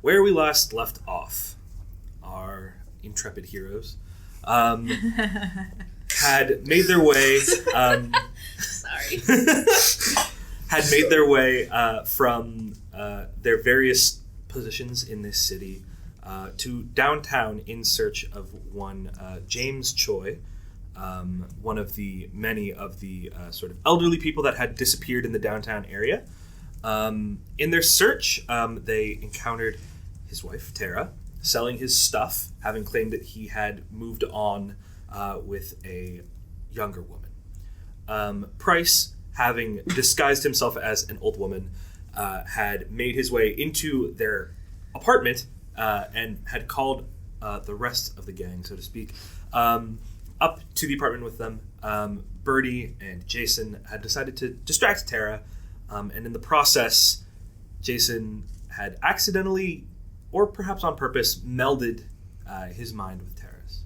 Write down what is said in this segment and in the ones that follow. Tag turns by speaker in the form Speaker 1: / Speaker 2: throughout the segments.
Speaker 1: where we last left off, our intrepid heroes had made their way.
Speaker 2: Sorry.
Speaker 1: Had made their way from their various positions in this city to downtown in search of one James Choi, one of the many of the sort of elderly people that had disappeared in the downtown area. In their search, they encountered his wife, Tara, selling his stuff, having claimed that he had moved on with a younger woman. Price, having disguised himself as an old woman, had made his way into their apartment and had called the rest of the gang, so to speak, up to the apartment with them. Birdie and Jason had decided to distract Tara, and in the process, Jason had accidentally, or perhaps on purpose, melded his mind with Tara's.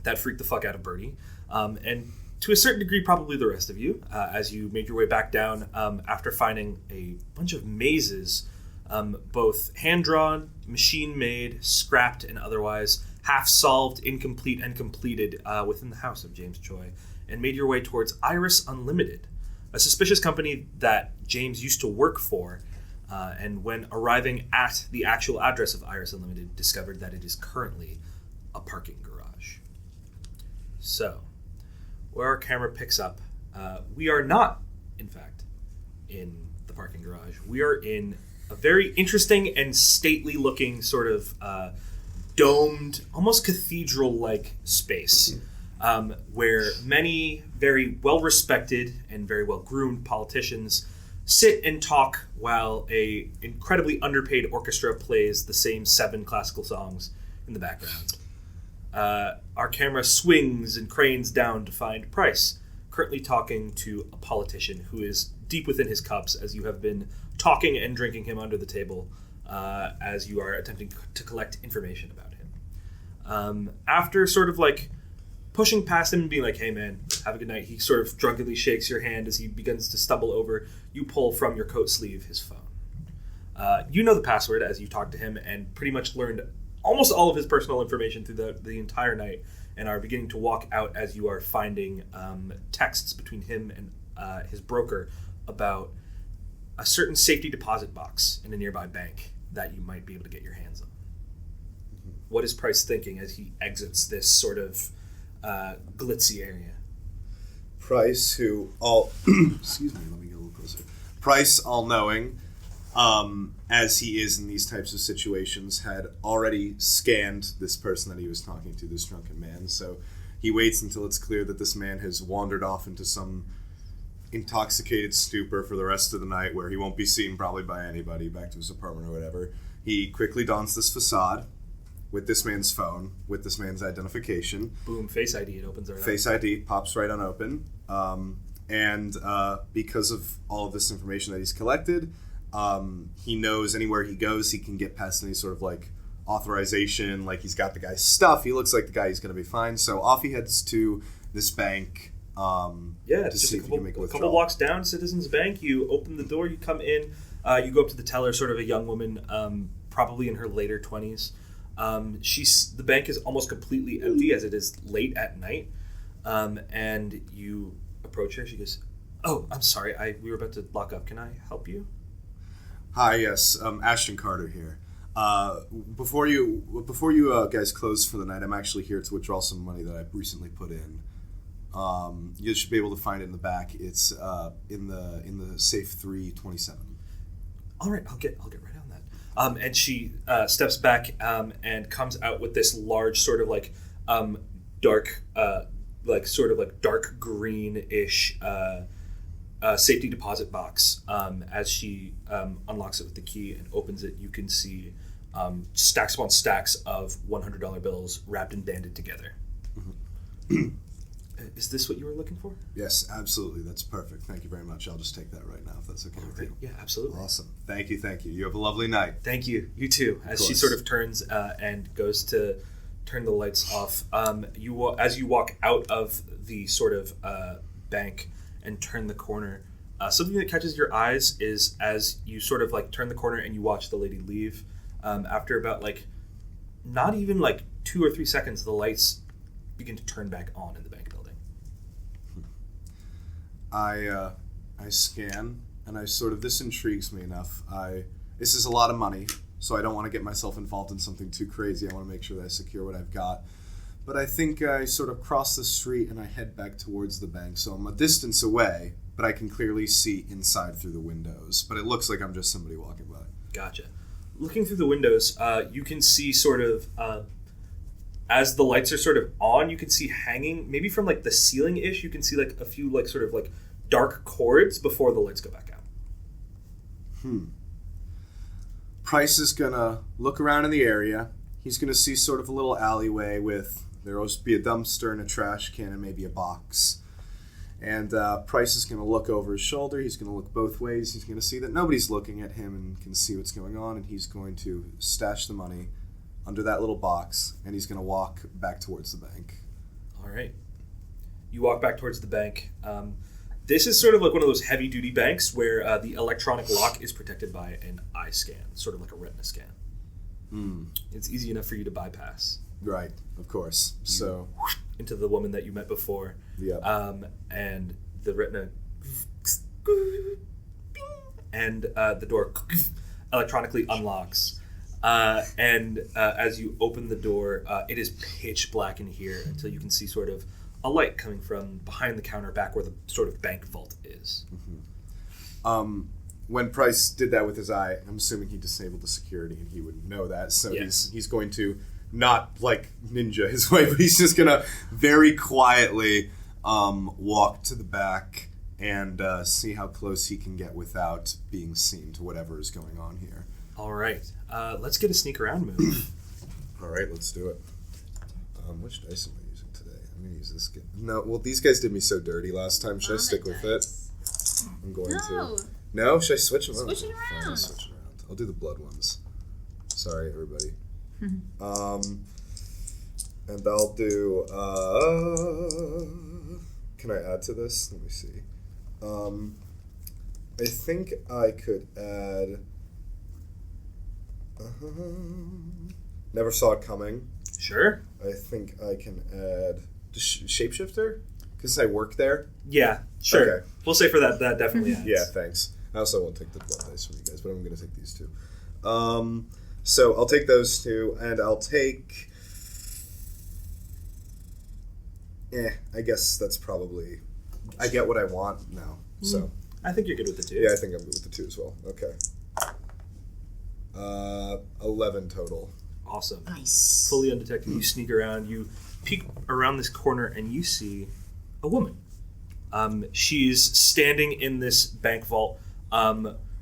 Speaker 1: That freaked the fuck out of Birdie. And to a certain degree, probably the rest of you, as you made your way back down after finding a bunch of mazes, both hand-drawn, machine-made, scrapped, and otherwise half-solved, incomplete, and completed within the house of James Choi, and made your way towards Iris Unlimited, a suspicious company that James used to work for, and when arriving at the actual address of Iris Unlimited, discovered that it is currently a parking garage. So, where our camera picks up, we are not, in fact, in the parking garage. We are in a very interesting and stately-looking sort of domed, almost cathedral-like space, where many very well-respected and very well-groomed politicians sit and talk while a incredibly underpaid orchestra plays the same 7 classical songs in the background. Our camera swings and cranes down to find Price, currently talking to a politician who is deep within his cups as you have been talking and drinking him under the table as you are attempting to collect information about him. After sort of like pushing past him and being like, hey man, have a good night, he sort of drunkenly shakes your hand as he begins to stumble over. You pull from your coat sleeve his phone. You know the password as you talk to him and pretty much learned almost all of his personal information through the entire night, and are beginning to walk out as you are finding texts between him and his broker about a certain safety deposit box in a nearby bank that you might be able to get your hands on. What is Price thinking as he exits this sort of glitzy area?
Speaker 3: Price, who all excuse me, let me get a little closer. Price, all-knowing, as he is in these types of situations, had already scanned this person that he was talking to, this drunken man. So he waits until it's clear that this man has wandered off into some intoxicated stupor for the rest of the night, where he won't be seen probably by anybody, back to his apartment or whatever. He quickly dons this facade with this man's phone, with this man's identification.
Speaker 1: Boom, Face ID, it opens right up.
Speaker 3: Face ID pops right on open. And because of all of this information that he's collected, he knows anywhere he goes, he can get past any sort of like authorization, like he's got the guy's stuff. He looks like the guy he's going to be fine. So off he heads to this bank.
Speaker 1: To see if he can make a withdrawal. Couple blocks down, Citizens Bank. You open the door, you come in, you go up to the teller, sort of a young woman, probably in her later 20s. The bank is almost completely empty as it is late at night. And you approach her. She goes, "Oh, I'm sorry. We were about to lock up. Can I help you?"
Speaker 3: Hi, yes, Ashton Carter here. Before you guys close for the night, I'm actually here to withdraw some money that I've recently put in. You should be able to find it in the back. It's in the safe 327.
Speaker 1: All right, I'll get right on that. And she steps back and comes out with this large sort of like dark dark greenish safety deposit box. As she unlocks it with the key and opens it, you can see stacks upon stacks of $100 bills wrapped and banded together. Mm-hmm. Is this what you were looking for?
Speaker 3: Yes, absolutely. That's perfect. Thank you very much. I'll just take that right now if that's okay with you.
Speaker 1: Yeah, absolutely.
Speaker 3: Awesome. Thank you. You have a lovely night.
Speaker 1: Thank you. You too. As she sort of turns and goes to turn the lights off, as you walk out of the sort of bank and turn the corner, Something that catches your eyes is as you sort of like turn the corner and you watch the lady leave. After about like not even like 2 or 3 seconds, the lights begin to turn back on in the bank building.
Speaker 3: I scan, and this intrigues me enough. This is a lot of money, so I don't want to get myself involved in something too crazy. I want to make sure that I secure what I've got. But I think I sort of cross the street and I head back towards the bank. So I'm a distance away, but I can clearly see inside through the windows. But it looks like I'm just somebody walking by.
Speaker 1: Gotcha. Looking through the windows, you can see sort of, as the lights are sort of on, you can see hanging, maybe from like the ceiling-ish, you can see like a few like sort of like dark cords before the lights go back out.
Speaker 3: Price is going to look around in the area. He's going to see sort of a little alleyway with... There will be a dumpster and a trash can and maybe a box. And Price is going to look over his shoulder. He's going to look both ways. He's going to see that nobody's looking at him and can see what's going on. And he's going to stash the money under that little box. And he's going to walk back towards the bank.
Speaker 1: All right. You walk back towards the bank. This is sort of like one of those heavy-duty banks where the electronic lock is protected by an eye scan, sort of like a retina scan. It's easy enough for you to bypass.
Speaker 3: Right, of course. So
Speaker 1: into the woman that you met before.
Speaker 3: Yeah.
Speaker 1: And the retina and the door electronically unlocks. And as you open the door, it is pitch black in here until you can see sort of a light coming from behind the counter back where the sort of bank vault is.
Speaker 3: When Price did that with his eye, I'm assuming he disabled the security and he would know that. So
Speaker 1: yes.
Speaker 3: he's going to not like ninja his way, but he's just going to very quietly walk to the back and see how close he can get without being seen to whatever is going on here.
Speaker 1: All right. Let's get a sneak around move.
Speaker 3: All right, let's do it. Which dice am I using today? I'm going to use this. No, well, these guys did me so dirty last time. Should I stick with it? I'm going to. No? Should I switch them?
Speaker 2: Switch it around.
Speaker 3: Fine, I'll switch it around. I'll do the blood ones. Sorry, everybody. And I'll do... can I add to this? Let me see. I think I could add... Never saw it coming.
Speaker 1: Sure.
Speaker 3: I think I can add... Shapeshifter? Because I work there?
Speaker 1: Yeah, sure.
Speaker 3: Okay.
Speaker 1: We'll say for that definitely adds.
Speaker 3: Yeah, thanks. I also won't take the blood dice from you guys, but I'm going to take these two. So I'll take those two, and I'll take... I guess that's probably... I get what I want now, so...
Speaker 1: I think you're good with the two.
Speaker 3: Yeah, I think I'm good with the two as well. Okay. 11 total.
Speaker 1: Awesome.
Speaker 2: Nice.
Speaker 1: Fully undetected. You sneak around, you peek around this corner, and you see a woman. She's standing in this bank vault,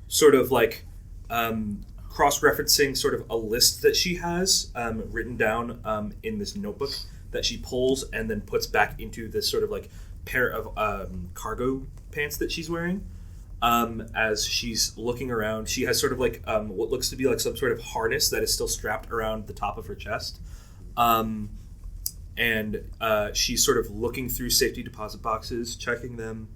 Speaker 1: sort of like cross-referencing sort of a list that she has written down in this notebook that she pulls and then puts back into this sort of like pair of cargo pants that she's wearing. As she's looking around, she has sort of like what looks to be like some sort of harness that is still strapped around the top of her chest. And she's sort of looking through safety deposit boxes, checking them,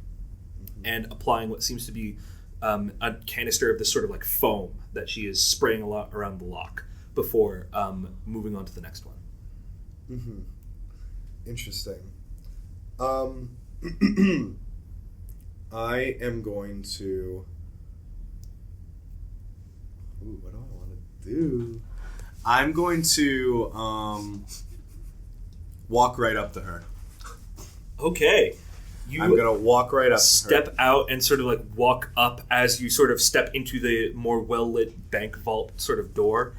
Speaker 1: and applying what seems to be a canister of this sort of like foam that she is spraying a lot around the lock before moving on to the next one.
Speaker 3: Mm-hmm. Interesting. I am going to... Ooh, what do I want to do? I'm going to walk right up to her.
Speaker 1: Okay.
Speaker 3: I'm going to walk right up to her.
Speaker 1: Step out and sort of like walk up as you sort of step into the more well-lit bank vault sort of door.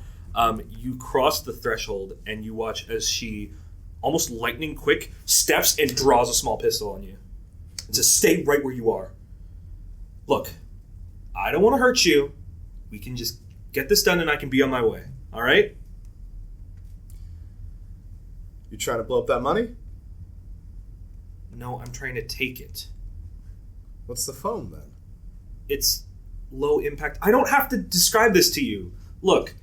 Speaker 1: You cross the threshold and you watch as she, almost lightning quick, steps and draws a small pistol on you. It says, stay right where you are. Look, I don't want to hurt you. We can just get this done and I can be on my way. All right?
Speaker 3: You trying to blow up that money?
Speaker 1: No, I'm trying to take it.
Speaker 3: What's the phone then?
Speaker 1: It's low impact. I don't have to describe this to you. Look,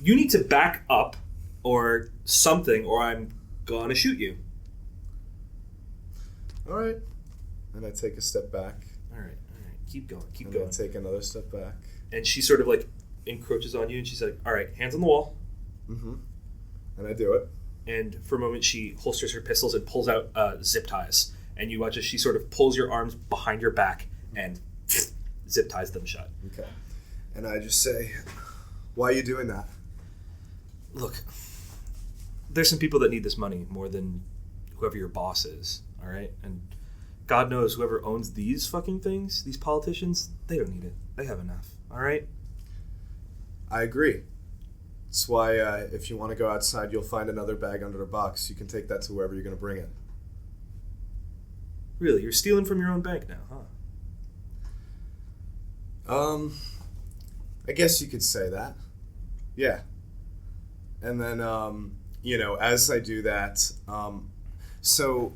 Speaker 1: you need to back up or something or I'm going to shoot you.
Speaker 3: All right. And I take a step back.
Speaker 1: All right. keep going.
Speaker 3: Then take another step back.
Speaker 1: And she sort of like encroaches on you, and she's like, all right, hands on the wall.
Speaker 3: Mm-hmm. And I do it.
Speaker 1: And for a moment, she holsters her pistols and pulls out zip ties. And you watch as she sort of pulls your arms behind your back and zip ties them shut.
Speaker 3: Okay. And I just say, why are you doing that?
Speaker 1: Look, there's some people that need this money more than whoever your boss is, all right? And God knows whoever owns these fucking things, these politicians, they don't need it. They have enough, all right?
Speaker 3: I agree. That's why if you want to go outside, you'll find another bag under the box. You can take that to wherever you're going to bring it.
Speaker 1: Really? You're stealing from your own bank now, huh?
Speaker 3: I guess you could say that. Yeah. And then, as I do that, so,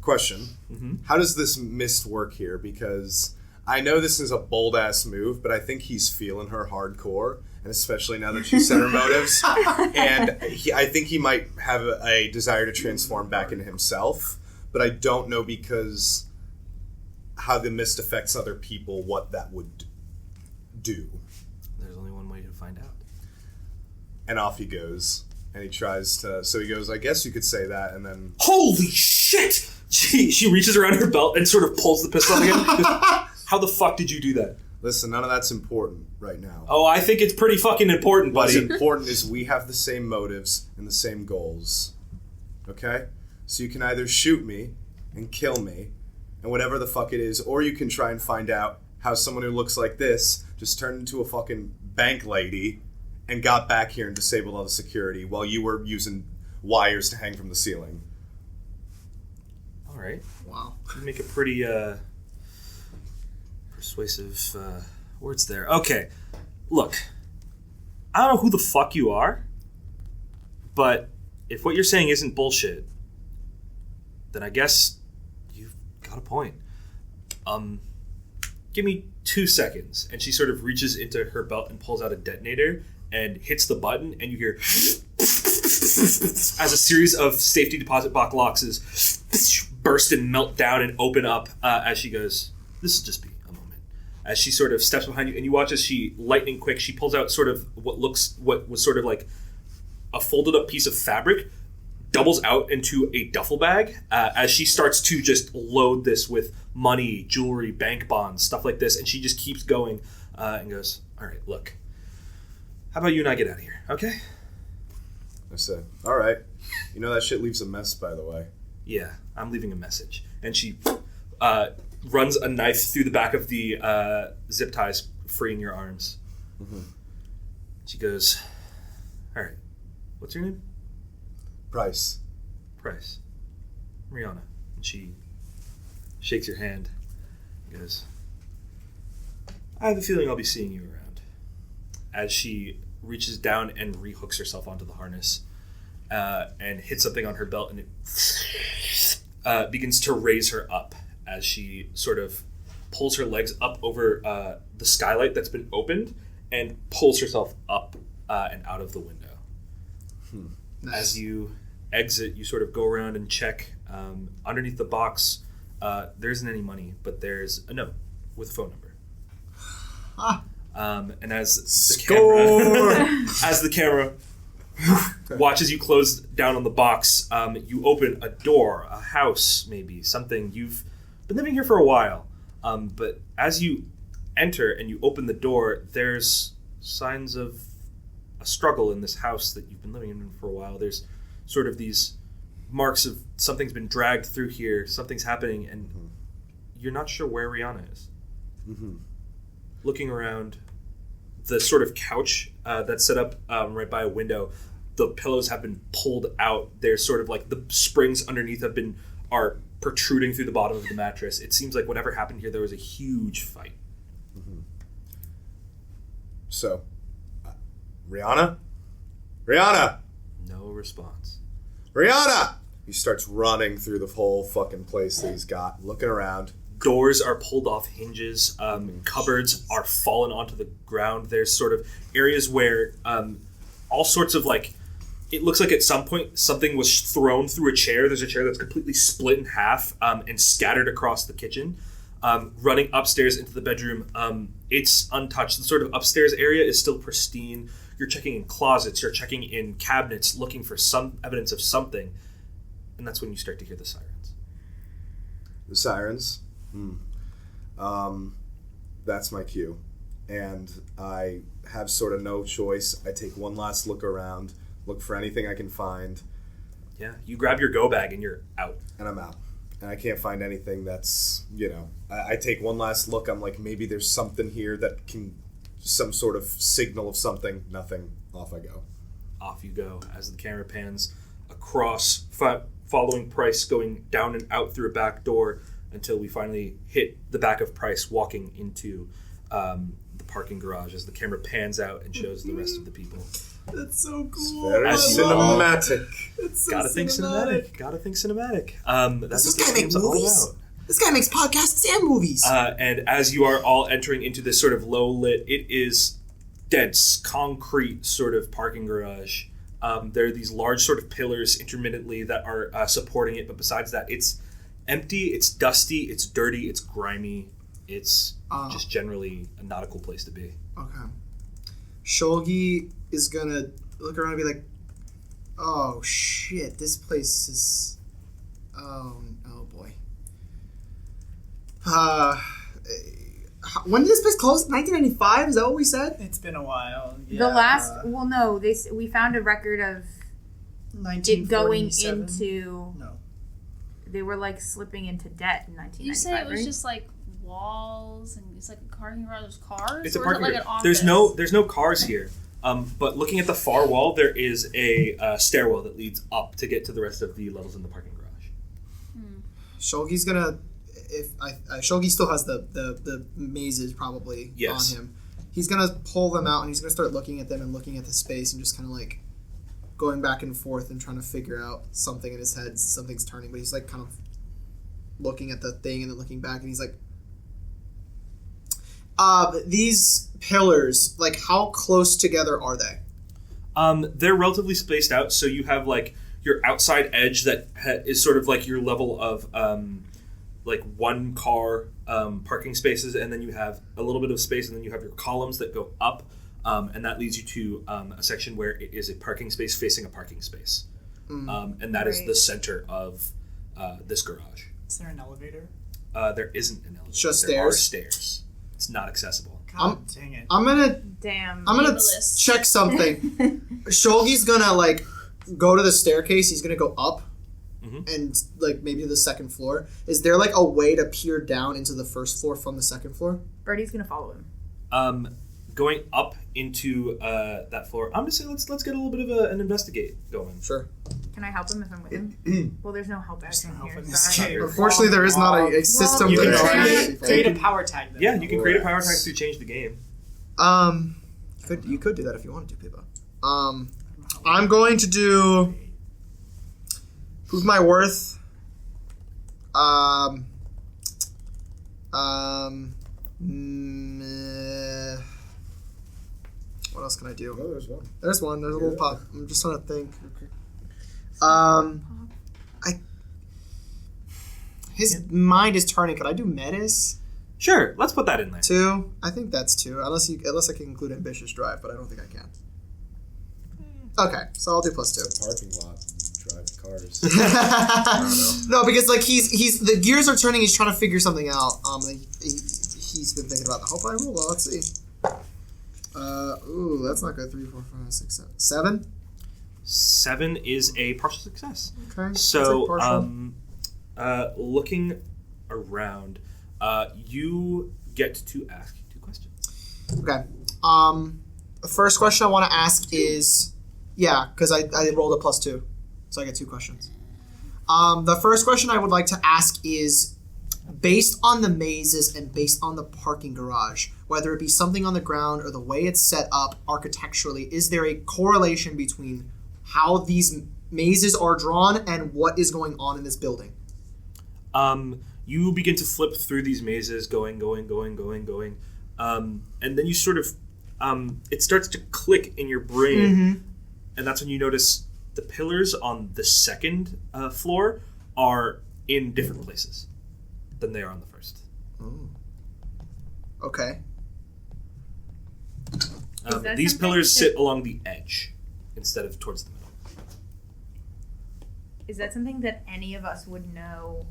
Speaker 3: question.
Speaker 1: Mm-hmm.
Speaker 3: How does this mist work here? Because I know this is a bold-ass move, but I think he's feeling her hardcore, and especially now that she said her motives. And I think he might have a desire to transform back into himself, but I don't know because how the mist affects other people, what that would do.
Speaker 1: There's only one way to find out.
Speaker 3: And off he goes. And he tries to... So he goes, I guess you could say that, and then...
Speaker 1: Holy shit! She reaches around her belt and sort of pulls the pistol out again. How the fuck did you do that?
Speaker 3: Listen, none of that's important right now.
Speaker 1: Oh, I think it's pretty fucking important,
Speaker 3: What's
Speaker 1: buddy.
Speaker 3: important is we have the same motives and the same goals. Okay? So you can either shoot me and kill me, and whatever the fuck it is, or you can try and find out how someone who looks like this just turned into a fucking bank lady and got back here and disabled all the security while you were using wires to hang from the ceiling.
Speaker 1: All right.
Speaker 2: Wow.
Speaker 1: You make a pretty persuasive words there. Okay. Look, I don't know who the fuck you are, but if what you're saying isn't bullshit, then I guess you've got a point. Give me 2 seconds. And she sort of reaches into her belt and pulls out a detonator and hits the button, and you hear as a series of safety deposit box locks burst and melt down and open up as she goes, this will just be a moment. As she sort of steps behind you, and you watch as she, lightning quick, she pulls out sort of what was sort of like a folded up piece of fabric, doubles out into a duffel bag as she starts to just load this with money, jewelry, bank bonds, stuff like this, and she just keeps going and goes, all right, look, how about you and I get out of here, okay?
Speaker 3: I said, all right. You know that shit leaves a mess, by the way.
Speaker 1: Yeah, I'm leaving a message. And she runs a knife through the back of the zip ties, freeing your arms.
Speaker 3: Mm-hmm.
Speaker 1: She goes, all right, what's your name?
Speaker 3: Price.
Speaker 1: Rihanna. And she shakes your hand and goes, I have a feeling I'll be seeing you around. As she reaches down and rehooks herself onto the harness and hits something on her belt, and it begins to raise her up as she sort of pulls her legs up over the skylight that's been opened and pulls herself up and out of the window.
Speaker 2: Nice.
Speaker 1: As you exit, you sort of go around and check underneath the box. There isn't any money, but there's a note with a phone number. And as the camera watches you close down on the box, you open a door, a house, maybe something. You've been living here for a while, but as you enter and you open the door, there's signs of a struggle in this house that you've been living in for a while. There's sort of these marks of something's been dragged through here, something's happening, and you're not sure where Rihanna is.
Speaker 3: Mm-hmm.
Speaker 1: Looking around, the sort of couch that's set up right by a window, the pillows have been pulled out. There's sort of like the springs underneath are protruding through the bottom of the mattress. It seems like whatever happened here, there was a huge fight.
Speaker 3: Mm-hmm. So, Rihanna?
Speaker 1: No response.
Speaker 3: Rihanna! He starts running through the whole fucking place that he's got, looking around.
Speaker 1: Doors are pulled off hinges. Cupboards are fallen onto the ground. There's sort of areas where all sorts of like, it looks like at some point something was thrown through a chair. There's a chair that's completely split in half and scattered across the kitchen. running upstairs into the bedroom. It's untouched. The sort of upstairs area is still pristine. You're checking in closets. You're checking in cabinets, looking for some evidence of something. And that's when you start to hear the sirens.
Speaker 3: The sirens? That's my cue. And I have sort of no choice. I take one last look around, look for anything I can find.
Speaker 1: Yeah, you grab your go bag and you're out.
Speaker 3: And I'm out. And I can't find anything that's, I take one last look. I'm like, maybe there's something here that can, some sort of signal of something. Nothing. Off I go.
Speaker 1: Off you go as the camera pans across, following Price going down and out through a back door until we finally hit the back of Price walking into the parking garage as the camera pans out and shows the rest of the people.
Speaker 2: That's so cool.
Speaker 3: Very cinematic.
Speaker 2: It's so
Speaker 1: Gotta think cinematic. That's what this game's all about.
Speaker 2: This guy makes podcasts and movies.
Speaker 1: And as you are all entering into this sort of low lit, it is dense, concrete sort of parking garage. There are these large sort of pillars intermittently that are supporting it, but besides that, it's empty, it's dusty, it's dirty, it's grimy. It's just generally not a cool place to be.
Speaker 2: Okay. Shogi is gonna look around and be like, oh shit, this place is... Oh boy. When did this place close? 1995? Is that what we said?
Speaker 4: It's been a while. Yeah.
Speaker 5: The last, we found a record of it going
Speaker 4: 1947?
Speaker 5: into.
Speaker 4: No.
Speaker 5: They were like slipping into debt in 1995.
Speaker 6: You said it was
Speaker 5: right?
Speaker 6: just like walls and it's like a parking garage. There's cars.
Speaker 1: It's a
Speaker 6: or
Speaker 1: parking
Speaker 6: is it
Speaker 1: garage.
Speaker 6: like an office?
Speaker 1: There's no cars here. But looking at the far wall, there is a stairwell that leads up to get to the rest of the levels in the parking garage.
Speaker 2: Shogi's gonna... Shogi still has the mazes probably
Speaker 1: Yes.
Speaker 2: on him. He's gonna pull them out and he's gonna start looking at them and looking at the space and just kind of like going back and forth and trying to figure out something in his head. Something's turning, but he's like kind of looking at the thing and then looking back and he's like, these pillars, like how close together are they?
Speaker 1: They're relatively spaced out, so you have like your outside edge that is sort of like your level of like one car parking spaces, and then you have a little bit of space, and then you have your columns that go up, and that leads you to a section where it is a parking space facing a parking space, and that is the center of this garage.
Speaker 4: Is there an elevator?
Speaker 1: There isn't an elevator.
Speaker 2: Just
Speaker 1: there
Speaker 2: stairs?
Speaker 1: are stairs. It's not accessible.
Speaker 4: God dang it.
Speaker 2: I'm gonna
Speaker 6: Ableist.
Speaker 2: check something. Shogi's gonna like go to the staircase. He's gonna go up. And like maybe to the second floor. Is there like a way to peer down into the first floor from the second floor?
Speaker 5: Birdie's gonna follow him.
Speaker 1: Going up into that floor, I'm just saying let's get a little bit of an investigate going.
Speaker 2: Sure.
Speaker 5: Can I help him if I'm with him? Well, there's no help back
Speaker 4: There's no
Speaker 5: in
Speaker 4: help
Speaker 5: here.
Speaker 4: in this
Speaker 5: Sorry.
Speaker 4: game.
Speaker 2: Unfortunately, there is not a system
Speaker 1: you
Speaker 2: to
Speaker 1: can
Speaker 2: know.
Speaker 4: Create a power tag then.
Speaker 1: Yeah, you can create a power tag to change the game.
Speaker 2: You could do that if you wanted to, Pippa. I'm going to do prove my worth. What else can I do?
Speaker 3: Oh, there's one.
Speaker 2: There's one. There's a little pop. I'm just trying to think. His mind is turning. Could I do Menace?
Speaker 1: Sure, let's put that in there.
Speaker 2: 2? I think that's 2. Unless I can include Ambitious Drive, but I don't think I can. Okay, so I'll do +2.
Speaker 3: Parking lot. Drive cars.
Speaker 2: No, because like he's the gears are turning. He's trying to figure something out. He's been thinking about. I hope I roll well. Let's see. That's not good. 3, 4, 5, 6, 7. 7.
Speaker 1: 7 is a partial success.
Speaker 2: Okay.
Speaker 1: So,
Speaker 2: That's like partial.
Speaker 1: looking around, you get to ask 2 questions.
Speaker 2: Okay. The first question I want to ask is, because I rolled a +2, so I get 2 questions. The first question I would like to ask is, based on the mazes and based on the parking garage, whether it be something on the ground or the way it's set up architecturally, is there a correlation between how these mazes are drawn and what is going on in this building?
Speaker 1: You begin to flip through these mazes, going, and then you sort of, it starts to click in your brain, and that's when you notice the pillars on the second floor are in different places than they are on the first.
Speaker 2: Oh. Okay.
Speaker 5: that
Speaker 1: These
Speaker 5: something
Speaker 1: pillars
Speaker 5: that-
Speaker 1: sit along the edge instead of towards the middle.
Speaker 5: Is that something that any of us would know?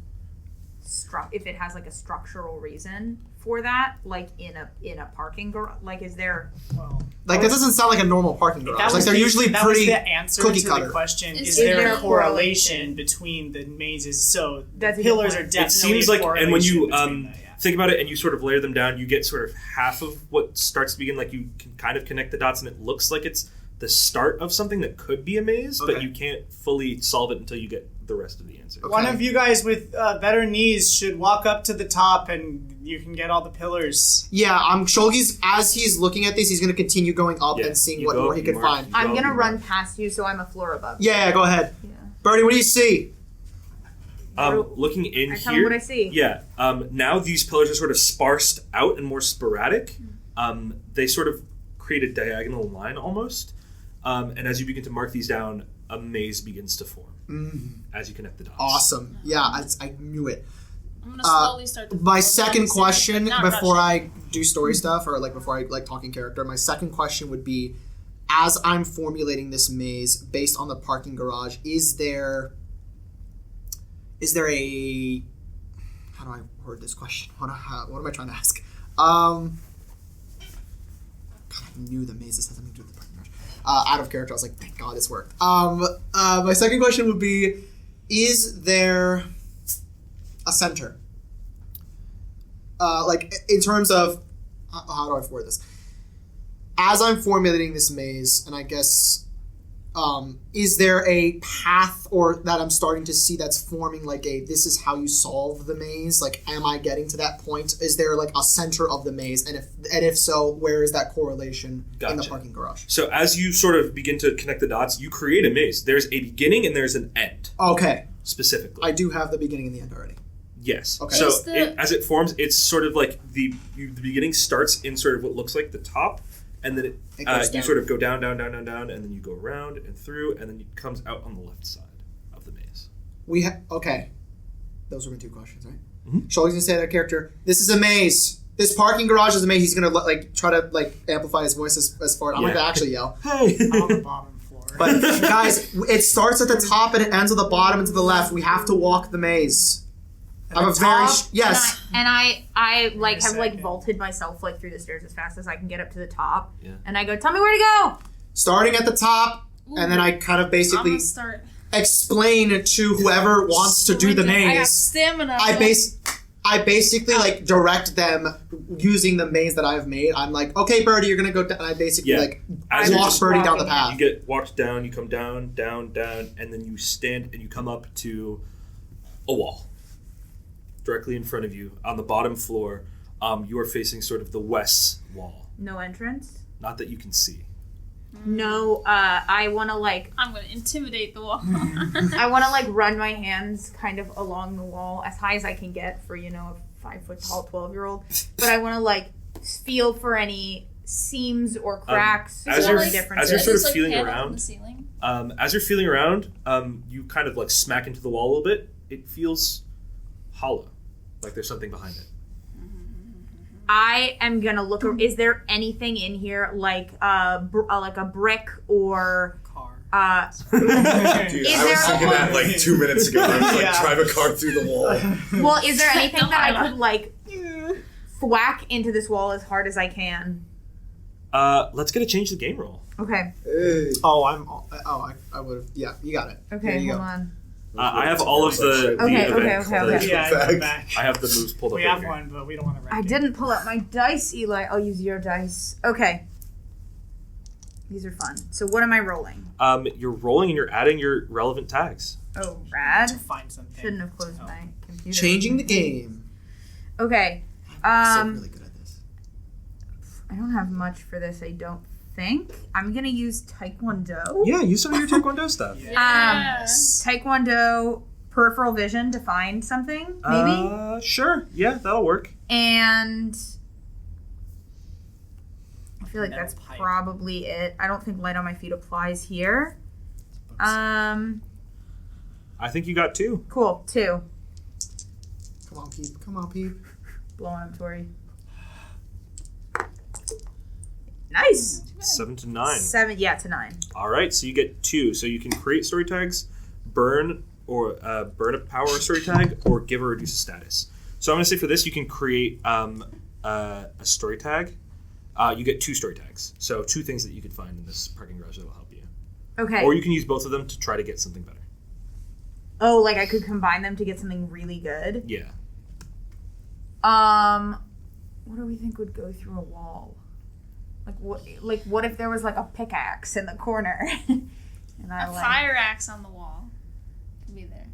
Speaker 5: If it has like a structural reason for that, like in a parking garage, like is there?
Speaker 4: Well,
Speaker 2: Like that doesn't sound like a normal parking garage. Like they're usually
Speaker 4: that
Speaker 2: pretty
Speaker 4: was the answer
Speaker 2: cookie
Speaker 4: to
Speaker 2: cutter.
Speaker 4: the question.
Speaker 6: Is
Speaker 4: Is
Speaker 6: there
Speaker 4: there
Speaker 5: a
Speaker 4: a correlation between the mazes? So
Speaker 5: That's
Speaker 4: the
Speaker 5: a good
Speaker 4: pillars
Speaker 5: point.
Speaker 4: are definitely
Speaker 1: It seems
Speaker 4: a
Speaker 1: like, and when you
Speaker 4: correlation between that, yeah.
Speaker 1: think about it and you sort of layer them down, you get sort of half of what starts to begin. Like you can kind of connect the dots, and it looks like it's the start of something that could be a maze, but
Speaker 2: Okay.
Speaker 1: you can't fully solve it until you get the rest of the answer.
Speaker 2: Okay.
Speaker 4: One of you guys with better knees should walk up to the top, and you can get all the pillars.
Speaker 2: Yeah, Shulgi's, as he's looking at these, he's going to continue going up
Speaker 1: Yeah,
Speaker 2: and seeing
Speaker 1: you
Speaker 2: what
Speaker 1: go
Speaker 2: more
Speaker 1: up,
Speaker 2: he
Speaker 1: you
Speaker 2: can
Speaker 1: mark,
Speaker 2: find.
Speaker 1: you
Speaker 5: I'm
Speaker 1: go up,
Speaker 5: gonna
Speaker 1: you
Speaker 5: run
Speaker 1: mark.
Speaker 5: past you, so I'm a floor above.
Speaker 2: Yeah, go ahead.
Speaker 5: Yeah.
Speaker 2: Birdie, what do you see?
Speaker 1: Looking in
Speaker 5: I
Speaker 1: here,
Speaker 5: tell him what I see.
Speaker 1: Yeah. Now these pillars are sort of sparsed out and more sporadic. They sort of create a diagonal line almost. And as you begin to mark these down, a maze begins to form as you connect the dots.
Speaker 2: Awesome. Yeah, I knew it.
Speaker 6: I'm gonna slowly start to
Speaker 2: My
Speaker 6: follow
Speaker 2: second
Speaker 6: them,
Speaker 2: question
Speaker 6: not
Speaker 2: before
Speaker 6: rushing.
Speaker 2: I do story stuff or like before I like talking character, my second question would be, as I'm formulating this maze based on the parking garage, is there a, how do I word this question? What am I trying to ask? God, I knew the mazes had something to do with the parking garage. Out of character, I was like, thank God this worked. My second question would be, is there a center? Like in terms of how do I word this? As I'm formulating this maze, and I guess, is there a path or that I'm starting to see that's forming like this is how you solve the maze? Like, am I getting to that point? Is there like a center of the maze? And if so, where is that correlation in the
Speaker 1: Gotcha.
Speaker 2: parking garage?
Speaker 1: So as you sort of begin to connect the dots, you create a maze. There's a beginning and there's an end,
Speaker 2: Okay,
Speaker 1: specifically.
Speaker 2: I do have the beginning and the end already.
Speaker 1: Yes.
Speaker 2: Okay.
Speaker 1: So
Speaker 6: Is the-
Speaker 1: as it forms, it's sort of like the beginning starts in sort of what looks like the top, and then
Speaker 2: It goes
Speaker 1: you
Speaker 2: down.
Speaker 1: sort of go down, and then you go around and through, and then it comes out on the left side of the maze.
Speaker 2: Okay. Those were my two questions, right?
Speaker 1: Mhm.
Speaker 2: Shulgi's gonna say to that character, "This is a maze. This parking garage is a maze." He's gonna like try to like amplify his voice as far. I'm
Speaker 1: Yeah.
Speaker 2: gonna actually yell.
Speaker 1: Hey.
Speaker 4: On the bottom floor.
Speaker 2: But guys, it starts at the top and it ends at the bottom and to the left. We have to walk the maze.
Speaker 4: At
Speaker 2: I'm
Speaker 4: the
Speaker 2: a very
Speaker 4: top?
Speaker 2: yes.
Speaker 5: And I like
Speaker 4: Wait a
Speaker 5: have like
Speaker 4: second.
Speaker 5: vaulted myself like through the stairs as fast as I can get up to the top.
Speaker 1: Yeah.
Speaker 5: And I go, tell me where to go.
Speaker 2: Starting at the top,
Speaker 6: Ooh,
Speaker 2: and then I kind of
Speaker 6: I'm
Speaker 2: basically
Speaker 6: gonna start.
Speaker 2: explain to whoever wants to do the
Speaker 6: sprinting. I got
Speaker 2: maze.
Speaker 6: stamina.
Speaker 2: I basically like direct them using the maze that I've made. I'm like, okay, Birdie, you're gonna go down. And I basically
Speaker 1: Yeah.
Speaker 2: like
Speaker 1: As you're
Speaker 2: walk
Speaker 1: just
Speaker 2: Birdie down the
Speaker 5: walking,
Speaker 2: path.
Speaker 1: You get walked down, you come down, and then you stand and you come up to a wall directly in front of you on the bottom floor. You are facing sort of the west wall,
Speaker 5: No entrance.
Speaker 1: not that you can see.
Speaker 5: No, I want to like
Speaker 6: I'm gonna intimidate the wall.
Speaker 5: I want to like run my hands kind of along the wall as high as I can get for, you know, a 5 foot tall 12-year-old. But I want to like feel for any seams or cracks
Speaker 1: as
Speaker 5: or
Speaker 1: you're-
Speaker 5: differences.
Speaker 1: as you're sort of
Speaker 6: There's,
Speaker 1: feeling
Speaker 6: panel
Speaker 1: around,
Speaker 6: on the ceiling.
Speaker 1: As you're feeling around, you kind of like smack into the wall a little bit. It feels hollow, like there's something behind it.
Speaker 5: I am gonna look. Is there anything in here like a brick or
Speaker 4: Car.
Speaker 3: Dude,
Speaker 5: Is
Speaker 3: I
Speaker 5: there
Speaker 3: was thinking
Speaker 5: a-
Speaker 3: that like 2 minutes ago. I was like,
Speaker 4: Yeah.
Speaker 3: drive a car through the wall.
Speaker 5: well, is there anything
Speaker 6: No,
Speaker 5: that
Speaker 6: I
Speaker 5: I could like thwack into this wall as hard as I can?
Speaker 1: Let's get a change the game roll.
Speaker 5: Okay.
Speaker 2: Oh, I would have. Yeah, you got it.
Speaker 5: Okay.
Speaker 2: There you
Speaker 5: Hold
Speaker 2: go.
Speaker 5: on.
Speaker 1: I have all of the
Speaker 5: Okay,
Speaker 1: event-
Speaker 5: okay.
Speaker 4: Yeah,
Speaker 3: Fact.
Speaker 4: in the back.
Speaker 1: I have the moves pulled up.
Speaker 4: We
Speaker 1: right
Speaker 4: have
Speaker 1: here.
Speaker 4: one, but we don't want to wreck
Speaker 5: I
Speaker 4: it.
Speaker 5: didn't pull out my dice, Eli. I'll use your dice. Okay. These are fun. So what am I rolling?
Speaker 1: You're rolling and you're adding your relevant tags.
Speaker 5: Oh, rad.
Speaker 4: To find something.
Speaker 5: Shouldn't have closed
Speaker 4: Oh.
Speaker 5: my computer.
Speaker 2: Changing the game.
Speaker 5: Okay.
Speaker 2: So really good at this.
Speaker 5: I don't have much for this, I don't think. I'm gonna use Taekwondo.
Speaker 1: Yeah, use some of your Taekwondo stuff.
Speaker 6: Yes.
Speaker 5: Taekwondo peripheral vision to find something, maybe?
Speaker 1: Sure. Yeah, that'll work.
Speaker 5: And I feel like
Speaker 4: Metal
Speaker 5: that's
Speaker 4: pipe.
Speaker 5: probably it. I don't think light on my feet applies here.
Speaker 1: I think you got 2.
Speaker 5: Cool, 2.
Speaker 2: Come on, Peep. Come on, Peep.
Speaker 5: Blow on Tori. Nice.
Speaker 1: 7 to 9.
Speaker 5: 7, yeah, to 9.
Speaker 1: All right, so you get 2. So you can create story tags, burn a power story tag, or give or reduce a status. So I'm going to say for this, you can create a story tag. You get 2 story tags. So 2 things that you could find in this parking garage that will help you.
Speaker 5: Okay.
Speaker 1: Or you can use both of them to try to get something better.
Speaker 5: Oh, like I could combine them to get something really good?
Speaker 1: Yeah.
Speaker 5: What do we think would go through a wall? What if there was like a pickaxe in the corner? And I
Speaker 6: A fire axe on the wall can be there.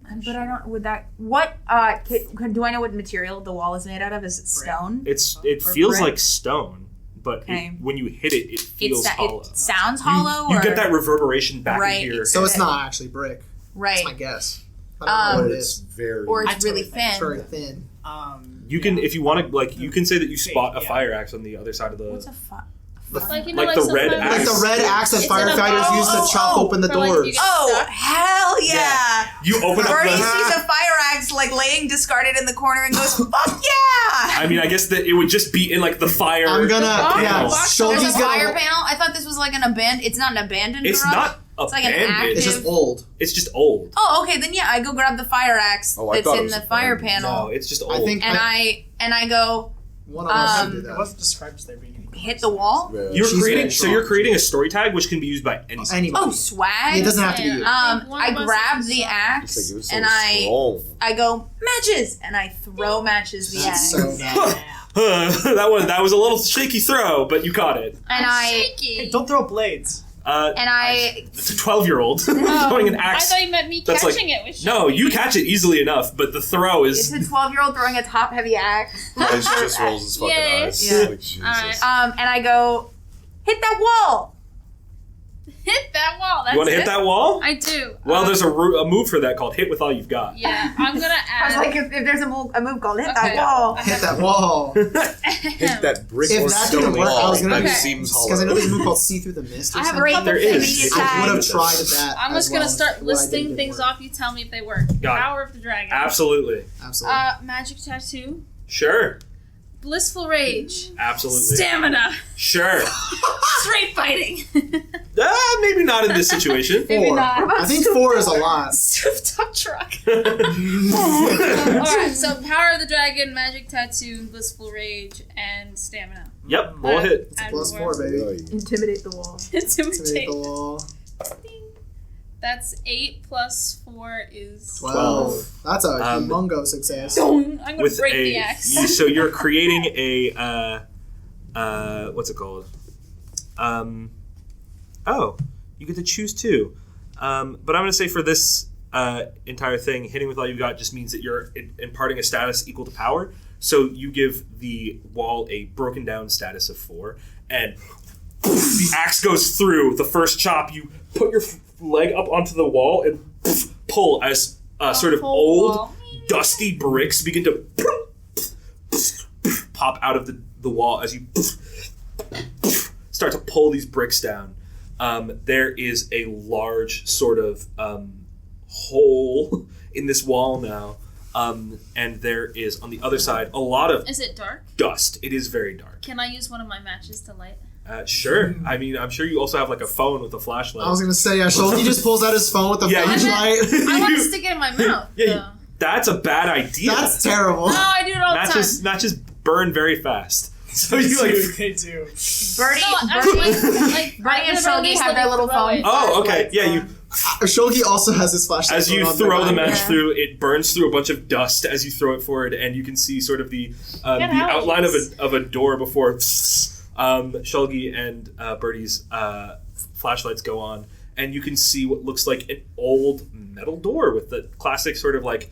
Speaker 5: But I don't. Would that? What? Do I know what material the wall is made out of? Is it stone?
Speaker 1: It
Speaker 5: Or
Speaker 1: feels
Speaker 5: brick?
Speaker 1: like stone, but
Speaker 5: Okay.
Speaker 1: when you hit it, it feels hollow.
Speaker 5: It sounds hollow.
Speaker 1: You
Speaker 5: or?
Speaker 1: get that reverberation back
Speaker 5: Right.
Speaker 1: in here.
Speaker 2: So it's not actually brick.
Speaker 5: Right.
Speaker 2: That's my guess. I don't know what it
Speaker 3: It's
Speaker 2: is.
Speaker 3: very.
Speaker 5: Or
Speaker 4: I
Speaker 5: it's really
Speaker 4: totally think
Speaker 2: It's very
Speaker 5: thin.
Speaker 2: thin.
Speaker 1: You can, if you want to, like, you can say that you
Speaker 4: Fake,
Speaker 1: spot a
Speaker 4: yeah.
Speaker 1: fire axe on the other side of the.
Speaker 5: What's a
Speaker 6: Like, you
Speaker 1: Like
Speaker 6: know,
Speaker 1: the
Speaker 6: some
Speaker 1: red
Speaker 6: fire-
Speaker 1: axe.
Speaker 2: Like the red axe that
Speaker 6: It's in a
Speaker 2: firefighters
Speaker 6: bowl.
Speaker 2: use to chop open the
Speaker 6: For, like, you
Speaker 2: doors.
Speaker 6: get
Speaker 5: Oh,
Speaker 6: stuck.
Speaker 5: hell yeah!
Speaker 1: You open up
Speaker 5: Bernie
Speaker 1: the.
Speaker 5: sees a fire axe like laying discarded in the corner and goes, "Fuck yeah!"
Speaker 1: I mean, I guess that it would just be in like the fire.
Speaker 2: I'm gonna,
Speaker 6: box-
Speaker 2: yeah,
Speaker 6: box-
Speaker 5: There's
Speaker 2: Shogi's
Speaker 5: a fire
Speaker 2: gonna,
Speaker 5: panel. I thought this was like an abandoned. It's not an abandoned.
Speaker 1: It's
Speaker 5: garage.
Speaker 1: not
Speaker 5: It's like an
Speaker 1: abandoned.
Speaker 5: active-
Speaker 2: it's just old.
Speaker 1: It's just old.
Speaker 5: Oh, okay. Then yeah, I go grab the fire axe
Speaker 3: Oh, I
Speaker 5: that's
Speaker 3: thought it
Speaker 5: in
Speaker 3: was
Speaker 5: the fire
Speaker 3: abandoned.
Speaker 5: panel,
Speaker 1: No, it's just old.
Speaker 2: I think
Speaker 5: and I go
Speaker 2: one of us should do
Speaker 4: It
Speaker 2: that.
Speaker 4: wasn't described as there being any
Speaker 5: hit the wall.
Speaker 3: Yeah.
Speaker 1: You're
Speaker 2: She's
Speaker 1: creating.
Speaker 2: very
Speaker 1: So you're
Speaker 2: strong.
Speaker 1: creating a story tag, which can be used by anyone.
Speaker 2: Anybody.
Speaker 5: Oh, swag.
Speaker 2: It doesn't have to be you.
Speaker 6: One
Speaker 5: I
Speaker 6: of us
Speaker 5: grab
Speaker 6: is
Speaker 5: the
Speaker 6: strong.
Speaker 5: axe
Speaker 3: It's like, it was so
Speaker 5: and
Speaker 3: strong.
Speaker 5: I go matches, and I throw matches the
Speaker 2: That's
Speaker 5: axe,
Speaker 2: so bad.
Speaker 1: that was a little shaky throw, but you caught it.
Speaker 5: and I
Speaker 6: Shaky.
Speaker 4: Hey, don't throw blades.
Speaker 1: It's a 12-year-old throwing an
Speaker 6: I
Speaker 1: axe.
Speaker 6: thought you meant me
Speaker 1: That's like-
Speaker 6: catching it with
Speaker 1: No, you catch it easily enough, but the throw
Speaker 5: it's
Speaker 1: is.
Speaker 5: a 12-year-old throwing a top-heavy axe.
Speaker 3: Bryce just rolls his fucking
Speaker 6: Yay.
Speaker 3: eyes.
Speaker 5: Yeah.
Speaker 3: Like, Jesus.
Speaker 6: Alright.
Speaker 5: And I go hit that wall.
Speaker 6: Hit that wall. That's
Speaker 1: You want to hit
Speaker 6: it?
Speaker 1: that wall?
Speaker 6: I do.
Speaker 1: Well, there's a move for that called hit with all you've got.
Speaker 6: Yeah, I'm gonna
Speaker 5: I was
Speaker 6: add.
Speaker 5: like, if there's a move called hit
Speaker 6: Okay.
Speaker 5: that wall.
Speaker 2: Hit that wall.
Speaker 3: Hit that brick
Speaker 2: If
Speaker 3: or
Speaker 2: that
Speaker 3: stone
Speaker 2: didn't work, I
Speaker 3: wall
Speaker 2: was gonna
Speaker 3: that
Speaker 6: Okay.
Speaker 3: seems hollow.
Speaker 2: Because I know there's a move called See Through the Mist. Or
Speaker 5: I have a
Speaker 2: something.
Speaker 5: great
Speaker 1: There is.
Speaker 5: affinity to
Speaker 2: I would
Speaker 5: tag.
Speaker 2: have tried that.
Speaker 6: I'm
Speaker 2: as
Speaker 6: just gonna
Speaker 2: well,
Speaker 6: start
Speaker 2: but I
Speaker 6: listing
Speaker 2: didn't
Speaker 6: things
Speaker 2: work.
Speaker 6: off. You tell me if they work.
Speaker 1: Got it.
Speaker 6: Power of the dragon.
Speaker 1: Absolutely.
Speaker 2: Absolutely.
Speaker 6: Magic tattoo.
Speaker 1: Sure.
Speaker 6: Blissful rage.
Speaker 1: Absolutely.
Speaker 6: Stamina.
Speaker 1: Sure.
Speaker 6: Straight fighting.
Speaker 1: Maybe not in this situation.
Speaker 6: Maybe
Speaker 2: Four.
Speaker 6: not.
Speaker 2: I think 4 is a lot.
Speaker 6: Rooftop truck. Alright, so power of the dragon, magic tattoo, blissful rage, and stamina.
Speaker 1: Yep, roll a hit.
Speaker 2: It's a
Speaker 6: Add
Speaker 2: plus
Speaker 6: more.
Speaker 2: 4, baby.
Speaker 3: Oy.
Speaker 5: Intimidate the wall.
Speaker 2: Intimidate
Speaker 6: Intimidate.
Speaker 2: the wall.
Speaker 6: That's 8 plus 4 is
Speaker 2: 12. That's a
Speaker 1: Um,
Speaker 2: humongous success.
Speaker 6: I'm gonna
Speaker 1: With
Speaker 6: break
Speaker 1: a,
Speaker 6: the axe.
Speaker 1: so you're creating a, what's it called? You get to choose 2. But I'm going to say for this entire thing, hitting with all you've got just means that you're imparting a status equal to power. So you give the wall a broken down status of 4, and the axe goes through. The first chop, you put your leg up onto the wall and pull as sort of
Speaker 6: whole
Speaker 1: old,
Speaker 6: wall.
Speaker 1: dusty bricks begin to pop out of the wall as you start to pull these bricks down. There is a large sort of hole in this wall now, and there is on the other side a lot of
Speaker 6: Is it dark?
Speaker 1: dust. It is very dark.
Speaker 6: Can I use one of my matches to light?
Speaker 1: Sure. I mean, I'm sure you also have like a phone with a flashlight.
Speaker 2: I was gonna say, yeah, Shogi just pulls out his phone with the
Speaker 1: Yeah, you-
Speaker 2: flashlight.
Speaker 6: I want to stick it in my mouth.
Speaker 1: Yeah,
Speaker 6: though.
Speaker 1: that's a bad idea.
Speaker 2: That's terrible.
Speaker 6: No, I do it all the time.
Speaker 1: matches burn burn fast. So you like.
Speaker 4: They do.
Speaker 5: Bernie,
Speaker 6: No, actually, like
Speaker 5: Bernie and
Speaker 6: whenever
Speaker 5: Shogi
Speaker 6: these
Speaker 5: have their little
Speaker 6: throw
Speaker 5: phone.
Speaker 6: it.
Speaker 1: Oh, okay.
Speaker 5: Lights
Speaker 1: Yeah,
Speaker 5: on.
Speaker 1: you.
Speaker 2: Shogi also has his flashlight.
Speaker 1: As you
Speaker 2: on
Speaker 1: throw the
Speaker 2: there.
Speaker 1: match
Speaker 5: Yeah.
Speaker 1: through, it burns through a bunch of dust as you throw it forward, and you can see sort of the
Speaker 6: Get
Speaker 1: outline of
Speaker 6: allergies.
Speaker 1: a door before Shulgi and Birdie's flashlights go on, and you can see what looks like an old metal door with the classic sort of like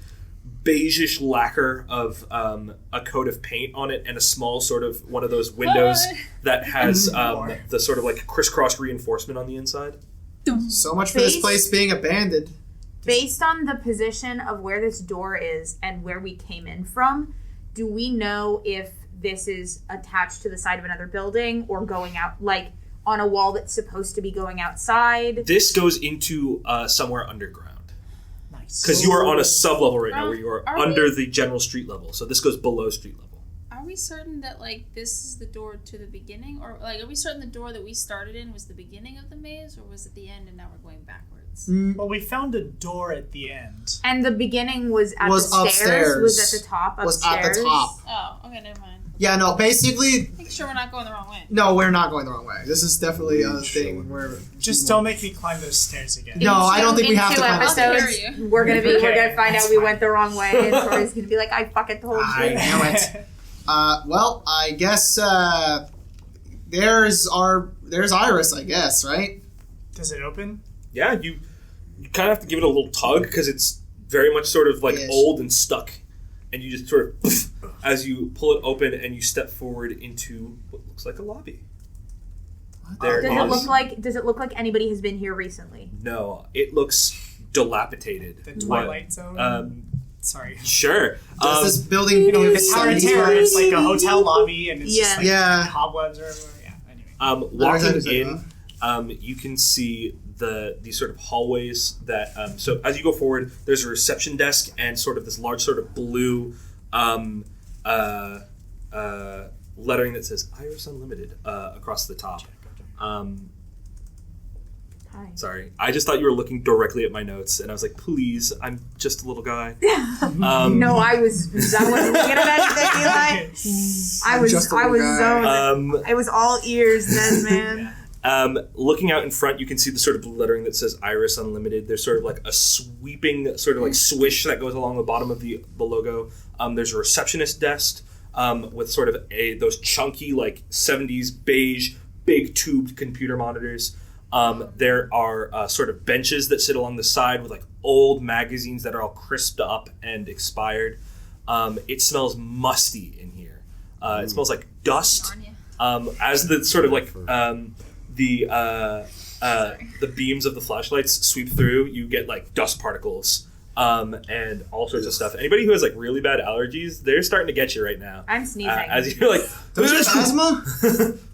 Speaker 1: beigeish lacquer of a coat of paint on it, and a small sort of one of those windows that has the sort of like crisscross reinforcement on the inside.
Speaker 2: So much for this
Speaker 5: Face-
Speaker 2: place being abandoned.
Speaker 5: Based on the position of where this door is and where we came in from, do we know if this is attached to the side of another building or going out, like on a wall that's supposed to be going outside?
Speaker 1: This goes into somewhere underground.
Speaker 4: Nice.
Speaker 1: Because you are on a sub-level right now where you are
Speaker 6: Are
Speaker 1: under
Speaker 6: we-
Speaker 1: the general street level. So this goes below street level.
Speaker 6: Are we certain that like this is the door to the beginning, or like are we certain the door that we started in was the beginning of the maze, or was it the end and now we're going backwards?
Speaker 4: Well, we found a door at the end.
Speaker 5: And the beginning was at
Speaker 2: Was
Speaker 5: the stairs.
Speaker 2: upstairs.
Speaker 5: Was at the top.
Speaker 2: Was
Speaker 5: Upstairs.
Speaker 2: at the top.
Speaker 6: Oh, okay, never mind.
Speaker 2: Yeah, no, basically,
Speaker 6: Make sure we're not going the wrong way.
Speaker 2: no, we're not going the wrong way. This is definitely a
Speaker 3: Chilling.
Speaker 2: thing where
Speaker 4: Just don't make me climb those stairs again.
Speaker 2: No, I don't think we
Speaker 5: in
Speaker 2: have to
Speaker 5: two
Speaker 2: climb the stairs.
Speaker 5: episodes, we're gonna
Speaker 4: Okay,
Speaker 5: find
Speaker 4: that's
Speaker 5: out we
Speaker 4: fine.
Speaker 5: went the wrong way, and Tori's gonna be like, "I fucking told
Speaker 2: I
Speaker 5: you."
Speaker 2: knew it. Well, I guess there's Iris, I guess, right?
Speaker 4: Does it open?
Speaker 1: Yeah, you kind of have to give it a little tug because it's very much sort of like
Speaker 2: Yes.
Speaker 1: old and stuck. And you just sort of, as you pull it open and you step forward into what looks like a lobby. There
Speaker 5: Does it look like anybody has been here recently?
Speaker 1: No, it looks dilapidated.
Speaker 4: The Twilight Zone? Sorry.
Speaker 1: Sure.
Speaker 2: Does this building, you know,
Speaker 4: The Tower of
Speaker 2: 70s
Speaker 4: Terror,
Speaker 2: vibes?
Speaker 4: it's like a hotel lobby and it's just like
Speaker 2: Yeah.
Speaker 4: cobwebs or everywhere. Yeah, anyway.
Speaker 1: Walking
Speaker 2: exactly
Speaker 1: in, you can see these sort of hallways that. So as you go forward, there's a reception desk and sort of this large sort of blue lettering that says Iris Unlimited across the top.
Speaker 5: Hi.
Speaker 1: Sorry, I just thought you were looking directly at my notes, and I was like, "Please, I'm just a little guy."
Speaker 5: No, I wasn't looking at anything, Eli.
Speaker 2: Just a
Speaker 5: I
Speaker 2: little
Speaker 5: was
Speaker 2: guy.
Speaker 5: zoned. I was all ears then, man.
Speaker 1: Looking out in front, you can see the sort of blue lettering that says Iris Unlimited. There's sort of like a sweeping sort of like swish that goes along the bottom of the logo. There's a receptionist desk with sort of those chunky like 70s beige big tubed computer monitors. There are sort of benches that sit along the side with like old magazines that are all crisped up and expired. It smells musty in here. It smells like dust. As the sort of like the beams of the flashlights sweep through, you get like dust particles and all sorts of stuff. Anybody who has like really bad allergies, they're starting to get you right now.
Speaker 5: I'm sneezing.
Speaker 1: As you're like,
Speaker 2: Don't you have asthma?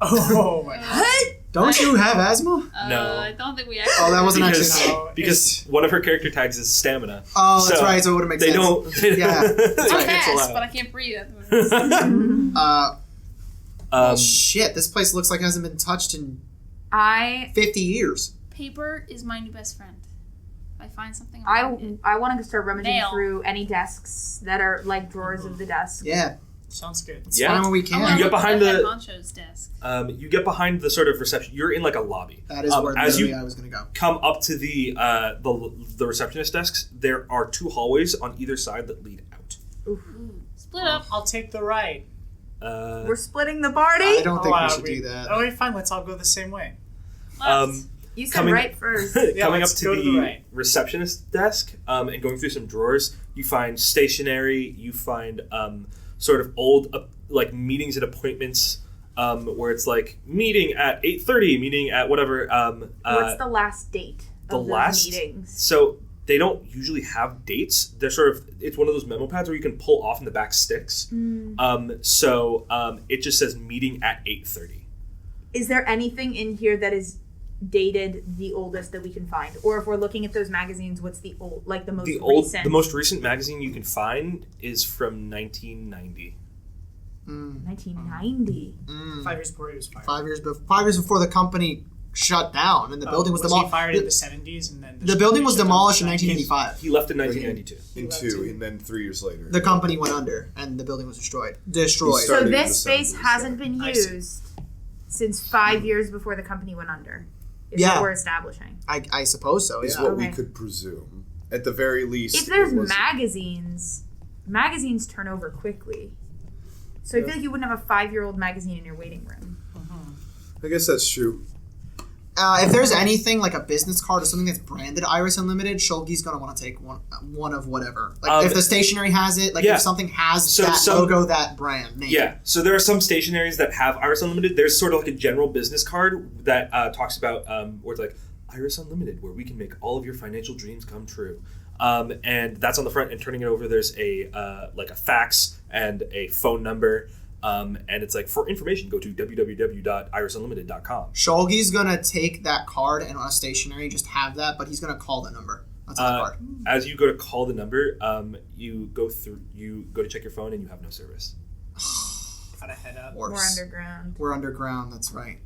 Speaker 4: Oh my god.
Speaker 2: Don't you have asthma?
Speaker 1: No.
Speaker 6: I don't think we actually.
Speaker 2: Oh, that wasn't
Speaker 1: because,
Speaker 2: actually
Speaker 4: no.
Speaker 1: because one of her character tags is stamina.
Speaker 2: Oh, that's right, so it wouldn't make
Speaker 1: they
Speaker 2: sense.
Speaker 1: Don't.
Speaker 2: Yeah.
Speaker 1: They
Speaker 6: I'm
Speaker 1: cancel
Speaker 6: fast,
Speaker 1: out.
Speaker 6: but I can't breathe.
Speaker 2: Shit, this place looks like it hasn't been touched in
Speaker 5: I
Speaker 2: 50 years.
Speaker 6: Paper is my new best friend. If I find something, I'll find it.
Speaker 5: I want to start rummaging
Speaker 6: Nail.
Speaker 5: through any desks that are like drawers of the desk.
Speaker 2: Yeah,
Speaker 4: Sounds good.
Speaker 2: it's
Speaker 1: Yeah.
Speaker 2: fine when we
Speaker 6: I
Speaker 2: can.
Speaker 6: wanna
Speaker 1: You get
Speaker 6: look at
Speaker 1: behind
Speaker 6: the head
Speaker 1: the-
Speaker 6: honcho's desk.
Speaker 1: You get behind the sort of reception. You're in like a lobby.
Speaker 2: That is where
Speaker 1: as
Speaker 2: literally
Speaker 1: you
Speaker 2: I was going to go.
Speaker 1: come up to the receptionist desks, there are two hallways on either side that lead out.
Speaker 6: Split up.
Speaker 4: I'll take the right.
Speaker 5: We're splitting the party.
Speaker 2: I don't think
Speaker 4: wow,
Speaker 2: we should do that.
Speaker 4: Oh, wait, fine. Let's all go the same way.
Speaker 6: Left.
Speaker 5: You said
Speaker 1: coming-
Speaker 5: right first.
Speaker 1: Coming up
Speaker 4: let's
Speaker 1: to
Speaker 4: go to
Speaker 1: the
Speaker 4: the right.
Speaker 1: receptionist desk and going through some drawers, you find stationery. You find sort of old like meetings and appointments where it's like meeting at 8:30, meeting at whatever.
Speaker 5: What's the last date
Speaker 1: the
Speaker 5: of those
Speaker 1: last
Speaker 5: meetings?
Speaker 1: So they don't usually have dates. They're sort of it's one of those memo pads where you can pull off and the back sticks. So it just says meeting at 8:30.
Speaker 5: Is there anything in here that is dated the oldest that we can find? Or if we're looking at those magazines, what's the old, like the most recent?
Speaker 1: The most recent magazine you can find is from 1990.
Speaker 5: 1990.
Speaker 4: 5 years before he was fired.
Speaker 2: 5 years before the company shut down and the building was
Speaker 4: he
Speaker 2: demolished.
Speaker 4: fired in the 70s and then
Speaker 2: The building was
Speaker 4: shut down
Speaker 2: demolished in
Speaker 4: the 90s?
Speaker 2: 1985.
Speaker 1: He left in 1992.
Speaker 3: In
Speaker 4: left
Speaker 3: two,
Speaker 4: too.
Speaker 3: and then 3 years later.
Speaker 2: The company went under and the building was destroyed.
Speaker 3: He
Speaker 5: So
Speaker 3: started in
Speaker 5: this
Speaker 3: the
Speaker 5: space
Speaker 3: 70s,
Speaker 5: hasn't
Speaker 3: yeah.
Speaker 5: been
Speaker 4: I see.
Speaker 5: used since 5 years before the company went under. Is
Speaker 2: Yeah.
Speaker 5: what we're establishing.
Speaker 2: I suppose so,
Speaker 3: Is
Speaker 2: yeah.
Speaker 3: what we
Speaker 5: Okay.
Speaker 3: could presume. At the very least,
Speaker 5: If there's
Speaker 3: it wasn't-
Speaker 5: magazines turn over quickly. So I feel like you wouldn't have a 5-year-old magazine in your waiting room.
Speaker 3: I guess that's true.
Speaker 2: If there's anything like a business card or something that's branded Iris Unlimited, Shulgi's gonna want to take one of whatever. Like if the stationery has it, like
Speaker 1: yeah.
Speaker 2: if something has
Speaker 1: So
Speaker 2: that
Speaker 1: some-
Speaker 2: logo, that brand name.
Speaker 1: Yeah, so there are some stationaries that have Iris Unlimited. There's sort of like a general business card that talks about where it's like Iris Unlimited, where we can make all of your financial dreams come true. And that's on the front. And turning it over, there's a like a fax and a phone number. And it's like for information, go to www.irisunlimited.com.
Speaker 2: Shulgi's gonna take that card and on a stationery just have that, but he's gonna call the number. That's on the card.
Speaker 1: As you go to call the number, you go to check your phone and you have no service.
Speaker 4: Gotta head up.
Speaker 5: We're
Speaker 2: Worse.
Speaker 5: underground.
Speaker 2: We're underground. That's right.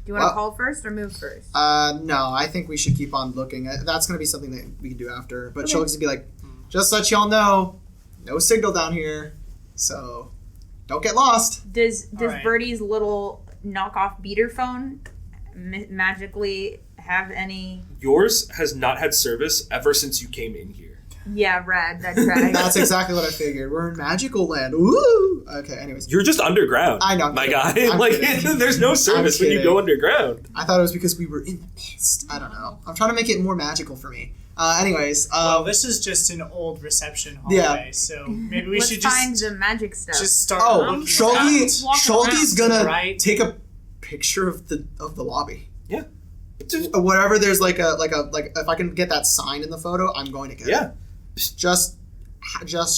Speaker 5: Do you want to call first or move first?
Speaker 2: No, I think we should keep on looking. That's going to be something that we can do after. But Shulk's going to be like, just to let y'all know, no signal down here, so don't get lost.
Speaker 5: Does
Speaker 4: right.
Speaker 5: Birdie's little knockoff beater phone magically have any?
Speaker 1: Yours has not had service ever since you came in here.
Speaker 5: Yeah, red. That's right.
Speaker 2: That's exactly what I figured. We're in magical land. Woo! Okay, anyways.
Speaker 1: You're just underground.
Speaker 2: I know. I'm
Speaker 1: my
Speaker 2: kidding.
Speaker 1: guy.
Speaker 2: I'm
Speaker 1: Like
Speaker 2: kidding.
Speaker 1: there's no service when you
Speaker 2: kidding.
Speaker 1: go underground.
Speaker 2: I thought it was because we were in the mist. I don't know. I'm trying to make it more magical for me. Anyways.
Speaker 4: Well, this is just an old reception hallway, so maybe we
Speaker 5: Let's
Speaker 4: should
Speaker 5: find
Speaker 4: just
Speaker 5: the magic stuff.
Speaker 4: start.
Speaker 2: Oh,
Speaker 4: looking
Speaker 2: Shulky's
Speaker 4: around.
Speaker 2: gonna
Speaker 4: Right.
Speaker 2: take a picture of the lobby.
Speaker 1: Yeah.
Speaker 2: Whatever. There's like if I can get that sign in the photo, I'm going to get
Speaker 1: Yeah.
Speaker 2: it. Just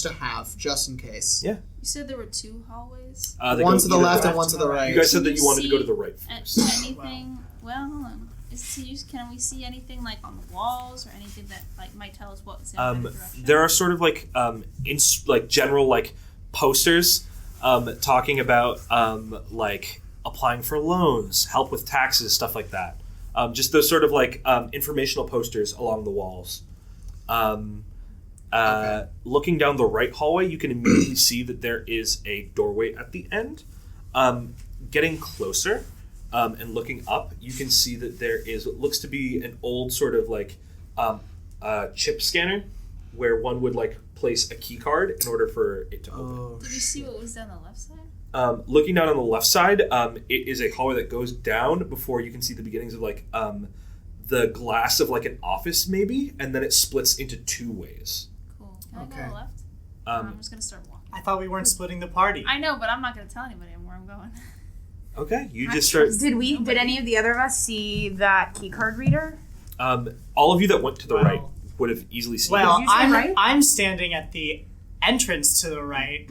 Speaker 2: to have, just in case.
Speaker 1: Yeah.
Speaker 6: You said there were 2 hallways.
Speaker 1: They
Speaker 2: One
Speaker 1: go
Speaker 2: to the
Speaker 1: either
Speaker 2: left
Speaker 1: way.
Speaker 2: and one to the right.
Speaker 1: You guys said that
Speaker 6: Can
Speaker 1: you
Speaker 6: you
Speaker 1: wanted to go to
Speaker 6: see
Speaker 1: the right first.
Speaker 6: Anything? Well, hold on. Can we see anything like on the walls or anything that like might tell us what's in the direction?
Speaker 1: There are sort of like general like posters talking about like applying for loans, help with taxes, stuff like that. Just those sort of like informational posters along the walls. Looking down the right hallway, you can immediately see that there is a doorway at the end. Getting closer and looking up, you can see that there is what looks to be an old sort of like chip scanner where one would like place a key card in order for it to open.
Speaker 2: Oh,
Speaker 6: Did you see what was down the left side?
Speaker 1: Looking down on the left side, it is a hallway that goes down before you can see the beginnings of like the glass of like an office maybe, and then it splits into 2 ways.
Speaker 6: Cool. Can I go
Speaker 2: Okay.
Speaker 6: to the left? I'm just gonna start walking.
Speaker 4: I thought we weren't splitting the party.
Speaker 6: I know, but I'm not gonna tell anybody where I'm going.
Speaker 1: Okay, you just start.
Speaker 5: Did any of the other of us see that key card reader?
Speaker 1: All of you that went to the
Speaker 4: Well-
Speaker 1: right would have easily seen
Speaker 4: Well,
Speaker 5: Did you say
Speaker 4: I'm
Speaker 5: right?
Speaker 4: I'm standing at the entrance to the right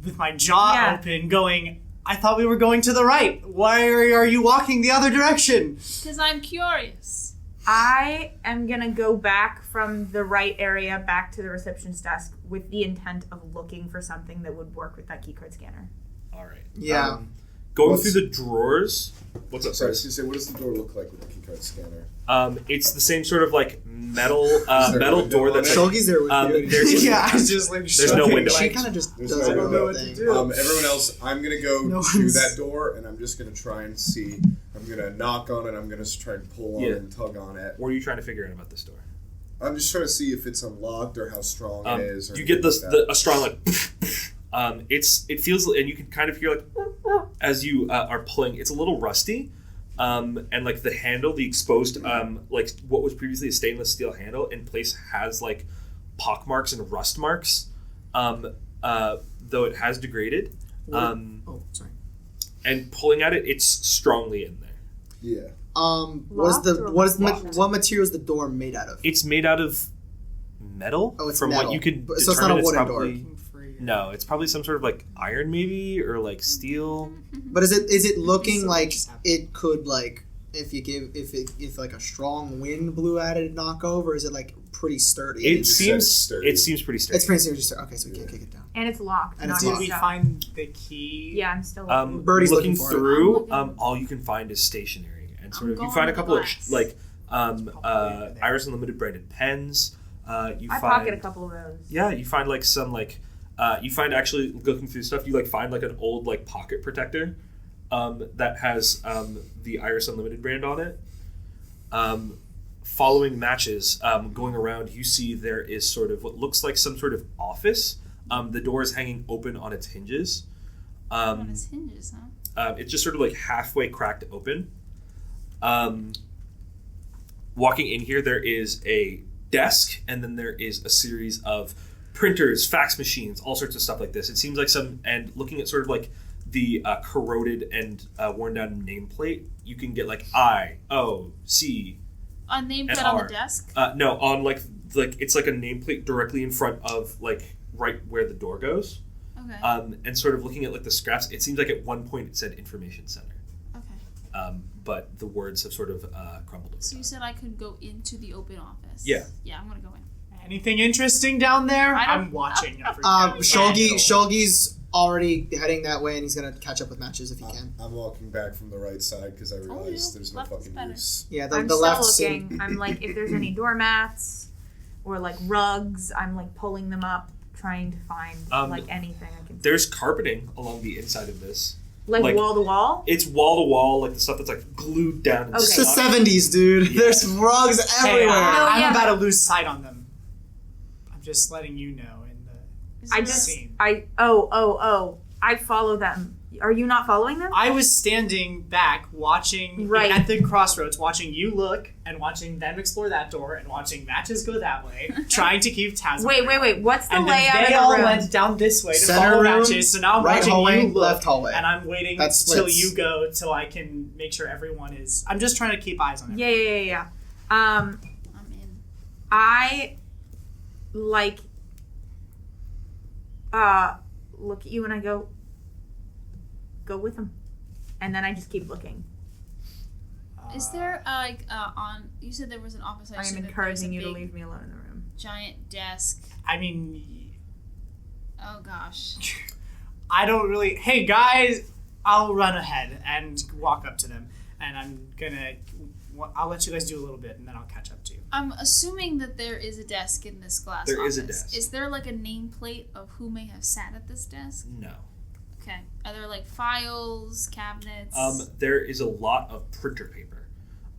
Speaker 4: with my jaw
Speaker 5: Yeah.
Speaker 4: open, going. I thought we were going to the right. Why are you walking the other direction?
Speaker 6: Because I'm curious.
Speaker 5: I am gonna go back from the right area back to the receptionist desk with the intent of looking for something that would work with that keycard scanner.
Speaker 1: it. All right.
Speaker 2: yeah.
Speaker 1: Going
Speaker 3: What's-
Speaker 1: through the drawers. What's up,
Speaker 3: Sorry, I
Speaker 1: Chris?
Speaker 3: was gonna say, what does the door look like with the keycard scanner?
Speaker 1: It's the same sort of like metal
Speaker 3: there a
Speaker 1: metal
Speaker 3: window
Speaker 1: door
Speaker 3: on
Speaker 1: that's
Speaker 3: it?
Speaker 1: like,
Speaker 2: Shulky's there with you.
Speaker 1: there's-
Speaker 4: Yeah, I was just like.
Speaker 1: There's no
Speaker 4: shaking,
Speaker 1: window.
Speaker 2: She
Speaker 4: like-
Speaker 2: kind of just
Speaker 3: There's
Speaker 2: does
Speaker 3: no
Speaker 2: her
Speaker 3: window.
Speaker 2: own
Speaker 4: what to
Speaker 2: thing.
Speaker 4: do.
Speaker 3: Everyone else, I'm gonna go
Speaker 2: No
Speaker 3: to
Speaker 2: one's-
Speaker 3: that door, and I'm just gonna try and see. I'm gonna knock on it. I'm gonna try and pull on
Speaker 1: Yeah.
Speaker 3: it and tug on it.
Speaker 1: What are you trying to figure out about this door?
Speaker 3: I'm just trying to see if it's unlocked or how strong it is. Or
Speaker 1: You get
Speaker 3: anything like that.
Speaker 1: a strong like. It feels, and you can kind of hear like as you are pulling. It's a little rusty, and like the handle, the exposed like what was previously a stainless steel handle in place has like pock marks and rust marks, though it has degraded.
Speaker 2: Oh, sorry.
Speaker 1: And pulling at it, it's strongly in there.
Speaker 3: Yeah.
Speaker 5: Locked or locked?
Speaker 2: What material is the door made out of?
Speaker 1: It's made out of metal.
Speaker 2: Oh, it's
Speaker 1: from
Speaker 2: metal.
Speaker 1: what you could
Speaker 2: So it's not a
Speaker 1: determine,
Speaker 2: wooden
Speaker 1: probably,
Speaker 2: door.
Speaker 1: No, it's probably some sort of like iron maybe or like steel.
Speaker 2: But is it looking
Speaker 4: So
Speaker 2: like
Speaker 4: just happen.
Speaker 2: it could like if like a strong wind blew at it and knock over? Is it like pretty sturdy?
Speaker 1: It
Speaker 3: just
Speaker 1: seems
Speaker 3: said sturdy.
Speaker 1: it seems pretty sturdy.
Speaker 2: It's pretty seriously. Okay, so we can't kick it down.
Speaker 5: And it's locked.
Speaker 2: And
Speaker 5: not
Speaker 2: it's
Speaker 4: Did
Speaker 2: locked.
Speaker 4: we
Speaker 5: shut.
Speaker 4: find the key?
Speaker 5: Yeah, I'm still.
Speaker 2: Birdie's
Speaker 1: looking
Speaker 2: looking for it.
Speaker 1: through,
Speaker 6: I'm looking.
Speaker 1: all you can find is stationery, and sort
Speaker 6: I'm
Speaker 1: of you
Speaker 6: going
Speaker 1: find a
Speaker 6: to the
Speaker 1: couple of
Speaker 6: glass.
Speaker 1: like
Speaker 4: over there.
Speaker 1: Iris Unlimited branded pens. You
Speaker 5: I
Speaker 1: find
Speaker 5: pocket a couple of those.
Speaker 1: yeah, you find like some like you find actually looking through stuff. You like find like an old like pocket protector that has the Iris Unlimited brand on it. Following matches, going around, you see there is sort of what looks like some sort of office. The door is hanging open on its hinges.
Speaker 6: On his hinges, huh?
Speaker 1: It's just sort of like halfway cracked open. Walking in here, there is a desk, and then there is a series of printers, fax machines, all sorts of stuff like this. It seems like and looking at sort of like the corroded and worn down nameplate, you can get like I, O, C.
Speaker 6: A name
Speaker 1: And
Speaker 6: put on
Speaker 1: R.
Speaker 6: the desk?
Speaker 1: No, on like it's like a nameplate directly in front of like right where the door goes.
Speaker 6: Okay.
Speaker 1: And sort of looking at like the scraps, it seems like at one point it said information center.
Speaker 6: Okay.
Speaker 1: but the words have sort of crumbled over
Speaker 6: So you
Speaker 1: time.
Speaker 6: said I could go into the open office.
Speaker 1: Yeah.
Speaker 6: Yeah, I'm gonna go in.
Speaker 4: Anything interesting down there?
Speaker 6: I don't-
Speaker 4: I'm watching every
Speaker 2: Shulgi's already heading that way, and he's gonna catch up with matches if he can.
Speaker 3: I'm walking back from the right side because I realize
Speaker 6: yeah.
Speaker 3: there's no
Speaker 6: Left is
Speaker 3: fucking
Speaker 6: better.
Speaker 3: use.
Speaker 2: Yeah,
Speaker 5: I'm
Speaker 2: the
Speaker 5: still
Speaker 2: left
Speaker 5: looking.
Speaker 2: seem-
Speaker 5: I'm like, if there's any doormats or like rugs, I'm like pulling them up, trying to find like anything I can.
Speaker 1: There's carpeting along the inside of this.
Speaker 5: Like wall to wall.
Speaker 1: It's wall to wall, like the stuff that's like glued down. And
Speaker 2: It's the
Speaker 1: stuck.
Speaker 2: 70s, dude.
Speaker 1: Yeah.
Speaker 2: There's rugs
Speaker 4: Hey,
Speaker 2: everywhere.
Speaker 4: I'm
Speaker 5: yeah,
Speaker 4: about to lose sight on them. I'm just letting you know. In the
Speaker 6: Is
Speaker 5: I
Speaker 6: there-
Speaker 5: just
Speaker 4: scene.
Speaker 5: I follow them. Are you not following them?
Speaker 4: I was standing back watching
Speaker 5: Right.
Speaker 4: at the crossroads, watching you look and watching them explore that door and watching matches go that way, trying to keep tabs. on
Speaker 5: Wait.
Speaker 4: everyone.
Speaker 5: What's the
Speaker 4: And then
Speaker 5: layout
Speaker 4: they
Speaker 5: of
Speaker 4: all
Speaker 5: the room?
Speaker 4: went down this way to
Speaker 2: Center
Speaker 4: follow
Speaker 2: room,
Speaker 4: matches. So now I'm
Speaker 2: right
Speaker 4: watching
Speaker 2: hallway,
Speaker 4: you look,
Speaker 2: left hallway.
Speaker 4: and I'm waiting
Speaker 2: That's
Speaker 4: till
Speaker 2: splits.
Speaker 4: you go till I can make sure everyone is. I'm just trying to keep eyes on everyone.
Speaker 5: Yeah.
Speaker 6: I'm in.
Speaker 5: I like look at you and I go with them, and then I just keep looking.
Speaker 6: Is there on? You said there was an office.
Speaker 5: I am encouraging you to leave me alone in the room.
Speaker 6: Giant desk.
Speaker 4: I mean,
Speaker 6: Oh gosh.
Speaker 4: I don't really. Hey guys, I'll run ahead and walk up to them, and I'm gonna. I'll let you guys do a little bit, and then I'll catch up to you.
Speaker 6: I'm assuming that there is a desk in this glass
Speaker 1: There
Speaker 6: office.
Speaker 1: is a desk.
Speaker 6: Is there like a nameplate of who may have sat at this desk?
Speaker 1: No.
Speaker 6: Okay. Are there like files, cabinets?
Speaker 1: There is a lot of printer paper.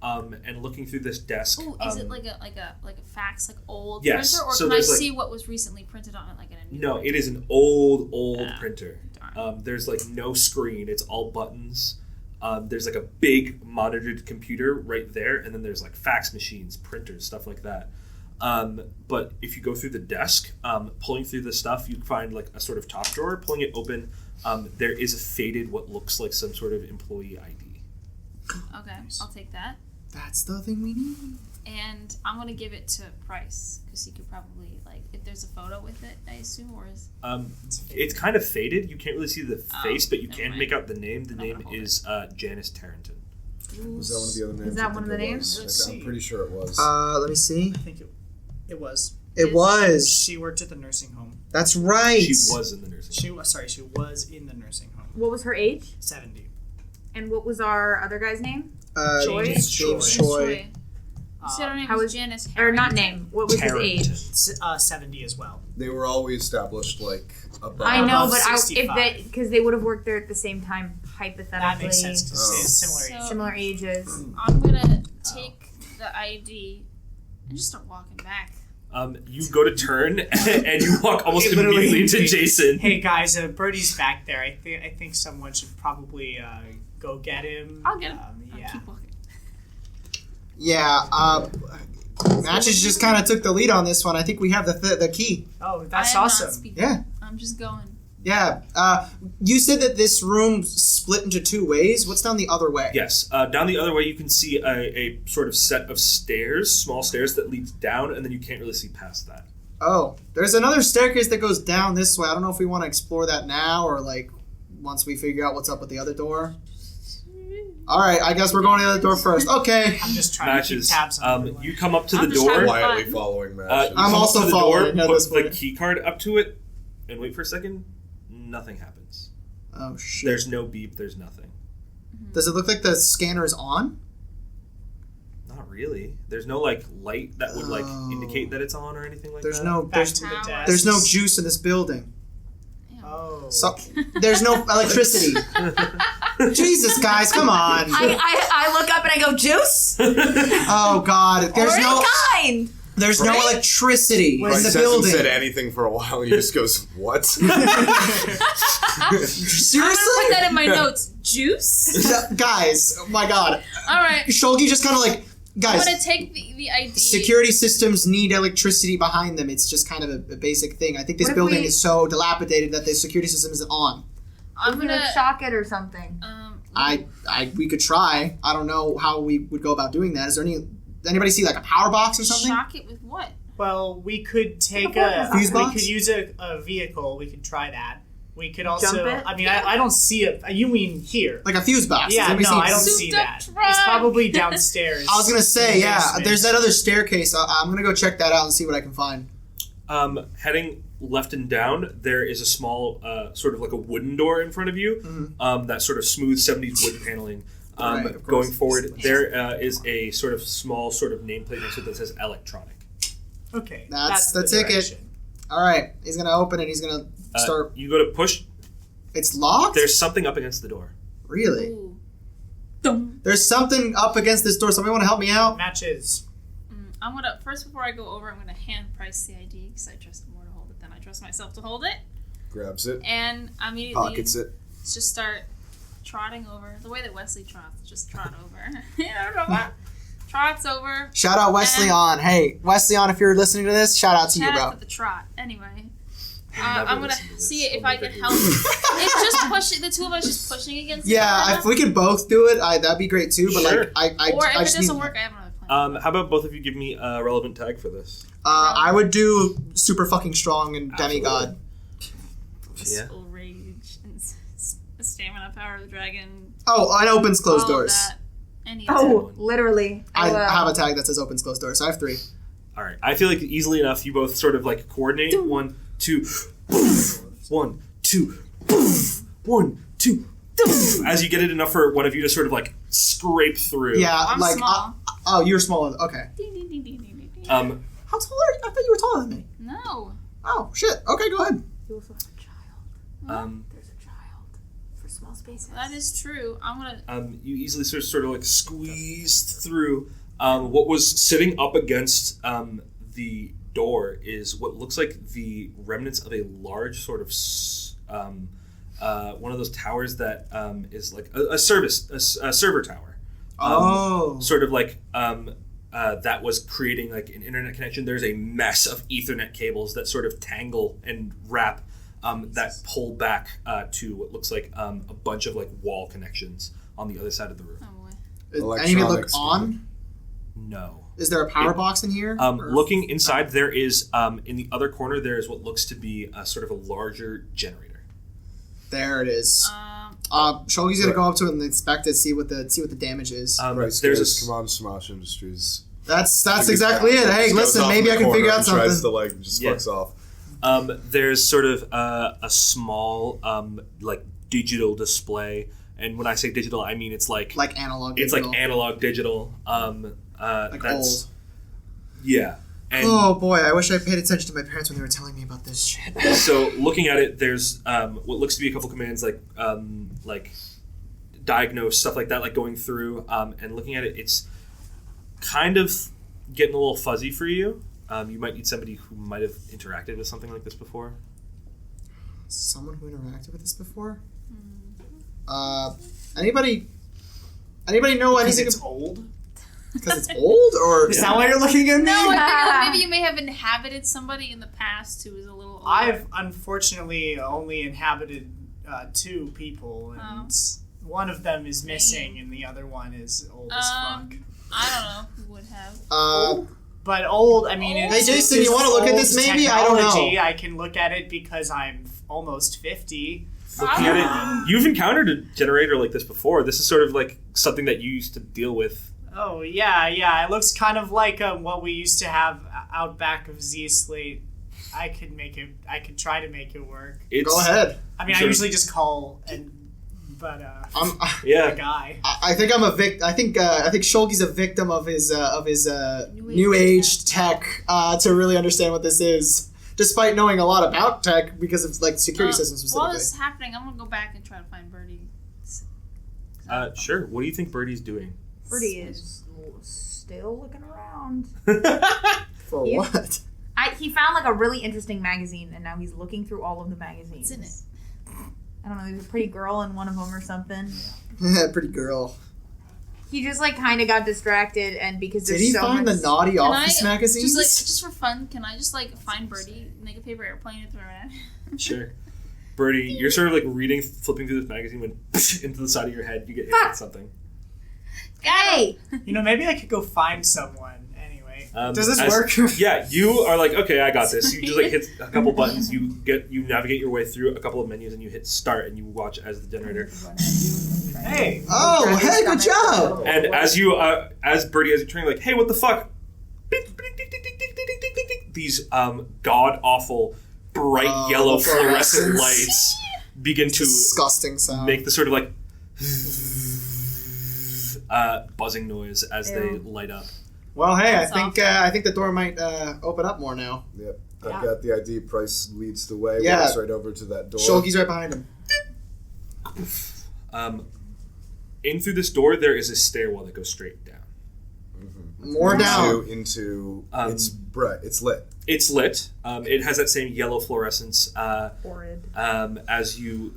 Speaker 1: And looking through this desk.
Speaker 6: Ooh, is it like a fax, like old
Speaker 1: Yes,
Speaker 6: printer, or
Speaker 1: so
Speaker 6: can I
Speaker 1: there's, like-
Speaker 6: see what was recently printed on it, like in a new?
Speaker 1: No, it is an old
Speaker 6: Ah,
Speaker 1: printer.
Speaker 6: darn.
Speaker 1: There's like no screen. It's all buttons. There's like a big monitored computer right there, and then there's like fax machines, printers, stuff like that. But if you go through the desk, pulling through the stuff, you find like a sort of top drawer. Pulling it open, there is a faded, what looks like some sort of employee ID.
Speaker 6: Okay, I'll take that,
Speaker 2: That's the thing we need.
Speaker 6: and I'm gonna give it to Price because he could probably like if there's a photo with it, I assume, or is
Speaker 1: It's kind of faded. You can't really see the face, but you
Speaker 6: never
Speaker 1: can
Speaker 6: mind.
Speaker 1: make out the name. The
Speaker 6: I'm
Speaker 1: name
Speaker 6: gonna hold
Speaker 1: is Janice Tarrenton.
Speaker 3: Was that one of the other names?
Speaker 5: that
Speaker 3: I
Speaker 5: one of
Speaker 3: think
Speaker 5: the
Speaker 3: it
Speaker 5: names?
Speaker 3: was.
Speaker 4: Let's
Speaker 3: I'm
Speaker 4: see.
Speaker 3: pretty sure it was.
Speaker 2: Let me see.
Speaker 4: I think it was.
Speaker 2: It was.
Speaker 4: She worked at the nursing home.
Speaker 2: That's right.
Speaker 1: She was in the nursing.
Speaker 4: She was in the nursing home.
Speaker 5: What was her age?
Speaker 4: 70.
Speaker 5: And what was our other guy's name?
Speaker 2: James
Speaker 4: Troy.
Speaker 2: Troy.
Speaker 6: You said her name
Speaker 5: How
Speaker 6: was
Speaker 5: was-
Speaker 6: Janice
Speaker 5: Or not
Speaker 6: Harrington?
Speaker 5: name. What was his age?
Speaker 1: Tarrenton.
Speaker 4: 70 as well.
Speaker 3: They were always established like above.
Speaker 5: I know,
Speaker 4: Above
Speaker 5: but if
Speaker 4: 65.
Speaker 5: they because they would have worked there at the same time, hypothetically.
Speaker 4: That makes sense because
Speaker 3: Oh.
Speaker 4: it's similar age.
Speaker 6: So-
Speaker 5: Similar ages.
Speaker 6: I'm gonna take the ID and just start walking back.
Speaker 1: You go to turn and you walk almost
Speaker 4: Literally-
Speaker 1: immediately to Jason.
Speaker 4: Hey guys, Birdie's back there. I think someone should probably go get him.
Speaker 6: I'll get him. I'll
Speaker 4: Yeah.
Speaker 6: keep walking.
Speaker 2: Yeah. Matches just kind of took the lead on this one. I think we have the key.
Speaker 4: Oh, that's
Speaker 6: I am
Speaker 4: awesome.
Speaker 6: Not speaking.
Speaker 2: Yeah.
Speaker 6: I'm just going.
Speaker 2: Yeah. You said that this room split into two ways. What's down the other way?
Speaker 1: Yes. Down the other way, you can see a sort of set of stairs, small stairs that leads down, and then you can't really see past that.
Speaker 2: Oh, there's another staircase that goes down this way. I don't know if we want to explore that now or like once we figure out what's up with the other door. All right, I guess we're going to the other door first. Okay.
Speaker 4: I'm just trying
Speaker 1: Matches.
Speaker 4: to keep tabs on everyone.
Speaker 1: You come up to
Speaker 6: I'm
Speaker 1: the
Speaker 6: just
Speaker 1: door.
Speaker 6: having
Speaker 3: quietly
Speaker 6: fun.
Speaker 3: following
Speaker 1: You
Speaker 3: matches.
Speaker 2: I'm
Speaker 1: come up
Speaker 2: also
Speaker 1: to the
Speaker 2: following
Speaker 1: door,
Speaker 2: at
Speaker 1: put
Speaker 2: this
Speaker 1: the
Speaker 2: point.
Speaker 1: key card up to it, and wait for a second. Nothing happens.
Speaker 2: Oh shit.
Speaker 1: There's no beep. There's nothing.
Speaker 2: Does it look like the scanner is on?
Speaker 1: Not really. There's no like light that would like
Speaker 2: Oh.
Speaker 1: indicate that it's on or anything like
Speaker 2: There's
Speaker 1: that.
Speaker 2: no
Speaker 4: Back
Speaker 2: there's,
Speaker 4: to the
Speaker 6: There's
Speaker 4: desk.
Speaker 2: there's no juice in this building.
Speaker 4: Oh.
Speaker 2: So there's no electricity. Jesus, guys, come on.
Speaker 5: I look up and I go, juice?
Speaker 2: Oh god, there's
Speaker 5: Or
Speaker 2: no
Speaker 5: any kind.
Speaker 2: there's no
Speaker 5: Right?
Speaker 2: electricity
Speaker 3: Bryce
Speaker 2: in the
Speaker 3: hasn't
Speaker 2: building.
Speaker 3: said anything for a while. He just goes, "What?"
Speaker 6: I'm gonna put
Speaker 2: Seriously?
Speaker 6: that in my notes. Juice.
Speaker 2: Guys, oh my god.
Speaker 6: All right.
Speaker 2: Shulgi just kind of like,
Speaker 6: I'm
Speaker 2: guys,
Speaker 6: gonna take the ID.
Speaker 2: security systems need electricity behind them. It's just kind of a basic thing. I think this
Speaker 5: What if
Speaker 2: building
Speaker 5: we-
Speaker 2: is so dilapidated that the security system isn't on.
Speaker 6: I'm
Speaker 5: I'm gonna
Speaker 6: gonna.
Speaker 5: shock it or something.
Speaker 2: We could try. I don't know how we would go about doing that. Is there anybody see like a power box or something?
Speaker 6: Shock it with what?
Speaker 4: Well, we could take
Speaker 5: a
Speaker 2: fuse
Speaker 4: we
Speaker 2: box?
Speaker 4: could use a vehicle. We could try that. We could also.
Speaker 5: Jump it?
Speaker 4: I mean, I don't see it. You mean here?
Speaker 2: Like a fuse box.
Speaker 4: Yeah,
Speaker 2: Let me
Speaker 4: no,
Speaker 2: see.
Speaker 4: I don't
Speaker 6: Souped
Speaker 4: see
Speaker 6: up
Speaker 4: that.
Speaker 6: truck.
Speaker 4: It's probably downstairs.
Speaker 2: I was gonna say, yeah.
Speaker 4: Basement.
Speaker 2: There's that other staircase. I'm gonna go check that out and see what I can find.
Speaker 1: Heading left and down, there is a small, sort of like a wooden door in front of you. That sort of smooth 70s wood paneling.
Speaker 2: Right, of course.
Speaker 1: Going forward, there is a sort of small sort of nameplate next to it that says electronic.
Speaker 4: Okay,
Speaker 2: That's the ticket.
Speaker 4: direction.
Speaker 2: All right, he's gonna open it. He's gonna start.
Speaker 1: You go to push.
Speaker 2: It's locked.
Speaker 1: There's something up against the door.
Speaker 2: Really?
Speaker 6: Ooh.
Speaker 2: There's something up against this door. Somebody want to help me out?
Speaker 4: Matches.
Speaker 6: I'm gonna first before I go over. I'm gonna hand Price the ID because I trust him more to hold it than I trust myself to hold it.
Speaker 3: Grabs it,
Speaker 6: And immediately
Speaker 3: pockets it.
Speaker 6: just start trotting over the way that Wesley trots. Just trot over. You know what? Trots over.
Speaker 2: Shout out Wesley on. Hey, Wesley on, if you're listening to this, shout out to you,
Speaker 6: Shout
Speaker 2: bro.
Speaker 6: out for the trot. Anyway,
Speaker 1: never
Speaker 6: I'm gonna
Speaker 1: listen to this.
Speaker 6: see if
Speaker 1: I'll
Speaker 6: I can
Speaker 1: never
Speaker 6: help. It's just pushing. The two of us just pushing against.
Speaker 2: Yeah,
Speaker 6: each
Speaker 2: if we can both do it, that'd be great too. But
Speaker 1: Sure.
Speaker 2: like, I
Speaker 6: or if it
Speaker 2: just
Speaker 6: doesn't
Speaker 2: need.
Speaker 6: work, I have another plan.
Speaker 1: How about both of you give me a relevant tag for this?
Speaker 2: I would do super fucking strong and demigod.
Speaker 1: Yeah.
Speaker 6: Full rage and stamina power of the dragon.
Speaker 2: Oh, and opens closed
Speaker 6: all of
Speaker 2: doors.
Speaker 6: that. Any
Speaker 5: Oh, literally.
Speaker 2: I have a tag that says opens closed doors. So I have 3.
Speaker 1: All right. I feel like easily enough, you both sort of like coordinate. 1, 2, poof. 1, 2, poof. 1, 2. Poof. As you get it enough for one of you to sort of like scrape through.
Speaker 2: Yeah,
Speaker 6: I'm
Speaker 2: like
Speaker 6: small.
Speaker 2: oh, you're smaller. Okay.
Speaker 6: Ding, ding, ding, ding, ding, ding, ding.
Speaker 2: How tall are you? I thought you were taller than me.
Speaker 6: No.
Speaker 2: Oh shit. Okay, go ahead.
Speaker 5: You also have a child. There's a child for small spaces.
Speaker 6: That is true. I'm gonna.
Speaker 1: You easily sort of like squeeze through. What was sitting up against the door is what looks like the remnants of a large sort of one of those towers that is like a server tower. Sort of like that was creating like an internet connection. There's a mess of Ethernet cables that sort of tangle and wrap that pull back to what looks like a bunch of like wall connections on the other side of the room.
Speaker 6: Oh boy.
Speaker 2: Does any of it look
Speaker 3: Electronics.
Speaker 2: on?
Speaker 1: No.
Speaker 2: Is there a power box in here? Or-
Speaker 1: Looking inside, there is in the other corner there is what looks to be a sort of a larger generator.
Speaker 2: There it is. Shulky's gonna go up to it and inspect it, see what the damage is.
Speaker 3: Price
Speaker 1: There's
Speaker 3: goes,
Speaker 1: a
Speaker 3: come on, Smosh Industries.
Speaker 2: That's exactly it. Hey,
Speaker 3: Just goes
Speaker 2: listen,
Speaker 3: off
Speaker 2: maybe
Speaker 3: in
Speaker 2: I
Speaker 3: the
Speaker 2: can figure
Speaker 3: corner
Speaker 2: out
Speaker 3: and
Speaker 2: something.
Speaker 3: Tries to like just
Speaker 1: Yeah.
Speaker 3: fucks off.
Speaker 1: There's sort of a small like digital display, and when I say digital, I mean it's like
Speaker 2: Analog.
Speaker 1: it's
Speaker 2: digital.
Speaker 1: like analog digital.
Speaker 2: Like
Speaker 1: that's
Speaker 2: old.
Speaker 1: yeah. And
Speaker 2: Oh boy, I wish I paid attention to my parents when they were telling me about this shit.
Speaker 1: so looking at it, there's what looks to be a couple commands like diagnose, stuff like that, like going through, and looking at it, it's kind of getting a little fuzzy for you. You might need somebody who might have interacted with something like this before.
Speaker 2: Someone who interacted with this before? Anybody know
Speaker 4: Because
Speaker 2: anything?
Speaker 4: it's old.
Speaker 2: Because it's old, or
Speaker 4: Is that why you're looking at me?
Speaker 6: No, I figured that maybe you may have inhabited somebody in the past who was a little older.
Speaker 4: I've unfortunately only inhabited 2 people, and one of them is missing, and the other one is old as fuck.
Speaker 6: I don't know who would have.
Speaker 4: But old, I mean,
Speaker 2: Hey,
Speaker 4: it's,
Speaker 2: Jason,
Speaker 4: it's
Speaker 2: you wanna look at this
Speaker 4: old
Speaker 2: maybe? I don't know.
Speaker 4: technology. I can look at it because I'm almost 50.
Speaker 1: Looking at it, you've encountered a generator like this before. This is sort of like something that you used to deal with.
Speaker 4: Oh, yeah. It looks kind of like what we used to have out back of Z Slate. I could try to make it work.
Speaker 1: It's,
Speaker 2: go ahead.
Speaker 4: I mean, I
Speaker 1: Sure.
Speaker 4: usually just call but
Speaker 1: Yeah.
Speaker 4: a guy.
Speaker 2: I think I'm a I think Shulky's a victim of his new age tech to really understand what this is, despite knowing a lot about tech because of like security systems
Speaker 6: While
Speaker 2: specifically.
Speaker 6: this is happening, I'm gonna go back and try to find Birdie.
Speaker 1: Sure. What do you think Birdie's doing?
Speaker 5: Birdie is still looking around.
Speaker 2: For
Speaker 5: You-
Speaker 2: what?
Speaker 5: He found like a really interesting magazine, and now he's looking through all of the magazines.
Speaker 6: What's in it?
Speaker 5: I don't know. There's a pretty girl in one of them or something.
Speaker 2: Pretty girl.
Speaker 5: He just like kind of got distracted, and because
Speaker 2: Did
Speaker 5: there's
Speaker 2: he
Speaker 5: so
Speaker 2: find
Speaker 5: much.
Speaker 2: the naughty
Speaker 6: Can
Speaker 2: office
Speaker 6: I
Speaker 2: magazines?
Speaker 6: just for fun? Can I just like find Birdie, make a paper airplane, and throw it at?
Speaker 1: Sure. Birdie, you're sort of like flipping through this magazine when into the side of your head you get hit with something.
Speaker 5: Hey,
Speaker 4: Maybe I could go find someone anyway.
Speaker 2: Does this work?
Speaker 1: Yeah, you are like, okay, I got this. You just like hit a couple buttons. You navigate your way through a couple of menus, and you hit start, and you watch as the generator.
Speaker 4: Hey.
Speaker 2: Oh, hey, good job.
Speaker 1: And as you, as Birdie, as you're turning, like, hey, what the fuck? These god awful, bright yellow fluorescent lights begin to
Speaker 2: Disgusting sound.
Speaker 1: make the sort of like buzzing noise as they light up.
Speaker 2: Well, hey,
Speaker 6: That's
Speaker 2: I think the door might open up more now.
Speaker 3: Yep.
Speaker 5: Yeah.
Speaker 3: I've got the ID. Price leads the way.
Speaker 2: Yeah.
Speaker 3: Walks right over to that door.
Speaker 2: Shulky's right behind him.
Speaker 1: In through this door, there is a stairwell that goes straight down.
Speaker 2: More down.
Speaker 3: Into it's bright. It's lit.
Speaker 1: It's lit. It has that same yellow fluorescence.
Speaker 5: Horrid.
Speaker 1: As you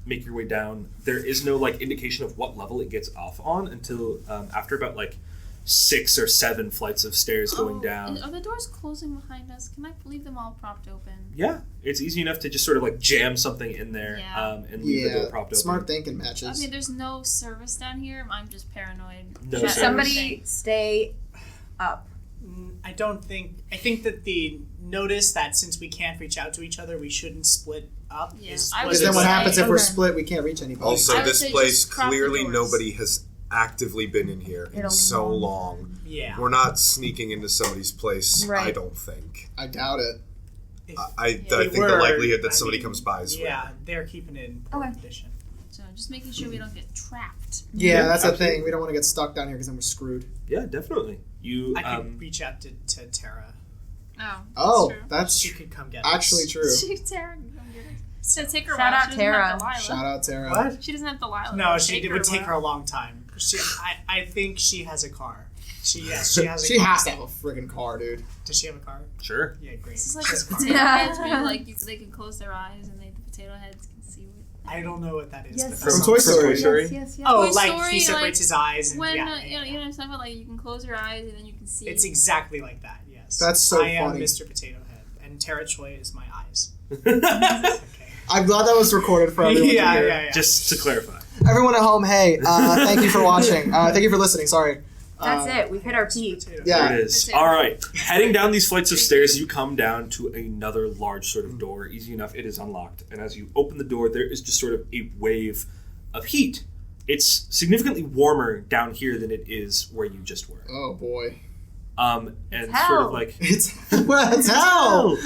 Speaker 1: make your way down, there is no like indication of what level it gets off on until after about like 6 or 7 flights of stairs going down.
Speaker 6: And are the doors closing behind us? Can I leave them all propped open?
Speaker 1: Yeah, it's easy enough to just sort of like jam something in there and leave the door propped open.
Speaker 2: Smart thinking
Speaker 6: I
Speaker 2: matches.
Speaker 6: mean, there's no service down here. I'm just paranoid.
Speaker 1: No
Speaker 5: Should
Speaker 1: service.
Speaker 5: somebody stay up?
Speaker 4: I think that the notice that since we can't reach out to each other, we shouldn't split up.
Speaker 6: Yeah,
Speaker 4: Is
Speaker 6: I
Speaker 2: Because
Speaker 6: would
Speaker 2: then what
Speaker 6: say-
Speaker 2: happens if we're
Speaker 5: Okay.
Speaker 2: split? We can't reach anybody.
Speaker 3: Also,
Speaker 6: I would
Speaker 3: this
Speaker 6: say
Speaker 3: place
Speaker 6: just prop the
Speaker 3: clearly
Speaker 6: doors.
Speaker 3: nobody has actively been in here
Speaker 5: In
Speaker 3: in
Speaker 5: a
Speaker 3: so
Speaker 5: long
Speaker 3: long.
Speaker 4: Yeah.
Speaker 3: We're not sneaking into somebody's place. I
Speaker 5: Right.
Speaker 3: don't think.
Speaker 2: I doubt it.
Speaker 4: If
Speaker 3: I
Speaker 4: they
Speaker 3: think the
Speaker 4: were,
Speaker 3: likelihood that
Speaker 4: I
Speaker 3: somebody
Speaker 4: mean,
Speaker 3: comes by is
Speaker 4: yeah, they're keeping it in poor
Speaker 5: Okay.
Speaker 4: condition.
Speaker 6: So just making sure we don't get trapped.
Speaker 2: Yeah, that's the
Speaker 1: absolutely.
Speaker 2: thing. We don't want to get stuck down here because then we're screwed.
Speaker 1: Yeah, definitely. You
Speaker 4: I could reach out to Tara.
Speaker 6: Oh.
Speaker 2: Oh,
Speaker 6: That's true.
Speaker 2: that's
Speaker 4: She could come get us.
Speaker 2: actually true.
Speaker 6: Tara can come get us. So take her
Speaker 5: Shout
Speaker 6: while.
Speaker 5: out
Speaker 6: She doesn't have
Speaker 5: Tara.
Speaker 6: Delilah.
Speaker 2: Shout out Tara.
Speaker 4: What?
Speaker 6: She doesn't have Delilah.
Speaker 4: No,
Speaker 6: It'll
Speaker 4: it would take her
Speaker 6: a
Speaker 4: a long time. I think she has a car. She has a
Speaker 2: She
Speaker 4: car.
Speaker 2: has to have a friggin' car, dude.
Speaker 4: Does she have a car?
Speaker 1: Sure.
Speaker 4: Yeah, great.
Speaker 6: This is like
Speaker 4: She
Speaker 6: the
Speaker 4: has a car.
Speaker 6: potato heads where like they can close their eyes and the potato heads can see what.
Speaker 4: I don't know what that is.
Speaker 5: Yes.
Speaker 4: But
Speaker 2: From
Speaker 4: that's
Speaker 2: Toy
Speaker 4: not-
Speaker 2: Story.
Speaker 1: Story.
Speaker 5: Yes.
Speaker 4: Oh,
Speaker 6: Toy
Speaker 4: like
Speaker 6: Story,
Speaker 4: he separates
Speaker 6: like,
Speaker 4: his eyes and
Speaker 6: When
Speaker 4: yeah,
Speaker 6: you know what I'm talking about, like you can close your eyes and then you can see.
Speaker 4: It's exactly like that. Yes.
Speaker 2: That's so
Speaker 4: I am
Speaker 2: funny.
Speaker 4: Mr. Potato Head, and Tara Choi is my eyes.
Speaker 1: Just
Speaker 4: Okay.
Speaker 2: I'm glad that was recorded for everyone to hear.
Speaker 4: yeah.
Speaker 1: to clarify.
Speaker 2: Everyone at home, hey, thank you for watching. Thank you for listening. Sorry.
Speaker 5: That's it. We've hit our peak.
Speaker 4: Potato
Speaker 2: Yeah.
Speaker 1: There it is.
Speaker 6: That's it.
Speaker 1: All right. Heading down these flights of stairs, you come down to another large sort of door. Easy enough, it is unlocked. And as you open the door, there is just sort of a wave of heat. It's significantly warmer down here than it is where you just were.
Speaker 2: Oh boy.
Speaker 1: And
Speaker 5: It's
Speaker 1: sort of
Speaker 5: hell.
Speaker 1: like
Speaker 2: It's hell.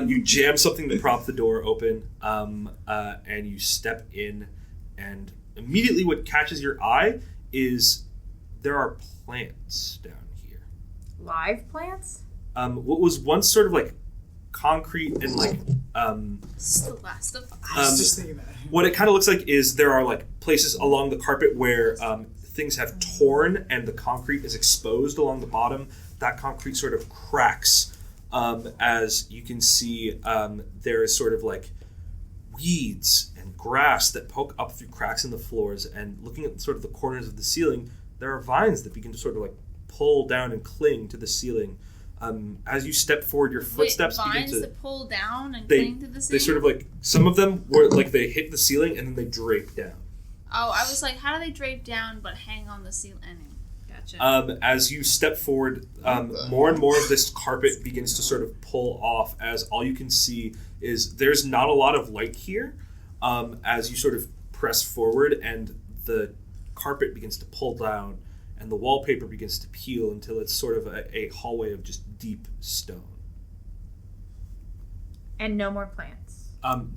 Speaker 1: you jam something to prop the door open, and you step in, and immediately what catches your eye is there are plants down here.
Speaker 5: Live plants?
Speaker 1: What was once sort of like concrete and like
Speaker 6: It's the last of us.
Speaker 4: I was just thinking that.
Speaker 1: what it kind of looks like is there are like places along the carpet where things have torn and the concrete is exposed along the bottom. That concrete sort of cracks as you can see. There is sort of like weeds and grass that poke up through cracks in the floors, and looking at sort of the corners of the ceiling, there are vines that begin to sort of like pull down and cling to the ceiling. As you step forward, your footsteps begin
Speaker 6: vines
Speaker 1: to
Speaker 6: that pull down and
Speaker 1: they
Speaker 6: cling to the ceiling.
Speaker 1: they sort of like some of them were like they hit the ceiling and then they drape down.
Speaker 6: Oh, I was like, how do they drape down but hang on the ceiling? Anyway, gotcha.
Speaker 1: As you step forward, more and more of this carpet begins to sort of pull off as all you can see is there's not a lot of light here. As you sort of press forward and the carpet begins to pull down and the wallpaper begins to peel until it's sort of a hallway of just deep stone.
Speaker 5: And no more plants.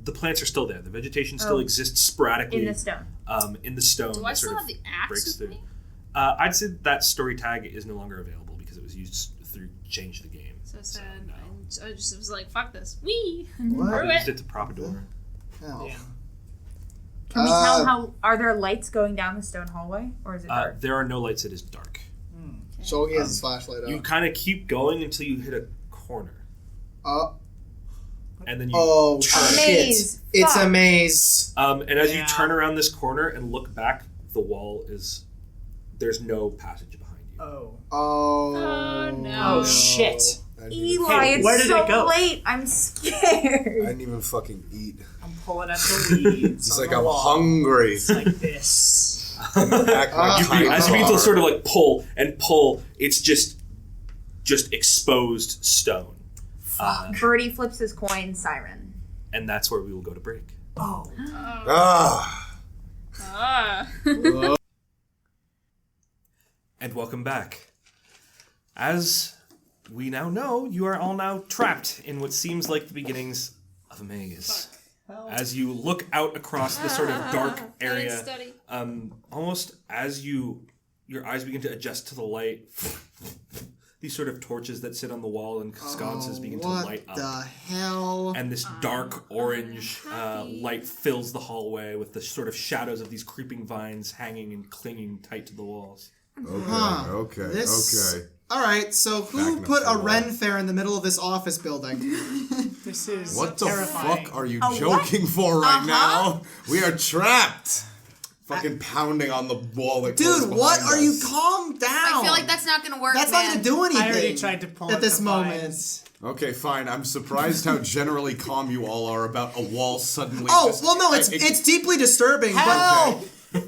Speaker 1: The plants are still there. The vegetation still
Speaker 5: Oh.
Speaker 1: exists sporadically
Speaker 5: In the stone.
Speaker 1: in the stone.
Speaker 6: Do I
Speaker 1: that
Speaker 6: still
Speaker 1: sort
Speaker 6: have
Speaker 1: of
Speaker 6: the axe
Speaker 1: breaks
Speaker 6: with
Speaker 1: through.
Speaker 6: me?
Speaker 1: I'd say that story tag is no longer available because it was used through Change the Game.
Speaker 6: So sad.
Speaker 1: no.
Speaker 6: I just was like, fuck this. Wee!
Speaker 2: What?
Speaker 6: Threw
Speaker 1: I used
Speaker 6: it.
Speaker 1: it to prop a door.
Speaker 2: Hell.
Speaker 4: Yeah.
Speaker 5: Can we tell how? Are there lights going down the stone hallway, or is it dark?
Speaker 1: There are no lights. It is dark.
Speaker 2: Shulky has his flashlight
Speaker 1: You
Speaker 2: up.
Speaker 1: kind of keep going until you hit a corner, and then you
Speaker 2: Oh
Speaker 1: turn.
Speaker 5: A
Speaker 2: shit!
Speaker 5: maze.
Speaker 2: It's a
Speaker 5: Fuck.
Speaker 2: maze.
Speaker 1: And as you
Speaker 4: Yeah.
Speaker 1: turn around this corner and look back, the wall is there's no passage behind you.
Speaker 4: Oh.
Speaker 2: Oh.
Speaker 6: Oh, no.
Speaker 4: Oh shit.
Speaker 3: I didn't even-
Speaker 5: Eli,
Speaker 4: Hey,
Speaker 5: it's
Speaker 4: where did
Speaker 5: so
Speaker 4: it go?
Speaker 5: late. I'm
Speaker 3: I
Speaker 5: scared.
Speaker 3: didn't even fucking eat.
Speaker 4: I'm pulling at the weeds.
Speaker 3: He's
Speaker 4: on
Speaker 3: like,
Speaker 4: the
Speaker 3: I'm
Speaker 4: wall.
Speaker 3: hungry.
Speaker 4: It's like this.
Speaker 3: Act like
Speaker 2: You
Speaker 1: As you begin to
Speaker 3: dinosaur.
Speaker 1: sort of like pull and pull, it's just just exposed stone.
Speaker 5: Birdie flips his coin, siren.
Speaker 1: And that's where we will go to break.
Speaker 2: Oh.
Speaker 1: And welcome back. As we now know, you are all now trapped in what seems like the beginnings of a maze. As you look out across this sort of dark area, almost as your eyes begin to adjust to the light, these sort of torches that sit on the wall and sconces begin to light up.
Speaker 2: What the hell?
Speaker 1: And this dark orange light fills the hallway with the sort of shadows of these creeping vines hanging and clinging tight to the walls.
Speaker 3: Okay.
Speaker 2: All right, so who put a Ren Fair in the middle of this office building?
Speaker 4: This is
Speaker 3: What the
Speaker 4: terrifying.
Speaker 3: fuck are you joking for right now? We are trapped. Fucking pounding on the wall. That
Speaker 2: Dude, what are you? Calm down.
Speaker 5: I feel like that's not gonna work.
Speaker 2: That's not gonna do anything.
Speaker 4: I already tried to pull
Speaker 2: at this moment.
Speaker 4: vines.
Speaker 3: Okay, fine. I'm surprised how generally calm you all are about a wall suddenly.
Speaker 2: Oh, well, no, it's deeply disturbing.
Speaker 4: Help!
Speaker 2: But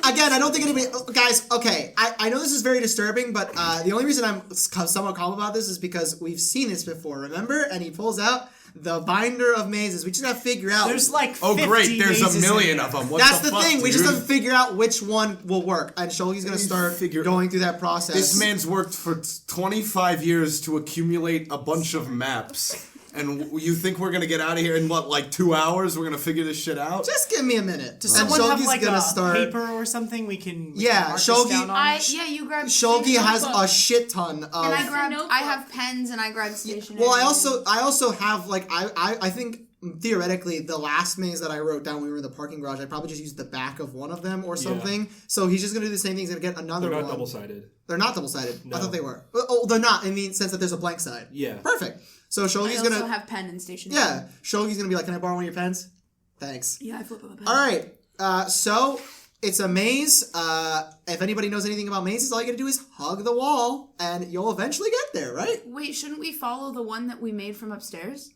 Speaker 2: again, I don't think anybody. Guys, okay, I know this is very disturbing, but the only reason I'm somewhat calm about this is because we've seen this before. Remember? And he pulls out the binder of mazes. We just have to figure out.
Speaker 4: There's like 50
Speaker 3: Oh, great! There's
Speaker 4: mazes
Speaker 3: a
Speaker 4: in
Speaker 3: million
Speaker 4: there.
Speaker 3: of them. What
Speaker 2: That's
Speaker 3: the
Speaker 2: the
Speaker 3: fuck,
Speaker 2: thing. We just
Speaker 3: dude?
Speaker 2: have to figure out which one will work, and Shulgi's gonna start going through that process.
Speaker 3: This man's worked for 25 years to accumulate a bunch of maps. And you think we're gonna get out of here in what, like 2 hours? We're gonna figure this shit out?
Speaker 2: Just give me a minute.
Speaker 4: Does
Speaker 2: And
Speaker 4: someone have
Speaker 2: Shulgi's
Speaker 4: like
Speaker 2: gonna
Speaker 4: a
Speaker 2: start.
Speaker 4: paper or something we can
Speaker 2: Yeah,
Speaker 4: mark this
Speaker 2: Shulgi-
Speaker 4: down on?
Speaker 5: You grab.
Speaker 2: Shulgi has a shit ton of.
Speaker 5: And I grabbed.
Speaker 6: notebook.
Speaker 5: I have pens and I grabbed stationery.
Speaker 2: Well, I also have like I think theoretically the last maze that I wrote down when we were in the parking garage, I probably just used the back of one of them or something. So he's just gonna do the same thing. He's gonna get another
Speaker 1: They're
Speaker 2: one.
Speaker 1: not double-sided.
Speaker 2: They're not double-sided.
Speaker 1: No.
Speaker 2: I thought they were. Oh, they're not in the sense that there's a blank side.
Speaker 1: Yeah.
Speaker 2: Perfect. So Shulgi's
Speaker 5: I also
Speaker 2: gonna.
Speaker 5: have pen and stationery.
Speaker 2: Yeah, Shulgi's gonna be like, "Can I borrow one of your pens?" Thanks.
Speaker 5: Yeah, I flip up a pen.
Speaker 2: All right. So it's a maze. If anybody knows anything about mazes, all you gotta do is hug the wall, and you'll eventually get there, right?
Speaker 5: Wait, shouldn't we follow the one that we made from upstairs?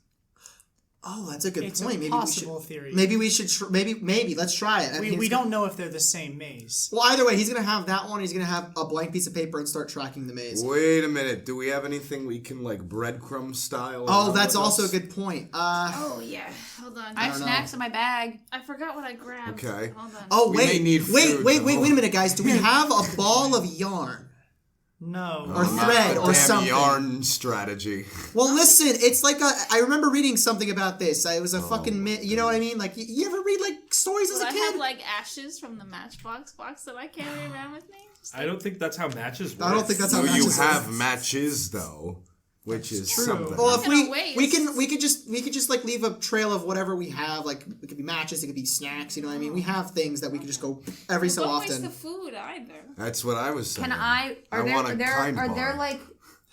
Speaker 2: Oh, that's a good
Speaker 4: It's
Speaker 2: point.
Speaker 4: a
Speaker 2: Maybe
Speaker 4: possible
Speaker 2: we should.
Speaker 4: theory.
Speaker 2: Maybe we should. Maybe let's try it. I mean,
Speaker 4: We
Speaker 2: it's
Speaker 4: don't know if they're the same maze.
Speaker 2: Well, either way, he's gonna have that one. He's gonna have a blank piece of paper and start tracking the maze.
Speaker 3: Wait a minute. Do we have anything we can like breadcrumb style?
Speaker 2: Oh,
Speaker 3: around
Speaker 2: that's
Speaker 3: with
Speaker 2: also a
Speaker 3: us?
Speaker 2: good point.
Speaker 6: Oh yeah. Hold on.
Speaker 5: I have
Speaker 2: don't know.
Speaker 5: snacks in my bag.
Speaker 6: I forgot what I grabbed.
Speaker 3: Okay.
Speaker 6: Hold on.
Speaker 2: Oh
Speaker 3: We
Speaker 2: wait,
Speaker 3: may need food,
Speaker 2: wait
Speaker 3: though.
Speaker 2: a minute, guys. Do we have a ball of yarn?
Speaker 4: No.
Speaker 2: Or thread or
Speaker 3: Damn
Speaker 2: something.
Speaker 3: yarn strategy.
Speaker 2: Well, listen, it's like I remember reading something about this. It was a fucking you know what I mean? Like you ever read like stories as
Speaker 6: But
Speaker 2: a
Speaker 6: I
Speaker 2: kid?
Speaker 6: have like ashes from the Matchbox box that I carry around with me. Just
Speaker 1: I don't think that's how matches work.
Speaker 2: I don't think that's how
Speaker 3: So you
Speaker 2: matches
Speaker 3: have
Speaker 2: work.
Speaker 3: matches though, which is
Speaker 4: true.
Speaker 3: something.
Speaker 2: Well, if
Speaker 6: Gonna
Speaker 2: we
Speaker 6: waste.
Speaker 2: we could just like leave a trail of whatever we have. Like it could be matches, it could be snacks. You know what I mean? We have things that we could just go every so
Speaker 6: don't
Speaker 2: often.
Speaker 6: waste the food either.
Speaker 3: That's what I was saying.
Speaker 5: Can I? Are
Speaker 3: want a
Speaker 5: there
Speaker 3: kind
Speaker 5: are
Speaker 3: bar.
Speaker 5: there like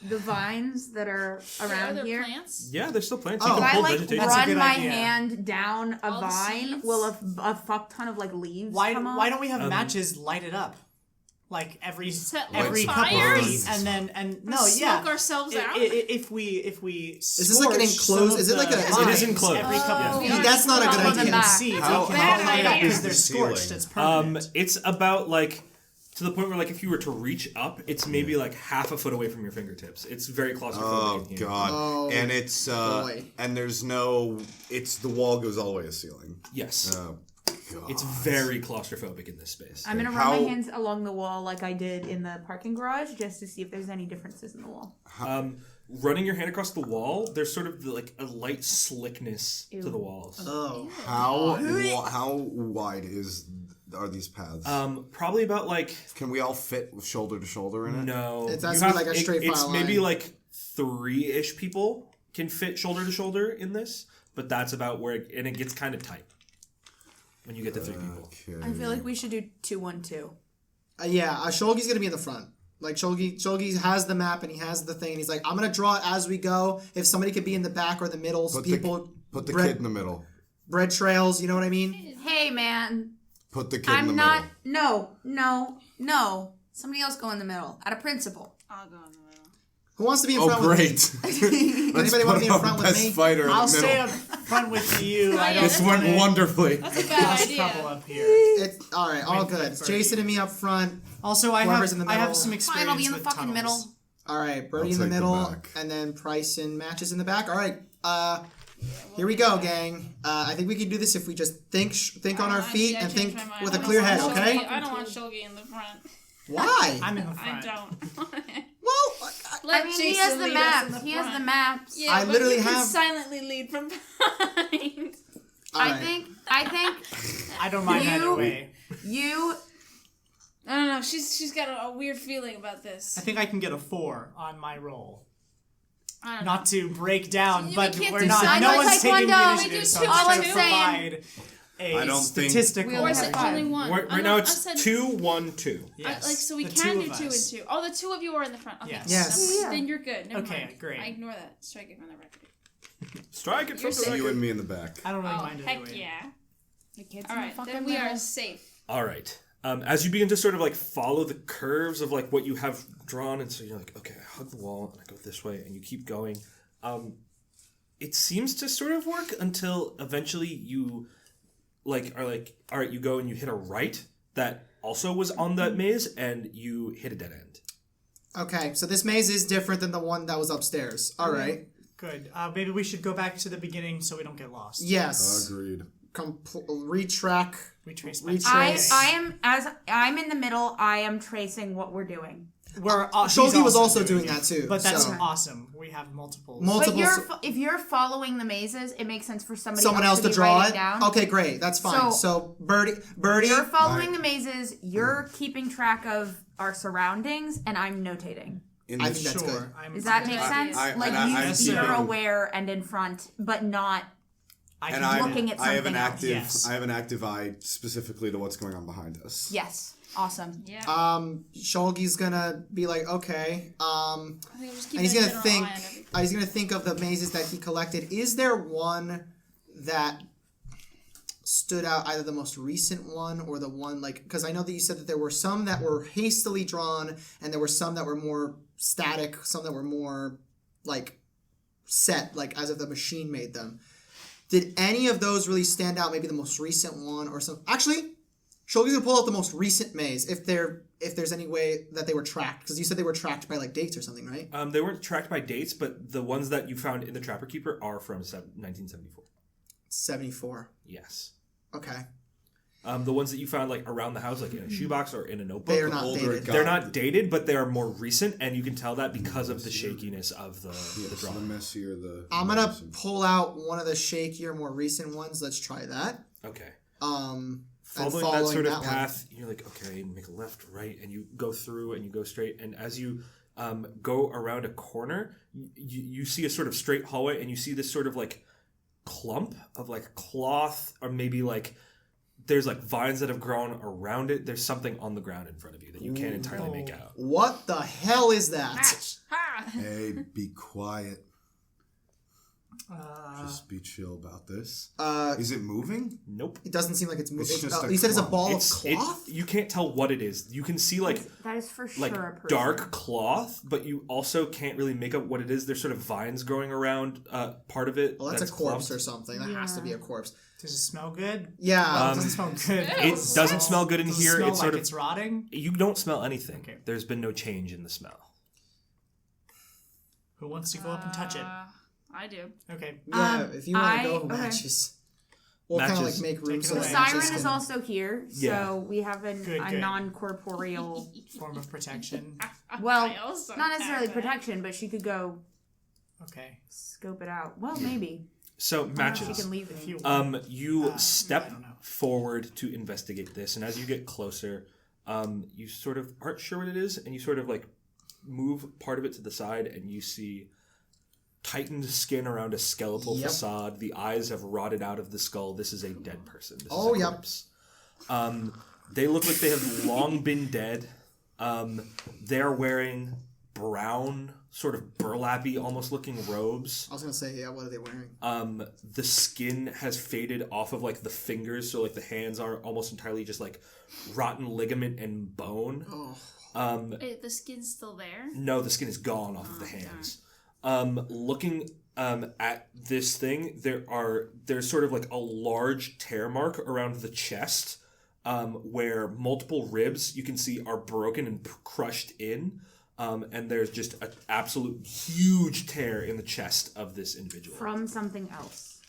Speaker 5: the vines that are
Speaker 6: Are
Speaker 5: around
Speaker 6: there
Speaker 5: here?
Speaker 6: plants?
Speaker 1: Yeah, there's still plants.
Speaker 2: Oh.
Speaker 1: You
Speaker 5: If
Speaker 1: can
Speaker 5: I
Speaker 1: pull
Speaker 5: like
Speaker 1: vegetation.
Speaker 4: That's a
Speaker 5: run
Speaker 4: good
Speaker 5: my
Speaker 4: idea.
Speaker 5: hand down a
Speaker 6: All the
Speaker 5: vine,
Speaker 6: seeds?
Speaker 5: will a fuck ton of like leaves
Speaker 4: Why
Speaker 5: come off?
Speaker 4: don't we have matches lighted up? Like every
Speaker 6: Set
Speaker 4: every
Speaker 6: like
Speaker 4: couple of
Speaker 6: fires?
Speaker 4: feet, and no,
Speaker 6: Smoke
Speaker 4: yeah.
Speaker 6: ourselves out?
Speaker 4: If we
Speaker 2: Is this like an enclosed- is it like a-
Speaker 1: It is enclosed.
Speaker 4: Every couple of
Speaker 1: Yeah.
Speaker 4: feet.
Speaker 2: That's not a good
Speaker 4: Someone
Speaker 2: idea.
Speaker 4: can see. We
Speaker 5: Oh,
Speaker 4: can
Speaker 6: bad
Speaker 4: light up
Speaker 6: idea.
Speaker 4: because they're
Speaker 3: The ceiling.
Speaker 4: scorched. It's permanent.
Speaker 1: It's about like to the point where like if you were to reach up, it's maybe like half a foot away from your fingertips. It's very claustrophobic
Speaker 3: Oh
Speaker 1: in here.
Speaker 3: god!
Speaker 2: Oh,
Speaker 3: and it's
Speaker 2: boy.
Speaker 3: and there's no. It's the wall goes all the way to the ceiling.
Speaker 1: Yes.
Speaker 3: Oh god!
Speaker 1: It's very claustrophobic in this space.
Speaker 5: I'm gonna
Speaker 3: How-
Speaker 5: run my hands along the wall like I did in the parking garage, just to see if there's any differences in the wall.
Speaker 1: Running your hand across the wall, there's sort of like a light slickness to
Speaker 5: Ew.
Speaker 1: the walls.
Speaker 2: Oh,
Speaker 3: how wide are these paths?
Speaker 1: Probably about like
Speaker 3: Can we all fit shoulder to shoulder in it?
Speaker 1: no.
Speaker 2: It
Speaker 1: you
Speaker 2: has to be like a straight
Speaker 1: It's
Speaker 2: file
Speaker 1: maybe
Speaker 2: line.
Speaker 1: like 3-ish people can fit shoulder to shoulder in this, but that's about where and it gets kind of tight when you get to 3 people.
Speaker 3: Okay.
Speaker 5: I feel like we should do 2-1-2.
Speaker 2: yeah. Shulgi's gonna be in the front. Like Shulgi has the map and he has the thing. And he's like, I'm gonna draw it as we go. If somebody could be in the back or the middle,
Speaker 3: Put
Speaker 2: people
Speaker 3: Put the
Speaker 2: bread,
Speaker 3: kid in the middle.
Speaker 2: bread trails. You know what I mean?
Speaker 5: Hey man,
Speaker 3: Put the kid in the
Speaker 5: I'm
Speaker 3: middle.
Speaker 5: not. No. Somebody else go in the middle. Out of principle.
Speaker 6: I'll go in the middle.
Speaker 2: Who wants to be in
Speaker 3: Oh
Speaker 2: front
Speaker 3: great!
Speaker 2: with me? Anybody want to be in front with
Speaker 3: best
Speaker 2: me?
Speaker 3: fighter in
Speaker 4: I'll
Speaker 3: the
Speaker 4: stay
Speaker 3: middle.
Speaker 4: up front with you. I
Speaker 6: yeah,
Speaker 4: don't
Speaker 3: This
Speaker 6: that's
Speaker 3: went wonderfully.
Speaker 6: That's a bad
Speaker 4: cause
Speaker 6: idea.
Speaker 4: trouble up here.
Speaker 2: It's all right. All
Speaker 4: Wait,
Speaker 2: good.
Speaker 4: wait,
Speaker 2: It's Jason and me up front.
Speaker 4: Also, I
Speaker 2: Whoever's
Speaker 4: have
Speaker 2: in the
Speaker 4: I
Speaker 2: middle.
Speaker 4: have some experience
Speaker 5: Fine, I'll be in the
Speaker 4: with
Speaker 5: fucking
Speaker 4: tunnels.
Speaker 5: middle.
Speaker 2: All right, Birdie
Speaker 3: I'll
Speaker 2: in the
Speaker 3: take the
Speaker 2: middle,
Speaker 3: back.
Speaker 2: and then Price and Matches in the back. All right, here we go, gang. I think we can do this if we just think on our feet and think with a clear head, okay?
Speaker 6: I don't want Shogi in the front.
Speaker 2: Why?
Speaker 4: I'm in the
Speaker 6: I
Speaker 4: front.
Speaker 6: don't.
Speaker 2: Well,
Speaker 6: Let
Speaker 5: I mean,
Speaker 6: Jason
Speaker 5: he has the
Speaker 6: lead us in
Speaker 5: maps.
Speaker 6: the
Speaker 5: He has the
Speaker 6: front.
Speaker 5: maps.
Speaker 6: Yeah,
Speaker 2: I
Speaker 6: but
Speaker 2: literally
Speaker 6: you can
Speaker 2: have-
Speaker 6: silently lead from behind.
Speaker 2: all
Speaker 5: I
Speaker 2: right.
Speaker 5: think
Speaker 4: I don't mind
Speaker 5: You-
Speaker 4: either way.
Speaker 5: you.
Speaker 6: I don't know. She's got a weird feeling about this.
Speaker 4: I think I can get a 4 on my roll.
Speaker 6: I don't know.
Speaker 4: Not to break down,
Speaker 6: We
Speaker 4: but
Speaker 6: can't
Speaker 4: we're
Speaker 6: do
Speaker 4: not.
Speaker 5: sign
Speaker 4: No
Speaker 5: like
Speaker 4: one's taking the
Speaker 5: Taekwondo.
Speaker 6: We
Speaker 4: initiative,
Speaker 6: do
Speaker 4: so
Speaker 6: two
Speaker 4: I'm
Speaker 5: All
Speaker 4: trying
Speaker 5: I'm
Speaker 4: to
Speaker 5: saying-
Speaker 4: provide a
Speaker 3: I don't think-
Speaker 4: statistical.
Speaker 5: We only have five.
Speaker 6: Only one.
Speaker 1: Right now it's
Speaker 6: I said,
Speaker 1: 2-1-2.
Speaker 4: Yes,
Speaker 6: so we
Speaker 4: the
Speaker 6: can
Speaker 4: two
Speaker 6: do
Speaker 4: of
Speaker 6: 2 and
Speaker 4: us.
Speaker 6: 2. Oh, the 2 of you are in the front. Okay.
Speaker 4: Yes.
Speaker 2: Yes.
Speaker 5: Yeah.
Speaker 6: Then you're good. Never
Speaker 4: Okay,
Speaker 6: mind.
Speaker 4: great.
Speaker 6: I ignore that. Strike it from the record.
Speaker 1: Strike it
Speaker 6: You're
Speaker 1: from the
Speaker 6: safe.
Speaker 3: You
Speaker 1: record.
Speaker 3: and me in the back.
Speaker 4: I don't really
Speaker 6: Oh,
Speaker 4: mind
Speaker 6: heck
Speaker 4: either way.
Speaker 6: yeah.
Speaker 5: The kids
Speaker 6: All
Speaker 5: in the
Speaker 6: right,
Speaker 5: fucking
Speaker 6: then we
Speaker 5: middle.
Speaker 6: are safe.
Speaker 1: All right. As you begin to sort of like follow the curves of like what you have drawn, and so you're like, okay, I hug the wall and I go this way, and you keep going. It seems to sort of work until eventually you are like, all right, you go and you hit a right that also was on that maze, and you hit a dead end.
Speaker 2: Okay, so this maze is different than the one that was upstairs. All right.
Speaker 4: Good. Maybe we should go back to the beginning so we don't get lost.
Speaker 2: Yes.
Speaker 3: Agreed.
Speaker 2: Retrack.
Speaker 4: Retrace.
Speaker 5: I'm in the middle. I am tracing what we're doing.
Speaker 4: We're
Speaker 2: Shogi was also doing that too.
Speaker 4: But that's
Speaker 2: so.
Speaker 4: awesome. We have multiple.
Speaker 5: But
Speaker 2: multiple.
Speaker 5: if you're following the mazes, it makes sense for
Speaker 2: Someone else to
Speaker 5: be
Speaker 2: draw
Speaker 5: writing
Speaker 2: it.
Speaker 5: down.
Speaker 2: Okay, great. That's fine. So Birdie.
Speaker 5: You're following
Speaker 3: Right.
Speaker 5: the mazes. You're keeping track of our surroundings, and I'm notating.
Speaker 3: In
Speaker 2: I
Speaker 3: the
Speaker 2: think that's
Speaker 4: Sure.
Speaker 2: good.
Speaker 4: I'm
Speaker 5: Does that
Speaker 6: Good
Speaker 5: make
Speaker 6: idea.
Speaker 5: sense?
Speaker 3: I-
Speaker 5: Like
Speaker 3: and I-
Speaker 4: I'm
Speaker 5: you're
Speaker 4: keeping-
Speaker 5: aware and in front, but not.
Speaker 4: I
Speaker 3: and
Speaker 4: can do
Speaker 5: looking
Speaker 4: it.
Speaker 5: at
Speaker 3: I have an
Speaker 5: something else.
Speaker 3: active.
Speaker 4: Yes.
Speaker 3: I have an active eye specifically to what's going on behind us.
Speaker 5: Yes, awesome.
Speaker 6: Yeah.
Speaker 2: Shogi's gonna be like, okay.
Speaker 6: I think we're just
Speaker 2: And
Speaker 6: keeping
Speaker 2: he's
Speaker 6: a
Speaker 2: gonna
Speaker 6: general
Speaker 2: think.
Speaker 6: eye on everything.
Speaker 2: He's gonna think of the mazes that he collected. Is there one that stood out, either the most recent one or the one like? Because I know that you said that there were some that were hastily drawn, and there were some that were more static, some that were more like set, like as if the machine made them. Did any of those really stand out? Maybe the most recent one or some. Actually, Shogi's gonna pull out the most recent maze if there's any way that they were tracked, because you said they were tracked by like dates or something, right?
Speaker 1: They weren't tracked by dates, but the ones that you found in the Trapper Keeper are from 1974.
Speaker 2: 74.
Speaker 1: Yes.
Speaker 2: Okay.
Speaker 1: The ones that you found like around the house, like in a shoebox or in a notebook,
Speaker 2: They are not
Speaker 3: older
Speaker 2: dated.
Speaker 3: it got-
Speaker 1: they're not dated, but they are more recent, and you can tell that because of the shakiness of the
Speaker 3: So the
Speaker 1: drawing.
Speaker 3: messier the.
Speaker 2: I'm gonna pull out one of the shakier, more recent ones. Let's try that.
Speaker 1: Okay.
Speaker 2: And
Speaker 1: Following that sort of
Speaker 2: that one.
Speaker 1: path, you're like, okay, make a left, right, and you go through and you go straight. And as you go around a corner, you see a sort of straight hallway, and you see this sort of like clump of like cloth, or maybe like there's like vines that have grown around it. There's something on the ground in front of you that you can't entirely make out.
Speaker 2: What the hell is that?
Speaker 6: Ha!
Speaker 3: Hey, be quiet. Just be chill about this. Is it moving?
Speaker 1: Nope.
Speaker 2: It doesn't seem like it's moving.
Speaker 3: It's just a
Speaker 2: You said it's a
Speaker 3: clump.
Speaker 2: ball
Speaker 1: It's
Speaker 2: of cloth.
Speaker 1: you can't tell what it is. You can see like
Speaker 5: That is for sure
Speaker 1: like
Speaker 5: a person.
Speaker 1: dark cloth, but you also can't really make out what it is. There's sort of vines growing around part of it.
Speaker 2: Well, that's a corpse
Speaker 1: clumped.
Speaker 2: or something. That has to be a corpse.
Speaker 4: Does it smell good?
Speaker 2: Yeah.
Speaker 4: It doesn't smell good.
Speaker 1: It doesn't smell good in
Speaker 4: Does it
Speaker 1: here.
Speaker 4: smell
Speaker 1: It's sort
Speaker 4: like
Speaker 1: of
Speaker 4: it's rotting.
Speaker 1: you don't smell anything.
Speaker 4: Okay.
Speaker 1: There's been no change in the smell.
Speaker 4: Who wants to go up and touch it?
Speaker 6: I do.
Speaker 4: Okay.
Speaker 2: Yeah. If you want to go,
Speaker 5: okay.
Speaker 2: matches. We'll kind of like
Speaker 1: Matches.
Speaker 2: make room
Speaker 4: Take it
Speaker 2: so
Speaker 4: away.
Speaker 2: that
Speaker 5: The
Speaker 2: matches
Speaker 5: siren is
Speaker 2: can-
Speaker 5: also here, so
Speaker 1: Yeah.
Speaker 5: we have a
Speaker 4: Good.
Speaker 5: non-corporeal.
Speaker 4: Form of protection.
Speaker 5: Well,
Speaker 6: I also
Speaker 5: not necessarily
Speaker 6: have that.
Speaker 5: protection, but she could go
Speaker 4: Okay.
Speaker 5: scope it out. Well, maybe
Speaker 1: So
Speaker 5: she
Speaker 1: matches.
Speaker 5: can leave
Speaker 4: If
Speaker 5: it.
Speaker 4: you
Speaker 1: You
Speaker 4: I
Speaker 1: step
Speaker 4: don't know.
Speaker 1: forward to investigate this, and as you get closer, you sort of aren't sure what it is, and you sort of like move part of it to the side, and you see tightened skin around a skeletal
Speaker 2: Yep.
Speaker 1: facade. The eyes have rotted out of the skull. This is a dead person. This
Speaker 2: Oh,
Speaker 1: is a
Speaker 2: yep.
Speaker 1: corpse. They look like they have long been dead. They're wearing brown, sort of burlappy, almost looking robes.
Speaker 2: I was gonna say, yeah. What are they wearing?
Speaker 1: The skin has faded off of like the fingers, so like the hands are almost entirely just like rotten ligament and bone.
Speaker 6: Wait, the skin's still there?
Speaker 1: No, the skin is gone off of the hands. Looking at this thing, there's sort of like a large tear mark around the chest, where multiple ribs you can see are broken and crushed in. and there's just an absolute huge tear in the chest of this individual.
Speaker 5: From something else.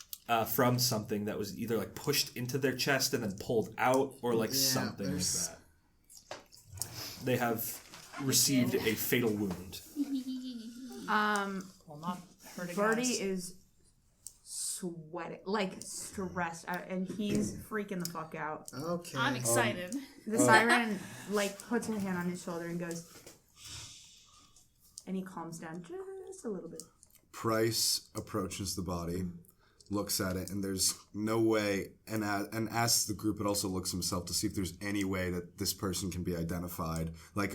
Speaker 1: From something that was either like pushed into their chest and then pulled out, or like something like that. They have received a fatal wound.
Speaker 4: Well, not hurting
Speaker 5: Birdie
Speaker 4: us.
Speaker 5: is sweating, like stressed out, and he's freaking the fuck out.
Speaker 2: Okay.
Speaker 6: I'm excited.
Speaker 5: The siren like puts her hand on his shoulder and goes, and he calms down just a little bit.
Speaker 3: Price approaches the body, looks at it, and there's no way, and asks the group. It also looks himself to see if there's any way that this person can be identified. Like,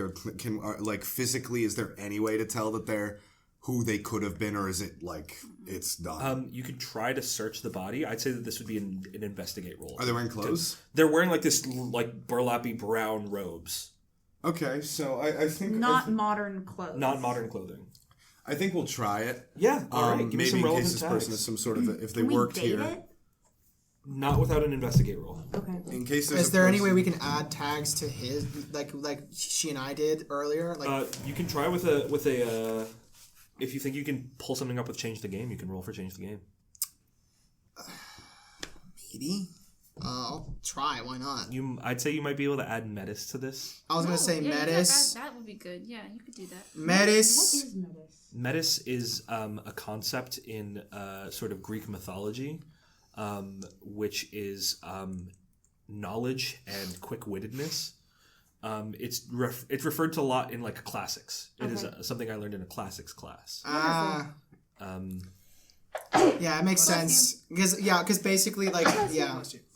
Speaker 3: like physically, is there any way to tell that they're who they could have been, or is it like it's done?
Speaker 1: You could try to search the body. I'd say that this would be an investigate roll.
Speaker 3: Are they wearing clothes?
Speaker 1: They're wearing like this like burlappy brown robes.
Speaker 3: Okay, so I think
Speaker 5: Modern clothes.
Speaker 1: Not modern clothing.
Speaker 3: I think we'll try it.
Speaker 1: Yeah, all right. Give me
Speaker 3: maybe
Speaker 1: some
Speaker 3: in
Speaker 1: relevant
Speaker 3: case this person
Speaker 1: tags.
Speaker 3: is some sort of if they
Speaker 5: Can we
Speaker 3: worked
Speaker 5: date
Speaker 3: here.
Speaker 5: it?
Speaker 1: Not without an investigate roll.
Speaker 5: Okay.
Speaker 3: In case there's
Speaker 2: Is there any way we can add tags to his, like she and I did earlier? Like,
Speaker 1: You can try with a if you think you can pull something up with change the game, you can roll for change the game.
Speaker 2: maybe. I'll try. Why not?
Speaker 1: I'd say you might be able to add metis to this.
Speaker 2: I was gonna say metis.
Speaker 6: That would be good. Yeah, you could do that.
Speaker 2: Metis.
Speaker 5: What is metis?
Speaker 1: Metis is a concept in sort of Greek mythology, which is knowledge and quick-wittedness. It's referred to a lot in like classics. It is something I learned in a classics class.
Speaker 2: Yeah, it makes sense because basically like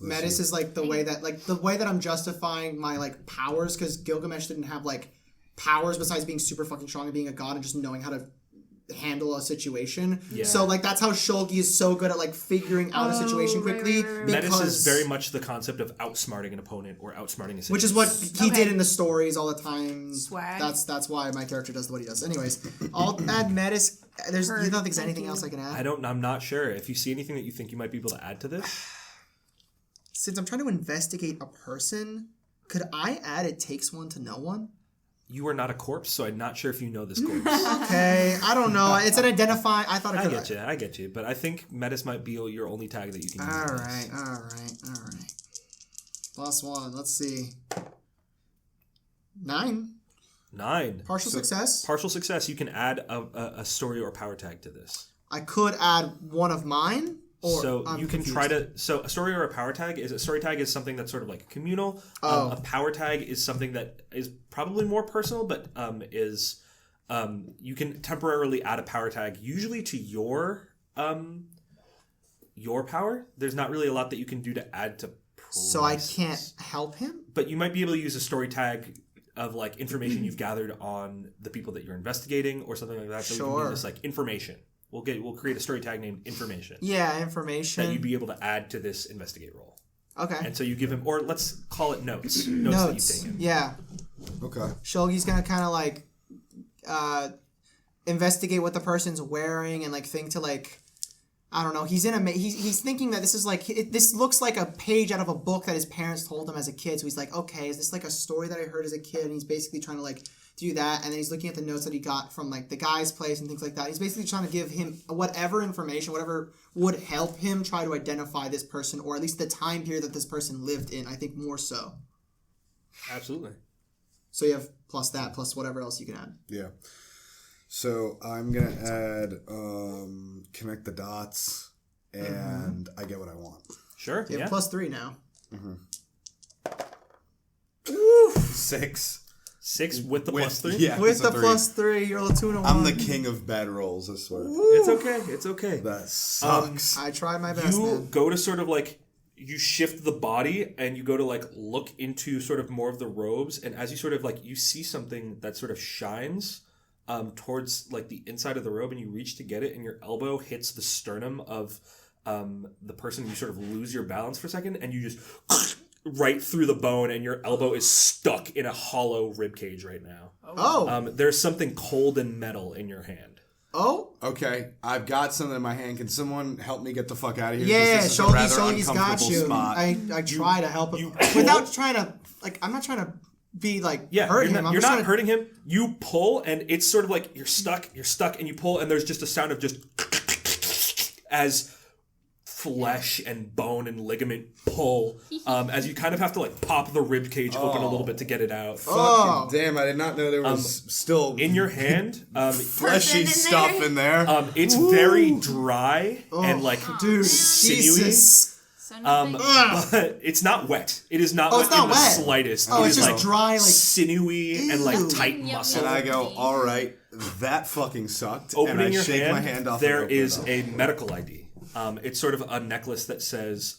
Speaker 2: metis is like the way that I'm justifying my like powers, because Gilgamesh didn't have like powers besides being super fucking strong and being a god and just knowing how to handle a situation.
Speaker 1: Yeah.
Speaker 2: So like that's how Shulgi is so good at like figuring out a situation quickly.
Speaker 1: Metis is very much the concept of outsmarting an opponent or outsmarting a situation.
Speaker 2: Which is what he did in the stories all the time.
Speaker 5: Swag.
Speaker 2: That's why my character does what he does. Anyways, I'll add metis. You don't think there's anything else I can add?
Speaker 1: I'm not sure. If you see anything that you think you might be able to add to this.
Speaker 2: Since I'm trying to investigate a person, could I add it takes one to know one?
Speaker 1: You are not a corpse, so I'm not sure if you know this corpse.
Speaker 2: Okay, I don't know. It's an identify. I thought it could.
Speaker 1: I get you. But I think Metis might be your only tag that you can use.
Speaker 2: All right. +1. Let's see. 9.
Speaker 1: 9.
Speaker 2: Partial success.
Speaker 1: Partial success. You can add a story or power tag to this.
Speaker 2: I could add one of mine. Or
Speaker 1: so
Speaker 2: I'm
Speaker 1: you can
Speaker 2: confused.
Speaker 1: try to. So a story or a power tag is a story tag is something that's sort of like communal.
Speaker 2: Oh.
Speaker 1: A power tag is something that is probably more personal, but is you can temporarily add a power tag usually to your power. There's not really a lot that you can do to add to. Prices.
Speaker 2: So I can't help him.
Speaker 1: But you might be able to use a story tag of like information you've gathered on the people that you're investigating or something like that. So we can do this like information. We'll create a story tag named information.
Speaker 2: Yeah, information.
Speaker 1: That you'd be able to add to this investigate roll.
Speaker 2: Okay.
Speaker 1: And so you give him, or let's call it notes. Notes that you've taken.
Speaker 2: Yeah.
Speaker 3: Okay.
Speaker 2: Shulgi's gonna kind of like investigate what the person's wearing and like think to like, I don't know. He's thinking that this is like this looks like a page out of a book that his parents told him as a kid. So he's like, okay, is this like a story that I heard as a kid? And he's basically trying to like do that. And then he's looking at the notes that he got from like the guy's place and things like that. He's basically trying to give him whatever information, whatever would help him try to identify this person, or at least the time period that this person lived in. I think more so.
Speaker 1: Absolutely.
Speaker 2: So you have plus that, plus whatever else you can add.
Speaker 3: Yeah. So I'm gonna add connect the dots, and I get what I want.
Speaker 1: Sure.
Speaker 2: You have +3 now.
Speaker 3: 6.
Speaker 1: 6 with the +3?
Speaker 3: Yeah.
Speaker 2: With the
Speaker 3: +3.
Speaker 2: +3, you're a 2 and a 1.
Speaker 3: I'm the king of bad rolls, I swear.
Speaker 1: It's okay.
Speaker 3: That sucks.
Speaker 2: I tried my best,
Speaker 1: You
Speaker 2: man.
Speaker 1: go to sort of like, you shift the body and you go to like look into sort of more of the robes, and as you sort of like, you see something that sort of shines towards like the inside of the robe, and you reach to get it, and your elbow hits the sternum of the person. You sort of lose your balance for a second, and you just right through the bone, and your elbow is stuck in a hollow rib cage right now.
Speaker 2: Oh.
Speaker 1: There's something cold and metal in your hand.
Speaker 2: Oh.
Speaker 3: Okay, I've got something in my hand. Can someone help me get the fuck out of here?
Speaker 2: Yeah,
Speaker 3: This is a rather
Speaker 2: Shulgi's got
Speaker 3: uncomfortable
Speaker 2: you.
Speaker 3: spot.
Speaker 2: I try to help him without trying to like. I'm not trying to be like
Speaker 1: Yeah,
Speaker 2: hurting
Speaker 1: you're
Speaker 2: him.
Speaker 1: not,
Speaker 2: I'm
Speaker 1: you're
Speaker 2: just
Speaker 1: not
Speaker 2: trying to-
Speaker 1: hurting him. You pull, and it's sort of like you're stuck, and you pull, and there's just a sound of just as flesh and bone and ligament pull, as you kind of have to like pop the rib cage open a little bit to get it out.
Speaker 2: Oh.
Speaker 3: Fucking damn! I did not know there was still
Speaker 1: In your hand,
Speaker 3: fleshy
Speaker 5: in
Speaker 3: stuff
Speaker 5: there.
Speaker 3: in there.
Speaker 1: it's very dry and like
Speaker 2: Dude,
Speaker 1: sinewy.
Speaker 2: Jesus.
Speaker 6: So nothing.
Speaker 1: But it's not wet. It is not
Speaker 2: Oh,
Speaker 1: wet
Speaker 2: it's not
Speaker 1: in the
Speaker 2: wet.
Speaker 1: slightest.
Speaker 2: Oh,
Speaker 1: It
Speaker 2: it's
Speaker 1: is,
Speaker 2: just
Speaker 1: like
Speaker 2: dry, like
Speaker 1: sinewy and like
Speaker 2: Ew.
Speaker 1: tight
Speaker 6: Yum, yum,
Speaker 1: muscle.
Speaker 3: And I go, all right, that fucking sucked. and
Speaker 1: Opening
Speaker 3: I
Speaker 1: your
Speaker 3: shake
Speaker 1: hand,
Speaker 3: my hand off.
Speaker 1: there
Speaker 3: and open it
Speaker 1: is
Speaker 3: up.
Speaker 1: a medical ID. It's sort of a necklace that says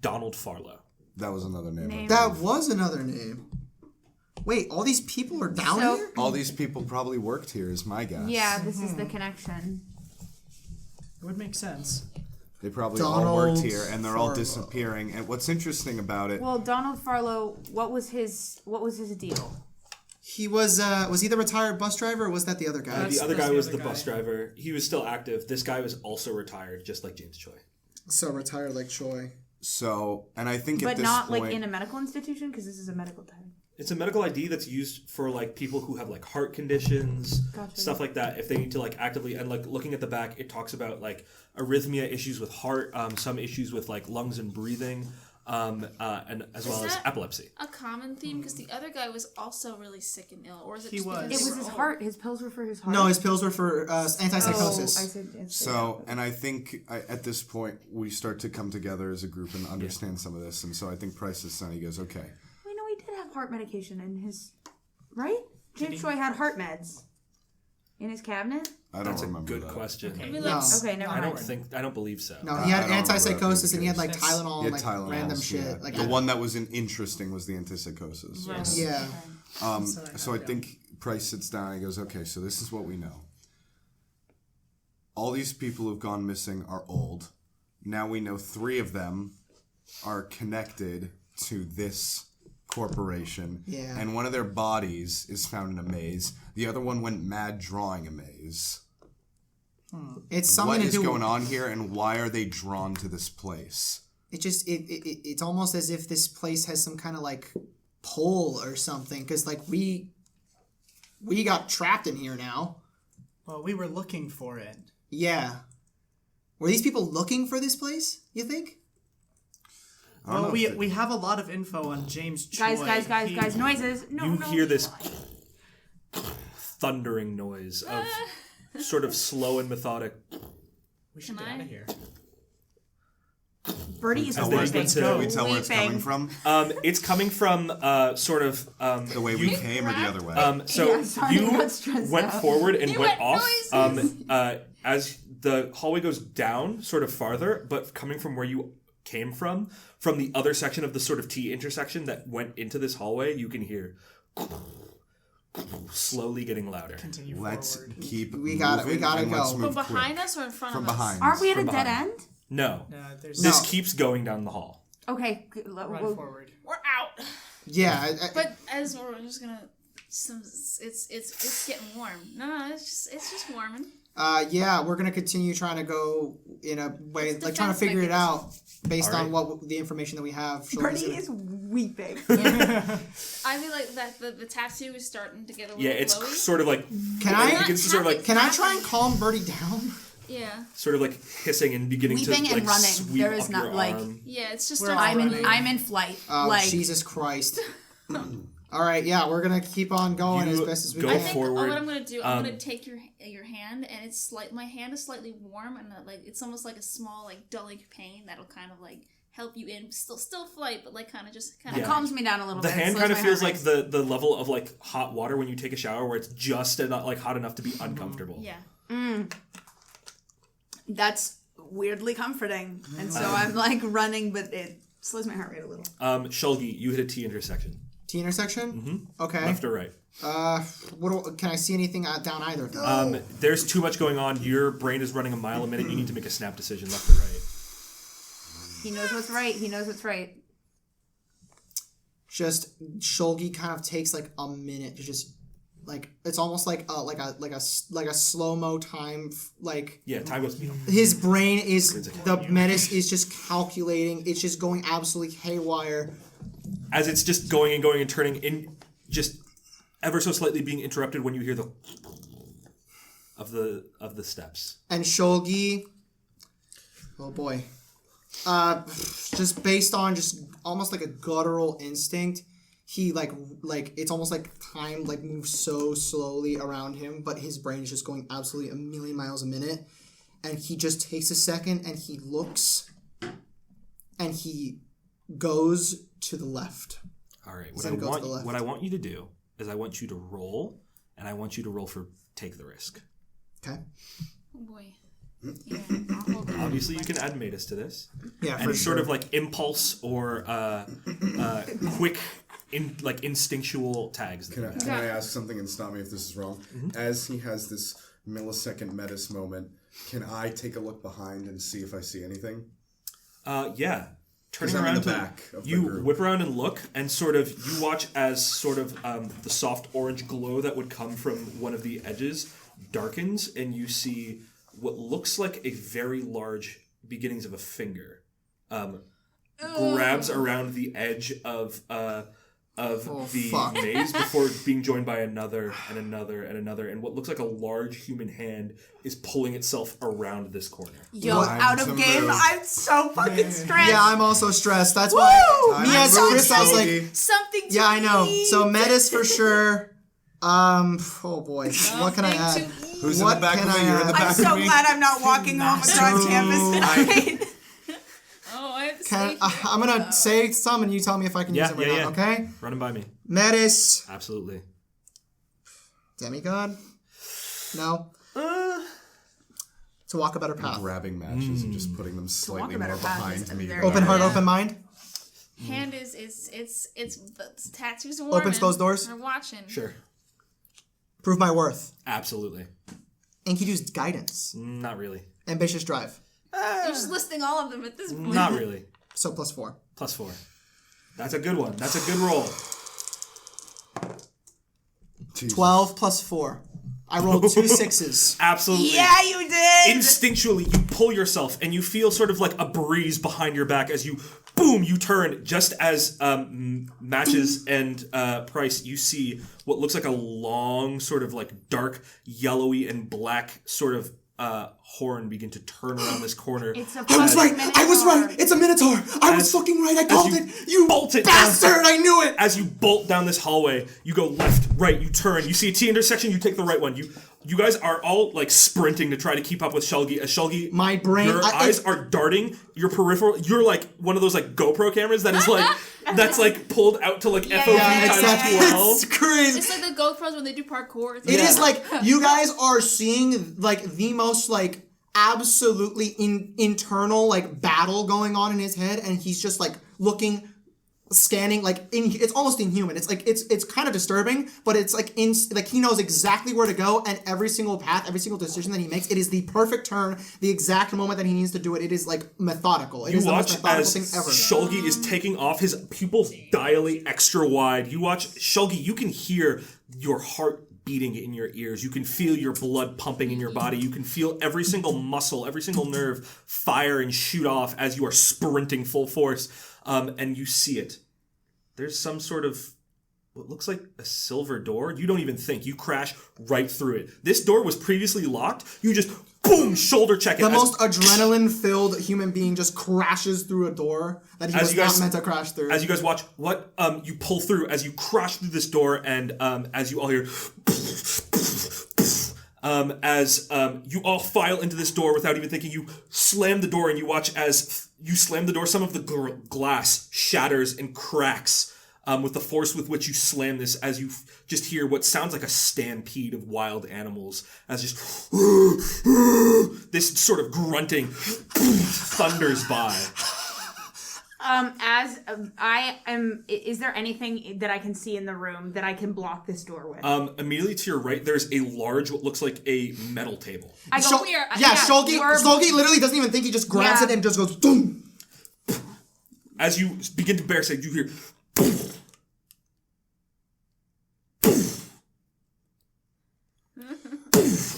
Speaker 1: Donald Farlow.
Speaker 3: That was another name.
Speaker 5: Name.
Speaker 2: That was another name. Wait, all these people are down
Speaker 5: So-
Speaker 2: here?
Speaker 3: All these people probably worked here, is my guess.
Speaker 5: Yeah, this is the connection.
Speaker 4: It would make sense.
Speaker 3: They probably all
Speaker 2: Donald
Speaker 3: worked here, and they're all
Speaker 2: Farlow.
Speaker 3: disappearing. And what's interesting about it?
Speaker 5: Well, Donald Farlow, what was his deal?
Speaker 2: He was he the retired bus driver or was that the other guy?
Speaker 4: That's-
Speaker 1: The other
Speaker 4: that's
Speaker 1: guy
Speaker 4: the
Speaker 1: was
Speaker 4: other
Speaker 1: the
Speaker 4: guy.
Speaker 1: bus driver. He was still active. This guy was also retired, just like James Choi.
Speaker 2: So retired like Choi.
Speaker 3: So, and I think at
Speaker 5: But
Speaker 3: this
Speaker 5: not
Speaker 3: point,
Speaker 5: like in a medical institution because this is a medical time.
Speaker 1: It's a medical ID that's used for like people who have like heart conditions,
Speaker 5: Gotcha.
Speaker 1: stuff like that. If they need to like actively and like looking at the back, it talks about like arrhythmia issues with heart, some issues with like lungs and breathing, and as well as
Speaker 6: that-
Speaker 1: epilepsy.
Speaker 6: A common theme because the other guy was also really sick and ill, or is it
Speaker 4: He
Speaker 6: just
Speaker 4: was.
Speaker 6: because
Speaker 5: It
Speaker 6: they
Speaker 5: was
Speaker 6: were
Speaker 5: his
Speaker 6: old?
Speaker 5: heart. His pills were for his heart.
Speaker 2: No, his pills were for antipsychosis.
Speaker 5: Oh, I said
Speaker 3: So, and I think at this point we start to come together as a group and understand some of this. And so I think Price's son, he goes, okay,
Speaker 5: Wait, no, he did have heart medication in his. Right? James Choi had heart meds in his cabinet.
Speaker 3: I don't
Speaker 1: That's a
Speaker 3: remember
Speaker 1: good
Speaker 3: that.
Speaker 1: question.
Speaker 6: I mean,
Speaker 2: No.
Speaker 6: like,
Speaker 5: Okay, never
Speaker 1: I
Speaker 5: mind.
Speaker 1: don't believe so.
Speaker 2: No, he had
Speaker 3: I don't remember that
Speaker 2: antipsychosis and he had
Speaker 3: being
Speaker 2: like
Speaker 3: the
Speaker 4: case.
Speaker 2: Tylenol
Speaker 3: Yeah,
Speaker 2: and like
Speaker 3: Tylenol,
Speaker 2: random
Speaker 3: yeah.
Speaker 2: shit. Like
Speaker 3: The one that was interesting was the antipsychosis.
Speaker 6: Right.
Speaker 2: Yeah.
Speaker 3: So I think Price sits down and he goes, okay, so this is what we know. All these people who've gone missing are old. Now we know 3 of them are connected to this corporation.
Speaker 2: Yeah.
Speaker 3: And one of their bodies is found in a maze. The other one went mad drawing a maze.
Speaker 2: It's something
Speaker 3: What
Speaker 2: to
Speaker 3: is
Speaker 2: do
Speaker 3: going on here and why are they drawn to this place?
Speaker 2: it's almost as if this place has some kind of like pull or something because like we got trapped in here now.
Speaker 4: Well, we were looking for it.
Speaker 2: Yeah. Were these people looking for this place, you think?
Speaker 3: I don't
Speaker 4: Well,
Speaker 3: know
Speaker 4: we
Speaker 3: if
Speaker 4: we have a lot of info on James Choi.
Speaker 5: Guys, noises. No,
Speaker 1: You
Speaker 5: no.
Speaker 1: hear this thundering noise of sort of slow and methodic.
Speaker 4: We should
Speaker 6: Can
Speaker 4: get
Speaker 6: I?
Speaker 4: out of here.
Speaker 5: Birdie is
Speaker 1: As they
Speaker 5: weeping.
Speaker 1: begin to-
Speaker 3: Can we tell where it's coming
Speaker 5: Weeping.
Speaker 3: from?
Speaker 1: It's coming from sort of
Speaker 3: The way we came or the other way?
Speaker 1: so
Speaker 5: Yeah, sorry, I
Speaker 1: you
Speaker 5: got stressed
Speaker 1: went
Speaker 5: out.
Speaker 1: forward and
Speaker 6: You
Speaker 1: went
Speaker 6: went
Speaker 1: off
Speaker 6: noises.
Speaker 1: as the hallway goes down sort of farther, but coming from where you came from the other section of the sort of T intersection that went into this hallway, you can hear slowly getting louder.
Speaker 4: Continue
Speaker 3: Let's
Speaker 4: forward.
Speaker 3: keep
Speaker 2: We gotta
Speaker 3: moving
Speaker 2: gotta
Speaker 3: and let's
Speaker 2: go.
Speaker 3: move
Speaker 6: From behind
Speaker 3: quick.
Speaker 6: us or in front
Speaker 3: From
Speaker 6: of us?
Speaker 3: behind.
Speaker 5: Aren't we at a
Speaker 1: From
Speaker 5: dead
Speaker 1: behind.
Speaker 5: end?
Speaker 1: No.
Speaker 4: There's
Speaker 1: This
Speaker 2: No.
Speaker 1: keeps going down the hall.
Speaker 5: Okay.
Speaker 4: run forward.
Speaker 6: We're out.
Speaker 2: Yeah.
Speaker 6: But as we're just gonna, it's getting warm. No, it's just warming.
Speaker 2: Yeah, we're gonna continue trying to go in a way,
Speaker 6: It's
Speaker 2: like trying to
Speaker 6: defense
Speaker 2: figure it out
Speaker 6: mechanism.
Speaker 2: based
Speaker 1: All
Speaker 2: on
Speaker 1: right.
Speaker 2: what the information that we have. shows
Speaker 5: Birdie
Speaker 2: us.
Speaker 5: is weeping.
Speaker 6: I feel like that the tattoo is starting to get a little
Speaker 1: Yeah, it's
Speaker 6: glowy.
Speaker 1: sort of like
Speaker 2: Can
Speaker 1: it
Speaker 2: I
Speaker 1: begins to sort of like
Speaker 2: can I try and calm Birdie down?
Speaker 6: Yeah,
Speaker 1: sort of like hissing and beginning
Speaker 5: Weeping
Speaker 1: to
Speaker 5: and
Speaker 1: like
Speaker 5: running.
Speaker 1: sweep
Speaker 5: There is
Speaker 1: up
Speaker 5: not,
Speaker 1: your
Speaker 5: like-
Speaker 1: arm.
Speaker 6: yeah, it's just
Speaker 4: We're
Speaker 6: starting.
Speaker 4: all running.
Speaker 5: I'm in flight.
Speaker 2: Oh,
Speaker 5: like
Speaker 2: Jesus Christ. All right, yeah, we're gonna keep on going
Speaker 1: You
Speaker 2: as best as we
Speaker 1: go
Speaker 6: I
Speaker 2: can.
Speaker 6: think
Speaker 1: forward.
Speaker 6: what I'm gonna do, I'm
Speaker 1: Um,
Speaker 6: gonna take your hand, and it's like my hand is slightly warm, and like it's almost like a small like dulling pain that'll kind of like help you in still flight, but like kind of just kind
Speaker 5: it
Speaker 6: of
Speaker 5: calms me down a little
Speaker 1: The
Speaker 5: bit.
Speaker 1: hand
Speaker 5: slows
Speaker 1: kind of
Speaker 5: my
Speaker 1: feels
Speaker 5: heart
Speaker 1: like
Speaker 5: rate.
Speaker 1: the level of like hot water when you take a shower, where it's just not like hot enough to be uncomfortable.
Speaker 6: yeah.
Speaker 5: That's weirdly comforting, and so I'm like running, but it slows my heart rate a little.
Speaker 1: Shulgi, you hit a T intersection.
Speaker 2: T intersection. Okay.
Speaker 1: Left or right?
Speaker 2: Can I see anything down either of them?
Speaker 1: There's too much going on. Your brain is running a mile a minute. You need to make a snap decision, left or right.
Speaker 5: He knows what's right. He knows what's right.
Speaker 2: Just Shulgi kind of takes like a minute to just like it's almost like a slow mo time like
Speaker 1: Yeah, time goes.
Speaker 2: his brain is the menace is just calculating. It's just going absolutely haywire.
Speaker 1: as it's just going and turning in, just ever so slightly being interrupted when you hear the of the steps.
Speaker 2: And Shulgi, oh boy, just based on just almost like a guttural instinct, he like it's almost like time like moves so slowly around him, but his brain is just going absolutely a million miles a minute, and he just takes a second and he looks, and he goes to the left.
Speaker 1: All right,
Speaker 2: What I
Speaker 1: want you to do is I want you to roll, and I want you to roll for take the risk.
Speaker 2: Okay.
Speaker 6: Oh boy. Yeah, I'll hold it.
Speaker 1: Obviously, you can add Matus to this.
Speaker 2: Yeah,
Speaker 1: And sort of like impulse or quick, instinctual tags.
Speaker 3: Can I ask something and stop me if this is wrong? As he has this millisecond Metis moment, can I take a look behind and see if I see anything?
Speaker 1: Yeah. Turning
Speaker 3: I'm in
Speaker 1: around
Speaker 3: the back of the
Speaker 1: you
Speaker 3: group.
Speaker 1: whip around and look, and sort of you watch as sort of the soft orange glow that would come from one of the edges darkens, and you see what looks like a very large beginnings of a finger grabs around the edge of the maze before being joined by another and another and another, and what looks like a large human hand is pulling itself around this corner.
Speaker 5: Yo, out of game. I'm so fucking stressed.
Speaker 2: Yeah, I'm also stressed. That's why me as Chris, I was like,
Speaker 5: Something to
Speaker 2: yeah, I know.
Speaker 5: eat.
Speaker 2: So Metis for sure. Oh boy, what can I add?
Speaker 3: Who's in
Speaker 2: What
Speaker 3: the back
Speaker 2: can
Speaker 3: of me?
Speaker 2: I
Speaker 3: You're in the
Speaker 2: add?
Speaker 3: back
Speaker 5: I'm
Speaker 3: of
Speaker 5: so
Speaker 3: me.
Speaker 5: glad I'm not walking home across campus tonight.
Speaker 6: Oh, I have to
Speaker 2: Can
Speaker 6: say.
Speaker 2: I'm gonna say some and you tell me if I can use it or not, okay?
Speaker 1: Running by me.
Speaker 2: Metis.
Speaker 1: Absolutely.
Speaker 2: Demigod? No. To walk a better path.
Speaker 3: Grabbing matches and just putting them slightly
Speaker 5: better
Speaker 3: more
Speaker 5: path
Speaker 3: behind
Speaker 5: is
Speaker 3: me.
Speaker 5: very
Speaker 2: Open heart,
Speaker 6: Yeah.
Speaker 2: open mind.
Speaker 6: Hand is the tattoos are warming.
Speaker 2: Opens closed doors?
Speaker 6: They're watching.
Speaker 1: Sure.
Speaker 2: Prove my worth.
Speaker 1: Absolutely.
Speaker 2: Enkidu's guidance.
Speaker 1: Not really.
Speaker 2: Ambitious drive.
Speaker 6: You're just listing all of them at this point.
Speaker 1: Not really.
Speaker 2: So +4.
Speaker 1: +4. That's a good one. That's a good roll.
Speaker 3: Jesus.
Speaker 2: 12 +4. I rolled 2 6s.
Speaker 1: Absolutely.
Speaker 5: Yeah, you did.
Speaker 1: Instinctually, you pull yourself and you feel sort of like a breeze behind your back as you, boom, you turn. Just as Matches and Price, you see what looks like a long, sort of like dark, yellowy and black sort of horn begin to turn around this corner.
Speaker 5: It's a
Speaker 2: I was right.
Speaker 5: fucking
Speaker 2: I was
Speaker 5: minotaur.
Speaker 2: right. It's a minotaur. I was
Speaker 1: As-
Speaker 2: fucking right. I called
Speaker 1: you
Speaker 2: it. You
Speaker 1: bolt it
Speaker 2: bastard.
Speaker 1: down.
Speaker 2: I knew it.
Speaker 1: As you bolt down this hallway, you go left, right, you turn, you see a T intersection, you take the right one. You guys are all like sprinting to try to keep up with Shulgi. As Shulgi,
Speaker 2: My brain-
Speaker 1: your eyes are darting. Your peripheral, you're like one of those like GoPro cameras that is like that's like pulled out to like FOV
Speaker 5: yeah,
Speaker 1: times
Speaker 2: exactly.
Speaker 1: 12.
Speaker 2: It's crazy.
Speaker 6: It's like the GoPros when they do parkour. It's
Speaker 2: It
Speaker 6: like-
Speaker 2: is like you guys are seeing like the most like absolutely internal like battle going on in his head, and he's just like looking, scanning like it's almost inhuman. It's like it's kind of disturbing, but it's like like he knows exactly where to go, and every single path, every single decision that he makes, it is the perfect turn, the exact moment that he needs to do it. It is like methodical. It
Speaker 1: You
Speaker 2: is the most
Speaker 1: watch
Speaker 2: methodical
Speaker 1: as
Speaker 2: thing ever.
Speaker 1: Shulgi is taking off, his pupils dilate extra wide. You watch Shulgi, you can hear your heart beating in your ears. You can feel your blood pumping in your body. You can feel every single muscle, every single nerve fire and shoot off as you are sprinting full force. And you see it. There's some sort of what looks like a silver door. You don't even think. You crash right through it. This door was previously locked. You just boom, shoulder check it.
Speaker 2: The
Speaker 1: as-
Speaker 2: most adrenaline-filled human being just crashes through a door that he
Speaker 1: As
Speaker 2: was
Speaker 1: you guys-
Speaker 2: not meant to crash through.
Speaker 1: As you guys watch what you pull through, as you crash through this door, and as you all hear, as you all file into this door without even thinking, you slam the door, and you watch as you slam the door, some of the glass shatters and cracks with the force with which you slam this, as you just hear what sounds like a stampede of wild animals, as just this sort of grunting thunders by.
Speaker 5: Is there anything that I can see in the room that I can block this door with?
Speaker 1: Immediately to your right, there's a large, what looks like a metal table.
Speaker 5: I go,
Speaker 2: Shul-
Speaker 6: we are-
Speaker 2: yeah,
Speaker 6: yeah,
Speaker 2: Shulgi literally doesn't even think. He just grabs
Speaker 5: Yeah.
Speaker 2: it and just goes boom.
Speaker 1: As you begin to barricade, you hear.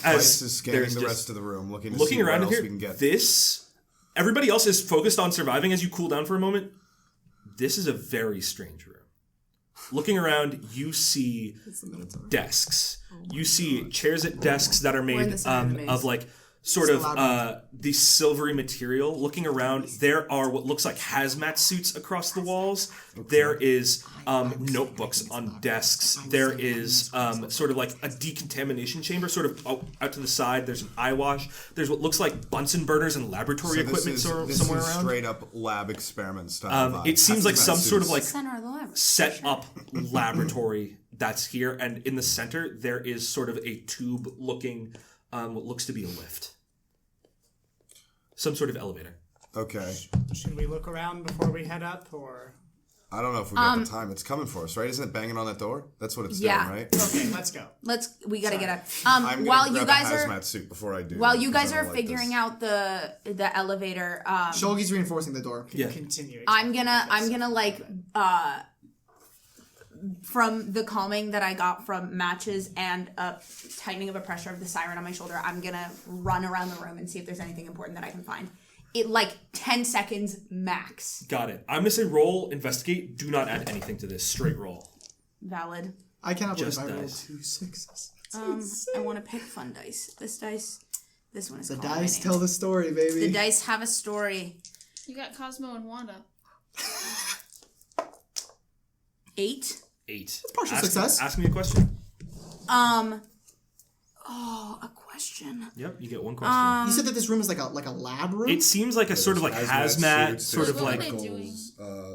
Speaker 3: Price is scanning
Speaker 1: there's
Speaker 3: the
Speaker 1: just-
Speaker 3: rest of the room, looking to
Speaker 1: looking
Speaker 3: see
Speaker 1: around
Speaker 3: what
Speaker 1: in
Speaker 3: else we can
Speaker 1: here,
Speaker 3: get.
Speaker 1: this, everybody else is focused on surviving as you cool down for a moment. This is a very strange room. Looking around, you see desks. You see chairs at desks that are
Speaker 5: We're in
Speaker 1: made
Speaker 5: the center of the maze.
Speaker 1: of like sort of the silvery material. Looking around, there are what looks like hazmat suits across the walls. There is notebooks on desks. There is sort of like a decontamination chamber sort of out to the side. There's an eye wash. There's what looks like Bunsen burners and laboratory equipment somewhere
Speaker 3: this is
Speaker 1: around.
Speaker 3: straight up lab experiment style vibe.
Speaker 1: It seems like some sort of like
Speaker 5: Center of the library.
Speaker 1: set up laboratory that's here, and in the center there is sort of a tube looking what looks to be a lift. Some sort of elevator.
Speaker 3: Okay.
Speaker 4: Should we look around before we head up, or?
Speaker 3: I don't know if we got the time. It's coming for us, right? Isn't it banging on that door? That's what it's doing, right?
Speaker 4: Okay, let's go.
Speaker 5: We gotta get up.
Speaker 3: I'm gonna
Speaker 5: While
Speaker 3: grab
Speaker 5: you guys
Speaker 3: a
Speaker 5: are
Speaker 3: hazmat suit before I do.
Speaker 5: while you
Speaker 3: because
Speaker 5: guys
Speaker 3: I
Speaker 5: are
Speaker 3: don't like
Speaker 5: figuring
Speaker 3: this.
Speaker 5: out the elevator,
Speaker 2: Shulgi's reinforcing the door.
Speaker 1: Yeah.
Speaker 4: Continue.
Speaker 5: I'm gonna like from the calming that I got from matches and a tightening of a pressure of the siren on my shoulder, I'm gonna run around the room and see if there's anything important that I can find. It like 10 seconds max.
Speaker 1: Got it. I'm gonna say roll, investigate. Do not add anything to this. Straight roll.
Speaker 5: Valid.
Speaker 2: I cannot believe
Speaker 1: Just
Speaker 2: I rolled
Speaker 1: dice.
Speaker 2: 2 6s.
Speaker 5: I want to pick fun dice. This one is
Speaker 2: The
Speaker 5: calling my
Speaker 2: dice
Speaker 5: name.
Speaker 2: tell the story, baby.
Speaker 5: The dice have a story.
Speaker 6: You got Cosmo and Wanda.
Speaker 5: 8.
Speaker 1: 8.
Speaker 2: partial success.
Speaker 1: Ask me a question.
Speaker 5: A question.
Speaker 1: Yep, you get one question.
Speaker 2: You said that this room is like a lab room?
Speaker 1: It seems like a sort of like hazmat,
Speaker 3: suits,
Speaker 1: sort of
Speaker 6: What
Speaker 1: like
Speaker 6: are they doing?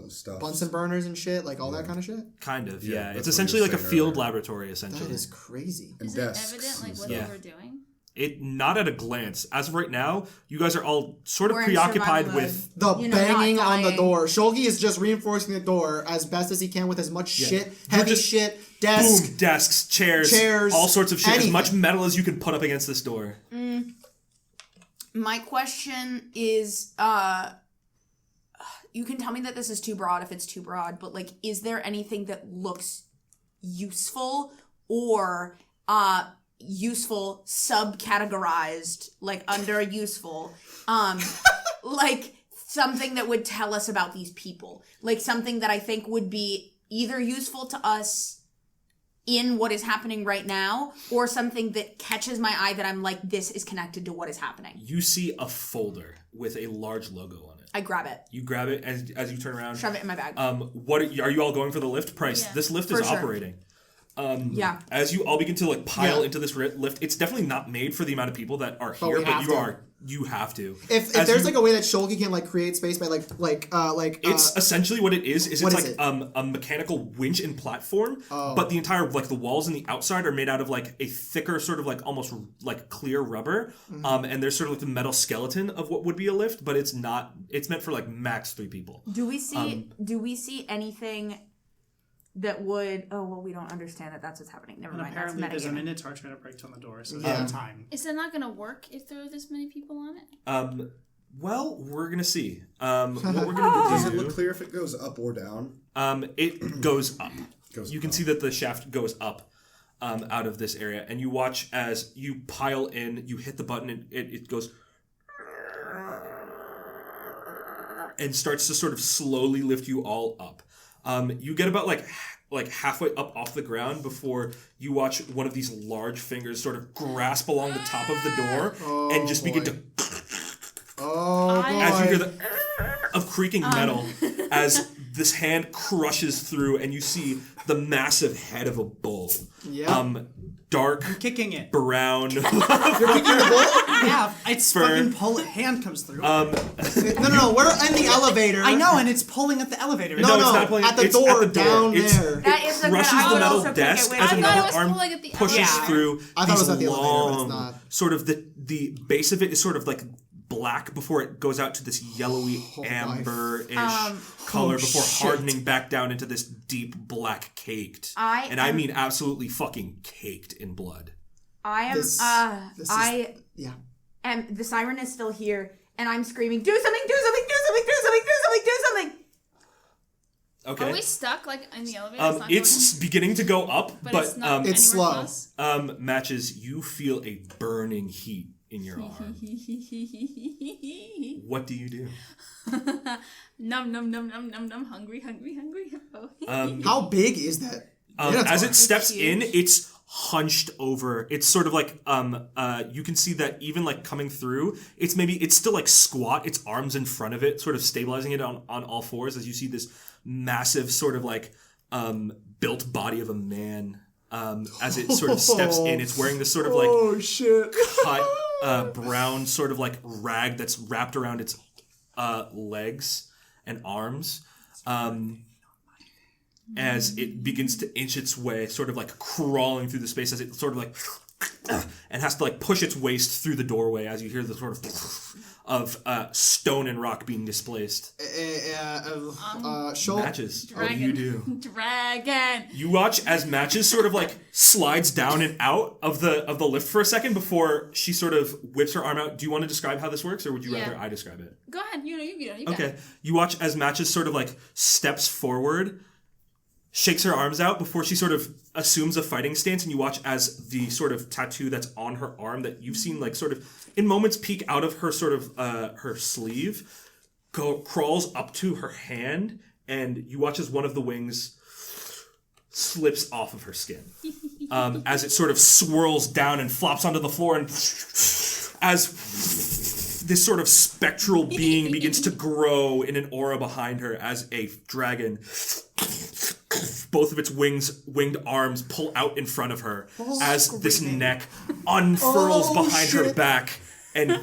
Speaker 3: Stuff.
Speaker 2: Bunsen burners and shit, like all that kind of shit?
Speaker 1: kind of,
Speaker 3: Yeah,
Speaker 1: yeah.
Speaker 3: that's
Speaker 1: It's
Speaker 3: what
Speaker 1: essentially
Speaker 3: you
Speaker 1: like
Speaker 3: were
Speaker 1: a
Speaker 3: saying
Speaker 1: field
Speaker 3: earlier.
Speaker 1: laboratory, essentially.
Speaker 2: That is crazy.
Speaker 3: And
Speaker 6: Is it
Speaker 3: desks
Speaker 6: evident like
Speaker 3: and
Speaker 6: what
Speaker 1: stuff.
Speaker 6: they were doing?
Speaker 1: It not at a glance. As of right now, you guys are all sort of
Speaker 5: We're in
Speaker 1: preoccupied
Speaker 5: survival
Speaker 1: with
Speaker 2: The
Speaker 5: You know,
Speaker 2: banging
Speaker 5: not
Speaker 2: on the
Speaker 5: dying.
Speaker 2: door. Shulgi is just reinforcing the door as best as he can with as much shit,
Speaker 1: You're
Speaker 2: heavy
Speaker 1: just-
Speaker 2: shit, desk.
Speaker 1: boom, desks, chairs, all sorts of shit,
Speaker 2: anything.
Speaker 1: as much metal as you can put up against this door.
Speaker 5: My question is, you can tell me that this is too broad if it's too broad, but like, is there anything that looks useful or useful subcategorized, like under useful, like something that would tell us about these people, like something that I think would be either useful to us in what is happening right now, or something that catches my eye that I'm like, this is connected to what is happening.
Speaker 1: You see a folder with a large logo on it.
Speaker 5: I grab it,
Speaker 1: You grab it as you turn around.
Speaker 5: shove it in my bag.
Speaker 1: What are you all going for the lift? Price.
Speaker 6: Yeah.
Speaker 1: This lift
Speaker 5: For
Speaker 1: is
Speaker 5: sure.
Speaker 1: operating.
Speaker 5: Yeah.
Speaker 1: As you all begin to like pile
Speaker 2: Yeah.
Speaker 1: into this lift, it's definitely not made for the amount of people that are
Speaker 2: But
Speaker 1: here,
Speaker 2: we
Speaker 1: but
Speaker 2: have
Speaker 1: you
Speaker 2: to.
Speaker 1: are you have to.
Speaker 2: If
Speaker 1: As
Speaker 2: there's
Speaker 1: you-
Speaker 2: like a way that Shulgi can like create space by
Speaker 1: It's essentially what it is
Speaker 2: what
Speaker 1: it's
Speaker 2: is
Speaker 1: like a mechanical winch and platform, but the entire like the walls and the outside are made out of like a thicker sort of like almost like clear rubber, and there's sort of like the metal skeleton of what would be a lift, but it's not. It's meant for like max 3 people.
Speaker 5: Do we see anything that would? Oh well, we don't understand that. That's what's happening. Never
Speaker 4: And
Speaker 5: mind.
Speaker 4: apparently
Speaker 5: That's
Speaker 4: there's a
Speaker 5: metagaming.
Speaker 4: Minotaur trying to break on the door, so
Speaker 2: Yeah.
Speaker 4: there's no time.
Speaker 6: Is that not gonna work if there are this many people on it?
Speaker 1: Well, we're gonna see. What we're gonna
Speaker 3: Does it
Speaker 1: do?
Speaker 3: look clear if it goes up or down?
Speaker 1: It goes up.
Speaker 3: Goes
Speaker 1: You can
Speaker 3: up.
Speaker 1: see that the shaft goes up out of this area, and you watch as you pile in. You hit the button, and it goes and starts to sort of slowly lift you all up. You get about like halfway up off the ground before you watch one of these large fingers sort of grasp along the top of the door and just begin to
Speaker 2: Oh boy.
Speaker 1: as you hear the of creaking metal as this hand crushes through and you see the massive head of a bull.
Speaker 2: Yeah.
Speaker 1: Dark
Speaker 4: Kicking it.
Speaker 1: brown.
Speaker 2: You're kicking the bull?
Speaker 4: Yeah, its
Speaker 1: Fern.
Speaker 4: fucking hand comes through.
Speaker 2: No. We're in the elevator.
Speaker 4: I know, and it's pulling at the elevator.
Speaker 2: No,
Speaker 1: it's not pulling-
Speaker 2: at the
Speaker 1: it's
Speaker 2: door
Speaker 1: at the door.
Speaker 2: down
Speaker 1: It's-
Speaker 2: there.
Speaker 5: That is the
Speaker 1: Crushes
Speaker 5: I
Speaker 1: the
Speaker 5: would
Speaker 1: metal
Speaker 5: also pick
Speaker 1: desk
Speaker 5: it with
Speaker 1: as
Speaker 6: I thought
Speaker 1: another
Speaker 6: it was
Speaker 1: arm
Speaker 6: pulling at the
Speaker 1: pushes
Speaker 6: elevator.
Speaker 1: through.
Speaker 2: I thought it was
Speaker 1: these
Speaker 2: at the elevator, but it's
Speaker 1: long,
Speaker 2: not.
Speaker 1: Sort of the base of it is sort of like black before it goes out to this yellowy amber-ish color before
Speaker 2: shit.
Speaker 1: hardening back down into this deep black caked. I mean absolutely fucking caked in blood.
Speaker 5: I am.
Speaker 2: This is-
Speaker 5: I
Speaker 2: Yeah.
Speaker 5: am. The siren is still here, and I'm screaming, "Do something! Do something! Do something! Do something! Do something! Do
Speaker 1: Okay.
Speaker 6: Are we stuck like in the elevator?
Speaker 1: It's beginning to go up, but
Speaker 6: it's not
Speaker 2: it's
Speaker 6: anywhere
Speaker 2: slow.
Speaker 6: close?
Speaker 1: Matches, you feel a burning heat in your arm. What do you do?
Speaker 6: Num num num num num num. Hungry. Oh.
Speaker 2: How big is that?
Speaker 1: As it steps
Speaker 6: huge.
Speaker 1: in, it's hunched over. It's sort of like you can see that even like coming through, it's still like squat, its arms in front of it, sort of stabilizing it on all fours as you see this massive sort of like built body of a man as it sort of steps in. It's wearing this sort of like
Speaker 2: shit.
Speaker 1: cut brown sort of like rag that's wrapped around its legs and arms. As it begins to inch its way, sort of like crawling through the space as it sort of like and has to like push its waist through the doorway as you hear the sort of stone and rock being displaced. Matches. What do you do?
Speaker 6: Dragon.
Speaker 1: You watch as Matches sort of like slides down and out of the lift for a second before she sort of whips her arm out. Do you want to describe how this works, or would you rather I describe it?
Speaker 6: Go ahead. You
Speaker 1: Okay. You watch as Matches sort of like steps forward, shakes her arms out before she sort of assumes a fighting stance, and you watch as the sort of tattoo that's on her arm that you've seen like sort of in moments peek out of her sort of her sleeve crawls up to her hand, and you watch as one of the wings slips off of her skin as it sort of swirls down and flops onto the floor, and as this sort of spectral being begins to grow in an aura behind her as a dragon, both of its winged arms pull out in front of her as this neck unfurls behind her back and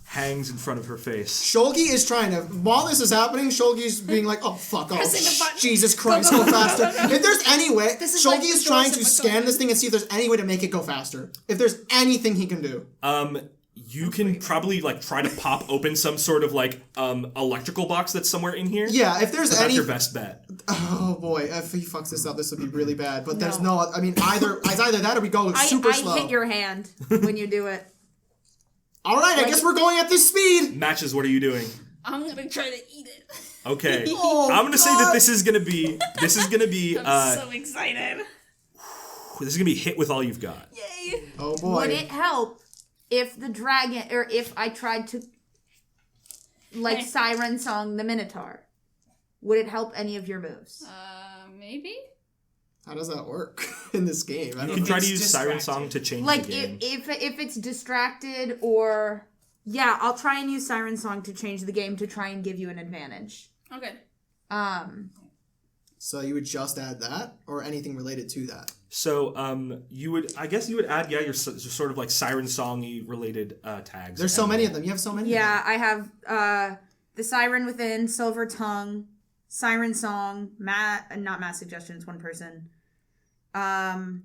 Speaker 1: hangs in front of her face.
Speaker 2: Shulgi is trying to, while this is happening, Shulgi's being like, oh, fuck,
Speaker 6: Pressing the button.
Speaker 2: Jesus Christ, go faster. If there's any way,
Speaker 6: This is
Speaker 2: Shulgi
Speaker 6: like
Speaker 2: is
Speaker 6: the
Speaker 2: trying
Speaker 6: doors
Speaker 2: to
Speaker 6: of
Speaker 2: scan
Speaker 6: McDonald's.
Speaker 2: this thing and see if there's any way to make it go faster. If there's anything he can do.
Speaker 1: You can probably like try to pop open some sort of like electrical box that's somewhere in here.
Speaker 2: Yeah, if there's
Speaker 1: But that's
Speaker 2: any...
Speaker 1: your best bet.
Speaker 2: Oh boy, if he fucks this up, this would be really bad. But there's no, I mean, it's either that or we go super slow.
Speaker 5: I hit your hand when you do it.
Speaker 2: All right, I guess we're going at this speed.
Speaker 1: Matches, what are you doing?
Speaker 6: I'm gonna try to eat it.
Speaker 1: Okay.
Speaker 2: Oh,
Speaker 1: I'm gonna say that this is gonna be
Speaker 6: I'm so excited.
Speaker 1: this is gonna be hit with all you've got.
Speaker 6: Yay.
Speaker 2: Oh boy.
Speaker 5: Would it help if the dragon, or if I tried to, like,
Speaker 6: Hey.
Speaker 5: Siren Song the Minotaur? Would it help any of your moves?
Speaker 6: Maybe?
Speaker 2: How does that work in this game? I
Speaker 1: You
Speaker 2: don't
Speaker 1: can
Speaker 2: know.
Speaker 1: try to
Speaker 4: It's
Speaker 1: use Siren
Speaker 4: distracted.
Speaker 1: Song to change
Speaker 5: Like,
Speaker 1: the game.
Speaker 5: if it's distracted, or... Yeah, I'll try and use Siren Song to change the game to try and give you an advantage.
Speaker 6: Okay.
Speaker 2: So you would just add that, or anything related to that?
Speaker 1: So you would add your sort of like Siren Song-y related tags.
Speaker 2: There's so many of them. You have so many.
Speaker 5: Yeah, I have the Siren Within, Silver Tongue, Siren Song, not Mass Suggestion, it's one person. The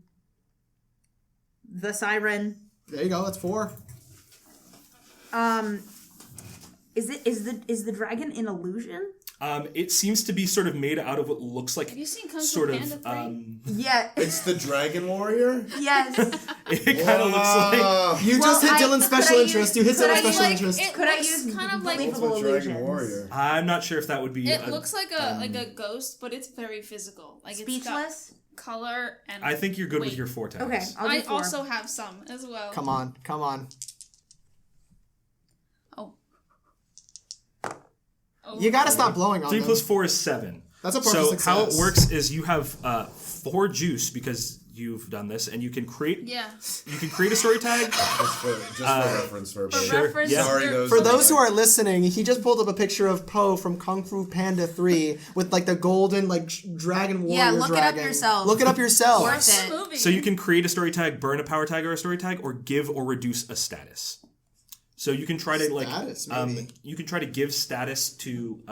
Speaker 5: Siren.
Speaker 2: There you go. That's 4.
Speaker 5: Is the dragon an illusion?
Speaker 1: It seems to be sort of made out of what looks like
Speaker 6: Have you seen Kung Fu
Speaker 1: sort
Speaker 6: Panda
Speaker 1: of
Speaker 6: 3?
Speaker 5: Yeah.
Speaker 3: It's the Dragon Warrior?
Speaker 5: Yes.
Speaker 1: it kind of looks like
Speaker 2: You just hit Dylan's
Speaker 5: could
Speaker 2: special
Speaker 5: I
Speaker 2: interest.
Speaker 5: use-
Speaker 2: You hit
Speaker 5: could I
Speaker 2: Dylan's
Speaker 5: use,
Speaker 2: special
Speaker 5: like,
Speaker 2: interest.
Speaker 6: It
Speaker 5: Could I
Speaker 6: looks
Speaker 5: use
Speaker 6: kind of like
Speaker 5: believable
Speaker 3: What's with Dragon
Speaker 5: illusions?
Speaker 3: Warrior?
Speaker 1: I'm not sure if that would be
Speaker 6: it looks like a ghost, but it's very physical. Like
Speaker 5: Speechless?
Speaker 6: it's got color and
Speaker 1: I think you're good with
Speaker 6: weight.
Speaker 1: your 4 tags.
Speaker 5: Okay, I'll do
Speaker 6: I
Speaker 5: 4.
Speaker 6: also have some as well.
Speaker 2: Come on.
Speaker 6: Oh.
Speaker 2: You gotta stop blowing on
Speaker 1: 3
Speaker 2: them.
Speaker 1: plus 4 is 7.
Speaker 2: That's a partial
Speaker 1: So
Speaker 2: success.
Speaker 1: how it works is you have 4 juice because you've done this, and you can create
Speaker 6: Yeah.
Speaker 1: a story tag.
Speaker 3: Just for reference for everybody.
Speaker 1: Sure,
Speaker 6: Reference,
Speaker 1: yeah.
Speaker 3: Sorry,
Speaker 6: there-
Speaker 2: For those who are listening, he just pulled up a picture of Poe from Kung Fu Panda 3 with like the golden like dragon warrior
Speaker 5: Yeah, look it up
Speaker 2: dragon.
Speaker 5: yourself.
Speaker 2: Look it up yourself.
Speaker 5: Worth
Speaker 6: It's
Speaker 5: it.
Speaker 6: a movie.
Speaker 1: So you can create a story tag, burn a power tag or a story tag, or give or reduce a status. So you can try to
Speaker 2: Status, maybe.
Speaker 1: you can try to give status to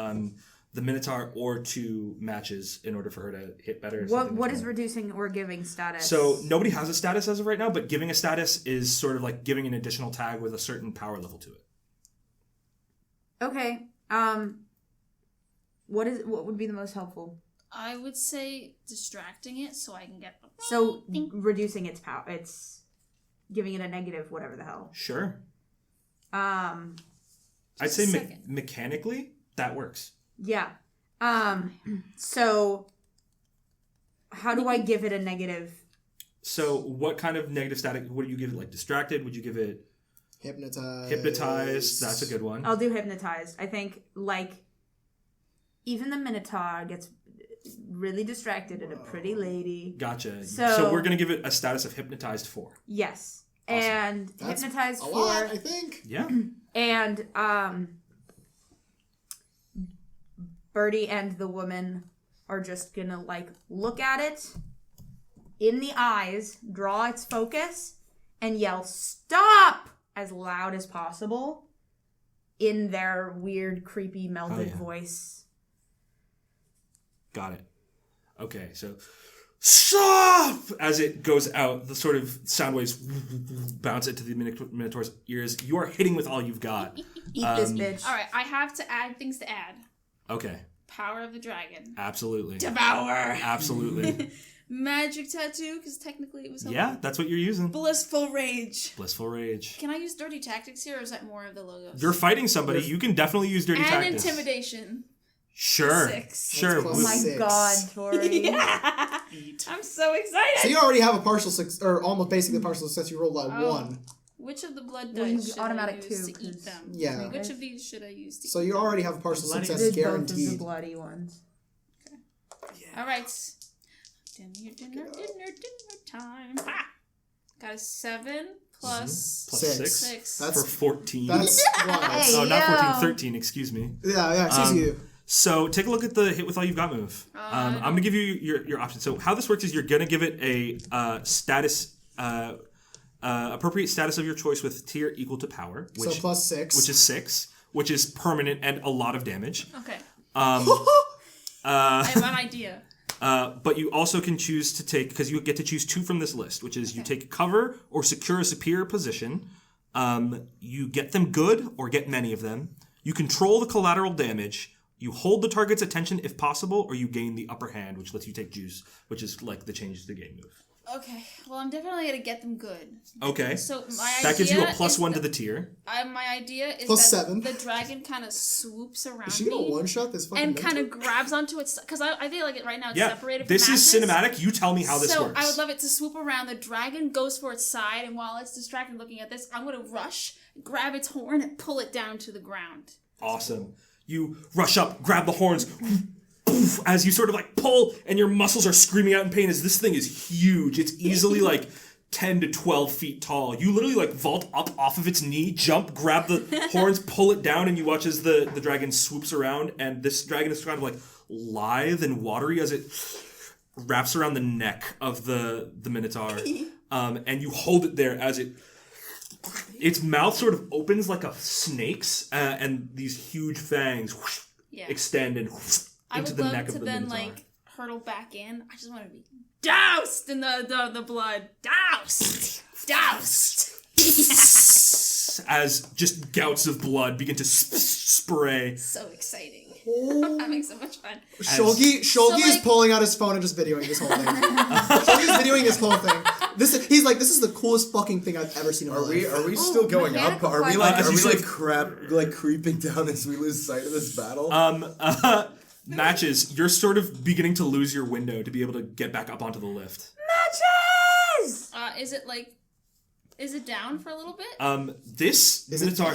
Speaker 1: the Minotaur or to Matches in order for her to hit better. or something
Speaker 5: What
Speaker 1: like
Speaker 5: is
Speaker 1: that.
Speaker 5: reducing or giving status?
Speaker 1: So nobody has a status as of right now, but giving a status is sort of like giving an additional tag with a certain power level to it.
Speaker 5: Okay. What would be the most helpful?
Speaker 6: I would say distracting it so I can get.
Speaker 5: So reducing its power. It's giving it a negative, whatever the hell.
Speaker 1: Sure.
Speaker 5: Um.
Speaker 1: I'd say
Speaker 6: second.
Speaker 1: mechanically that works.
Speaker 5: Yeah. So how do I give it a negative?
Speaker 1: So what kind of negative static would you give it? Like distracted? Would you give it hypnotized? That's a good one.
Speaker 5: I'll do hypnotized. I think even the Minotaur gets really distracted at a pretty lady.
Speaker 1: Gotcha.
Speaker 5: So
Speaker 1: we're going to give it a status of hypnotized 4.
Speaker 5: Yes.
Speaker 1: Awesome.
Speaker 5: And
Speaker 2: That's
Speaker 5: hypnotized
Speaker 2: a
Speaker 5: 4.
Speaker 2: lot, I think.
Speaker 1: Yeah.
Speaker 5: And Birdie and the woman are just gonna like look at it in the eyes, draw its focus, and yell "Stop!" as loud as possible in their weird, creepy, melded voice.
Speaker 1: Got it. Okay, so stop! As it goes out, the sort of sound waves bounce into the Minotaur's ears. You are hitting with all you've got.
Speaker 5: Eat this bitch.
Speaker 6: All right, I have to add things to add.
Speaker 1: Okay.
Speaker 6: Power of the dragon.
Speaker 1: Absolutely.
Speaker 6: Devour.
Speaker 1: Absolutely.
Speaker 6: Magic tattoo, because technically it was.
Speaker 1: Yeah, that's what you're using.
Speaker 6: Blissful rage.
Speaker 1: Blissful rage.
Speaker 6: Can I use dirty tactics here, or is that more of the logos?
Speaker 1: You're fighting somebody. You can definitely use dirty
Speaker 6: and
Speaker 1: tactics.
Speaker 6: intimidation.
Speaker 1: Sure.
Speaker 6: 6.
Speaker 1: Sure.
Speaker 2: That's
Speaker 5: Oh my
Speaker 2: 6.
Speaker 5: god, Tori.
Speaker 6: Yeah. I'm so excited.
Speaker 2: So you already have a partial success, or almost basically a partial success. You rolled a 1.
Speaker 6: Which of the blood
Speaker 5: Well, you
Speaker 6: dice should
Speaker 5: automatic
Speaker 6: I use
Speaker 5: 2,
Speaker 6: to eat
Speaker 5: 'cause-
Speaker 6: them?
Speaker 2: Yeah.
Speaker 6: Which of these should I use to
Speaker 2: So
Speaker 6: eat
Speaker 2: you
Speaker 6: them?
Speaker 2: already have a partial
Speaker 4: Bloody
Speaker 2: success
Speaker 5: Did both of the
Speaker 2: guaranteed.
Speaker 5: bloody ones.
Speaker 6: All right. Dinner time. Ha! Got a 7 plus
Speaker 1: Plus
Speaker 2: 6.
Speaker 1: 6.
Speaker 6: 6.
Speaker 2: That's
Speaker 1: For 14.
Speaker 2: That's wild.
Speaker 5: Hey.
Speaker 1: Oh, not 14,
Speaker 5: Yo.
Speaker 1: 13, excuse me.
Speaker 2: Yeah, excuse you.
Speaker 1: So take a look at the hit with all you've got move. I'm going to give you your options. So how this works is you're going to give it a status, appropriate status of your choice with tier equal to power,
Speaker 2: So
Speaker 1: which
Speaker 2: plus 6.
Speaker 1: is 6, which is permanent and a lot of damage.
Speaker 6: Okay.
Speaker 1: Uh,
Speaker 6: I have an idea.
Speaker 1: But you also can choose to take, because you get to choose 2 from this list, which is you take cover or secure a superior position. You get them good or get many of them. You control the collateral damage. You hold the target's attention if possible, or you gain the upper hand, which lets you take juice, which is like the change to the game move.
Speaker 6: Okay. Well, I'm definitely gonna get them good.
Speaker 1: Okay.
Speaker 6: So my
Speaker 1: That gives you a
Speaker 6: idea
Speaker 1: plus
Speaker 6: is
Speaker 1: 1 to the tier.
Speaker 6: my idea is
Speaker 2: Plus
Speaker 6: that
Speaker 2: 7.
Speaker 6: the dragon kind of swoops around
Speaker 2: Is she gonna
Speaker 6: me
Speaker 2: one-shot this fucking
Speaker 6: and kind
Speaker 2: mentor?
Speaker 6: of grabs onto its, because I feel like right now it's
Speaker 1: Yeah.
Speaker 6: separated.
Speaker 1: This
Speaker 6: from
Speaker 1: is
Speaker 6: mattress.
Speaker 1: cinematic. You tell me how this
Speaker 6: So
Speaker 1: works.
Speaker 6: I would love it to swoop around. The dragon goes for its side, and while it's distracted looking at this, I'm gonna rush, grab its horn, and pull it down to the ground.
Speaker 1: Awesome. You rush up, grab the horns, poof, as you sort of like pull, and your muscles are screaming out in pain as this thing is huge. It's easily like 10 to 12 feet tall. You literally like vault up off of its knee, jump, grab the horns, pull it down, and you watch as the dragon swoops around, and this dragon is kind of like lithe and watery as it wraps around the neck of the Minotaur. And you hold it there as its mouth sort of opens like a snake's, and these huge fangs
Speaker 6: Yeah.
Speaker 1: extend and
Speaker 6: I
Speaker 1: into
Speaker 6: would
Speaker 1: the
Speaker 6: love
Speaker 1: neck
Speaker 6: to
Speaker 1: of the
Speaker 6: then
Speaker 1: Minotaur.
Speaker 6: like hurtle back in. I just want to be doused in the blood. Doused. Doused.
Speaker 1: As just gouts of blood begin to spray.
Speaker 6: So exciting. I'm having so much fun.
Speaker 2: Shogi is
Speaker 6: like-
Speaker 2: pulling out his phone and just videoing this whole thing. Shogi's videoing this whole thing. He's like, this is the coolest fucking thing I've ever seen in my life.
Speaker 3: Are we still going up?
Speaker 5: mechanical
Speaker 3: Are we
Speaker 5: question.
Speaker 3: like creeping down as we lose sight of this battle?
Speaker 1: Matches, you're sort of beginning to lose your window to be able to get back up onto the lift.
Speaker 5: Matches!
Speaker 6: Is it down for a little bit?
Speaker 1: This Minotaur,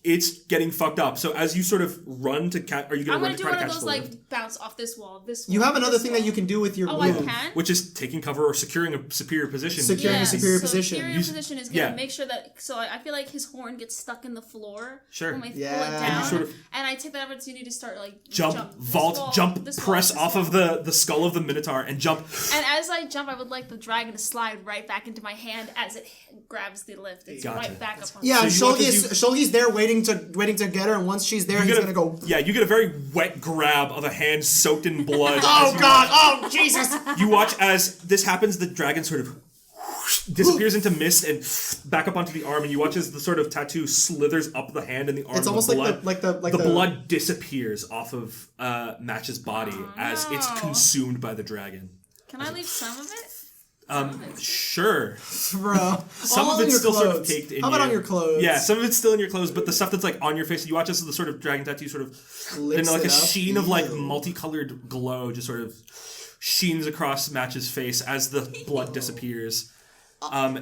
Speaker 1: it's getting fucked up. So as you sort of run to catch, are you going
Speaker 6: I'm
Speaker 1: to run
Speaker 6: gonna
Speaker 1: to
Speaker 6: do
Speaker 1: try to
Speaker 6: one of
Speaker 1: catch
Speaker 6: those
Speaker 1: the
Speaker 6: like
Speaker 1: lift?
Speaker 6: bounce off this wall. This.
Speaker 2: You
Speaker 6: wall,
Speaker 2: have another
Speaker 6: this
Speaker 2: thing
Speaker 6: wall.
Speaker 2: that you can do with your
Speaker 6: Oh,
Speaker 2: move.
Speaker 6: I can.
Speaker 1: Which is taking cover or securing a superior position.
Speaker 2: Securing a superior position.
Speaker 6: Superior
Speaker 2: You-
Speaker 6: position is gonna
Speaker 1: yeah.
Speaker 6: make sure that. So I feel like his horn gets stuck in the floor.
Speaker 1: Sure.
Speaker 6: When we pull
Speaker 2: Yeah.
Speaker 6: it
Speaker 2: And
Speaker 6: down,
Speaker 1: you sort of-
Speaker 6: and I take that opportunity to start like
Speaker 1: Jump,
Speaker 6: this
Speaker 1: vault,
Speaker 6: wall,
Speaker 1: jump,
Speaker 6: this wall,
Speaker 1: press
Speaker 6: this
Speaker 1: off
Speaker 6: wall.
Speaker 1: of the skull of the Minotaur and jump.
Speaker 6: And as I jump, I would like the dragon to slide right back into my hand as it grabs the lift. It's
Speaker 1: Gotcha.
Speaker 6: right back up on
Speaker 2: Yeah,
Speaker 1: So
Speaker 2: and
Speaker 1: you look
Speaker 2: Shogi's there waiting to get her, and once she's there, he's gonna go.
Speaker 1: Yeah, you get a very wet grab of a hand soaked in blood.
Speaker 2: Oh
Speaker 1: as you
Speaker 2: god! Oh Jesus!
Speaker 1: You watch as this happens, the dragon sort of disappears into mist and back up onto the arm, and you watch as the sort of tattoo slithers up the hand and the arm.
Speaker 2: It's
Speaker 1: and
Speaker 2: almost
Speaker 1: the
Speaker 2: like
Speaker 1: blood,
Speaker 2: the
Speaker 1: the blood disappears off of Match's body as it's
Speaker 6: no.
Speaker 1: consumed by the dragon.
Speaker 6: Can I leave some of it?
Speaker 1: Sure.
Speaker 2: Bro.
Speaker 1: Some
Speaker 2: All
Speaker 1: of
Speaker 2: in
Speaker 1: it's
Speaker 2: your
Speaker 1: still sort of
Speaker 2: clothes.
Speaker 1: caked in
Speaker 2: How about
Speaker 1: you.
Speaker 2: on your clothes?
Speaker 1: Yeah, some of it's still in your clothes, but the stuff that's like on your face, you watch this as the sort of dragon tattoo sort of
Speaker 2: Licks
Speaker 1: then like
Speaker 2: it
Speaker 1: a
Speaker 2: up.
Speaker 1: sheen of like
Speaker 2: Ew.
Speaker 1: multicolored glow just sort of sheens across Match's face as the blood disappears. And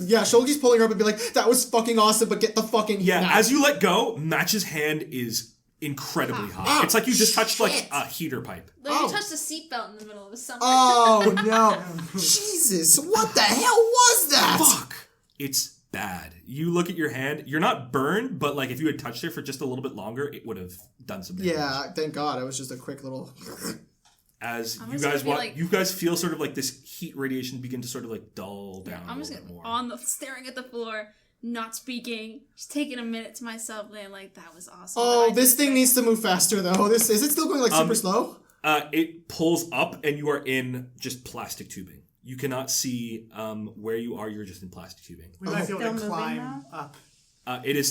Speaker 2: Yeah, Shogi's pulling her up and be like, that was fucking awesome, but get the fucking...
Speaker 1: yeah,
Speaker 2: Nah.
Speaker 1: as you let go, Match's hand is incredibly hot. It's like you just touched like
Speaker 6: shit.
Speaker 1: a heater pipe.
Speaker 6: Like
Speaker 2: Oh.
Speaker 6: you touched a seatbelt in the middle of the summer.
Speaker 2: Oh, no. Jesus, what the hell was that?
Speaker 1: Fuck. It's bad. You look at your hand, you're not burned, but like if you had touched it for just a little bit longer, it would have done some damage.
Speaker 2: Yeah, thank God. It was just a quick little...
Speaker 1: As
Speaker 6: I'm
Speaker 1: you
Speaker 6: just
Speaker 1: guys
Speaker 6: gonna be like-
Speaker 1: you guys feel sort of like this heat radiation begin to sort of like dull down
Speaker 6: I'm
Speaker 1: a
Speaker 6: just
Speaker 1: little bit more.
Speaker 6: staring at the floor, not speaking, just taking a minute to myself, and like that was awesome.
Speaker 2: Oh,
Speaker 6: But I
Speaker 2: this
Speaker 6: just
Speaker 2: thing
Speaker 6: like-
Speaker 2: needs to move faster, though. Is it still going like super slow?
Speaker 1: It pulls up and you are in just plastic tubing. You cannot see where you are. You're just in plastic tubing.
Speaker 4: We might be able
Speaker 5: Still
Speaker 4: to
Speaker 5: moving
Speaker 4: climb
Speaker 5: now?
Speaker 4: up.
Speaker 1: It's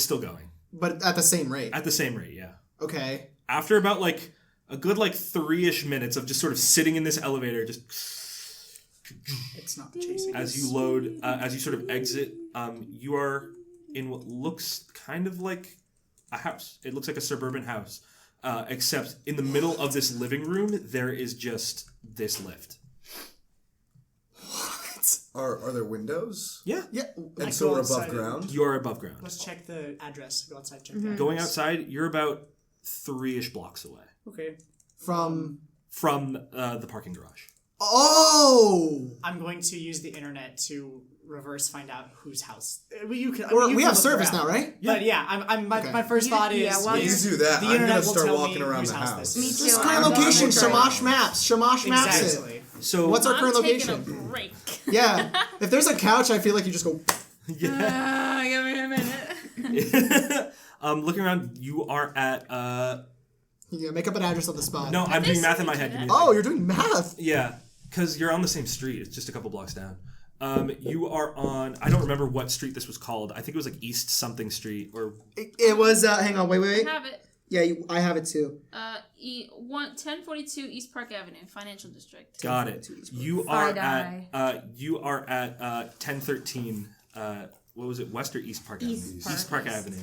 Speaker 1: still going
Speaker 2: But at the same rate.
Speaker 1: at the same rate. Yeah.
Speaker 2: Okay.
Speaker 1: After about like a good like 3-ish minutes of just sort of sitting in this elevator, just
Speaker 4: It's not chasing.
Speaker 1: as you load, as you sort of exit, you are in what looks kind of like a house. It looks like a suburban house, except in the middle of this living room, there is just this lift.
Speaker 3: Are there windows?
Speaker 1: Yeah,
Speaker 2: Yeah.
Speaker 3: And so
Speaker 4: go
Speaker 3: we're above
Speaker 4: outside.
Speaker 3: ground?
Speaker 1: you are above ground.
Speaker 4: Let's check the address. Go outside. Check the address.
Speaker 1: Going outside, you're about 3-ish blocks away
Speaker 4: Okay.
Speaker 2: From...
Speaker 1: from the parking garage.
Speaker 2: Oh!
Speaker 4: I'm going to use the internet to reverse find out whose house. You can.
Speaker 2: We have service now, right?
Speaker 4: But yeah, my first
Speaker 5: You-
Speaker 4: thought is.
Speaker 5: yeah, well,
Speaker 3: You
Speaker 4: is
Speaker 3: do that.
Speaker 4: The
Speaker 3: I'm
Speaker 4: internet
Speaker 3: gonna
Speaker 4: will
Speaker 3: start
Speaker 4: tell
Speaker 3: walking
Speaker 4: me
Speaker 3: around
Speaker 4: whose
Speaker 3: the
Speaker 4: house
Speaker 3: house.
Speaker 4: this
Speaker 5: Me
Speaker 4: is.
Speaker 5: too.
Speaker 2: Just
Speaker 5: I'm
Speaker 2: current
Speaker 5: done
Speaker 2: location,
Speaker 5: with
Speaker 2: Shamash maps. Shamash maps it.
Speaker 4: Exactly.
Speaker 1: So
Speaker 2: What's our
Speaker 6: I'm
Speaker 2: current
Speaker 6: taking
Speaker 2: location?
Speaker 6: a break.
Speaker 2: Yeah. If there's a couch, I feel like you just go...
Speaker 1: yeah,
Speaker 6: Give me a minute.
Speaker 1: looking around, you are at
Speaker 2: Yeah, make up an address on the spot.
Speaker 1: no, I'm doing
Speaker 6: This
Speaker 1: math in my
Speaker 6: we
Speaker 1: head.
Speaker 6: do
Speaker 1: Give me a
Speaker 6: that.
Speaker 2: Oh,
Speaker 1: second.
Speaker 2: you're doing math.
Speaker 1: Yeah, because you're on the same street. It's just a couple blocks down. You are on. I don't remember what street this was called. I think it was like East something Street or.
Speaker 2: It was... hang on, wait.
Speaker 6: I have it.
Speaker 2: Yeah, I have it too.
Speaker 6: 1042 East Park Avenue, Financial District.
Speaker 1: Got it. You are
Speaker 5: Side-eye.
Speaker 1: at. You are at 1013. What was it? West or East Park Avenue?
Speaker 5: East
Speaker 1: Park
Speaker 6: Park.
Speaker 1: Avenue.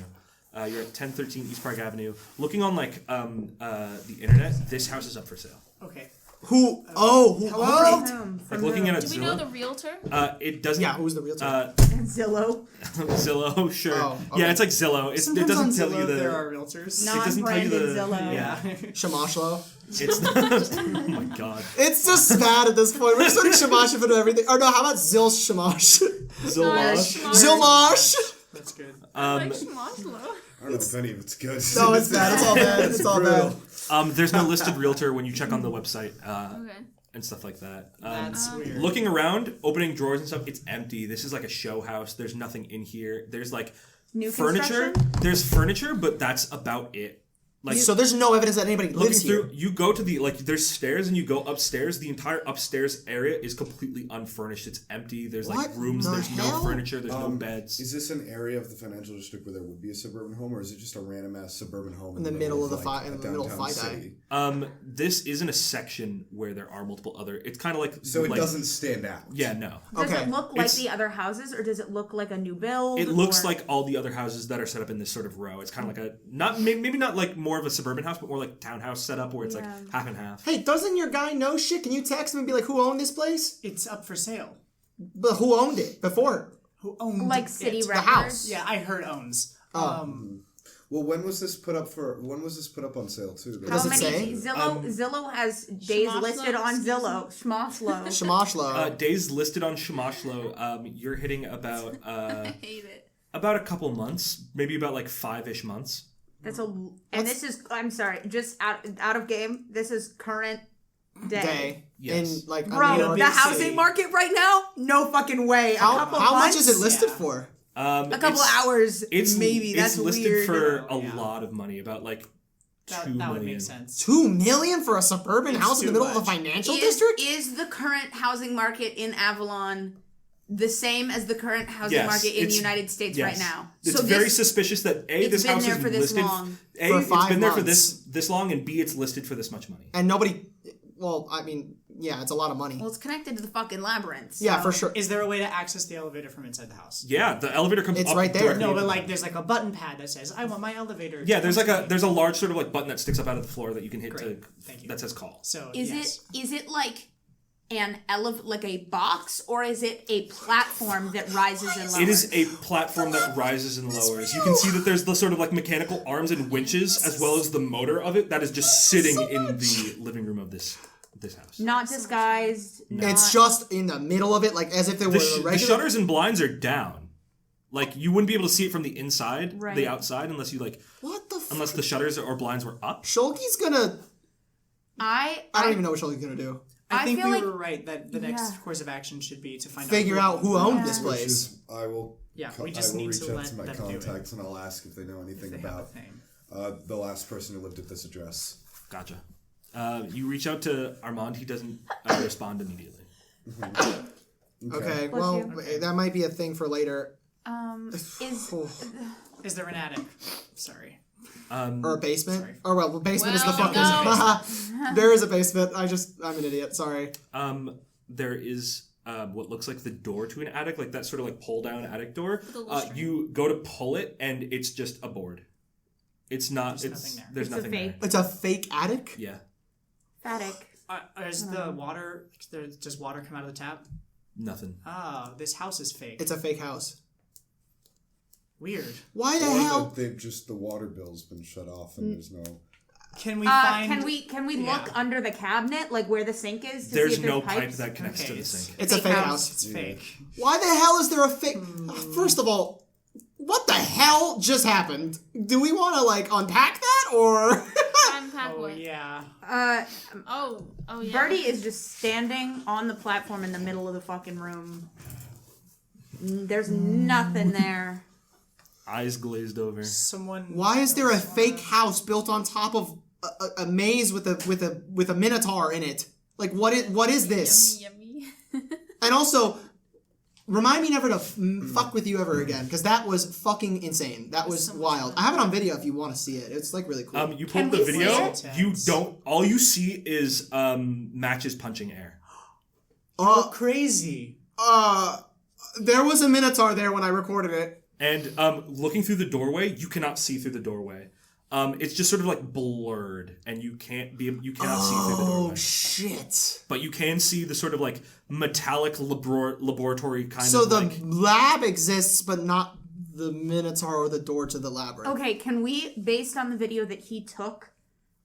Speaker 1: You're at 1013 East Park Avenue. Looking on like the internet, this house is up for sale.
Speaker 4: Okay.
Speaker 2: Who? Oh, who?
Speaker 4: Hello?
Speaker 1: Like looking at it,
Speaker 6: Do we know the realtor?
Speaker 1: it doesn't.
Speaker 2: Yeah, who's the realtor?
Speaker 5: Zillow.
Speaker 1: Zillow, sure.
Speaker 2: Oh, okay.
Speaker 1: Yeah, it's like Zillow. It
Speaker 4: Sometimes
Speaker 1: doesn't
Speaker 4: on
Speaker 1: tell
Speaker 4: Zillow
Speaker 1: you the.
Speaker 4: there are realtors.
Speaker 5: No.
Speaker 1: It doesn't tell you the.
Speaker 5: Non-branded Zillow.
Speaker 1: Yeah,
Speaker 2: Shamashlo.
Speaker 1: it's not. Oh my god.
Speaker 2: It's just bad at this point. We're just putting Shamash in front of everything. Or no, how about Zil Shamash?
Speaker 1: Zillow.
Speaker 2: Zilmash!
Speaker 4: That's good.
Speaker 6: Like Schmozzlo.
Speaker 3: I don't know if any of it's good.
Speaker 2: No, it's bad. It's all bad. It's all bad.
Speaker 1: There's no listed realtor when you check on the website
Speaker 6: Okay.
Speaker 1: and stuff like that.
Speaker 4: That's weird.
Speaker 1: Looking around, opening drawers and stuff, it's empty. This is like a show house. There's nothing in here. There's like
Speaker 5: New
Speaker 1: furniture.
Speaker 5: construction?
Speaker 1: There's furniture, but that's about it. Like
Speaker 2: So there's no evidence that anybody
Speaker 1: looking
Speaker 2: lives here.
Speaker 1: through, you go to the like. There's stairs, and you go upstairs. The entire upstairs area is completely unfurnished. It's empty. There's like
Speaker 2: What
Speaker 1: rooms.
Speaker 2: the
Speaker 1: There's
Speaker 2: hell?
Speaker 1: no furniture. There's no beds.
Speaker 3: Is this an area of the financial district where there would be a suburban home, or is it just a random ass suburban home
Speaker 2: In the middle of the
Speaker 3: like,
Speaker 2: in
Speaker 3: a
Speaker 2: the middle of
Speaker 3: downtown
Speaker 2: Fi-Dye.
Speaker 3: city?
Speaker 1: This isn't a section where there are multiple other. It's kind of like
Speaker 3: So it
Speaker 1: like,
Speaker 3: doesn't stand out.
Speaker 1: Yeah, no.
Speaker 5: Does
Speaker 2: Okay.
Speaker 5: it look like
Speaker 1: It's-
Speaker 5: the other houses, or does it look like a new build?
Speaker 1: It looks
Speaker 5: or-
Speaker 1: like all the other houses that are set up in this sort of row. It's kind of like a not maybe not like more of a suburban house, but more like townhouse setup where it's
Speaker 5: Yeah.
Speaker 1: like half and half.
Speaker 2: Hey, doesn't your guy know shit? Can you text him and be like, who owned this place?
Speaker 4: It's up for sale.
Speaker 2: But who owned it before?
Speaker 4: Who owned
Speaker 5: like city
Speaker 4: it?
Speaker 5: records.
Speaker 2: house.
Speaker 4: Yeah, I heard owns.
Speaker 3: Well, when was this put up on sale too?
Speaker 5: How
Speaker 2: Does it
Speaker 5: many?
Speaker 2: say?
Speaker 5: Zillow has days
Speaker 6: Schmozzlo,
Speaker 5: listed on
Speaker 6: excuse
Speaker 5: Zillow. Schmozzlo.
Speaker 2: Shamashlo.
Speaker 1: Days listed on Shimashlo. You're hitting about
Speaker 6: I hate it.
Speaker 1: about a couple months, maybe about like 5-ish months.
Speaker 5: That's a. And this is. I'm sorry. Just out of game. This is current day.
Speaker 1: Yes.
Speaker 2: In like a New
Speaker 5: Bro,
Speaker 2: York
Speaker 5: the
Speaker 4: big
Speaker 5: housing
Speaker 4: city.
Speaker 5: market right now? No fucking way.
Speaker 2: How
Speaker 5: couple
Speaker 2: much
Speaker 5: months?
Speaker 2: is it listed
Speaker 4: Yeah.
Speaker 2: for?
Speaker 5: A couple
Speaker 1: it's-
Speaker 5: hours,
Speaker 1: It's
Speaker 5: maybe. That's
Speaker 1: it's listed
Speaker 5: weird.
Speaker 1: for a
Speaker 4: Yeah.
Speaker 1: lot of money, about like
Speaker 4: That,
Speaker 1: 2
Speaker 4: that would
Speaker 1: million.
Speaker 4: make sense.
Speaker 2: $2 million for a suburban
Speaker 4: It's
Speaker 2: house in the
Speaker 4: too
Speaker 2: middle of a
Speaker 4: much.
Speaker 2: financial district?
Speaker 5: Is the current housing market in Avalon the same as the current housing
Speaker 1: Yes,
Speaker 5: market in the
Speaker 1: it's-
Speaker 5: United States
Speaker 1: yes.
Speaker 5: right now?
Speaker 1: It's very suspicious that A,
Speaker 5: it's
Speaker 1: this
Speaker 5: been
Speaker 1: house
Speaker 5: there
Speaker 1: is
Speaker 5: for this
Speaker 1: listed.
Speaker 5: long.
Speaker 1: A,
Speaker 2: For
Speaker 1: it's
Speaker 2: 5
Speaker 1: been there for
Speaker 2: months.
Speaker 1: this long, and B, it's listed for this much money.
Speaker 2: And nobody. Well, I mean, yeah, it's a lot of money.
Speaker 5: Well, it's connected to the fucking labyrinth. So.
Speaker 2: Yeah, for sure.
Speaker 4: Is there a way to access the elevator from inside the house?
Speaker 1: Yeah, the elevator comes
Speaker 2: It's
Speaker 1: up
Speaker 2: right there.
Speaker 1: directly
Speaker 4: No,
Speaker 1: into
Speaker 4: but
Speaker 1: the-
Speaker 4: like there's like a button pad that says I want my elevator.
Speaker 1: Yeah,
Speaker 4: to
Speaker 1: there's
Speaker 4: come
Speaker 1: like
Speaker 4: to me."
Speaker 1: there's a large sort of like button that sticks up out of the floor that you can hit
Speaker 4: Great. Thank you.
Speaker 1: that says call.
Speaker 4: So
Speaker 5: Is
Speaker 4: yes.
Speaker 5: it like an like a box, or is it a platform that rises and lowers?
Speaker 1: It is a platform that rises and lowers. You can see that there's the sort of like mechanical arms and winches as well as the motor of it that is just sitting in the living room of this house.
Speaker 5: not disguised.
Speaker 2: It's just in the middle of it, like as if there were
Speaker 1: The,
Speaker 2: a
Speaker 1: the
Speaker 2: regular.
Speaker 1: shutters and blinds are down. Like you wouldn't be able to see it from the inside,
Speaker 5: Right.
Speaker 1: the outside, unless you like
Speaker 2: What the?
Speaker 1: unless the shutters or blinds were up.
Speaker 2: Shulky's gonna. I don't even know what Shulky's gonna do.
Speaker 4: I think
Speaker 5: feel
Speaker 4: we
Speaker 5: like-
Speaker 4: were right that the next
Speaker 5: Yeah.
Speaker 4: course of action should be to find
Speaker 2: Figure out who owned this
Speaker 3: Which
Speaker 2: place.
Speaker 3: is, I will.
Speaker 4: Yeah,
Speaker 3: co-
Speaker 4: we just
Speaker 3: I will
Speaker 4: need
Speaker 3: reach
Speaker 4: to
Speaker 3: out
Speaker 4: let
Speaker 3: to my
Speaker 4: them do it.
Speaker 3: contacts and I'll ask if they know anything
Speaker 4: They have a
Speaker 3: about
Speaker 4: thing.
Speaker 3: the last person who lived at this address.
Speaker 1: Gotcha. You reach out to Armand. He doesn't respond immediately.
Speaker 2: Okay,
Speaker 5: Bless
Speaker 2: well,
Speaker 5: you.
Speaker 2: that might be a thing for later.
Speaker 4: Is there an attic? Sorry.
Speaker 2: Or a basement.
Speaker 4: Sorry.
Speaker 2: Or well, the basement is the
Speaker 6: Well,
Speaker 2: fucking. There is a basement. I'm an idiot. Sorry.
Speaker 1: There is what looks like the door to an attic, like that sort of like pull down attic door.
Speaker 6: a little string.
Speaker 1: You go to pull it, and it's just a board. It's not.
Speaker 4: There's
Speaker 1: It's
Speaker 4: nothing there.
Speaker 1: there's
Speaker 5: It's a
Speaker 1: nothing there.
Speaker 5: fake.
Speaker 2: It's a fake attic.
Speaker 1: Yeah.
Speaker 5: Phatic.
Speaker 4: Is the water? Does water come out of the tap?
Speaker 1: Nothing.
Speaker 4: Oh, this house is fake.
Speaker 2: It's a fake house.
Speaker 4: Weird.
Speaker 2: Why the
Speaker 3: Or
Speaker 2: hell?
Speaker 3: that they've just the water bill's been shut off and there's no.
Speaker 4: Can we find?
Speaker 5: Can we
Speaker 4: Yeah.
Speaker 5: look under the cabinet, like where the sink is? To
Speaker 1: There's
Speaker 5: see if
Speaker 1: no
Speaker 5: there's
Speaker 1: pipe
Speaker 5: pipes?
Speaker 1: that connects
Speaker 4: Okay,
Speaker 1: to the
Speaker 4: it's-
Speaker 1: sink.
Speaker 2: It's a fake house.
Speaker 4: It's fake.
Speaker 2: Why the hell is there a fake? First of all, what the hell just happened? Do we want to like unpack that or?
Speaker 6: Unpack
Speaker 4: Oh
Speaker 6: what?
Speaker 4: yeah.
Speaker 6: Oh yeah.
Speaker 5: Birdie is just standing on the platform in the middle of the fucking room. There's nothing there.
Speaker 1: Eyes glazed over.
Speaker 4: Someone.
Speaker 2: Why is there a fake house built on top of a maze with a minotaur in it? Like what is this?
Speaker 6: Yummy.
Speaker 2: And also, remind me never to fuck with you ever again, because that was fucking insane. That was
Speaker 6: so much
Speaker 2: wild.
Speaker 6: fun.
Speaker 2: I have it on video if you want to see it. It's like really cool.
Speaker 1: You
Speaker 5: Can
Speaker 1: pulled the
Speaker 5: we see
Speaker 1: video.
Speaker 4: it?
Speaker 1: You don't. All you see is matches punching air.
Speaker 4: Oh, crazy.
Speaker 2: There was a minotaur there when I recorded it.
Speaker 1: And looking through the doorway, you cannot see through the doorway. It's just sort of like blurred, and you cannot see through the doorway.
Speaker 2: Oh shit!
Speaker 1: But you can see the sort of like metallic laboratory kind
Speaker 2: So
Speaker 1: of
Speaker 2: the
Speaker 1: like.
Speaker 2: lab exists, but not the minotaur or the door to the labyrinth.
Speaker 5: Okay, can we, based on the video that he took,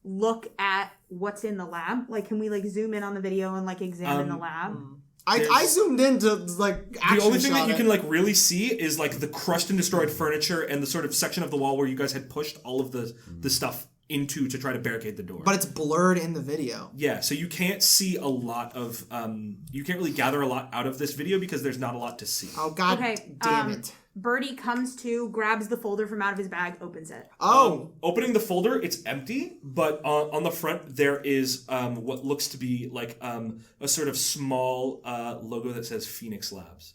Speaker 5: look at what's in the lab? Like, can we like zoom in on the video and like examine the lab?
Speaker 2: I zoomed in to like action
Speaker 1: The only thing that
Speaker 2: shot
Speaker 1: you
Speaker 2: it.
Speaker 1: can like really see is like the crushed and destroyed furniture and the sort of section of the wall where you guys had pushed all of the stuff into to try to barricade the door.
Speaker 2: But it's blurred in the video.
Speaker 1: Yeah, so you can't see a lot of you can't really gather a lot out of this video because there's not a lot to see.
Speaker 2: Oh god
Speaker 5: Okay,
Speaker 2: damn it.
Speaker 5: Birdie comes to, grabs the folder from out of his bag, opens it.
Speaker 2: Oh,
Speaker 1: Opening the folder, it's empty, but on the front there is what looks to be like a sort of small logo that says Phoenix Labs.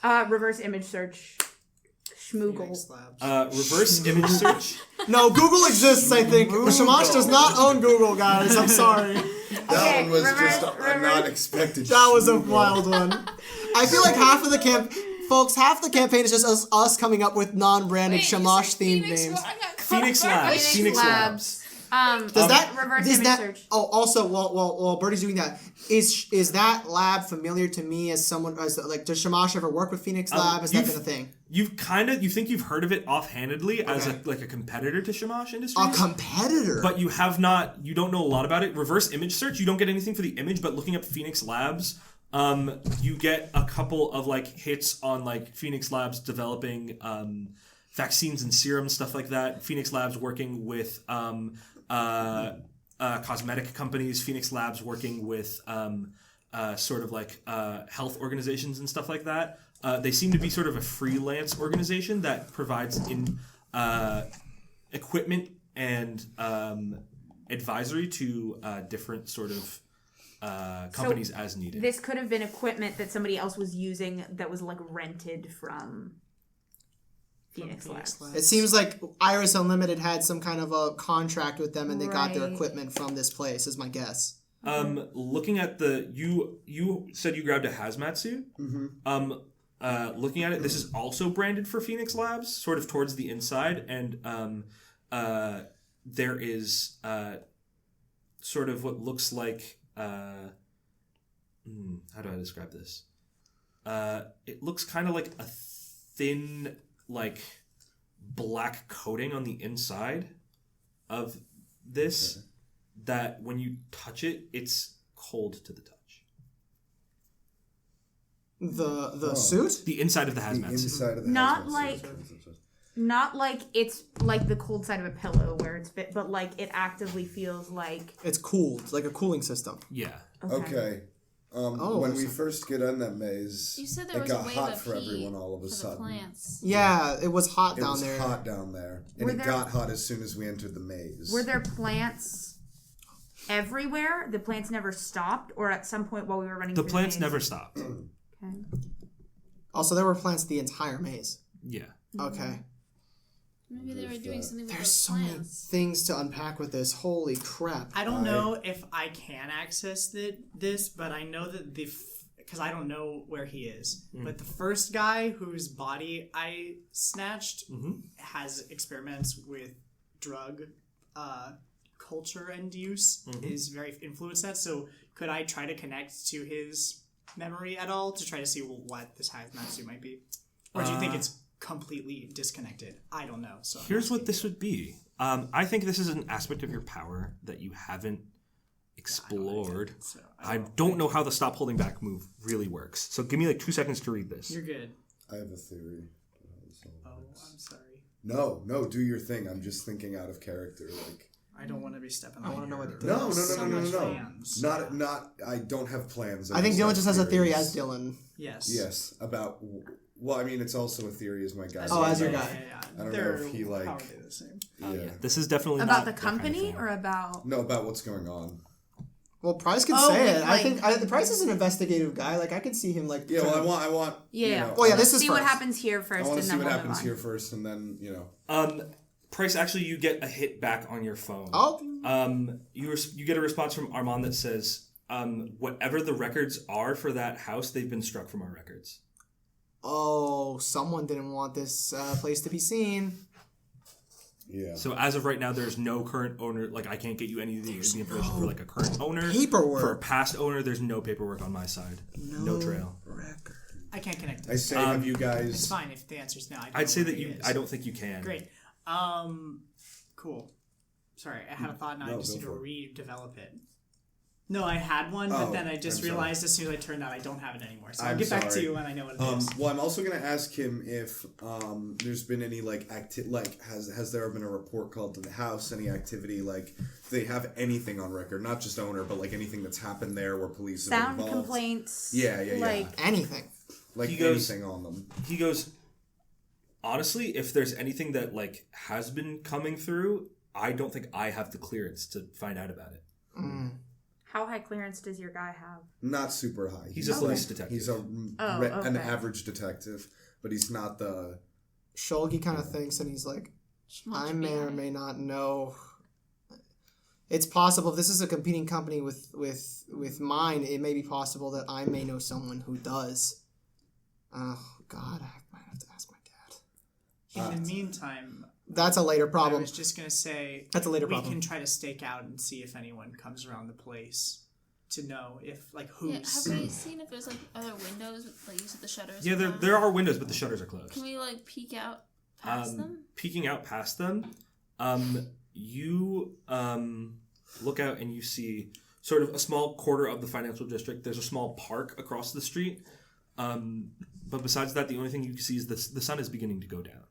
Speaker 5: Reverse image search. Schmoogle.
Speaker 1: Reverse image search.
Speaker 2: no, Google exists, I think. Shamash does not own Google, guys. I'm sorry.
Speaker 3: That
Speaker 5: Okay,
Speaker 3: one was
Speaker 5: reverse-
Speaker 3: just a
Speaker 5: reverse-
Speaker 3: not expected.
Speaker 2: That was a wild one. I feel like half of the half the campaign is just us coming up with non-branded
Speaker 6: Wait, you
Speaker 2: Shamash
Speaker 6: said
Speaker 2: themed
Speaker 6: Phoenix,
Speaker 2: names.
Speaker 6: I got
Speaker 1: Phoenix
Speaker 6: caught off
Speaker 1: Labs.
Speaker 6: guard.
Speaker 1: Phoenix Labs.
Speaker 2: Does that
Speaker 5: reverse
Speaker 2: is
Speaker 5: image
Speaker 2: that?
Speaker 5: search.
Speaker 2: Oh, also, while Birdie's doing that, is that lab familiar to me as someone? As like, does Shamash ever work with Phoenix Lab? Has that been a thing?
Speaker 1: You think you've heard of it offhandedly as a competitor to Shamash Industries.
Speaker 2: A competitor.
Speaker 1: But you don't know a lot about it. Reverse image search, you don't get anything for the image, but looking up Phoenix Labs, you get a couple of like hits on like Phoenix Labs developing vaccines and serums, stuff like that. Phoenix Labs working with cosmetic companies. Phoenix Labs working with sort of like health organizations and stuff like that. They seem to be sort of a freelance organization that provides equipment and advisory to different sort of companies as needed.
Speaker 5: This could have been equipment that somebody else was using that was like rented from Phoenix Labs.
Speaker 2: It seems like Iris Unlimited had some kind of a contract with them, and they got their
Speaker 5: Right.
Speaker 2: equipment from this place. Is my guess.
Speaker 1: Looking at you said you grabbed a hazmat suit. Looking at it, this is also branded for Phoenix Labs, sort of towards the inside, and there is sort of what looks like how do I describe this? It looks kind of like a thin, like black coating on the inside of this that when you touch it, it's cold to the touch.
Speaker 2: The suit?
Speaker 1: The inside of the hazmat suit.
Speaker 3: Inside of the
Speaker 5: Not
Speaker 3: hazmat
Speaker 5: like-
Speaker 3: suit.
Speaker 5: Not like it's like the cold side of a pillow where it's fit, but like it actively feels like.
Speaker 2: It's cooled, like a cooling system.
Speaker 1: Yeah.
Speaker 3: Okay. When we first get on that maze,
Speaker 6: You said there
Speaker 3: it
Speaker 6: was a
Speaker 3: got
Speaker 6: wave
Speaker 3: hot
Speaker 6: of
Speaker 3: for
Speaker 6: heat
Speaker 3: everyone all of a
Speaker 6: for the
Speaker 3: sudden.
Speaker 6: plants.
Speaker 2: Yeah, it was hot
Speaker 3: It
Speaker 2: down
Speaker 3: was
Speaker 2: there.
Speaker 3: hot down there, and
Speaker 5: Were
Speaker 3: it
Speaker 5: there-
Speaker 3: got hot as soon as we entered the maze.
Speaker 5: Were there plants everywhere? The plants never stopped, or at some point while we were running.
Speaker 1: The
Speaker 5: through
Speaker 1: plants
Speaker 5: maze?
Speaker 1: never stopped.
Speaker 5: Okay.
Speaker 2: Also, there were plants the entire maze.
Speaker 1: Yeah.
Speaker 2: Okay.
Speaker 6: Maybe they were doing something with
Speaker 2: There's
Speaker 6: those
Speaker 2: so many
Speaker 6: plants.
Speaker 2: things to unpack with this. Holy crap.
Speaker 4: I don't know if I can access this, but I know that because I don't know where he is. But the first guy whose body I snatched has experiments with drug culture and use. Is very influenced that. So could I try to connect to his memory at all to try to see what this hazmat suit might be, or do you think it's completely disconnected? I don't know. So
Speaker 1: Here's what this would be. I think this is an aspect of your power that you haven't explored.
Speaker 4: So
Speaker 1: I don't know how the stop holding back move really works. So give me like 2 seconds to read this.
Speaker 4: You're good.
Speaker 3: I have a theory.
Speaker 4: Oh, I'm sorry.
Speaker 3: No, do your thing. I'm just thinking out of character. Like,
Speaker 4: I don't want to be stepping.
Speaker 2: I wanna know what it
Speaker 3: no.
Speaker 4: Plans.
Speaker 3: Not. I don't have plans.
Speaker 2: I think Dylan just has a theory as
Speaker 3: theories.
Speaker 2: Dylan.
Speaker 4: Yes.
Speaker 3: Yes, about. Well, I mean, it's also a theory as my guy.
Speaker 2: Oh, as your
Speaker 4: Yeah,
Speaker 2: guy.
Speaker 4: yeah.
Speaker 3: I don't
Speaker 4: They're
Speaker 3: know if he, like-
Speaker 4: probably the same.
Speaker 3: Yeah.
Speaker 1: This is definitely
Speaker 5: About
Speaker 1: not
Speaker 5: the
Speaker 1: that kind of
Speaker 5: company
Speaker 1: thing.
Speaker 5: or about.
Speaker 3: No, about what's going on.
Speaker 2: Well, Price can
Speaker 5: Oh,
Speaker 2: say it. I
Speaker 5: like-
Speaker 2: think Price is an investigative guy. Like, I could see him, like...
Speaker 3: Yeah, well,
Speaker 2: trying to-
Speaker 3: I want.
Speaker 5: Yeah.
Speaker 3: You know,
Speaker 2: Oh, yeah,
Speaker 3: I
Speaker 2: this is
Speaker 5: See what
Speaker 2: first.
Speaker 5: happens here first,
Speaker 3: want
Speaker 5: and
Speaker 3: to see
Speaker 5: then
Speaker 3: what
Speaker 5: we'll
Speaker 3: happens
Speaker 5: move
Speaker 3: here
Speaker 5: on.
Speaker 3: first, and then
Speaker 1: Price, actually, you get a hit back on your phone.
Speaker 2: Oh,
Speaker 1: You get a response from Armand that says, whatever the records are for that house, they've been struck from our records.
Speaker 2: oh, someone didn't want this place to be seen.
Speaker 3: Yeah.
Speaker 1: So as of right now, there's no current owner. Like, I can't get you any of the information for like a current owner.
Speaker 2: Paperwork.
Speaker 1: For a past owner, there's no paperwork on my side. No trail.
Speaker 2: Record.
Speaker 4: I can't connect.
Speaker 3: I
Speaker 4: This.
Speaker 3: say, have you
Speaker 4: It's
Speaker 3: guys?
Speaker 4: fine if the answer's no. I don't
Speaker 1: I'd say
Speaker 4: know
Speaker 1: that
Speaker 4: where he
Speaker 1: you.
Speaker 4: is.
Speaker 1: I don't think you can.
Speaker 4: Great. Cool. Sorry, I had a thought, and I
Speaker 3: No,
Speaker 4: just
Speaker 3: go
Speaker 4: need to
Speaker 3: for
Speaker 4: redevelop it. No, I had one, but
Speaker 3: Oh,
Speaker 4: then I just
Speaker 3: I'm sorry.
Speaker 4: realized as soon as I turned that I don't have it anymore. So I'll
Speaker 3: I'm
Speaker 4: get back to
Speaker 3: sorry.
Speaker 4: you when I know what it is.
Speaker 3: Well, I'm also going to ask him if there's been any has there been a report called to the house? Any activity do they have anything on record? Not just owner, but like anything that's happened there where police have
Speaker 5: Sound
Speaker 3: been involved.
Speaker 5: complaints.
Speaker 3: Yeah.
Speaker 5: Like,
Speaker 2: Anything.
Speaker 3: Like
Speaker 1: He goes-
Speaker 3: anything on them.
Speaker 1: He goes, honestly, if there's anything that like has been coming through, I don't think I have the clearance to find out about it.
Speaker 5: how high clearance does your guy have?
Speaker 3: Not super high.
Speaker 1: He's a police detective.
Speaker 3: He's an
Speaker 5: okay.
Speaker 3: average detective, but he's not the.
Speaker 2: Shulgi kind of thinks, and he's like, I may or may not know. It's possible if this is a competing company with mine. It may be possible that I may know someone who does. Oh God, I might have to ask my dad.
Speaker 4: In the meantime,
Speaker 2: That's a later
Speaker 4: I
Speaker 2: problem.
Speaker 4: was just gonna say
Speaker 2: That's a later
Speaker 4: we
Speaker 2: problem.
Speaker 4: can try to stake out and see if anyone comes around the place to know if
Speaker 6: Yeah,
Speaker 4: who's.
Speaker 6: have we seen if there's like other windows with like you said the shutters?
Speaker 1: Yeah,
Speaker 6: are down?
Speaker 1: there are windows, but the shutters are closed.
Speaker 6: Can we like peek out past them?
Speaker 1: Peeking out past them, you look out and you see sort of a small quarter of the financial district. There's a small park across the street, but besides that, the only thing you can see is the sun is beginning to go down.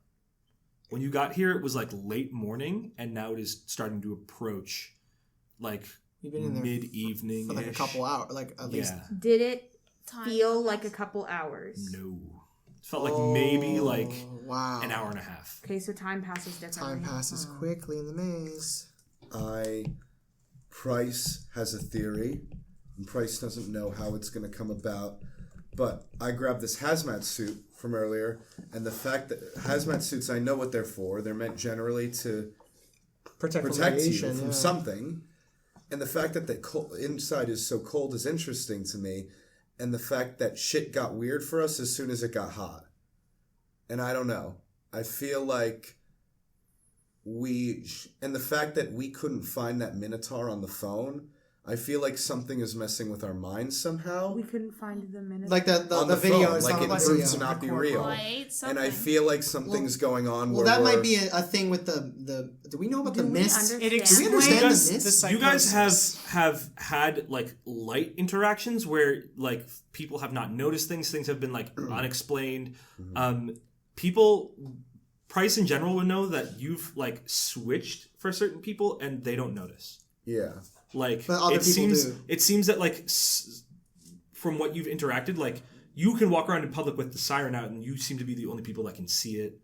Speaker 1: When you got here, it was like late morning, and now it is starting to approach like
Speaker 2: You've been in there
Speaker 1: mid-evening
Speaker 2: for like a couple hours, like at least.
Speaker 1: Yeah,
Speaker 5: Did it
Speaker 6: Time
Speaker 5: feel like a couple hours?
Speaker 1: no, it felt like maybe like
Speaker 2: Wow.
Speaker 1: an hour and a half.
Speaker 5: Okay, so time passes differently.
Speaker 2: Time passes quickly in the maze.
Speaker 3: Price has a theory, and Price doesn't know how it's going to come about. But I grabbed this hazmat suit from earlier, and the fact that hazmat suits, I know what they're for. They're meant generally to
Speaker 2: Protect from
Speaker 3: protect you
Speaker 2: radiation,
Speaker 3: from
Speaker 2: yeah.
Speaker 3: something.
Speaker 7: And the fact that the inside is so cold is interesting to me. And the fact that shit got weird for us as soon as it got hot. And I don't know. I feel like and the fact that we couldn't find that Minotaur on the phone, I feel like something is messing with our minds somehow.
Speaker 5: We couldn't find the minute.
Speaker 2: Like the
Speaker 7: On the
Speaker 2: video
Speaker 7: phone,
Speaker 2: is
Speaker 7: like
Speaker 2: not
Speaker 7: it
Speaker 2: on
Speaker 7: proves to
Speaker 2: video.
Speaker 7: not be real.
Speaker 6: I ate something.
Speaker 7: And I feel like something's going on.
Speaker 2: Well,
Speaker 7: where
Speaker 2: that might
Speaker 7: we're-
Speaker 2: be a thing with the. Do we know about the
Speaker 5: Do we
Speaker 2: mist?
Speaker 5: understand?
Speaker 4: It
Speaker 2: Do we
Speaker 4: explains
Speaker 2: understand the
Speaker 1: guys-
Speaker 2: mist?
Speaker 1: You guys have had like light interactions where like people have not noticed things have been like unexplained. People, Price in general would know that you've like switched for certain people and they don't notice.
Speaker 7: Yeah.
Speaker 2: But other people do.
Speaker 1: It seems that like from what you've interacted, like you can walk around in public with the siren out and you seem to be the only people that can see it.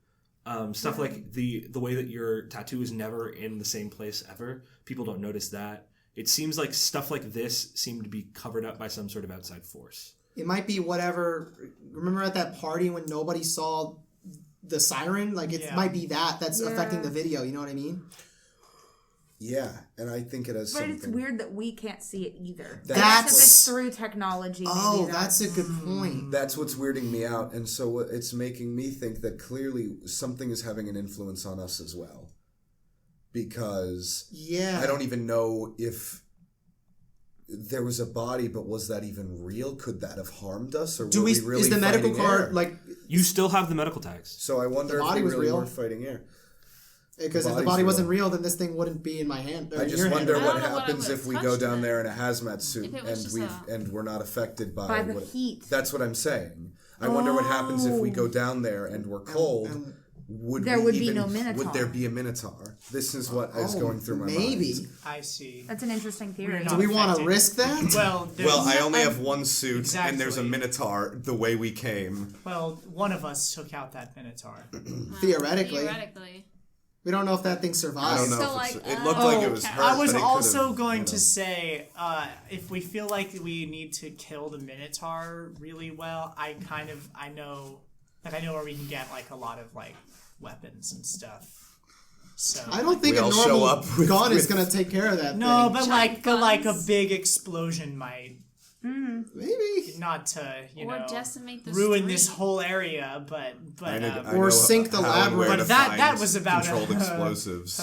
Speaker 1: Stuff like the way that your tattoo is never in the same place ever. People don't notice that. It seems like stuff like this seemed to be covered up by some sort of outside force.
Speaker 2: It might be whatever. Remember at that party when nobody saw the siren? Like it might be that's affecting the video. You know what I mean?
Speaker 7: Yeah, and I think it has
Speaker 5: But
Speaker 7: something.
Speaker 5: it's weird that we can't see it either.
Speaker 2: That's-
Speaker 5: if it's through technology. Maybe
Speaker 2: That's a good point.
Speaker 7: That's what's weirding me out, and so it's making me think that clearly something is having an influence on us as well. Because I don't even know if there was a body, but was that even real? Could that have harmed us, or
Speaker 2: Do
Speaker 7: were
Speaker 2: we?
Speaker 7: we really
Speaker 2: Is the medical
Speaker 7: fighting
Speaker 2: card
Speaker 7: air?
Speaker 2: like?
Speaker 1: You still have the medical tags.
Speaker 7: So I wonder
Speaker 2: The
Speaker 7: if
Speaker 2: body
Speaker 7: we
Speaker 2: was
Speaker 7: really
Speaker 2: real?
Speaker 7: were fighting air.
Speaker 2: Because if the
Speaker 7: body's
Speaker 2: body wasn't
Speaker 7: real.
Speaker 2: real, then this thing wouldn't be in my hand.
Speaker 7: I just wonder
Speaker 6: I don't
Speaker 7: what
Speaker 6: know what I
Speaker 7: happens
Speaker 6: would've
Speaker 7: if we go
Speaker 6: touched
Speaker 7: down
Speaker 6: then.
Speaker 7: there in a hazmat suit
Speaker 6: If it was
Speaker 7: and
Speaker 6: just
Speaker 7: and we're not affected
Speaker 5: by the
Speaker 7: what,
Speaker 5: heat.
Speaker 7: That's what I'm saying. I wonder what happens if we go down there and we're cold.
Speaker 5: There would be no Minotaur.
Speaker 7: Would there be a Minotaur? This is what is going through my mind.
Speaker 2: Maybe.
Speaker 4: I see.
Speaker 5: That's an interesting theory.
Speaker 4: We're
Speaker 2: Do we want to
Speaker 4: affected.
Speaker 2: risk that?
Speaker 4: Well,
Speaker 3: Well, I only
Speaker 4: I'm-
Speaker 3: have one suit, and there's a
Speaker 4: Exactly.
Speaker 3: Minotaur the way we came.
Speaker 4: Well, one of us took out that Minotaur.
Speaker 2: Theoretically. We don't know if that thing
Speaker 3: I
Speaker 2: survives.
Speaker 3: don't know.
Speaker 6: So,
Speaker 3: if
Speaker 6: like,
Speaker 3: it looked like it was
Speaker 6: I
Speaker 3: hurt.
Speaker 4: I was
Speaker 3: but it
Speaker 4: also
Speaker 3: could've,
Speaker 4: going
Speaker 3: you know.
Speaker 4: to say, if we feel like we need to kill the Minotaur really well, I know where we can get like a lot of like weapons and stuff. So
Speaker 2: I don't think
Speaker 3: We
Speaker 2: a
Speaker 3: all show
Speaker 2: normal
Speaker 3: up with-
Speaker 2: gun is
Speaker 3: with-
Speaker 2: going to take care of that
Speaker 4: no,
Speaker 2: thing.
Speaker 4: but like a big explosion might
Speaker 2: Maybe.
Speaker 4: not to
Speaker 6: Or decimate the
Speaker 4: ruin
Speaker 6: street.
Speaker 4: this whole area, but
Speaker 3: I
Speaker 2: Or
Speaker 3: know
Speaker 2: sink the
Speaker 3: how
Speaker 2: lab
Speaker 3: and where
Speaker 2: rat.
Speaker 3: to
Speaker 4: But that
Speaker 3: find
Speaker 4: was about
Speaker 3: controlled
Speaker 4: a-
Speaker 3: explosives.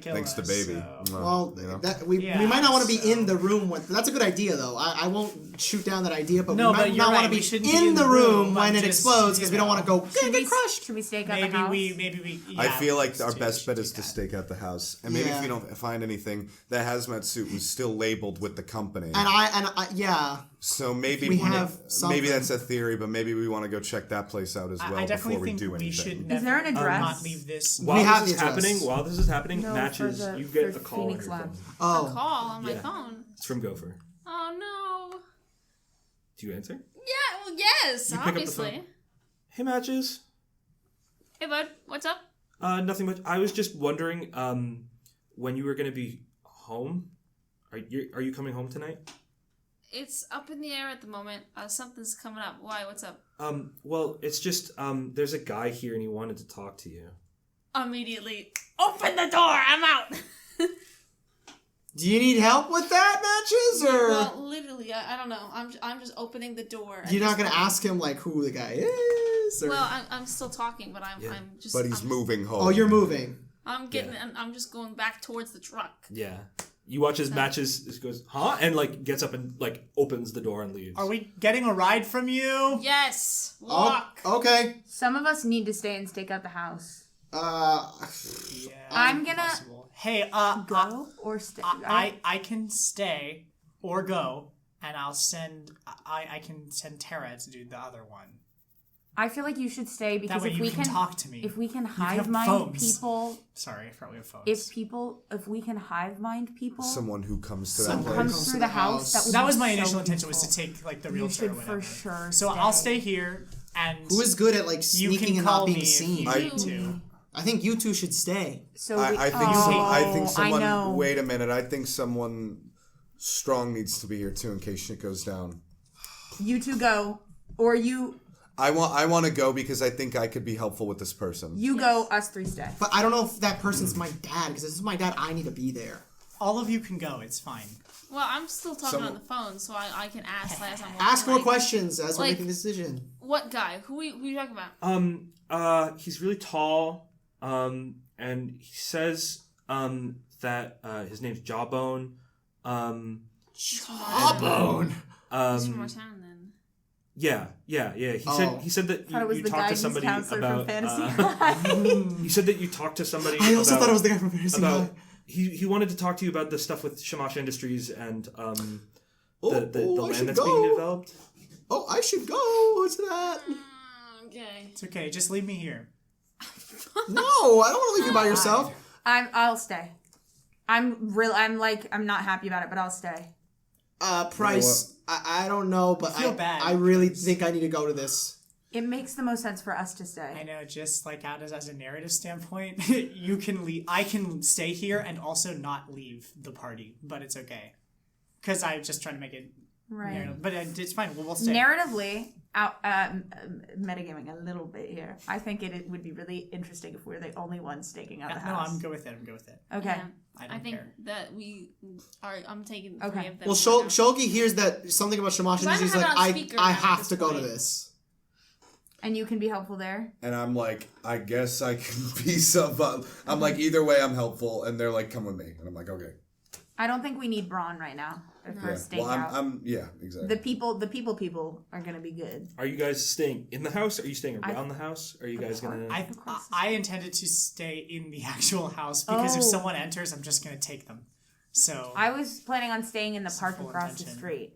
Speaker 4: kill
Speaker 3: Thanks to
Speaker 4: us,
Speaker 3: baby.
Speaker 4: so-
Speaker 2: Well,
Speaker 3: You know?
Speaker 2: that we
Speaker 4: Yeah,
Speaker 2: might not want to be
Speaker 4: so-
Speaker 2: in the room. That's a good idea, though. I won't shoot down that idea, but
Speaker 4: No,
Speaker 2: we might
Speaker 4: but you're
Speaker 2: not want
Speaker 4: right,
Speaker 2: to
Speaker 4: we
Speaker 2: be
Speaker 4: shouldn't
Speaker 2: in
Speaker 4: be in
Speaker 2: the
Speaker 4: the
Speaker 2: room
Speaker 4: room.
Speaker 2: when
Speaker 4: I'm
Speaker 2: it
Speaker 4: just,
Speaker 2: explodes because we don't want to go, gonna
Speaker 5: Should we
Speaker 2: get crushed.
Speaker 5: Should we stake out
Speaker 4: Maybe
Speaker 5: the house?
Speaker 4: we.
Speaker 3: I
Speaker 4: Yeah,
Speaker 3: feel like our
Speaker 4: should
Speaker 3: best bet
Speaker 4: do
Speaker 3: is to
Speaker 4: that.
Speaker 3: stake out the house, and maybe
Speaker 2: Yeah.
Speaker 3: if we don't find anything, the hazmat suit was still labeled with the company.
Speaker 2: And I yeah.
Speaker 3: So maybe
Speaker 2: We have something.
Speaker 3: maybe that's a theory, but maybe we want to go check that place out as well
Speaker 4: I
Speaker 3: before
Speaker 4: definitely
Speaker 3: we
Speaker 4: think
Speaker 3: do
Speaker 4: we
Speaker 3: anything.
Speaker 4: should
Speaker 5: Is there an
Speaker 4: never
Speaker 5: address?
Speaker 4: not leave this.
Speaker 1: While
Speaker 2: have
Speaker 1: this is
Speaker 2: the address.
Speaker 1: happening,
Speaker 5: No,
Speaker 1: matches.
Speaker 5: for the-
Speaker 1: You get
Speaker 5: for
Speaker 1: a call on
Speaker 5: Phoenix
Speaker 1: your
Speaker 5: Lab.
Speaker 1: phone.
Speaker 2: Oh,
Speaker 6: Call on my
Speaker 1: Yeah.
Speaker 6: phone.
Speaker 1: It's from Gopher.
Speaker 6: Oh no.
Speaker 1: Do you answer?
Speaker 6: Yeah, well, yes,
Speaker 1: You pick up the
Speaker 6: obviously.
Speaker 1: phone. Hey, Matches.
Speaker 6: Hey, bud, what's up?
Speaker 1: Nothing much. I was just wondering, when you were going to be home. Are you coming home tonight?
Speaker 6: It's up in the air at the moment. Something's coming up. Why? What's up?
Speaker 1: Well, it's just there's a guy here and he wanted to talk to you.
Speaker 6: Immediately, open the door. I'm out.
Speaker 2: do you need help with that, Matches, or
Speaker 6: Well, literally, I don't know. I'm just opening the door.
Speaker 2: you're not gonna ask him like who the guy is? Or...
Speaker 6: Well, I'm still talking, but I'm just.
Speaker 3: But he's
Speaker 6: I'm,
Speaker 3: moving home.
Speaker 2: oh, you're moving.
Speaker 6: I'm getting. I'm just going back towards the truck.
Speaker 1: Yeah. You watch as Matches just goes, huh? And like gets up and like opens the door and leaves.
Speaker 4: Are we getting a ride from you?
Speaker 6: Yes.
Speaker 2: Oh,
Speaker 6: Walk.
Speaker 2: okay.
Speaker 5: Some of us need to stay and stake out the house.
Speaker 4: Yeah,
Speaker 5: I'm gonna
Speaker 4: possible. Hey,
Speaker 5: go or stay.
Speaker 4: I can stay or go, and I'll send. I can send Tara to do the other one.
Speaker 5: I feel like you should stay because
Speaker 4: That way
Speaker 5: if
Speaker 4: you
Speaker 5: we
Speaker 4: can talk to me.
Speaker 5: if we can
Speaker 4: have
Speaker 5: hive mind
Speaker 4: phones.
Speaker 5: people,
Speaker 4: Sorry, I forgot we have phones.
Speaker 5: if we can hive mind people,
Speaker 7: Someone who comes to that
Speaker 2: Someone
Speaker 7: place.
Speaker 5: comes through the house.
Speaker 4: that was
Speaker 5: be
Speaker 4: my
Speaker 5: so
Speaker 4: initial intention was
Speaker 5: useful.
Speaker 4: to take like the
Speaker 5: You
Speaker 4: real
Speaker 5: should
Speaker 4: or whatever.
Speaker 5: for sure.
Speaker 4: So I'll stay here, and
Speaker 2: Who is good at like
Speaker 4: you
Speaker 2: sneaking
Speaker 4: can
Speaker 2: and
Speaker 4: call
Speaker 2: not
Speaker 4: me
Speaker 2: being
Speaker 4: if
Speaker 2: seen?
Speaker 4: you need to.
Speaker 2: I think you two should stay.
Speaker 5: So
Speaker 7: I think someone.
Speaker 5: know.
Speaker 7: Wait a minute. I think someone strong needs to be here too in case shit goes down.
Speaker 5: You two go, or you
Speaker 7: I want to go because I think I could be helpful with this person.
Speaker 5: go. Us three stay.
Speaker 2: But I don't know if that person's my dad because if this is my dad, I need to be there.
Speaker 4: All of you can go. It's fine.
Speaker 6: Well, I'm still talking on the phone, so I can ask as I'm walking.
Speaker 2: Ask more
Speaker 6: like,
Speaker 2: questions as we're
Speaker 6: like-
Speaker 2: making a decision.
Speaker 6: What guy? Who you talking about?
Speaker 1: He's really tall, and he says that his name's Jawbone.
Speaker 2: Jawbone.
Speaker 6: He's from our town, then.
Speaker 1: Yeah. He said that
Speaker 5: Thought it was
Speaker 1: you
Speaker 5: the
Speaker 1: talked to
Speaker 5: guidance
Speaker 1: somebody
Speaker 5: counselor
Speaker 1: about.
Speaker 5: from Fantasy.
Speaker 1: He said that you talked to somebody.
Speaker 2: I also
Speaker 1: about,
Speaker 2: thought it was the guy from Fantasy
Speaker 1: about.
Speaker 2: High.
Speaker 1: He wanted to talk to you about the stuff with Shamash Industries and the
Speaker 2: I
Speaker 1: land
Speaker 2: should
Speaker 1: that's
Speaker 2: go.
Speaker 1: being developed.
Speaker 2: Oh, I should go to that.
Speaker 6: Okay.
Speaker 4: It's okay. Just leave me here.
Speaker 2: No, I don't want to leave you by yourself.
Speaker 5: I'll stay. I'm not happy about it, but I'll stay.
Speaker 2: Price, I don't know, but
Speaker 4: I feel bad.
Speaker 2: I really think I need to go to this.
Speaker 5: It makes the most sense for us to
Speaker 4: I
Speaker 5: stay.
Speaker 4: know, just like as a narrative standpoint, you can leave. I can stay here and also not leave the party, but it's okay. Because I'm just trying to make it
Speaker 5: Right.
Speaker 4: narrative. But it's fine. We'll stay.
Speaker 5: Narratively, metagaming a little bit here. I think it would be really interesting if we were the only ones staking out the
Speaker 4: No,
Speaker 5: house.
Speaker 4: I'm good with it.
Speaker 5: Okay.
Speaker 6: Yeah.
Speaker 4: I
Speaker 6: I
Speaker 4: don't
Speaker 6: think
Speaker 4: care.
Speaker 6: that we are. I'm taking
Speaker 5: Okay.
Speaker 6: three of them.
Speaker 2: Well,
Speaker 6: for now.
Speaker 2: Shogi hears that something about Shamash
Speaker 6: I
Speaker 2: and he's
Speaker 6: have
Speaker 2: like,
Speaker 6: it on speaker
Speaker 2: I
Speaker 6: now at
Speaker 2: have
Speaker 6: this
Speaker 2: to go to
Speaker 6: point.
Speaker 2: this.
Speaker 5: And you can be helpful there.
Speaker 7: And I'm like, I guess I can be some. I'm like, either way, I'm helpful. And they're like, come with me. And I'm like, okay.
Speaker 5: I don't think we need brawn right now for a stakeout.
Speaker 7: I'm yeah, exactly.
Speaker 5: The people are gonna be good.
Speaker 1: Are you guys staying in the house? Are you staying around the house? Are you guys gonna?
Speaker 4: I intended to stay in the actual house because if
Speaker 5: Oh.
Speaker 4: someone enters, I'm just going to take them. So,
Speaker 5: I was planning on staying in the park
Speaker 4: full
Speaker 5: across the
Speaker 4: intention.
Speaker 5: street.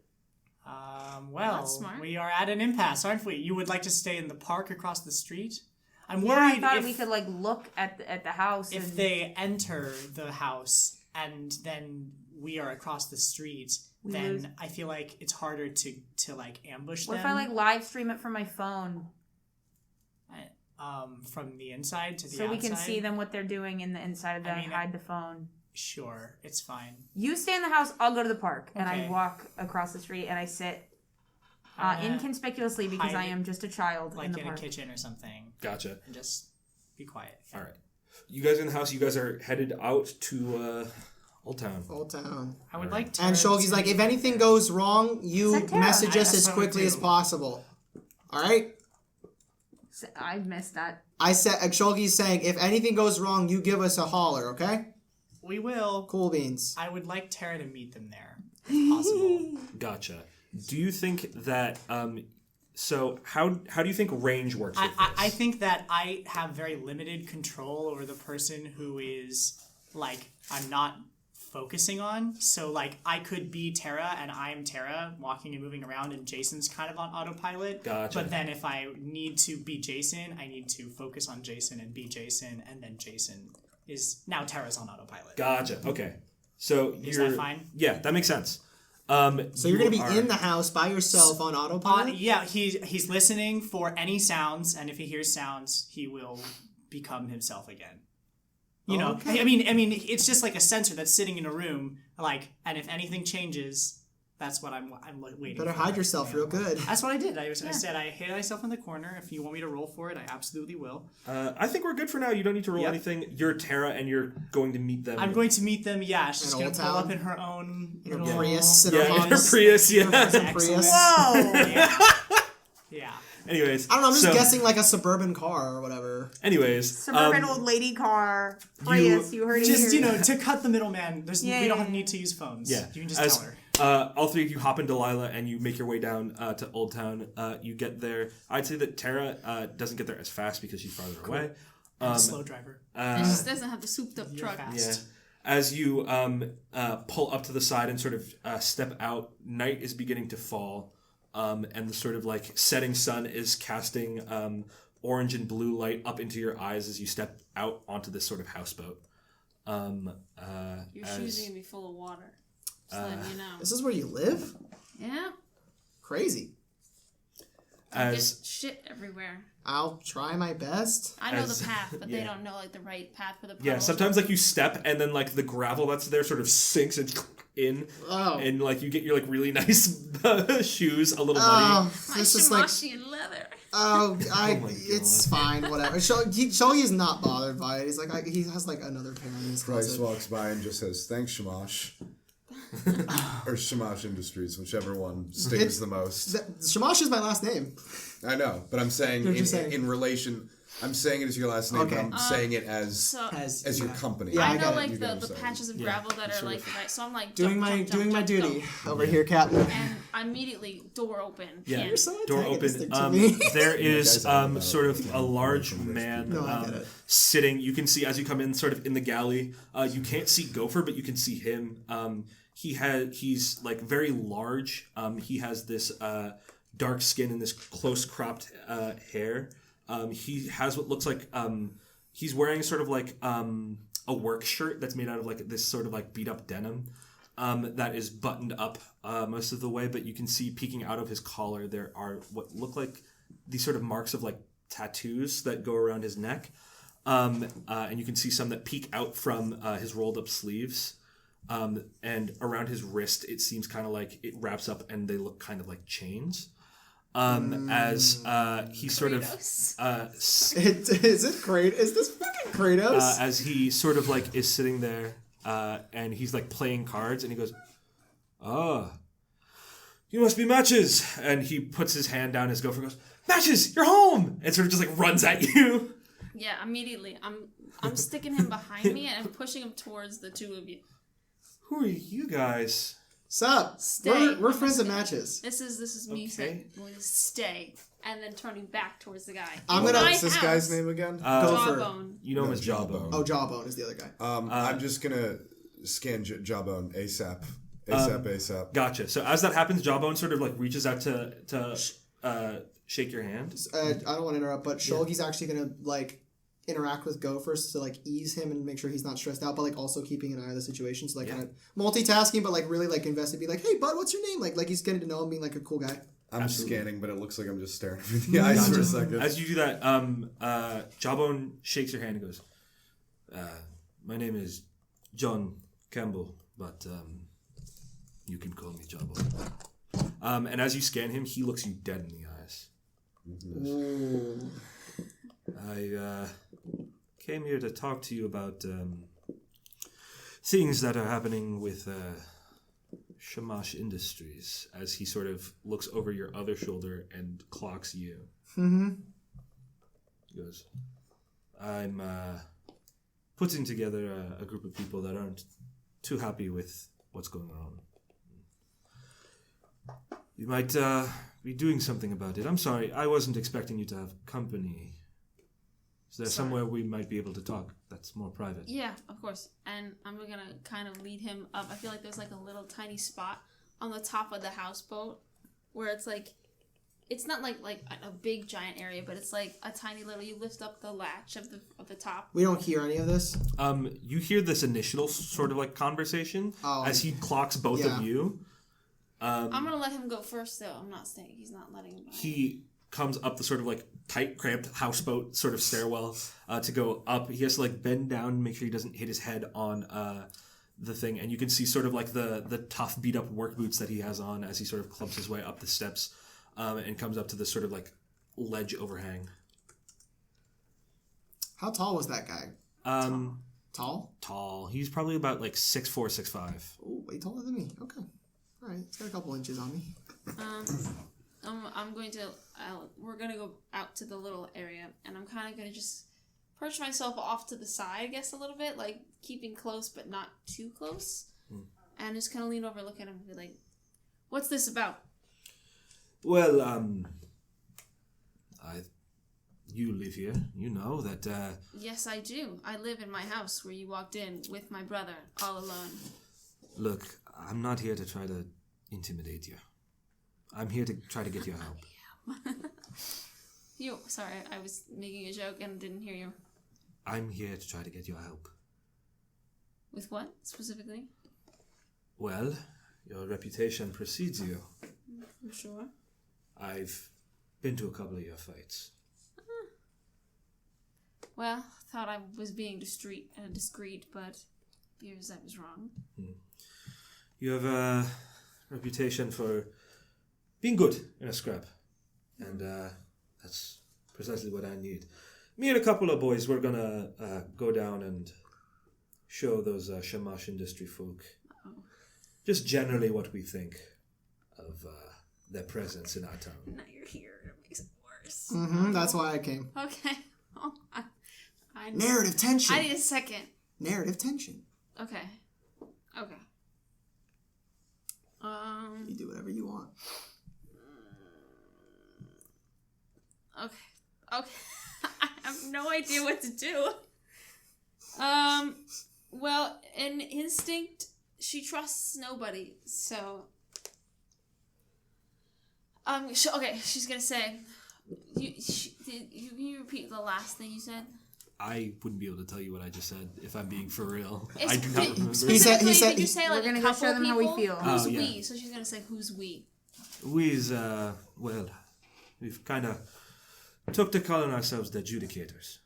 Speaker 4: well,
Speaker 6: That's smart.
Speaker 4: we are at an impasse, aren't we? You would like to stay in the park across the street? I'm
Speaker 5: Yeah, I
Speaker 4: worried
Speaker 5: thought
Speaker 4: if,
Speaker 5: we could like look at the house.
Speaker 4: if
Speaker 5: and
Speaker 4: they enter the house and then we are across the street,
Speaker 5: We
Speaker 4: then
Speaker 5: lose-
Speaker 4: I feel like it's harder to like ambush
Speaker 5: what
Speaker 4: them.
Speaker 5: if I like live stream it from my phone
Speaker 4: from the inside to the
Speaker 5: so
Speaker 4: outside?
Speaker 5: we can see them what they're doing in the inside of the
Speaker 4: I mean,
Speaker 5: hide the phone.
Speaker 4: Sure, it's fine.
Speaker 5: You stay in the house. I'll go to the park and
Speaker 4: Okay.
Speaker 5: I walk across the street and I sit
Speaker 4: Uh,
Speaker 5: inconspicuously because I
Speaker 4: hide
Speaker 5: am just a child
Speaker 4: like
Speaker 5: in the
Speaker 4: in
Speaker 5: park.
Speaker 4: a kitchen or something,
Speaker 1: Gotcha.
Speaker 4: and just be quiet.
Speaker 1: All right. You guys in the house. You guys are headed out to Old Town.
Speaker 2: Old Town.
Speaker 4: I would like to.
Speaker 2: And Shogi's like, if anything goes wrong, you
Speaker 5: Send Tara.
Speaker 2: message us
Speaker 4: That's
Speaker 2: as
Speaker 4: what I would
Speaker 2: quickly as
Speaker 4: do.
Speaker 2: possible. All right?
Speaker 5: I missed that.
Speaker 2: I said, Shogi's saying, if anything goes wrong, you give us a holler, okay?
Speaker 4: We will.
Speaker 2: Cool beans.
Speaker 4: I would like Tara to meet them there, if possible.
Speaker 1: Gotcha. Do you think that? So how do you think range works with this?
Speaker 4: I think that I have very limited control over the person who is like I'm not focusing on. So like I could be Tara and I'm Tara walking and moving around and Jason's kind of on autopilot.
Speaker 1: Gotcha.
Speaker 4: But then if I need to be Jason, I need to focus on Jason and be Jason, and then Jason is now Tara's on autopilot.
Speaker 1: Gotcha. Okay. So
Speaker 4: Is
Speaker 1: you're
Speaker 4: that fine?
Speaker 1: Yeah, that makes sense.
Speaker 2: So you're going to be in the house by yourself on autopilot?
Speaker 4: Yeah, he's listening for any sounds, and if he hears sounds, he will become himself again. You know,
Speaker 2: Okay.
Speaker 4: I mean, it's just like a sensor that's sitting in a room, like, and if anything changes, that's what I'm waiting.
Speaker 2: Better
Speaker 4: for.
Speaker 2: hide yourself real good.
Speaker 4: That's what I did. I said I hid myself in the corner. If you want me to roll for it, I absolutely will.
Speaker 1: I think we're good for now. You don't need to roll
Speaker 4: Yep.
Speaker 1: anything. You're Tara, and you're going to meet them.
Speaker 4: I'm going to meet them. Yeah, she's
Speaker 2: In
Speaker 4: gonna
Speaker 2: Old
Speaker 4: pull
Speaker 2: Town?
Speaker 4: up in her own
Speaker 2: In a
Speaker 4: little
Speaker 2: Prius, in a
Speaker 1: Yeah, in her
Speaker 2: Honda.
Speaker 1: Prius. Yeah.
Speaker 4: Excellent.
Speaker 2: Prius.
Speaker 5: Whoa!
Speaker 4: Yeah.
Speaker 1: Anyways,
Speaker 2: I don't know, I'm just
Speaker 1: so-
Speaker 2: guessing like a suburban car or whatever.
Speaker 1: Anyways,
Speaker 5: Suburban old lady car. Prius. You heard it
Speaker 4: Just
Speaker 5: here.
Speaker 4: to cut the middleman. We don't have need to use phones.
Speaker 1: Yeah,
Speaker 4: You can just
Speaker 1: as,
Speaker 4: tell her.
Speaker 1: all three of you hop in Delilah and you make your way down to Old Town. You get there. I'd say that Tara doesn't get there as fast because she's farther away.
Speaker 4: I'm a slow driver.
Speaker 6: It just doesn't have the souped up
Speaker 4: You're
Speaker 6: truck.
Speaker 4: fast.
Speaker 1: Yeah. As you pull up to the side and sort of step out, night is beginning to fall, and the sort of like setting sun is casting orange and blue light up into your eyes as you step out onto this sort of houseboat.
Speaker 6: Your shoes are gonna be full of water. Just letting you know.
Speaker 2: This is where you live?
Speaker 6: Yeah.
Speaker 2: Crazy.
Speaker 1: As
Speaker 6: Get shit everywhere.
Speaker 2: I'll try my best.
Speaker 6: I know
Speaker 1: As-
Speaker 6: the path, but they
Speaker 1: yeah.
Speaker 6: don't know like the right path for the puddles.
Speaker 1: yeah, sometimes like you step and then like the gravel that's there sort of sinks in,
Speaker 2: Oh.
Speaker 1: and like you get your like really nice shoes a little muddy.
Speaker 2: Oh,
Speaker 6: My
Speaker 2: this is like
Speaker 6: shimashi and leather.
Speaker 2: Oh,
Speaker 1: my God.
Speaker 2: it's fine, whatever. Shogi is not bothered by it. He's like, he has like another pair in his
Speaker 7: Price
Speaker 2: closet.
Speaker 7: walks by and just says, "Thanks, Shamash." Or Shamash Industries, whichever one stings the most.
Speaker 2: Shamash is my last name.
Speaker 7: I know, but I'm saying
Speaker 2: You're just saying.
Speaker 7: in relation. I'm saying it as your last name,
Speaker 2: Okay.
Speaker 7: but I'm saying it as
Speaker 6: So
Speaker 7: as your company.
Speaker 2: Yeah,
Speaker 6: I
Speaker 2: I
Speaker 6: know
Speaker 2: get it.
Speaker 6: like
Speaker 7: You get what
Speaker 6: the
Speaker 7: I'm saying.
Speaker 6: patches of gravel that are like right. So I'm like
Speaker 2: Doing
Speaker 6: jump,
Speaker 2: my
Speaker 6: jump,
Speaker 2: duty
Speaker 6: go.
Speaker 2: over here, Captain.
Speaker 6: And immediately door open.
Speaker 1: Yeah.
Speaker 6: Can't.
Speaker 2: You're so
Speaker 1: Door
Speaker 2: antagonistic
Speaker 1: open.
Speaker 2: to me.
Speaker 1: There is
Speaker 7: guys are about
Speaker 1: sort
Speaker 7: it.
Speaker 1: of a large man
Speaker 2: No, I get it.
Speaker 1: sitting. You can see as you come in, sort of in the galley. You can't see Gopher, but you can see him. He's like very large. He has this dark skin and this close cropped hair. He has what looks like he's wearing sort of like a work shirt that's made out of like this sort of like beat up denim. That is buttoned up most of the way, but you can see peeking out of his collar there are what look like these sort of marks of like tattoos that go around his neck, and you can see some that peek out from his rolled up sleeves, and around his wrist it seems kind of like it wraps up and they look kind of like chains. As he sort of
Speaker 2: Is it great? Is this fucking Kratos?
Speaker 1: as he sort of like is sitting there and he's like playing cards and he goes, "Ah, you must be Matches." And he puts his hand down his Gopher and goes, "Matches, you're home!" And sort of just like runs at you.
Speaker 6: Yeah, immediately. I'm sticking him behind me and I'm pushing him towards the two of you.
Speaker 1: Who are you guys?
Speaker 2: Sup?
Speaker 6: Stay.
Speaker 2: We're friends
Speaker 6: Stay.
Speaker 2: of Matches.
Speaker 6: This is me
Speaker 1: Okay.
Speaker 6: saying, "Well, stay," and then turning back towards the guy.
Speaker 2: I'm
Speaker 6: In
Speaker 2: gonna-
Speaker 6: my
Speaker 7: What's this
Speaker 6: house,
Speaker 7: guy's name again?
Speaker 2: Gopher.
Speaker 6: Jawbone.
Speaker 1: You know him
Speaker 7: No,
Speaker 1: as Jawbone.
Speaker 2: Oh, Jawbone is the other guy.
Speaker 7: I'm just gonna scan Jawbone ASAP. ASAP.
Speaker 1: Gotcha. So as that happens, Jawbone sort of like reaches out to shake your hand.
Speaker 2: I don't want to interrupt, but Shulgi's actually gonna like interact with Gopher to like ease him and make sure he's not stressed out, but like also keeping an eye on the situation. So like kind of multitasking, but like really like invested. Be like, "Hey, bud, what's your name?" Like he's getting to know him, being like a cool guy.
Speaker 7: I'm scanning, but it looks like I'm just staring him in the eyes for a second.
Speaker 1: As you do that, Jawbone shakes your hand and goes, "My name is John Campbell, but you can call me Jawbone." And as you scan him, he looks you dead in the eyes. I came here to talk to you about things that are happening with Shamash Industries, as he sort of looks over your other shoulder and clocks you.
Speaker 2: Mm-hmm.
Speaker 1: He goes, "I'm putting together a group of people that aren't too happy with what's going on. You might be doing something about it. I'm sorry, I wasn't expecting you to have company. Is there somewhere we might be able to talk that's more private?"
Speaker 6: Yeah, of course. And I'm gonna kind of lead him up. I feel like there's like a little tiny spot on the top of the houseboat where it's like, it's not like a big giant area, but it's like a tiny little. You lift up the latch of the top.
Speaker 2: We don't hear any of this.
Speaker 1: You hear this initial sort of like conversation as he clocks both of you.
Speaker 6: I'm gonna let him go first, though. I'm not staying. He's not letting him.
Speaker 1: He comes up the sort of like tight, cramped houseboat sort of stairwell to go up. He has to like bend down and make sure he doesn't hit his head on the thing. And you can see sort of like the tough, beat up work boots that he has on as he sort of clumps his way up the steps and comes up to this sort of like ledge overhang.
Speaker 2: How tall was that guy? Tall?
Speaker 1: Tall. He's probably about like 6'4", 6'5".
Speaker 2: Oh, way taller than me. Okay. All right. It's got a couple inches on me.
Speaker 6: I'm going to. We're gonna go out to the little area, and I'm kind of gonna just perch myself off to the side, I guess, a little bit, like keeping close but not too close, and just kind of lean over, look at him, and be like, "What's this about?"
Speaker 1: Well, you live here. You know that.
Speaker 6: Yes, I do. I live in my house where you walked in with my brother, all alone.
Speaker 1: Look, I'm not here to try to intimidate you. I'm here to try to get your help.
Speaker 6: Sorry, I was making a joke and didn't hear you.
Speaker 1: I'm here to try to get your help.
Speaker 6: With what, specifically?
Speaker 1: Well, your reputation precedes you.
Speaker 6: I'm sure.
Speaker 1: I've been to a couple of your fights.
Speaker 6: Well, thought I was being discreet, but appears I was wrong.
Speaker 1: You have a reputation for being good in a scrap. And That's precisely what I need. Me and a couple of boys, we're gonna go down and show those Shamash industry folk just generally what we think of their presence in our town.
Speaker 6: Now you're here. It makes it worse.
Speaker 2: Mm-hmm. That's why I came.
Speaker 6: Okay. Oh, I
Speaker 2: Narrative tension.
Speaker 6: I need a second.
Speaker 2: Narrative tension.
Speaker 6: Okay. Okay.
Speaker 2: You do whatever you want.
Speaker 6: Okay. Okay. I have no idea what to do. Well, in instinct, she trusts nobody, so. Okay, she's gonna say. You repeat the last thing you said?
Speaker 1: I wouldn't be able to tell you what I just said if I'm being for real.
Speaker 6: It's
Speaker 1: I do not remember.
Speaker 2: He said-
Speaker 6: Did you say like
Speaker 5: We're gonna
Speaker 6: a
Speaker 5: go
Speaker 6: couple
Speaker 5: show them how we
Speaker 6: people?
Speaker 5: feel.
Speaker 6: Who's
Speaker 1: Oh, yeah.
Speaker 6: we? So she's gonna say who's we?
Speaker 1: We's, well, we've kind of took to calling ourselves the adjudicators.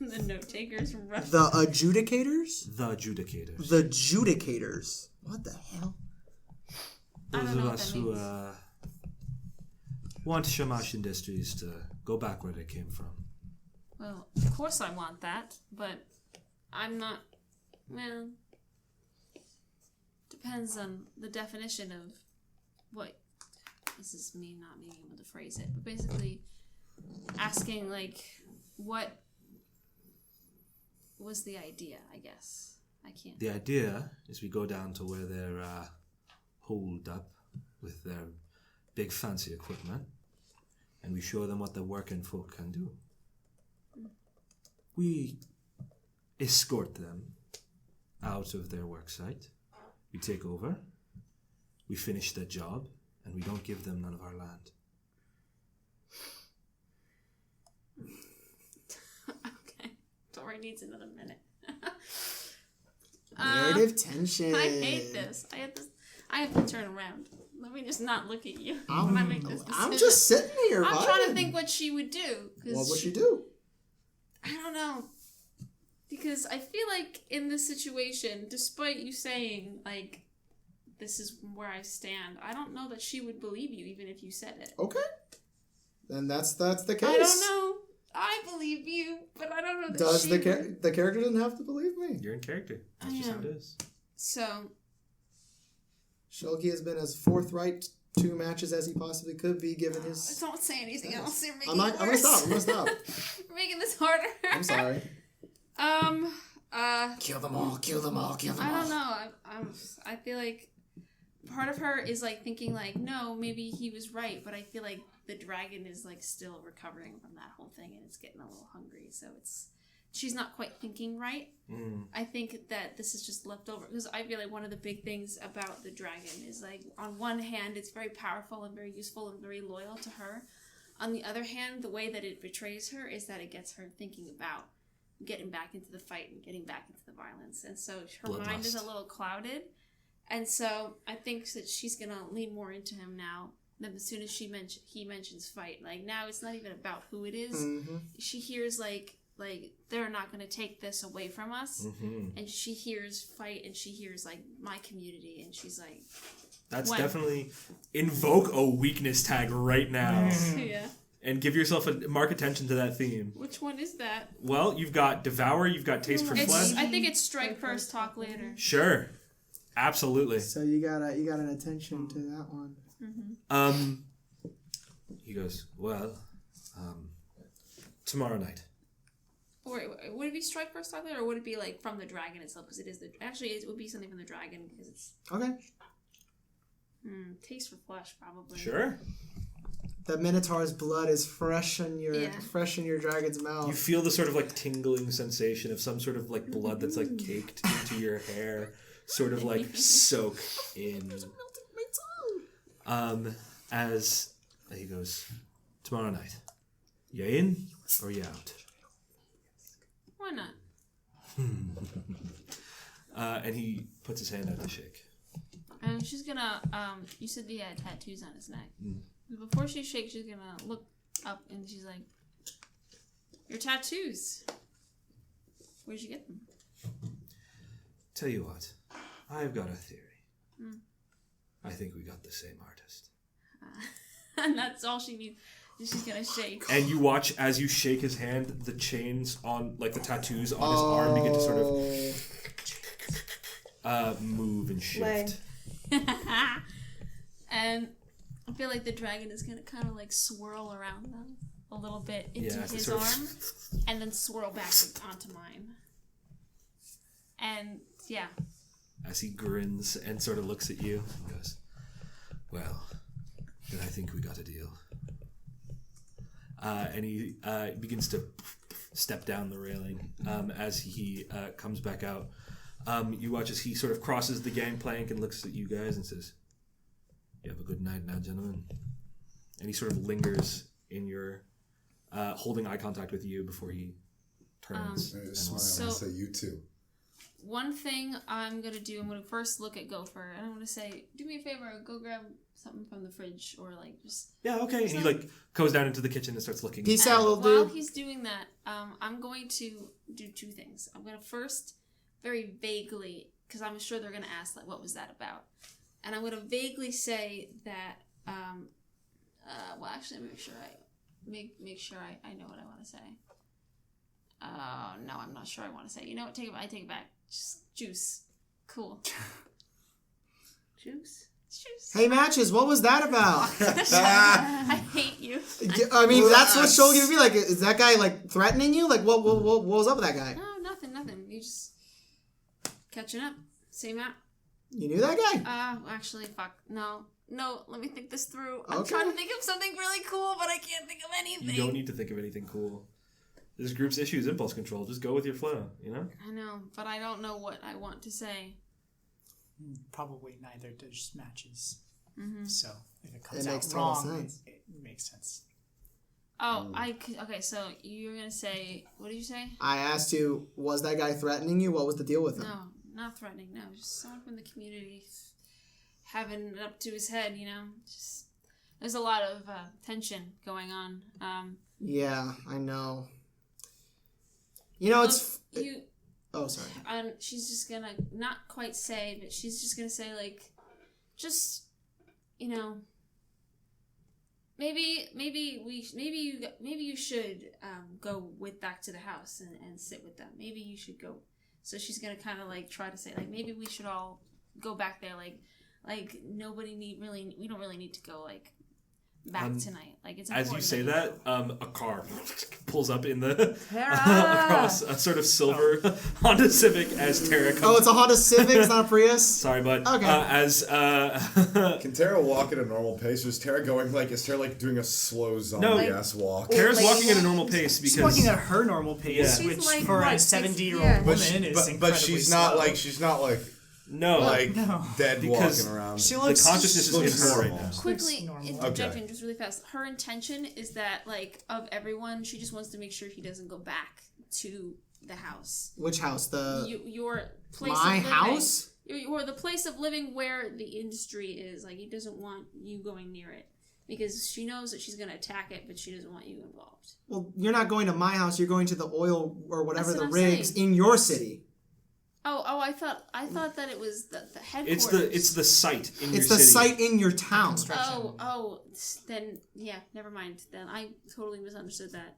Speaker 6: The note takers from Russia.
Speaker 2: The adjudicators?
Speaker 1: The adjudicators.
Speaker 2: The judicators. What the hell?
Speaker 6: I
Speaker 1: Those
Speaker 6: don't
Speaker 1: of
Speaker 6: know what
Speaker 1: us
Speaker 6: that
Speaker 1: who
Speaker 6: means.
Speaker 1: want Shamash Industries to go back where they came from.
Speaker 6: Well, of course I want that, but I'm not. Well, depends on the definition of what. This is me not being able to phrase it, but basically asking like what was the idea? I guess I can't.
Speaker 1: The idea is we go down to where they're holed up with their big fancy equipment, and we show them what the working folk can do. We escort them out of their work site. We take over. We finish their job, and we don't give them none of our land.
Speaker 6: Okay, Tori needs another minute.
Speaker 2: Narrative tension.
Speaker 6: I hate this. I have to turn around. Let me just not look at you when I make this decision.
Speaker 2: I'm just sitting here.
Speaker 6: I'm trying to
Speaker 2: vibing.
Speaker 6: think what she would do. 'Cause
Speaker 2: What would she do?
Speaker 6: I don't know. Because I feel like in this situation, despite you saying, like, this is where I stand, I don't know that she would believe you even if you said it.
Speaker 2: Okay. Then that's the case.
Speaker 6: I don't know. I believe you, but I don't know that
Speaker 2: Does
Speaker 6: she
Speaker 2: the
Speaker 6: would.
Speaker 2: the character doesn't have to believe me?
Speaker 1: You're in character. That's
Speaker 6: I
Speaker 1: just how
Speaker 6: am.
Speaker 1: it is.
Speaker 6: So,
Speaker 2: Shulky has been as forthright 2 matches as he possibly could be, given his.
Speaker 6: don't say anything else. You're making
Speaker 2: I'm
Speaker 6: it
Speaker 2: gonna
Speaker 6: worse.
Speaker 2: stop. I'm gonna stop.
Speaker 6: You're making this harder.
Speaker 2: I'm sorry. Kill them all. Kill them all. Kill them
Speaker 6: I
Speaker 2: all.
Speaker 6: don't know. I feel like part of her is like thinking like, no, maybe he was right, but I feel like the dragon is like still recovering from that whole thing and it's getting a little hungry, so she's not quite thinking right. I think that this is just left over because I feel like one of the big things about the dragon is like on one hand it's very powerful and very useful and very loyal to her. On the other hand, the way that it betrays her is that it gets her thinking about getting back into the fight and getting back into the violence, and so her mind is a little clouded, and so I think that she's gonna lean more into him now. Then as soon as he mentions fight, like now it's not even about who it is.
Speaker 2: Mm-hmm.
Speaker 6: She hears like they're not gonna take this away from us, and she hears fight, and she hears like my community, and she's like,
Speaker 1: That's
Speaker 6: When?
Speaker 1: definitely invoke a weakness tag right now.
Speaker 6: yeah.
Speaker 1: And give yourself mark attention to that theme.
Speaker 6: Which one is that?
Speaker 1: Well, you've got Devour, you've got Taste for Flesh.
Speaker 6: I think it's strike first, talk later.
Speaker 1: Sure. Absolutely.
Speaker 2: So you got an attention to that one.
Speaker 1: He goes, well, tomorrow night.
Speaker 6: Wait, would it be strike first, talk later, or would it be like from the dragon itself? Because it would be something from the dragon because it's
Speaker 2: Okay.
Speaker 6: taste for flesh probably.
Speaker 1: Sure.
Speaker 2: The Minotaur's blood is fresh in your dragon's mouth.
Speaker 1: You feel the sort of like tingling sensation of some sort of like blood that's like caked into your hair, sort of like soak in. As he goes, tomorrow night, you in or you out?
Speaker 6: Why not?
Speaker 1: And he puts his hand out to shake.
Speaker 6: And she's gonna. You said he had tattoos on his neck. Before she shakes, she's gonna look up and she's like, "Your tattoos. Where'd you get them?"
Speaker 1: Tell you what, I've got a theory. I think we got the same artist.
Speaker 6: And that's all she needs. She's gonna shake.
Speaker 1: And you watch as you shake his hand, the chains on, like the tattoos on his arm begin to sort of move and shift.
Speaker 6: And I feel like the dragon is gonna kind of like swirl around them a little bit into his arm, and then swirl back onto mine. And yeah.
Speaker 1: As he grins and sort of looks at you and goes, "Well, then I think we got a deal." And he begins to step down the railing as he comes back out. You watch as he sort of crosses the gangplank and looks at you guys and says, "You have a good night now, gentlemen." And he sort of lingers in your, holding eye contact with you before he turns.
Speaker 7: I smile and say, "You too."
Speaker 6: One thing I'm going to do, I'm going to first look at Gopher, and I'm going to say, do me a favor, go grab something from the fridge, or like just...
Speaker 1: Yeah, okay. And he like goes down into the kitchen and starts looking.
Speaker 2: Peace out, little
Speaker 6: While
Speaker 2: dude.
Speaker 6: he's doing that, I'm going to do two things. I'm going to first, very vaguely, because I'm sure they're going to ask, like, what was that about? And I'm going to vaguely say that, well, actually, make sure I know what I want to say. No, I'm not sure I want to say. You know what? I take it back. Just juice. Cool. Juice?
Speaker 2: Hey, Matches, what was that about?
Speaker 6: I hate you.
Speaker 2: I mean, that's what Shoal gave me. Like, is that guy, like, threatening you? Like, what was up with that guy?
Speaker 6: No, nothing. You just catching up. Same app.
Speaker 2: You knew that guy?
Speaker 6: Actually, fuck. No, let me think this through.
Speaker 2: Okay.
Speaker 6: I'm trying to think of something really cool, but I can't think of anything.
Speaker 1: You don't need to think of anything cool. This group's issue is impulse control. Just go with your flow, you know?
Speaker 6: I know, but I don't know what I want to say.
Speaker 4: Probably neither does Matches.
Speaker 6: Mm-hmm.
Speaker 4: So if it comes
Speaker 2: It
Speaker 4: out
Speaker 2: makes total
Speaker 4: wrong,
Speaker 2: sense.
Speaker 4: it makes sense.
Speaker 6: Oh, okay, so you're going to say, what did you say?
Speaker 2: I asked you, was that guy threatening you? What was the deal with him?
Speaker 6: No, not threatening, no. Just someone from the community having it up to his head, you know? Just there's a lot of tension going on.
Speaker 2: Yeah, I know. You know, Oh, sorry.
Speaker 6: And she's just gonna not quite say, but she's just gonna say like, just, you know, maybe you should go back to the house and sit with them. Maybe you should go. So she's gonna kind of like try to say like, maybe we should all go back there. Like we don't really need to go like back tonight. Like it's
Speaker 1: as you
Speaker 6: important
Speaker 1: say
Speaker 6: you
Speaker 1: that,
Speaker 6: go.
Speaker 1: a car pulls up in the across a sort of silver Honda Civic as Tara comes.
Speaker 2: Oh, it's a Honda Civic, it's not a Prius?
Speaker 1: Sorry, bud.
Speaker 2: Okay.
Speaker 7: Can Tara walk at a normal pace, or is Tara doing a slow zombie-ass walk?
Speaker 1: Tara's walking at a normal pace
Speaker 4: She's
Speaker 1: because
Speaker 4: walking at her normal pace,
Speaker 1: Yeah.
Speaker 4: which
Speaker 6: She's like,
Speaker 4: for a
Speaker 6: what,
Speaker 4: 70-year-old
Speaker 6: yeah.
Speaker 4: woman
Speaker 7: But,
Speaker 4: is
Speaker 7: but
Speaker 4: incredibly
Speaker 7: she's
Speaker 4: slow.
Speaker 7: not like
Speaker 1: no,
Speaker 7: dead
Speaker 1: Because
Speaker 7: walking around.
Speaker 4: She
Speaker 1: the
Speaker 4: looks
Speaker 1: consciousness is in
Speaker 7: looks
Speaker 1: her right
Speaker 7: normal.
Speaker 1: now.
Speaker 6: Quickly
Speaker 4: normal.
Speaker 6: interjecting just really fast. Her intention is that like of everyone, she just wants to make sure he doesn't go back to the house.
Speaker 2: Which house?
Speaker 6: Your place.
Speaker 2: My
Speaker 6: of living,
Speaker 2: house?
Speaker 6: Or the place of living where the industry is. Like he doesn't want you going near it because she knows that she's going to attack it, but she doesn't want you involved.
Speaker 2: Well, you're not going to my house. You're going to the oil or whatever
Speaker 6: That's
Speaker 2: the
Speaker 6: what I'm
Speaker 2: rigs
Speaker 6: saying.
Speaker 2: in your city.
Speaker 6: Oh! I thought that it was the headquarters.
Speaker 1: It's the site in your
Speaker 2: It's the
Speaker 1: city.
Speaker 2: site in your town.
Speaker 6: Oh, then yeah, never mind. Then I totally misunderstood that.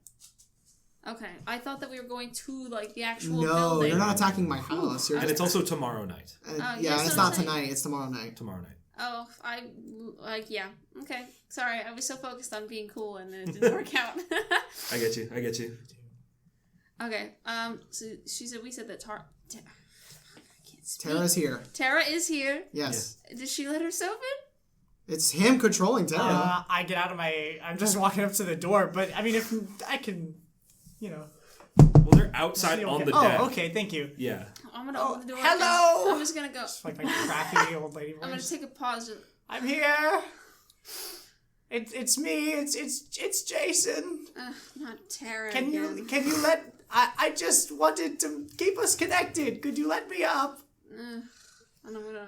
Speaker 6: Okay, I thought that we were going to like the actual
Speaker 2: No,
Speaker 6: building.
Speaker 2: you're not attacking my house. You're
Speaker 1: And it's also tomorrow night.
Speaker 2: yeah,
Speaker 6: yes,
Speaker 2: it's
Speaker 6: I'm
Speaker 2: not
Speaker 6: saying.
Speaker 2: tonight. It's tomorrow night.
Speaker 1: Tomorrow night.
Speaker 6: Oh, yeah. Okay, sorry. I was so focused on being cool and it didn't work out.
Speaker 1: I get you.
Speaker 6: Okay. So we said that I can't speak.
Speaker 2: Tara's here.
Speaker 6: Tara is here.
Speaker 2: Yes.
Speaker 6: Did she let herself in?
Speaker 2: It's him controlling Tara.
Speaker 4: I get out of my... I'm just walking up to the door, but I mean, if I can, you know...
Speaker 1: Well, they're outside
Speaker 4: feel
Speaker 1: on
Speaker 4: okay.
Speaker 1: the deck.
Speaker 4: Oh, okay, thank you.
Speaker 1: Yeah.
Speaker 6: I'm gonna open the door.
Speaker 4: hello!
Speaker 6: I'm just gonna go.
Speaker 4: It's like my crappy old lady voice.
Speaker 6: I'm gonna take a pause.
Speaker 4: I'm here. It's me. It's Jason.
Speaker 6: Not Tara.
Speaker 4: Can
Speaker 6: again.
Speaker 4: you let? I just wanted to keep us connected. Could you let me up?
Speaker 6: And I'm gonna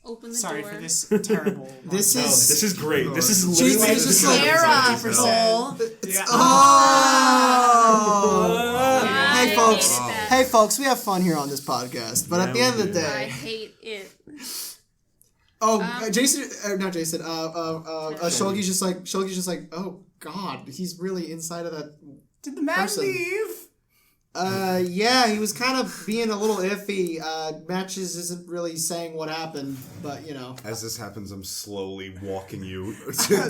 Speaker 6: open the
Speaker 4: Sorry
Speaker 6: door.
Speaker 4: for this terrible.
Speaker 2: This
Speaker 1: No,
Speaker 2: is.
Speaker 1: this is great. This is
Speaker 2: Jesus,
Speaker 1: literally
Speaker 2: it's just like-
Speaker 5: Sarah,
Speaker 4: 50%.
Speaker 2: It's,
Speaker 4: Yeah.
Speaker 2: oh!
Speaker 6: I
Speaker 2: Hey, folks.
Speaker 6: hated that.
Speaker 2: Hey, folks. We have fun here on this podcast, but at the end of the
Speaker 6: I
Speaker 2: day,
Speaker 6: hate it.
Speaker 2: Jason, not Jason. Shogi's just like, oh God, he's really inside of that.
Speaker 4: Did the man
Speaker 2: person.
Speaker 4: leave?
Speaker 2: Yeah, he was kind of being a little iffy. Matches isn't really saying what happened, but you know.
Speaker 3: As this happens, I'm slowly walking you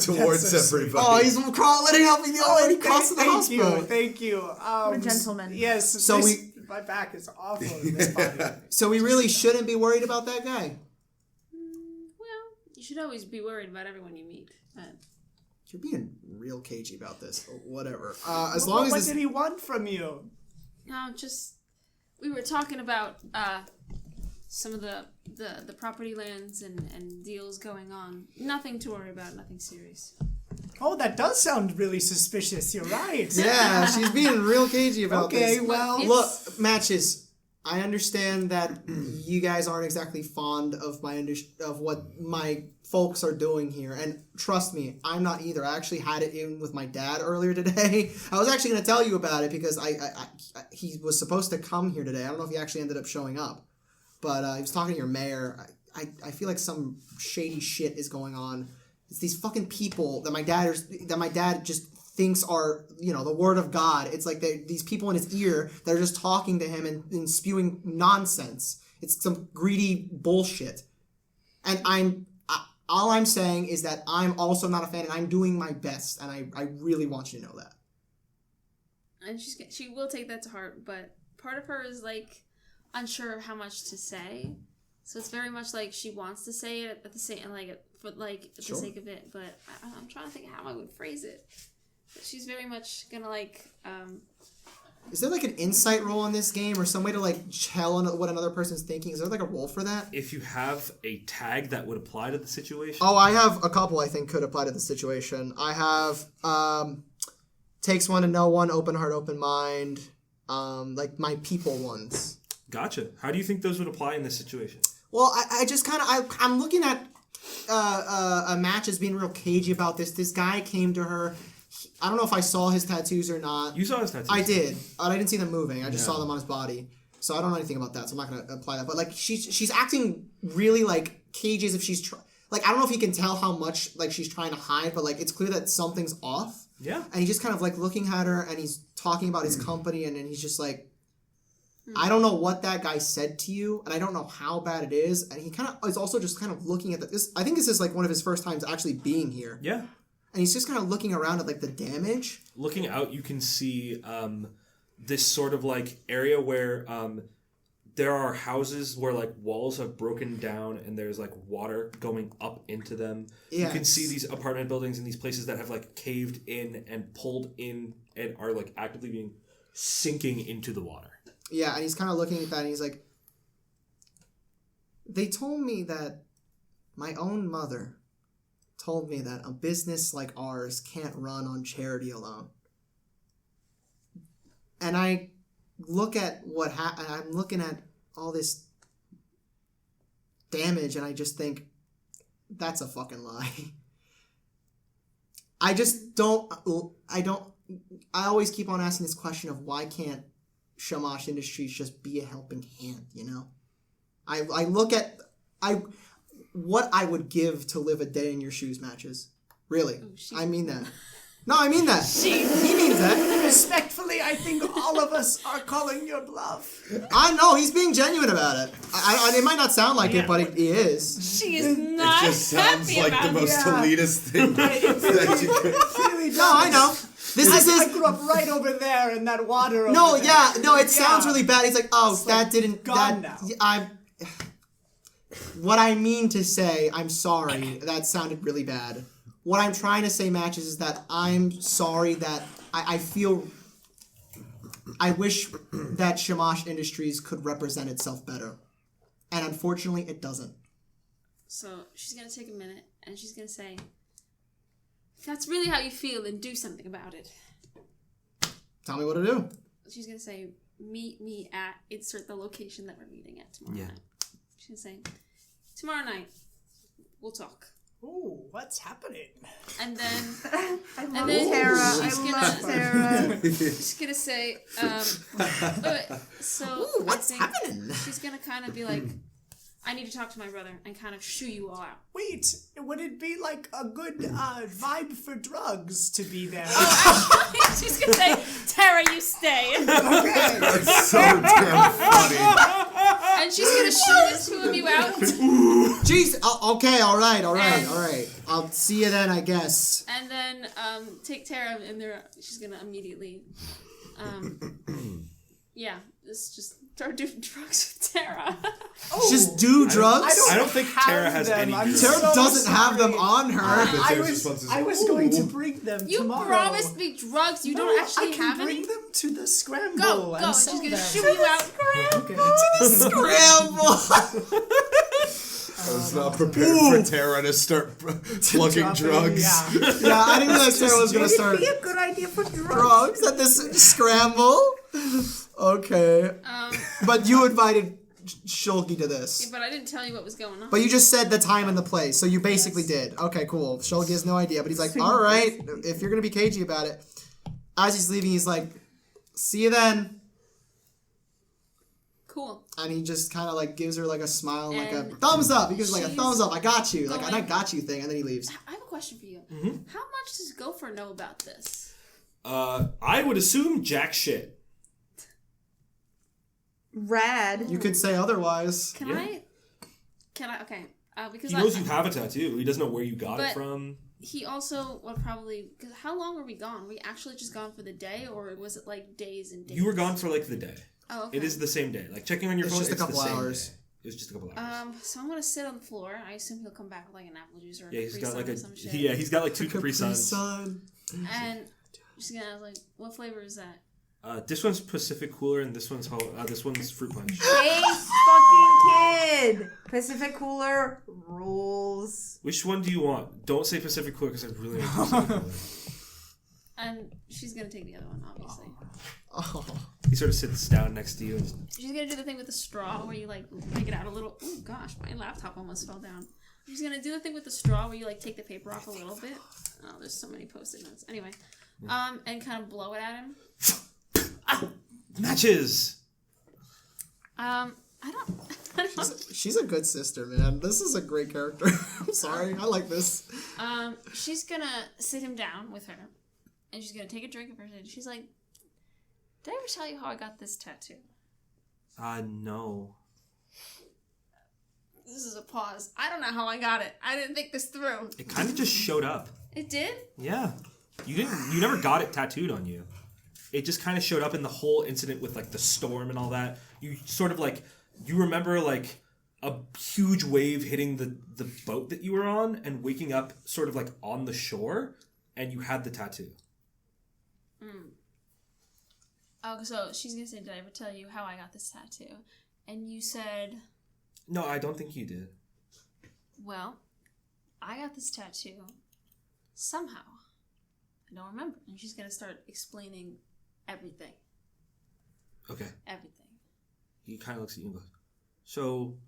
Speaker 3: towards
Speaker 2: so
Speaker 3: everybody.
Speaker 2: Oh, he's helping you. Oh, and he crosses the hospital.
Speaker 4: Thank you.
Speaker 5: What a gentleman.
Speaker 4: Yes.
Speaker 2: So
Speaker 4: my back is awful in this body.
Speaker 2: So we really shouldn't be worried about that guy.
Speaker 6: Well, you should always be worried about everyone you meet.
Speaker 2: You're being real cagey about this. Whatever. As long as
Speaker 4: what did he want from you?
Speaker 6: No, just we were talking about some of the property lands and deals going on. Nothing to worry about. Nothing serious.
Speaker 4: Oh, that does sound really suspicious. You're right.
Speaker 2: Yeah, she's being real cagey about this.
Speaker 4: Okay, well,
Speaker 2: look, Matches. I understand that you guys aren't exactly fond of of what my folks are doing here, and trust me, I'm not either. I actually had it in with my dad earlier today. I was actually going to tell you about it because he was supposed to come here today. I don't know if he actually ended up showing up, but he was talking to your mayor. I feel like some shady shit is going on. It's these fucking people that my dad just thinks are, you know, the word of God. It's like these people in his ear that are just talking to him and spewing nonsense. It's some greedy bullshit. And all I'm saying is that I'm also not a fan, and I'm doing my best, and I really want you to know that.
Speaker 6: And she will take that to heart, but part of her is like unsure of how much to say. So it's very much like she wants to say it at the same the sake of it, but I'm trying to think how I would phrase it. But she's very much gonna like.
Speaker 2: Is there like an insight roll in this game, or some way to like tell what another person's thinking? Is there like a roll for that?
Speaker 1: If you have a tag that would apply to the situation.
Speaker 2: Oh, I have a couple I think could apply to the situation. I have takes one to know one, open heart, open mind, like my people ones.
Speaker 1: Gotcha. How do you think those would apply in this situation?
Speaker 2: Well, I just kind of I'm looking at a match as being real cagey about this. This guy came to her. I don't know if I saw his tattoos or not.
Speaker 1: You saw his tattoos.
Speaker 2: I did. I didn't see them moving. I just saw them on his body. So I don't know anything about that. So I'm not going to apply that. But like she's acting really like cagey as if she's like, I don't know if you can tell how much like she's trying to hide, but like it's clear that something's off.
Speaker 1: Yeah.
Speaker 2: And he's just kind of like looking at her, and he's talking about his company, and then he's just like, I don't know what that guy said to you, and I don't know how bad it is. And he kind of is also just kind of looking at this. I think this is like one of his first times actually being here.
Speaker 1: Yeah.
Speaker 2: And he's just kind of looking around at like the damage.
Speaker 1: Looking out, you can see this sort of like area where there are houses where like walls have broken down and there's like water going up into them. Yeah. You can see these apartment buildings and these places that have like caved in and pulled in and are like actively sinking into the water.
Speaker 2: Yeah, and he's kind of looking at that and he's like, they told me that my own mother told me that a business like ours can't run on charity alone. And I look at what happened, I'm looking at all this damage, and I just think, that's a fucking lie. I always keep on asking this question of why can't Shamash Industries just be a helping hand, you know? I look at what I would give to live a day in your shoes, Matches. Really. I mean that. No, I mean that. He means that.
Speaker 4: Respectfully, I think all of us are calling your bluff.
Speaker 2: I know, he's being genuine about it. It might not sound like it, but he is.
Speaker 6: She is not.
Speaker 3: It just sounds like the most elitist thing that you could.
Speaker 4: Really
Speaker 2: no, I know.
Speaker 4: I grew up right over there in that water.
Speaker 2: It sounds really bad. He's like, oh, it's that didn't.
Speaker 4: Gone
Speaker 2: that,
Speaker 4: now.
Speaker 2: What I mean to say, I'm sorry. That sounded really bad. What I'm trying to say, Matches, is that I'm sorry that I feel. I wish that Shamash Industries could represent itself better, and unfortunately, it doesn't.
Speaker 6: So she's gonna take a minute, and she's gonna say, "If that's really how you feel, then do something about it."
Speaker 2: Tell me what to do.
Speaker 6: She's gonna say, "Meet me at insert the location that we're meeting at tomorrow night." She's gonna say, "Tomorrow night, we'll talk."
Speaker 4: Ooh, what's happening?
Speaker 6: And then,
Speaker 5: I love Tara.
Speaker 6: She's gonna say, wait, so
Speaker 2: Ooh, what's
Speaker 6: I think
Speaker 2: happening?
Speaker 6: she's gonna kind of be like, I need to talk to my brother and kind of shoo you all out.
Speaker 4: Wait, would it be like a good vibe for drugs to be there?
Speaker 6: Oh, actually, she's gonna say, Tara, you stay.
Speaker 7: That's so damn funny.
Speaker 6: And she's gonna shoo the two of you out.
Speaker 2: Jeez. Okay. All right. I'll see you then, I guess.
Speaker 6: And then take Tara, and she's gonna immediately, just start doing drugs with Tara.
Speaker 2: Just do drugs.
Speaker 1: I don't think Tara has any. drugs.
Speaker 2: Tara doesn't have them on her.
Speaker 4: I was going to bring them
Speaker 6: You
Speaker 4: tomorrow.
Speaker 6: promised me drugs. You don't actually
Speaker 4: I can
Speaker 6: have any.
Speaker 4: bring them to the scramble
Speaker 6: Go.
Speaker 4: and
Speaker 6: And
Speaker 4: sell
Speaker 6: she's gonna
Speaker 4: them.
Speaker 6: shoo you out.
Speaker 4: Okay.
Speaker 2: Scramble.
Speaker 3: I was not prepared for Tara to start plugging
Speaker 4: Dropping,
Speaker 3: drugs.
Speaker 2: Yeah, I didn't realize Tara was gonna start
Speaker 5: Be a good idea for
Speaker 2: drugs at this scramble. Okay, but you invited Shulky to this.
Speaker 6: But I didn't tell you what was going on.
Speaker 2: But you just said the time and the place, so you basically did. Okay, cool. Shulky has no idea, but he's like, all right, if you're gonna be cagey about it. As he's leaving, he's like, see you then.
Speaker 6: Cool.
Speaker 2: And he just kind of like gives her like a smile, like a
Speaker 6: And
Speaker 2: thumbs up. He gives like a
Speaker 6: she's
Speaker 2: thumbs up. I got you. Like
Speaker 6: going-
Speaker 2: I got you thing, and then he leaves.
Speaker 6: I have a question for you.
Speaker 1: Mm-hmm.
Speaker 6: How much does Gopher know about this?
Speaker 1: I would assume jack shit.
Speaker 5: Rad.
Speaker 2: You could say otherwise.
Speaker 6: Can
Speaker 1: Yeah.
Speaker 6: I? Okay. Because
Speaker 1: He knows you have a tattoo. He doesn't know where you got
Speaker 6: But-
Speaker 1: it from.
Speaker 6: He also would probably. Because how long were we gone? Were we actually just gone for the day, or was it like days and days?
Speaker 1: You were gone for like the day.
Speaker 6: Oh, okay.
Speaker 1: It is the same day. Like checking on your
Speaker 2: It's
Speaker 1: phone.
Speaker 2: just a
Speaker 1: it's
Speaker 2: couple
Speaker 1: the same
Speaker 2: hours.
Speaker 1: day. It was just a couple hours.
Speaker 6: So I'm gonna sit on the floor. I assume he'll come back with like an apple juice or a
Speaker 1: Yeah, he's
Speaker 6: Capri
Speaker 1: got
Speaker 6: Sun
Speaker 1: like
Speaker 6: or
Speaker 1: a
Speaker 6: some shit.
Speaker 1: he's got like two Capri Suns.
Speaker 2: Sun.
Speaker 6: And she's gonna like, what flavor is that?
Speaker 1: This one's Pacific Cooler and this one's Fruit Punch.
Speaker 5: Hey, fucking kid. Pacific Cooler rules.
Speaker 1: Which one do you want? Don't say Pacific Cooler because I really like Pacific Cooler.
Speaker 6: And she's gonna take the other one, obviously.
Speaker 2: Oh.
Speaker 1: He sort of sits down next to you and
Speaker 6: She's gonna do the thing with the straw where you like break it out a little. Oh gosh, my laptop almost fell down. She's gonna do the thing with the straw where you like take the paper off a little bit. Oh, there's so many post-it notes. Anyway, and kind of blow it at him.
Speaker 1: matches.
Speaker 6: I don't.
Speaker 2: She's a good sister, man. This is a great character. I'm sorry. I like this.
Speaker 6: She's gonna sit him down with her, and she's gonna take a drink of her. She's like, "Did I ever tell you how I got this tattoo?"
Speaker 1: No.
Speaker 6: This is a pause. I don't know how I got it. I didn't think this through.
Speaker 1: It kind of just showed up.
Speaker 6: It did?
Speaker 1: Yeah. You never got it tattooed on you. It just kind of showed up in the whole incident with like the storm and all that. You sort of like, you remember like a huge wave hitting the boat that you were on and waking up sort of like on the shore and you had the tattoo.
Speaker 6: Oh, so she's gonna say, "Did I ever tell you how I got this tattoo?" And you said,
Speaker 1: No, I don't think you did.
Speaker 6: "Well, I got this tattoo somehow. I don't remember." And she's gonna start explaining everything.
Speaker 1: Okay.
Speaker 6: Everything.
Speaker 1: He kind of looks at you and goes, so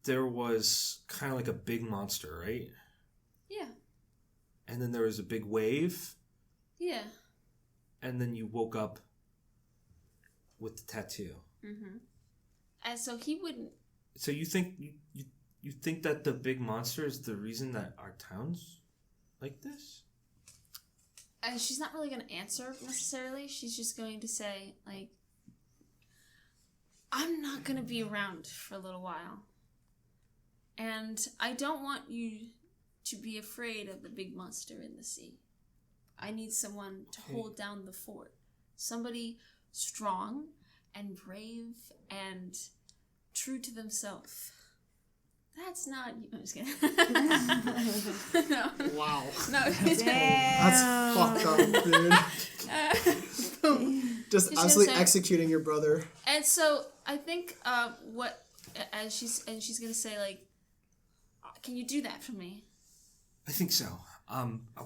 Speaker 1: there was kind of like a big monster, right?
Speaker 6: Yeah.
Speaker 1: And then there was a big wave,
Speaker 6: Yeah.
Speaker 1: and then you woke up with the tattoo.
Speaker 6: Mm-hmm. And so he wouldn't.
Speaker 1: So you think you think that the big monster is the reason that our town's like this?
Speaker 6: And she's not really going to answer necessarily. She's just going to say, like, "I'm not going to be around for a little while. And I don't want you to be afraid of the big monster in the sea. I need someone to hold down the fort. Somebody strong and brave and true to themselves." That's not you. I'm just kidding. No.
Speaker 2: Wow.
Speaker 6: No.
Speaker 2: That's fucked up, dude. Just
Speaker 6: She's
Speaker 2: absolutely
Speaker 6: gonna say-
Speaker 2: executing your brother.
Speaker 6: And so I think she's gonna say, like, "Can you do that for me?"
Speaker 1: I think so.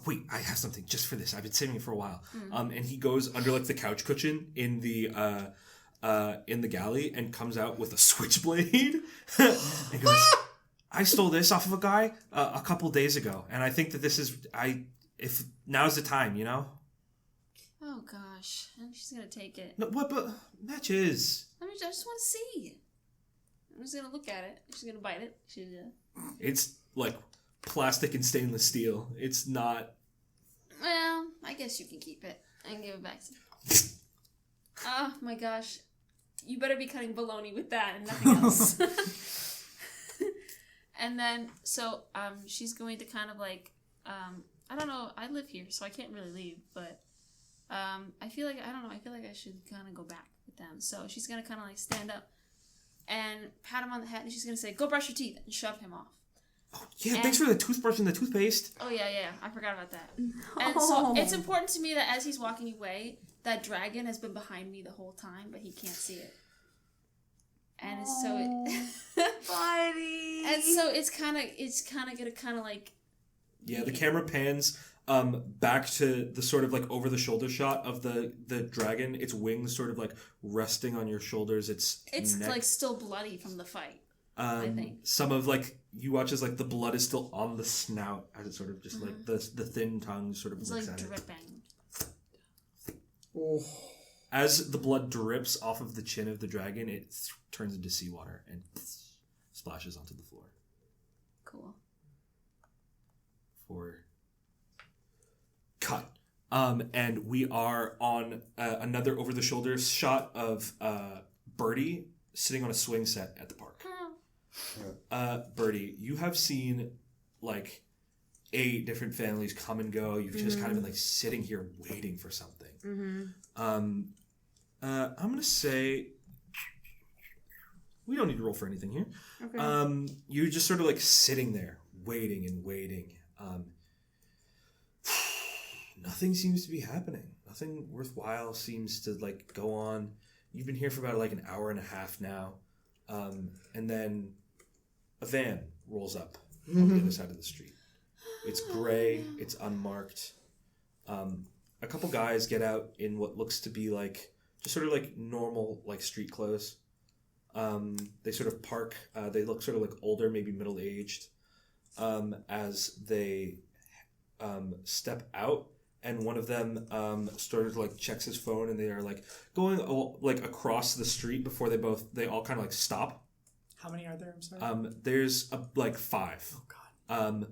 Speaker 1: Wait, I have something just for this. I've been saving it for a while. And he goes under like the couch cushion in the galley and comes out with a switchblade. And goes, "I stole this off of a guy a couple days ago, and I think that this is if now's the time, you know."
Speaker 6: Oh gosh, and she's gonna take it.
Speaker 1: No, what? But matches.
Speaker 6: I just want to see. I'm just gonna look at it. She's gonna bite it.
Speaker 1: It's like plastic and stainless steel. It's not.
Speaker 6: Well, I guess you can keep it and give it back to me. Oh my gosh. You better be cutting bologna with that and nothing else. And then, so, she's going to kind of like, I don't know, I live here, so I can't really leave, but, I feel like I should kind of go back with them. So she's going to kind of like stand up and pat him on the head, and she's going to say, go brush your teeth, and shove him off.
Speaker 1: Oh, yeah, thanks for the toothbrush and the toothpaste.
Speaker 6: Oh, yeah, I forgot about that. No. And so it's important to me that as he's walking away, that dragon has been behind me the whole time, but he can't see it. And so
Speaker 5: buddy.
Speaker 6: And so it's kind of gonna kind of like.
Speaker 1: Yeah, the camera pans back to the sort of like over the shoulder shot of the dragon. Its wings sort of like resting on your shoulders. It's neck.
Speaker 6: Like still bloody from the fight. I think
Speaker 1: some of like you watch as like the blood is still on the snout as it sort of just like the thin tongue sort of
Speaker 6: it's
Speaker 1: looks
Speaker 6: like
Speaker 1: at
Speaker 6: dripping.
Speaker 1: it. Oh. As the blood drips off of the chin of the dragon, it turns into seawater and splashes onto the floor.
Speaker 6: Cool.
Speaker 1: For cut. And we are on another over-the-shoulder shot of Birdie sitting on a swing set at the park. Birdie, you have seen like 8 different families come and go. You've just kind of been like sitting here waiting for something. I'm gonna say we don't need to roll for anything here.
Speaker 5: Okay.
Speaker 1: You're just sort of like sitting there, waiting and waiting. Nothing seems to be happening. Nothing worthwhile seems to like go on. You've been here for about like an hour and a half now, and then a van rolls up on the other side of the street. It's gray. It's unmarked. A couple guys get out in what looks to be like just sort of like normal like street clothes. They sort of park. They look sort of like older, maybe middle aged. As they step out, and one of them sort of like checks his phone, and they are like going like across the street before they all kind of like stop.
Speaker 4: How many are there? I'm sorry.
Speaker 1: There's like 5.
Speaker 4: Oh God.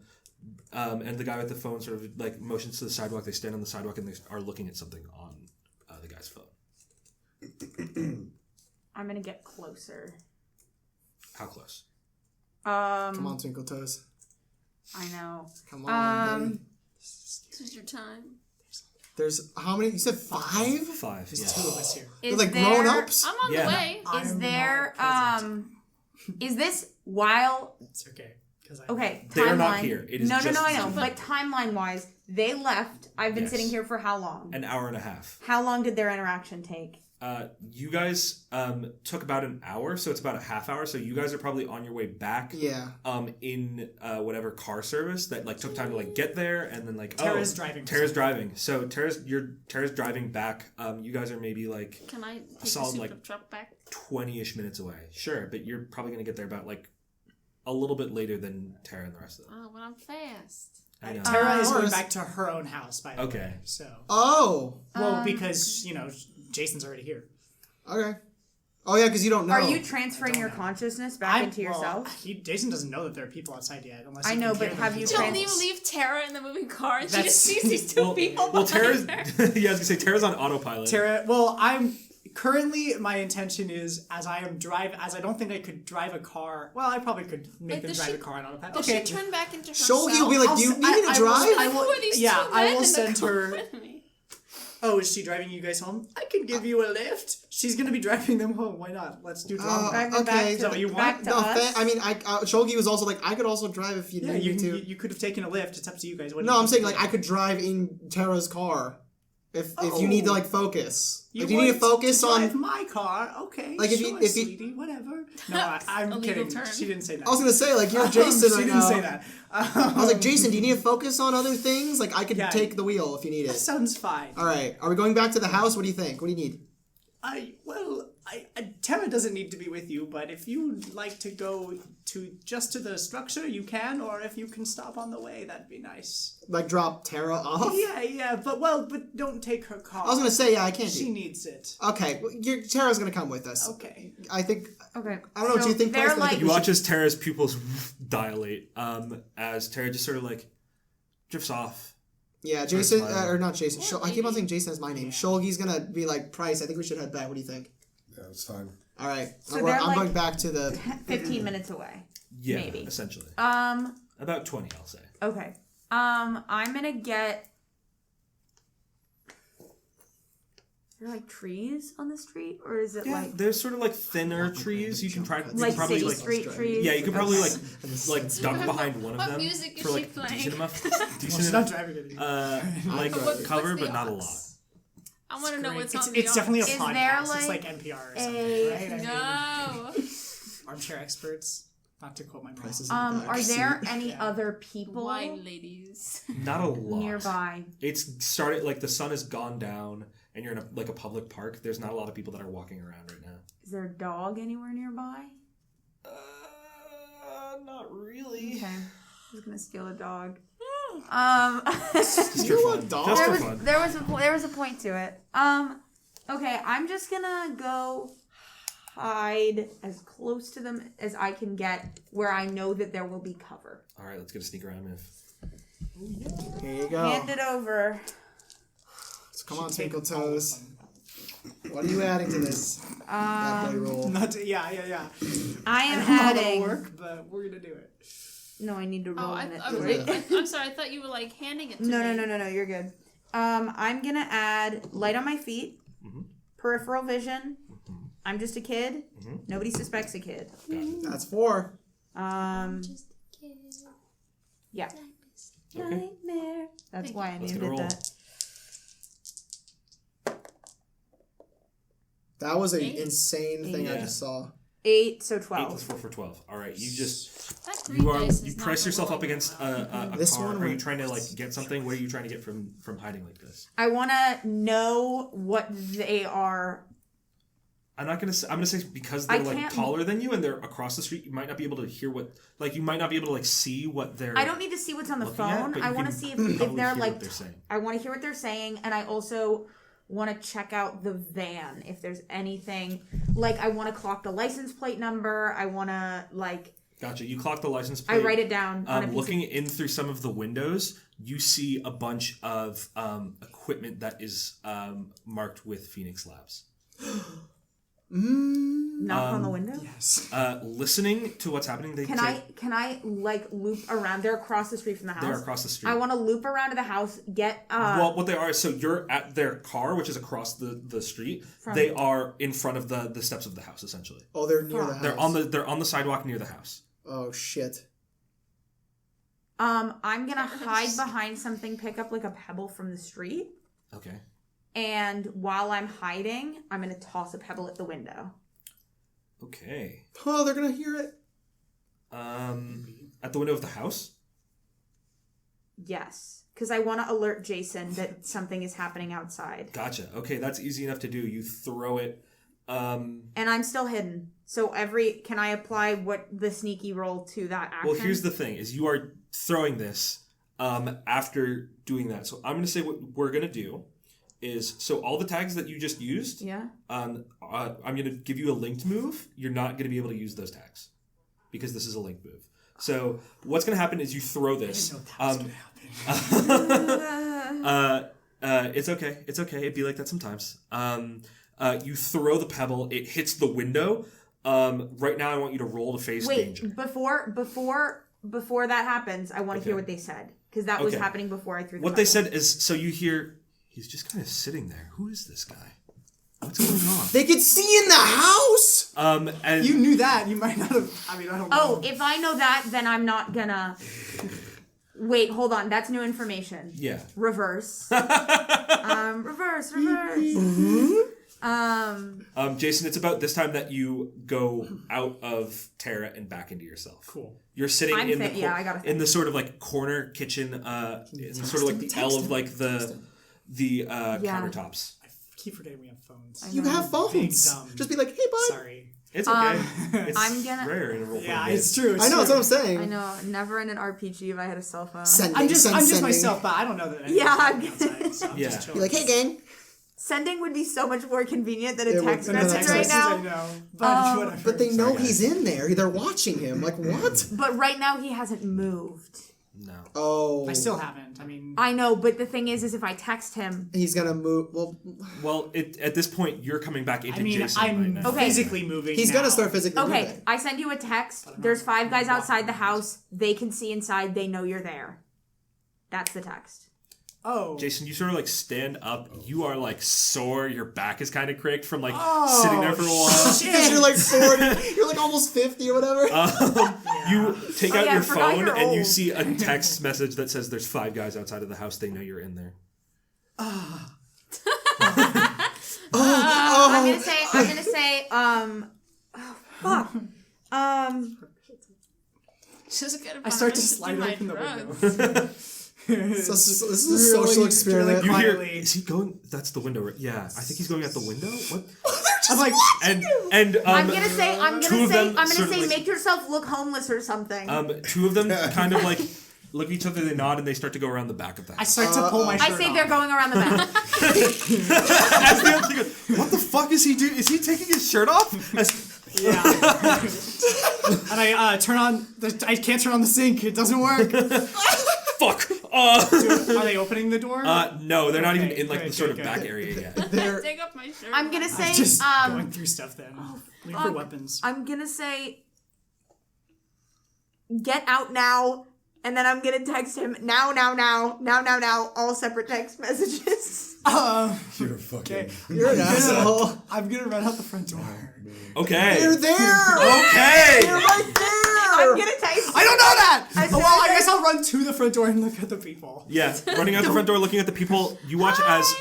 Speaker 1: And the guy with the phone sort of like motions to the sidewalk. They stand on the sidewalk and they are looking at something on the guy's phone.
Speaker 5: I'm gonna get closer.
Speaker 1: How close?
Speaker 2: Come on, Twinkle Toes.
Speaker 5: I know.
Speaker 2: Come on, buddy.
Speaker 6: This is your time.
Speaker 2: There's how many? You said 5?
Speaker 1: 5.
Speaker 4: There's
Speaker 1: Yeah.
Speaker 4: 2 of us here.
Speaker 2: They're like grown ups.
Speaker 6: I'm on
Speaker 1: Yeah.
Speaker 6: the way.
Speaker 5: Is
Speaker 4: I'm
Speaker 5: there
Speaker 4: not present.
Speaker 5: is this while
Speaker 4: It's okay.
Speaker 5: okay,
Speaker 1: They are not
Speaker 5: timeline.
Speaker 1: here. It is
Speaker 5: no,
Speaker 1: just
Speaker 5: I know.
Speaker 1: Zoom.
Speaker 5: But timeline wise, they left. I've been
Speaker 1: Yes.
Speaker 5: sitting here for how long?
Speaker 1: An hour and a half.
Speaker 5: How long did their interaction take?
Speaker 1: You guys took about an hour, so it's about a half hour. So you guys are probably on your way back.
Speaker 2: Yeah.
Speaker 1: In whatever car service that like took time to like get there, and then like
Speaker 4: Tara's driving.
Speaker 1: Tara's driving. So Tara's driving back. You guys are maybe like
Speaker 6: Can I take the
Speaker 1: solid,
Speaker 6: super
Speaker 1: like,
Speaker 6: truck back?
Speaker 1: 20-ish minutes away. Sure, but you're probably gonna get there about like a little bit later than Tara and the rest of them.
Speaker 6: Oh, well, I'm fast.
Speaker 1: I know.
Speaker 4: Tara is going
Speaker 2: Ours-
Speaker 4: back to her own house, by the
Speaker 1: Okay.
Speaker 4: way. So,
Speaker 2: Oh.
Speaker 4: well, because Jason's already here.
Speaker 2: Okay. Oh yeah, because you don't know.
Speaker 5: Are you transferring
Speaker 4: don't
Speaker 5: your
Speaker 4: know.
Speaker 5: consciousness back into yourself?
Speaker 4: Jason doesn't know that there are people outside yet, unless
Speaker 5: I
Speaker 4: you
Speaker 5: know,
Speaker 4: can
Speaker 5: but
Speaker 4: hear
Speaker 5: have
Speaker 4: them
Speaker 5: you
Speaker 4: through
Speaker 6: Don't
Speaker 4: the
Speaker 6: even
Speaker 4: walls.
Speaker 6: leave Tara in the moving car, and she
Speaker 4: That's-
Speaker 6: just sees these 2 people
Speaker 1: Well,
Speaker 6: behind
Speaker 1: Tara's.
Speaker 6: her.
Speaker 1: Yeah, I was gonna say Tara's on autopilot.
Speaker 4: Tara, well, I'm currently my intention is as I don't think I could drive a car. Well, I probably could make
Speaker 6: Like,
Speaker 4: them
Speaker 6: does
Speaker 4: drive
Speaker 6: she-
Speaker 4: a car on autopilot.
Speaker 6: Does
Speaker 4: Okay.
Speaker 6: she turn back into
Speaker 2: Shogi
Speaker 6: herself?
Speaker 2: will be like, "Do you need me to drive?"
Speaker 4: I will.
Speaker 6: Who are these
Speaker 4: Yeah,
Speaker 6: two
Speaker 4: I
Speaker 6: men
Speaker 4: will
Speaker 6: in the
Speaker 4: send
Speaker 6: car
Speaker 4: her.
Speaker 6: with me?
Speaker 4: Oh, is she driving you guys home? I can give you a lift. She's gonna be driving them home. Why not? Let's do drama.
Speaker 5: Drive them
Speaker 2: okay.
Speaker 5: back
Speaker 2: Is
Speaker 5: to,
Speaker 2: that
Speaker 4: what you
Speaker 5: back
Speaker 4: want?
Speaker 5: to
Speaker 2: No,
Speaker 5: us.
Speaker 2: I mean, Shogi was also like, I could also drive if you
Speaker 4: Yeah,
Speaker 2: need me to.
Speaker 4: you could have taken a lift. It's up to you guys. What do
Speaker 2: No,
Speaker 4: you
Speaker 2: I'm
Speaker 4: think?
Speaker 2: saying like I could drive in Tara's car if you need to like focus. Like, do you need to
Speaker 4: want
Speaker 2: focus
Speaker 4: drive
Speaker 2: on?
Speaker 4: my car? Okay,
Speaker 2: Like, if you-
Speaker 4: sure,
Speaker 2: if you-
Speaker 4: sweetie, whatever. No, I'm
Speaker 6: Illegal
Speaker 4: kidding.
Speaker 6: term.
Speaker 4: She didn't say that.
Speaker 2: I was gonna say like you're Jason
Speaker 4: she
Speaker 2: right
Speaker 4: didn't
Speaker 2: now.
Speaker 4: say that.
Speaker 2: I was like, Jason, do you need to focus on other things? Like I could
Speaker 4: Yeah.
Speaker 2: take the wheel if you need
Speaker 4: That
Speaker 2: it.
Speaker 4: sounds fine.
Speaker 2: All right, are we going back to the house? What do you think? What do you need?
Speaker 4: Tara doesn't need to be with you, but if you'd like to go to the structure, you can, or if you can stop on the way, that'd be nice.
Speaker 2: Like drop Tara off?
Speaker 4: Yeah, but don't take her car.
Speaker 2: I was gonna say, yeah, I can't.
Speaker 4: She needs it.
Speaker 2: Okay, Tara's gonna come with us.
Speaker 4: Okay.
Speaker 2: I think.
Speaker 5: Okay.
Speaker 2: I don't know what you think.
Speaker 5: They're
Speaker 2: Price, but I
Speaker 5: like.
Speaker 2: think
Speaker 1: You
Speaker 2: we
Speaker 1: watch as Tara's pupils dilate as Tara just sort of like drifts off.
Speaker 2: Yeah, Jason,
Speaker 1: Smile.
Speaker 2: or not Jason. I keep on saying Jason is my name. Shulgi's gonna be like, Price, I think we should head back. What do you think?
Speaker 7: Yeah, it's fine.
Speaker 2: All right.
Speaker 5: So
Speaker 2: I'm
Speaker 5: they're, like,
Speaker 2: going back to the...
Speaker 5: 15 minutes away.
Speaker 1: Yeah,
Speaker 5: Maybe.
Speaker 1: essentially.
Speaker 5: Um.
Speaker 1: About 20, I'll say.
Speaker 5: Okay. I'm gonna get. Are there like trees on the street, or is it
Speaker 1: Yeah,
Speaker 5: like
Speaker 1: there's sort of like thinner trees. You can try. You
Speaker 5: like
Speaker 1: can probably
Speaker 5: city
Speaker 1: like.
Speaker 5: street trees?
Speaker 1: Yeah, you can probably
Speaker 5: Okay.
Speaker 1: like duck behind one of
Speaker 6: What
Speaker 1: them
Speaker 6: music is
Speaker 1: for
Speaker 6: she
Speaker 1: like
Speaker 6: playing?
Speaker 1: decent enough,
Speaker 4: She's
Speaker 1: decent
Speaker 4: not
Speaker 1: enough
Speaker 4: driving it.
Speaker 1: like
Speaker 6: What's
Speaker 1: cover,
Speaker 6: the
Speaker 1: but not a
Speaker 6: odds?
Speaker 1: lot.
Speaker 6: I want to know what's on
Speaker 4: It's
Speaker 6: the
Speaker 4: definitely a
Speaker 5: Is
Speaker 4: podcast.
Speaker 5: there,
Speaker 4: It's
Speaker 5: like,
Speaker 4: like NPR or
Speaker 5: a-
Speaker 4: something, right? I mean,
Speaker 6: No.
Speaker 4: armchair experts. Not to quote my mom.
Speaker 2: Prices.
Speaker 5: Are there any
Speaker 4: Yeah.
Speaker 5: other people
Speaker 6: Wine ladies.
Speaker 1: Not a lot.
Speaker 5: nearby?
Speaker 1: It's started like the sun has gone down, and you're in a public park. There's not a lot of people that are walking around right now.
Speaker 5: Is there a dog anywhere nearby?
Speaker 1: Not really.
Speaker 5: Okay. I was gonna steal a dog.
Speaker 1: Just for fun.
Speaker 2: dog?
Speaker 1: Just
Speaker 5: there
Speaker 1: for
Speaker 5: was
Speaker 1: fun.
Speaker 5: there was a point to it. Okay, I'm just gonna go hide as close to them as I can get, where I know that there will be cover.
Speaker 1: All right, let's get a sneak around move.
Speaker 2: Here you go.
Speaker 5: Hand it over.
Speaker 2: So come on, Twinkle Toes. What are you adding to this bad boy roll?
Speaker 4: Yeah.
Speaker 5: I am
Speaker 4: I don't know how that'll
Speaker 5: adding.
Speaker 4: work, but we're gonna do it.
Speaker 5: No, I need to roll
Speaker 6: Oh,
Speaker 5: in it.
Speaker 6: I was
Speaker 5: first.
Speaker 6: like, I'm sorry. I thought you were like handing it to me.
Speaker 5: No, you're good. I'm gonna add light on my feet, peripheral vision. I'm just a kid. Nobody suspects a kid.
Speaker 2: That's 4.
Speaker 6: Just a kid.
Speaker 5: Yeah.
Speaker 1: Okay.
Speaker 5: Nightmare. That's why I
Speaker 1: Let's
Speaker 5: named
Speaker 1: get a
Speaker 5: it
Speaker 1: roll.
Speaker 5: that.
Speaker 2: That was an
Speaker 6: 8?
Speaker 2: insane thing I
Speaker 1: Yeah.
Speaker 2: just saw.
Speaker 5: 8, so
Speaker 1: 8
Speaker 5: 12.
Speaker 1: plus 4 for 12. All right, you just
Speaker 6: That green dice is not
Speaker 1: press
Speaker 6: the
Speaker 1: yourself
Speaker 6: roll
Speaker 1: up against a
Speaker 2: This
Speaker 1: car.
Speaker 2: one
Speaker 1: Are you
Speaker 2: went-
Speaker 1: trying to like get something? What are you trying to get from hiding like this?
Speaker 5: I want to know what they are.
Speaker 1: I'm gonna say because
Speaker 5: I
Speaker 1: they're like
Speaker 5: can't-
Speaker 1: taller than you and they're across the street. You might not be able to hear what you might not be able to like see what they're.
Speaker 5: I don't need to see what's on the
Speaker 1: looking at,
Speaker 5: phone.
Speaker 1: but
Speaker 5: I
Speaker 1: you
Speaker 5: want to
Speaker 1: can
Speaker 5: see if
Speaker 1: probably
Speaker 5: they're
Speaker 1: hear
Speaker 5: like.
Speaker 1: what they're saying.
Speaker 5: I want to hear what they're saying, and I also want to check out the van if there's anything. Like, I want to clock the license plate number. I want to like.
Speaker 1: Gotcha. You clock the license
Speaker 5: I
Speaker 1: plate.
Speaker 5: write it down on a piece
Speaker 1: Looking in through some of the windows, you see a bunch of equipment that is marked with Phoenix Labs.
Speaker 5: knock on the window.
Speaker 2: Yes.
Speaker 1: Listening to what's happening, they
Speaker 5: Can I like loop around? They're across the street from the house.
Speaker 1: They're across the street.
Speaker 5: I want to loop around to the house. Get
Speaker 1: well, what they are is so you're at their car, which is across the street. They are in front of the steps of the house, essentially.
Speaker 2: Oh, they're near the house.
Speaker 1: They're on the sidewalk near the house.
Speaker 2: Oh, shit.
Speaker 5: I'm gonna hide behind something, pick up like a pebble from the street,
Speaker 1: Okay.
Speaker 5: and while I'm hiding, I'm gonna toss a pebble at the window.
Speaker 1: Okay.
Speaker 2: Oh, they're gonna hear it.
Speaker 1: At the window of the house.
Speaker 5: Yes, because I want to alert Jason that something is happening outside,
Speaker 1: Gotcha. Okay, that's easy enough to do. You throw it.
Speaker 5: and I'm still hidden. So can I apply what the sneaky roll to that action?
Speaker 1: Well, here's the thing: is you are throwing this after doing that. So I'm going to say what we're going to do is so all the tags that you just used.
Speaker 5: Yeah.
Speaker 1: I'm going to give you a linked move. You're not going to be able to use those tags because this is a linked move. So what's going to happen is you throw this. It's okay. It's okay. It'd be like that sometimes. You throw the pebble. It hits the window. Right now, I want you to roll to face danger.
Speaker 5: Before that happens, I want to hear what they said because that was
Speaker 1: Okay.
Speaker 5: happening before I threw. The
Speaker 1: What they
Speaker 5: pebble.
Speaker 1: said is, so you hear, he's just kind of sitting there. Who is this guy? What's going on?
Speaker 2: They could see in the house!
Speaker 1: And
Speaker 4: You knew that. You might not have. I mean, I don't know.
Speaker 5: Oh, if I know that, then I'm not gonna. Wait, hold on. That's new information.
Speaker 1: yeah.
Speaker 5: Reverse. Reverse.
Speaker 1: Jason, it's about this time that you go out of Terra and back into yourself.
Speaker 4: Cool.
Speaker 1: You're sitting
Speaker 5: I'm
Speaker 1: in
Speaker 5: fit,
Speaker 1: the
Speaker 5: yeah, I gotta
Speaker 1: in the sort of like corner kitchen, in sort of like the L of like the countertops.
Speaker 4: keep forgetting we have phones.
Speaker 2: You have phones.
Speaker 4: Big dumb.
Speaker 2: Just be like, hey, bud.
Speaker 4: Sorry.
Speaker 1: It's okay. It's
Speaker 5: I'm gonna-
Speaker 1: rare in a role
Speaker 4: Yeah,
Speaker 1: game.
Speaker 4: it's true.
Speaker 2: I know, that's what I'm saying.
Speaker 5: I know. Never in an RPG have I had a cell phone.
Speaker 2: Sending,
Speaker 4: I'm just
Speaker 2: sending.
Speaker 4: myself, but I don't know that.
Speaker 5: Yeah,
Speaker 4: I'm outside, so I'm
Speaker 1: Yeah.
Speaker 4: just
Speaker 2: Be
Speaker 4: chilling.
Speaker 2: like, hey, gang.
Speaker 5: Sending would be so much more convenient than
Speaker 2: It
Speaker 5: a
Speaker 2: would-
Speaker 5: text
Speaker 2: than a
Speaker 5: message
Speaker 2: text
Speaker 5: right
Speaker 2: message,
Speaker 5: now.
Speaker 4: I know, but whatever.
Speaker 2: But they know
Speaker 3: Sorry, guys.
Speaker 2: he's in there. They're watching him. Like, what?
Speaker 5: But right now he hasn't moved.
Speaker 1: No.
Speaker 2: Oh.
Speaker 4: I still haven't. I mean,
Speaker 5: I know, but the thing is if I text him,
Speaker 2: He's gonna move. Well,
Speaker 1: Well, at this point, you're coming back into
Speaker 4: I mean,
Speaker 1: Jason
Speaker 4: I'm
Speaker 1: right now.
Speaker 5: Okay.
Speaker 4: physically moving.
Speaker 2: he's
Speaker 4: now.
Speaker 2: gonna start physically
Speaker 5: okay,
Speaker 2: moving.
Speaker 5: I send you a text. There's 5 guys outside the house. They can see inside. They know you're there. That's the text.
Speaker 4: Oh,
Speaker 1: Jason, you sort of like stand up. You are like sore. Your back is kind of cracked from like
Speaker 4: Oh,
Speaker 1: sitting there for a while.
Speaker 2: Because you're like 40. You're like almost 50 or whatever.
Speaker 1: You take
Speaker 5: Oh,
Speaker 1: out
Speaker 5: yeah, I
Speaker 1: your
Speaker 5: forgot
Speaker 1: phone
Speaker 5: you're
Speaker 1: and you
Speaker 5: old.
Speaker 1: see a text message that says there's 5 guys outside of the house. They know you're in there.
Speaker 5: I'm gonna say, oh, fuck.
Speaker 6: Just get
Speaker 4: I start to slide open the window.
Speaker 2: this is a social experiment.
Speaker 1: You hear?
Speaker 4: Quietly.
Speaker 1: Is he going? That's the window, right? Yeah, I think he's going out the window. What?
Speaker 4: I'm like,
Speaker 1: And
Speaker 5: I'm gonna say,
Speaker 1: two of them sort of like-
Speaker 5: make yourself look homeless or something.
Speaker 1: 2 of them kind of like look at each other. They nod and they start to go around the back of the
Speaker 4: I
Speaker 1: house.
Speaker 4: start to pull my shirt
Speaker 5: I say
Speaker 4: off.
Speaker 5: they're going around the back.
Speaker 1: As the other thing goes, what the fuck is he doing? Is he taking his shirt off?
Speaker 4: Yeah. And I turn on. I can't turn on the sink. It doesn't work.
Speaker 1: Fuck.
Speaker 4: Are they opening the door?
Speaker 1: No, they're not even
Speaker 4: Okay,
Speaker 1: in like
Speaker 4: good,
Speaker 1: the sort
Speaker 4: good,
Speaker 1: of
Speaker 4: good.
Speaker 1: back area yet.
Speaker 6: Take off my shirt.
Speaker 5: I'm gonna say,
Speaker 4: Just going through stuff then. Leave for
Speaker 5: fuck.
Speaker 4: weapons.
Speaker 5: I'm gonna say, get out now, and then I'm gonna text him now, all separate text messages.
Speaker 7: You're fucking.
Speaker 2: You're an asshole.
Speaker 4: I'm gonna run out the front door.
Speaker 1: Okay.
Speaker 2: You're there.
Speaker 1: Okay.
Speaker 2: You're right there.
Speaker 5: I'm gonna text.
Speaker 4: I don't know that.
Speaker 5: I said-
Speaker 4: Well, I guess I'll run to the front door and look at the people.
Speaker 1: Yeah, running out the front door, looking at the people. You watch as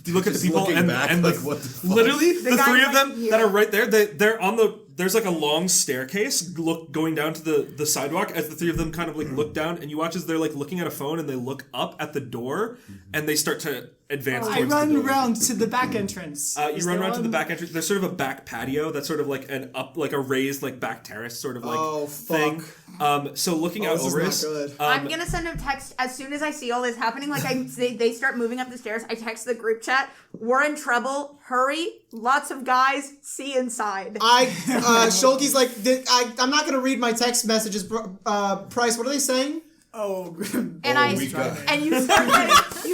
Speaker 1: you look at the
Speaker 7: Just
Speaker 1: people
Speaker 7: looking
Speaker 1: and
Speaker 7: back,
Speaker 1: and
Speaker 7: like,
Speaker 1: the,
Speaker 7: what the fuck?
Speaker 1: literally the
Speaker 5: guy
Speaker 1: 3 of
Speaker 5: right
Speaker 1: them
Speaker 5: here.
Speaker 1: that are right there. They're on the. There's like a long staircase going down to the sidewalk as the 3 of them kind of like look down, and you watch as they're like looking at a phone and they look up at the door and they start to advance
Speaker 4: I
Speaker 1: towards
Speaker 4: run
Speaker 1: the door.
Speaker 4: around to the back entrance.
Speaker 1: You
Speaker 4: Is
Speaker 1: run
Speaker 4: there
Speaker 1: around to the
Speaker 4: one?
Speaker 1: back entrance. There's sort of a back patio that's sort of like an like a raised like back terrace sort of like
Speaker 2: Oh,
Speaker 1: thing.
Speaker 2: fuck.
Speaker 1: So looking
Speaker 2: Oh,
Speaker 1: out
Speaker 2: this is
Speaker 1: over
Speaker 2: not
Speaker 1: us,
Speaker 2: good.
Speaker 5: I'm gonna send a text as soon as I see all this happening. Like they start moving up the stairs. I text the group chat. We're in trouble. Hurry! Lots of guys. See inside.
Speaker 2: Shulky's like, I'm not gonna read my text messages. Price, what are they saying?
Speaker 4: Oh,
Speaker 5: And you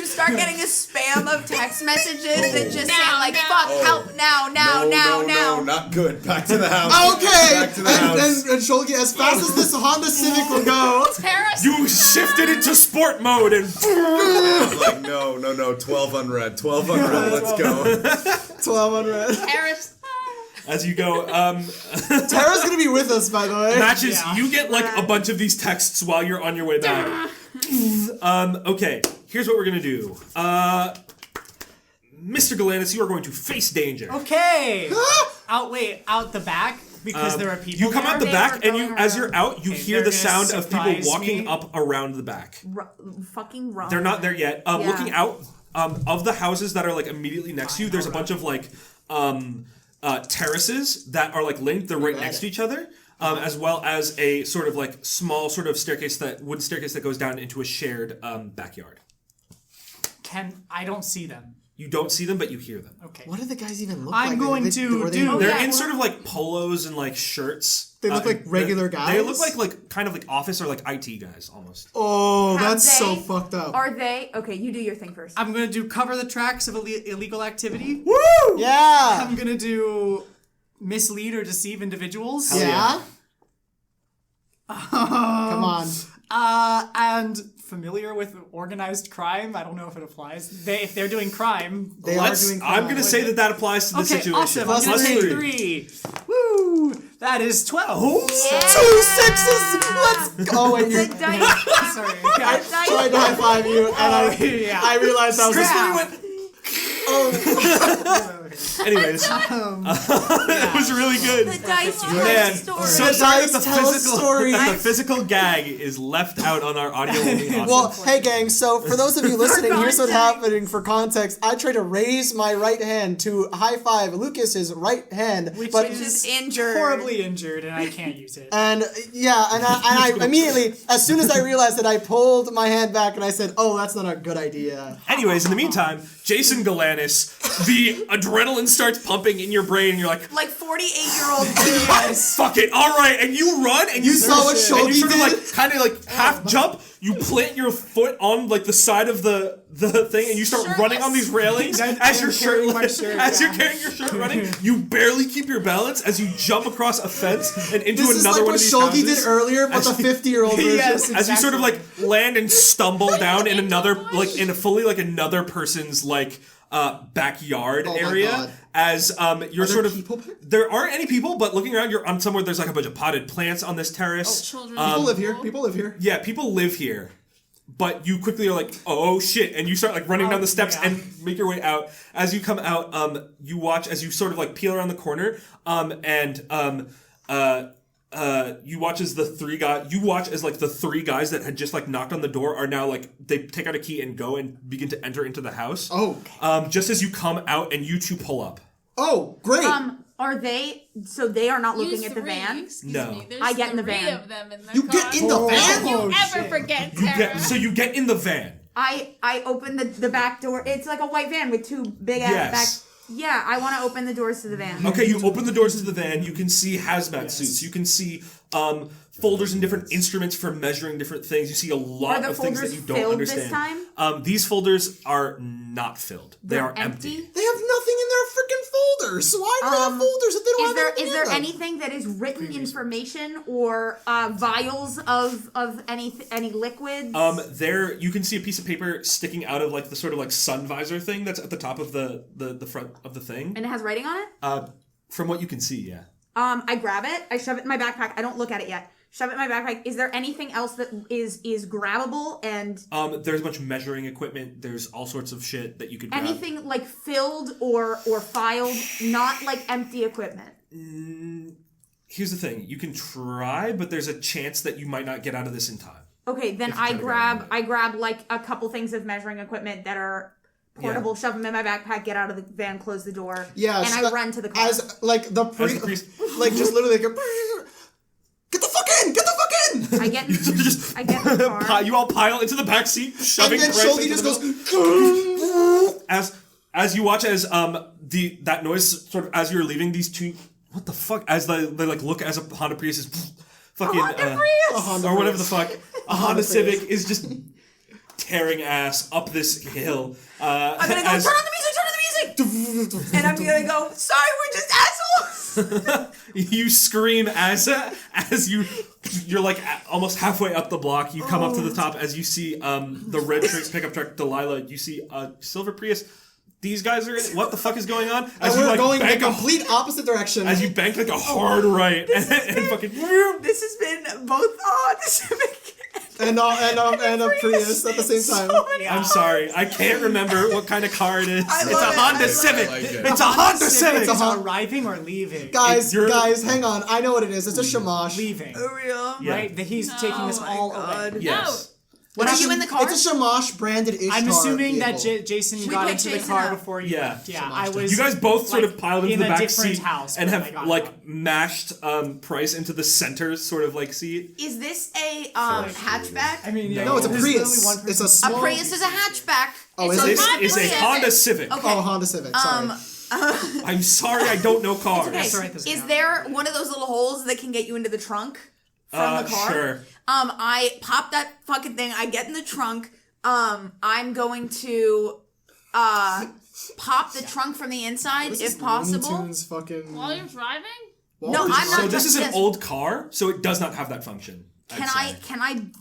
Speaker 5: start getting a spam of text messages that just say like "fuck, help now,
Speaker 7: No, not good. Back to the house.
Speaker 2: Okay.
Speaker 7: Back to the house.
Speaker 2: And Shulky, as fast as this Honda Civic will go,
Speaker 6: Paris.
Speaker 1: you shifted into sport mode and
Speaker 7: Like, no. 12 unread. 12 unread. Let's go.
Speaker 2: 12 unread.
Speaker 6: Paris.
Speaker 1: as you go.
Speaker 2: Tara's gonna be with us, by the way.
Speaker 1: Matches,
Speaker 4: Yeah.
Speaker 1: you get like a bunch of these texts while you're on your way back. Okay, here's what we're gonna do. Mr. Galantis, you are going to face danger.
Speaker 4: okay. Out the back because there are people.
Speaker 1: You come
Speaker 4: there.
Speaker 1: out the
Speaker 5: They
Speaker 1: back,
Speaker 5: were
Speaker 1: and
Speaker 5: going
Speaker 1: as you're
Speaker 5: around.
Speaker 1: out, you
Speaker 4: Okay,
Speaker 1: hear
Speaker 4: they're
Speaker 1: the
Speaker 4: gonna
Speaker 1: sound of people
Speaker 4: surprise
Speaker 1: walking
Speaker 4: me.
Speaker 1: up around the back.
Speaker 5: Fucking wrong.
Speaker 1: They're not there yet.
Speaker 5: Yeah.
Speaker 1: Looking out of the houses that are like immediately next to you, there's a bunch of like terraces that are like linked. They're right next to each other. As well as a sort of like small sort of wooden staircase that goes down into a shared backyard.
Speaker 4: I don't see them.
Speaker 1: You don't see them, but you hear them.
Speaker 4: Okay.
Speaker 2: What do the guys even look
Speaker 4: I'm
Speaker 2: like?
Speaker 4: going to
Speaker 2: were they-
Speaker 4: do-
Speaker 1: They're
Speaker 5: yeah.
Speaker 1: in sort of like polos and like shirts.
Speaker 2: They look like regular
Speaker 1: They
Speaker 2: guys?
Speaker 1: look like kind of like office or like IT guys almost.
Speaker 2: Oh,
Speaker 5: Have
Speaker 2: that's so
Speaker 5: they-
Speaker 2: fucked up.
Speaker 5: Are they? Okay, you do your thing first.
Speaker 4: I'm gonna do cover the tracks of illegal activity.
Speaker 2: Woo! Yeah!
Speaker 4: I'm gonna do mislead or deceive individuals.
Speaker 2: Yeah? Come on.
Speaker 4: And familiar with organized crime. I don't know if it applies. If they're doing crime.
Speaker 2: They are doing crime.
Speaker 1: I'm gonna say that applies to the
Speaker 4: Okay,
Speaker 1: situation.
Speaker 4: awesome. I'm gonna
Speaker 2: Plus
Speaker 4: take
Speaker 1: 3.
Speaker 4: 3. Woo! That is 12.
Speaker 5: Yeah.
Speaker 2: 2 6s! Let's go! Oh, wait,
Speaker 5: The
Speaker 2: you
Speaker 5: dice.
Speaker 4: Sorry.
Speaker 2: I tried to high five you, and
Speaker 4: yeah.
Speaker 2: I realized I was
Speaker 4: Scrap.
Speaker 2: just.
Speaker 1: Anyways, it was really good.
Speaker 5: The dice tell
Speaker 1: Man,
Speaker 5: a story.
Speaker 1: so
Speaker 2: The
Speaker 1: sorry
Speaker 2: dice
Speaker 1: that the
Speaker 2: tell a
Speaker 1: physical,
Speaker 2: story.
Speaker 1: that the physical gag is left out on our audio only option.
Speaker 2: Well, hey gang, so for those of you listening, here's what's
Speaker 5: context.
Speaker 2: happening for context. I tried to raise my right hand to high five Lucas's right hand,
Speaker 4: Which
Speaker 2: but
Speaker 5: is injured.
Speaker 4: horribly injured, and I can't use it.
Speaker 2: and I immediately, as soon as I realized that, I pulled my hand back and I said, "Oh, that's not a good idea."
Speaker 1: Anyways, in the meantime, Jason Galanis, the adrenaline starts pumping in your brain, and you're like,
Speaker 5: Like 48-year-old
Speaker 1: fuck it, all right, and you run, and you
Speaker 2: saw what
Speaker 1: and you
Speaker 2: Shogi
Speaker 1: sort of
Speaker 2: did?
Speaker 1: like kind of like half jump. You plant your foot on like the side of the thing, and you start running on these railings as you're
Speaker 4: carrying my
Speaker 1: shirtless.
Speaker 4: shirt,
Speaker 1: As you're
Speaker 4: yeah.
Speaker 1: carrying your shirt running, you barely keep your balance as you jump across a fence and into
Speaker 2: This is
Speaker 1: another
Speaker 2: like
Speaker 1: one
Speaker 2: what
Speaker 1: of these
Speaker 2: Shogi
Speaker 1: houses.
Speaker 2: did earlier, but the 50-year-old version.
Speaker 4: Yes.
Speaker 1: As you sort of like land and stumble down in
Speaker 6: into
Speaker 1: another
Speaker 6: a bush?
Speaker 1: like in a fully like another person's like backyard
Speaker 2: Oh my
Speaker 1: area.
Speaker 2: God.
Speaker 1: As you're
Speaker 2: Are
Speaker 1: sort
Speaker 2: there
Speaker 1: of
Speaker 2: people there?
Speaker 1: there aren't any people, but looking around, you're on somewhere. There's like a bunch of potted plants on this terrace.
Speaker 6: Children.
Speaker 2: People live here. People live here.
Speaker 1: Yeah, people live here, but you quickly are like, oh shit, and you start like running down the steps
Speaker 4: yeah.
Speaker 1: and make your way out. As you come out, you watch as you sort of like peel around the corner, you watch as the three guys that had just like knocked on the door are now like they take out a key and go and begin to enter into the house.
Speaker 2: Oh.
Speaker 1: Just as you come out and you two pull up.
Speaker 2: Oh, great.
Speaker 5: Are they? So they are not looking
Speaker 6: You
Speaker 5: at the
Speaker 6: three,
Speaker 5: van.
Speaker 6: Excuse
Speaker 1: No.
Speaker 6: me. There's
Speaker 5: I get in the
Speaker 6: three
Speaker 5: van.
Speaker 6: of them in the
Speaker 2: You
Speaker 6: car.
Speaker 2: get in the van?
Speaker 6: Don't
Speaker 4: Oh,
Speaker 6: you ever
Speaker 4: shit.
Speaker 6: forget, Tara.
Speaker 1: So you get in the van.
Speaker 5: I open the back door. It's like a white van with two big ass
Speaker 1: Yes.
Speaker 5: back. Yeah, I want to open the doors to the van.
Speaker 1: Okay, you open the doors to the van. You can see hazmat suits. You can see folders and different instruments for measuring different things. You see a lot
Speaker 5: Are the
Speaker 1: of things that
Speaker 5: folders
Speaker 1: you don't
Speaker 5: filled
Speaker 1: understand.
Speaker 5: this time?
Speaker 1: These folders are not filled. They
Speaker 5: They're
Speaker 1: are empty.
Speaker 2: They have nothing in their freaking folders. So why do they have folders if they don't have anything
Speaker 5: Is
Speaker 2: in
Speaker 5: there
Speaker 2: them?
Speaker 5: anything that is written information or vials of any liquids?
Speaker 1: There you can see a piece of paper sticking out of like the sort of like sun visor thing that's at the top of the front of the thing.
Speaker 5: And it has writing on it?
Speaker 1: From what you can see, yeah.
Speaker 5: I grab it. I shove it in my backpack. I don't look at it yet. Shove it in my backpack. Is there anything else that is grabbable and
Speaker 1: There's a bunch of measuring equipment. There's all sorts of shit that you could grab.
Speaker 5: anything like filled or filed, not like empty equipment?
Speaker 1: Here's the thing: you can try, but there's a chance that you might not get out of this in time.
Speaker 5: Okay, then
Speaker 1: If you
Speaker 5: I
Speaker 1: try to
Speaker 5: grab
Speaker 1: grab
Speaker 5: like a couple things of measuring equipment that are portable, shove them in my backpack, get out of the van, close the door,
Speaker 2: Yeah,
Speaker 5: and
Speaker 2: so
Speaker 5: I run to the car.
Speaker 2: As like the
Speaker 1: As the
Speaker 2: priest,
Speaker 1: priest-
Speaker 2: like just literally like, get the fuck in, get the fuck in.
Speaker 5: I get
Speaker 1: You just
Speaker 5: I get in the car.
Speaker 1: you all pile into the back seat,
Speaker 2: And
Speaker 1: shoving
Speaker 2: then
Speaker 1: Christ
Speaker 2: Shogi
Speaker 1: into
Speaker 2: just
Speaker 1: the
Speaker 2: goes.
Speaker 1: middle. As you watch as that noise sort of as you're leaving these two what the fuck as they like look as a Honda Prius is fucking
Speaker 5: Honda Prius!
Speaker 1: or whatever the fuck a Honda
Speaker 2: Prius.
Speaker 1: Civic is just tearing ass up this hill.
Speaker 5: I'm gonna go, turn on the music, and I'm gonna go, sorry, we're just assholes.
Speaker 1: You scream as you're like almost halfway up the block. You come up to the top as you see the red pickup truck Delilah. You see a silver Prius. These guys are in it. What the fuck is going on?
Speaker 2: And
Speaker 1: you
Speaker 2: we're
Speaker 1: like
Speaker 2: going the
Speaker 1: bank
Speaker 2: complete opposite direction.
Speaker 1: as you bank like a hard right and fucking
Speaker 5: This has been both the Civic
Speaker 2: and a Prius at the same time.
Speaker 1: I'm sorry, I can't remember what kind of car it is. It's a
Speaker 5: love it.
Speaker 1: Honda
Speaker 5: I love
Speaker 1: Civic.
Speaker 7: it.
Speaker 1: It's a Honda
Speaker 4: Civic
Speaker 1: Civic.
Speaker 2: It's a
Speaker 4: is
Speaker 2: Hon-
Speaker 4: arriving or leaving?
Speaker 2: Guys,
Speaker 1: You're-
Speaker 2: hang on. I know what it is. It's a shamash.
Speaker 4: Leaving.
Speaker 5: real.
Speaker 1: Yeah.
Speaker 4: Right? That he's taking us all away.
Speaker 1: Yes.
Speaker 5: What are you in the car?
Speaker 2: It's a shamash branded Ishtar.
Speaker 4: I'm assuming that
Speaker 2: vehicle.
Speaker 4: Jason
Speaker 5: We
Speaker 4: got
Speaker 5: picked
Speaker 4: into the
Speaker 5: Jason
Speaker 4: car
Speaker 5: up.
Speaker 4: before you
Speaker 1: Yeah.
Speaker 4: left. Yeah,
Speaker 2: Shamash
Speaker 4: I
Speaker 2: did.
Speaker 4: was.
Speaker 1: You guys both sort
Speaker 4: like,
Speaker 1: of piled into
Speaker 4: in
Speaker 1: the
Speaker 4: a
Speaker 1: back
Speaker 4: different
Speaker 1: seat
Speaker 4: house
Speaker 1: and
Speaker 4: when I
Speaker 1: have
Speaker 4: got
Speaker 1: like
Speaker 4: out.
Speaker 1: mashed Price into the center sort of like seat.
Speaker 5: Is this a hatchback?
Speaker 4: I mean, yeah,
Speaker 2: No, it's a
Speaker 4: there's
Speaker 2: Prius.
Speaker 4: literally one
Speaker 2: It's a
Speaker 4: person.
Speaker 2: small.
Speaker 5: A Prius is a hatchback.
Speaker 2: Oh,
Speaker 5: It's
Speaker 2: is
Speaker 5: a
Speaker 2: it?
Speaker 1: This
Speaker 5: Honda
Speaker 1: is a
Speaker 5: Civic.
Speaker 1: Honda Civic.
Speaker 5: Okay.
Speaker 2: Oh, Honda Civic. Sorry.
Speaker 1: I'm sorry, I don't know cars.
Speaker 5: Okay.
Speaker 4: Let's write this
Speaker 5: Is
Speaker 4: down.
Speaker 5: there one of those little holes that can get you into the trunk from the car?
Speaker 1: Sure.
Speaker 5: I pop that fucking thing. I get in the trunk. I'm going to pop the trunk from the inside
Speaker 2: This
Speaker 5: if
Speaker 2: is
Speaker 5: possible.
Speaker 2: Looney Tunes fucking.
Speaker 6: While you're driving?
Speaker 5: No, I'm not.
Speaker 1: So this
Speaker 5: just
Speaker 1: is an
Speaker 5: this.
Speaker 1: old car, so it does not have that function.
Speaker 5: Can I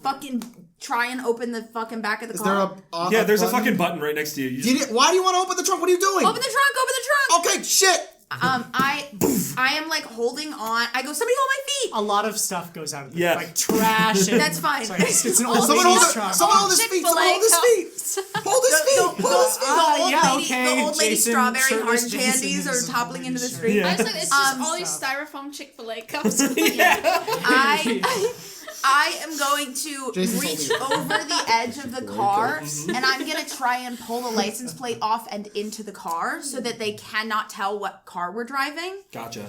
Speaker 5: fucking try and open the fucking back of the
Speaker 2: Is
Speaker 5: car?
Speaker 2: there
Speaker 1: Yeah, there's a
Speaker 2: button?
Speaker 1: fucking button right next to you. You just-
Speaker 2: Why do you want to open the trunk? What are you doing?
Speaker 5: Open the trunk. Open the trunk.
Speaker 2: Okay, shit.
Speaker 5: I am like holding on. I go, somebody hold my feet.
Speaker 4: A lot of stuff goes out of
Speaker 1: Yeah.
Speaker 4: like trash. And,
Speaker 5: That's fine.
Speaker 4: Sorry, it's an old
Speaker 2: Someone
Speaker 4: lady's
Speaker 2: hold it.
Speaker 4: trunk.
Speaker 2: Someone hold his feet. Someone hold his feet. Hold his feet. Hold his feet.
Speaker 5: The old lady
Speaker 4: Jason,
Speaker 5: strawberry
Speaker 4: shirtless
Speaker 5: hard
Speaker 4: Jason
Speaker 5: candies
Speaker 4: is
Speaker 5: are toppling into the street.
Speaker 1: Yeah.
Speaker 6: I was like, it's just all these styrofoam Chick-fil-A cups.
Speaker 5: I am going to
Speaker 2: Jason's
Speaker 5: reach
Speaker 2: holding
Speaker 5: over the edge of the car, and I'm going to try and pull the license plate off and into the car so that they cannot tell what car we're driving.
Speaker 1: Gotcha.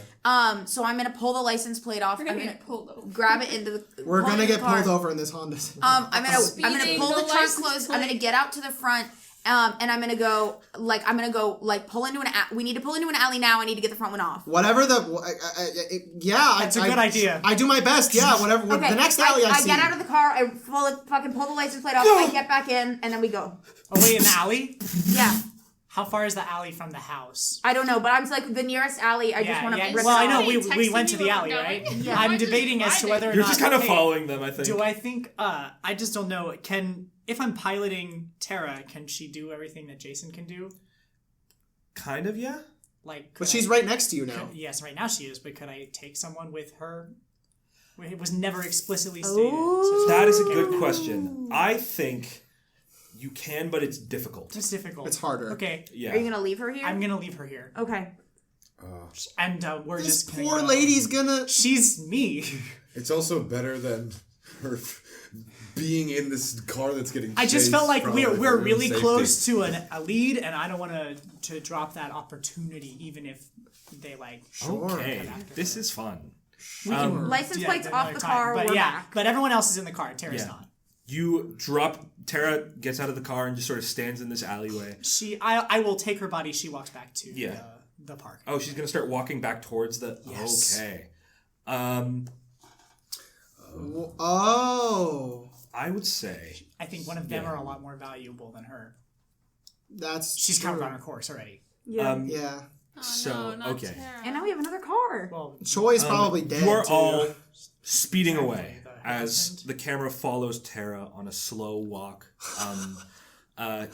Speaker 5: So I'm going to pull the license plate off.
Speaker 6: We're
Speaker 5: I'm
Speaker 6: gonna
Speaker 5: going
Speaker 6: get pulled over.
Speaker 5: to grab it into the.
Speaker 2: We're
Speaker 5: pull it
Speaker 2: gonna
Speaker 5: into
Speaker 2: get
Speaker 5: the car.
Speaker 2: pulled over in this Honda.
Speaker 5: I'm gonna
Speaker 6: Speeding,
Speaker 5: pull
Speaker 6: no
Speaker 5: the trunk
Speaker 6: license
Speaker 5: closed. I'm
Speaker 6: plate.
Speaker 5: gonna get out to the front. And I'm gonna go pull into we need to pull into an alley now. I need to get the front one off.
Speaker 2: Whatever the
Speaker 4: That's a good idea.
Speaker 2: I do my best. Yeah, whatever.
Speaker 5: Okay.
Speaker 2: The next alley I see.
Speaker 5: get out of the car. I fucking pull the license plate off. I get back in, and then we go.
Speaker 4: Oh wait, an alley?
Speaker 5: Yeah.
Speaker 4: How far is the alley from the house?
Speaker 5: I don't know, but I'm like the nearest alley. I just want to rip it
Speaker 4: Well, I
Speaker 5: off.
Speaker 4: know we
Speaker 6: Texting
Speaker 4: went to
Speaker 6: you
Speaker 4: the
Speaker 6: where
Speaker 4: alley,
Speaker 6: we're
Speaker 4: right?
Speaker 6: going.
Speaker 5: Yeah.
Speaker 4: I'm
Speaker 6: We're just
Speaker 4: debating as to
Speaker 6: driving.
Speaker 4: whether or
Speaker 1: You're
Speaker 4: not.
Speaker 1: just kind of
Speaker 4: okay,
Speaker 1: following them, I think.
Speaker 4: Do I think? I just don't know. If I'm piloting Tara, can she do everything that Jason can do?
Speaker 1: Kind of, yeah.
Speaker 4: Like,
Speaker 2: But she's right next to you now.
Speaker 4: Yes, right now she is. But could I take someone with her? It was never explicitly stated.
Speaker 5: Ooh.
Speaker 1: That is a good question. I think you can, but it's difficult.
Speaker 4: It's difficult.
Speaker 2: It's harder.
Speaker 4: Okay,
Speaker 1: Yeah.
Speaker 5: Are you gonna leave her here?
Speaker 4: I'm gonna leave her here,
Speaker 5: Okay.
Speaker 4: and we're
Speaker 2: This
Speaker 4: just gonna
Speaker 2: poor
Speaker 4: go.
Speaker 2: lady's gonna.
Speaker 4: She's me.
Speaker 7: It's also better than her being in this car that's getting.
Speaker 4: I just
Speaker 7: chased
Speaker 4: felt like
Speaker 7: from
Speaker 4: we're
Speaker 7: her
Speaker 4: really
Speaker 7: safety.
Speaker 4: close to a lead, and I don't want to drop that opportunity, even if they like.
Speaker 1: Okay. This is fun.
Speaker 5: License
Speaker 4: do that
Speaker 5: plates off
Speaker 4: another
Speaker 5: the
Speaker 4: time.
Speaker 5: car.
Speaker 4: But
Speaker 5: we're
Speaker 4: yeah,
Speaker 5: back.
Speaker 4: but everyone else is in the car. Tara's
Speaker 1: Yeah.
Speaker 4: not.
Speaker 1: You drop. Tara gets out of the car and just sort of stands in this alleyway.
Speaker 4: I will take her body. She walks back to
Speaker 1: Yeah.
Speaker 4: the park.
Speaker 1: Oh, she's gonna start walking back towards the.
Speaker 4: Yes.
Speaker 1: Okay.
Speaker 2: Oh,
Speaker 1: I would say.
Speaker 4: I think one of them
Speaker 1: Yeah.
Speaker 4: are a lot more valuable than her.
Speaker 2: that's
Speaker 4: She's
Speaker 2: true.
Speaker 4: kind of on her course already.
Speaker 5: Yeah.
Speaker 2: Yeah,
Speaker 6: Oh,
Speaker 1: So,
Speaker 6: no, not
Speaker 1: okay.
Speaker 6: Tara.
Speaker 5: And now we have another car.
Speaker 4: Well,
Speaker 2: Choi's probably dead.
Speaker 1: You are
Speaker 2: too.
Speaker 1: all speeding away
Speaker 4: The
Speaker 1: as
Speaker 4: husband.
Speaker 1: the camera follows Tara on a slow walk.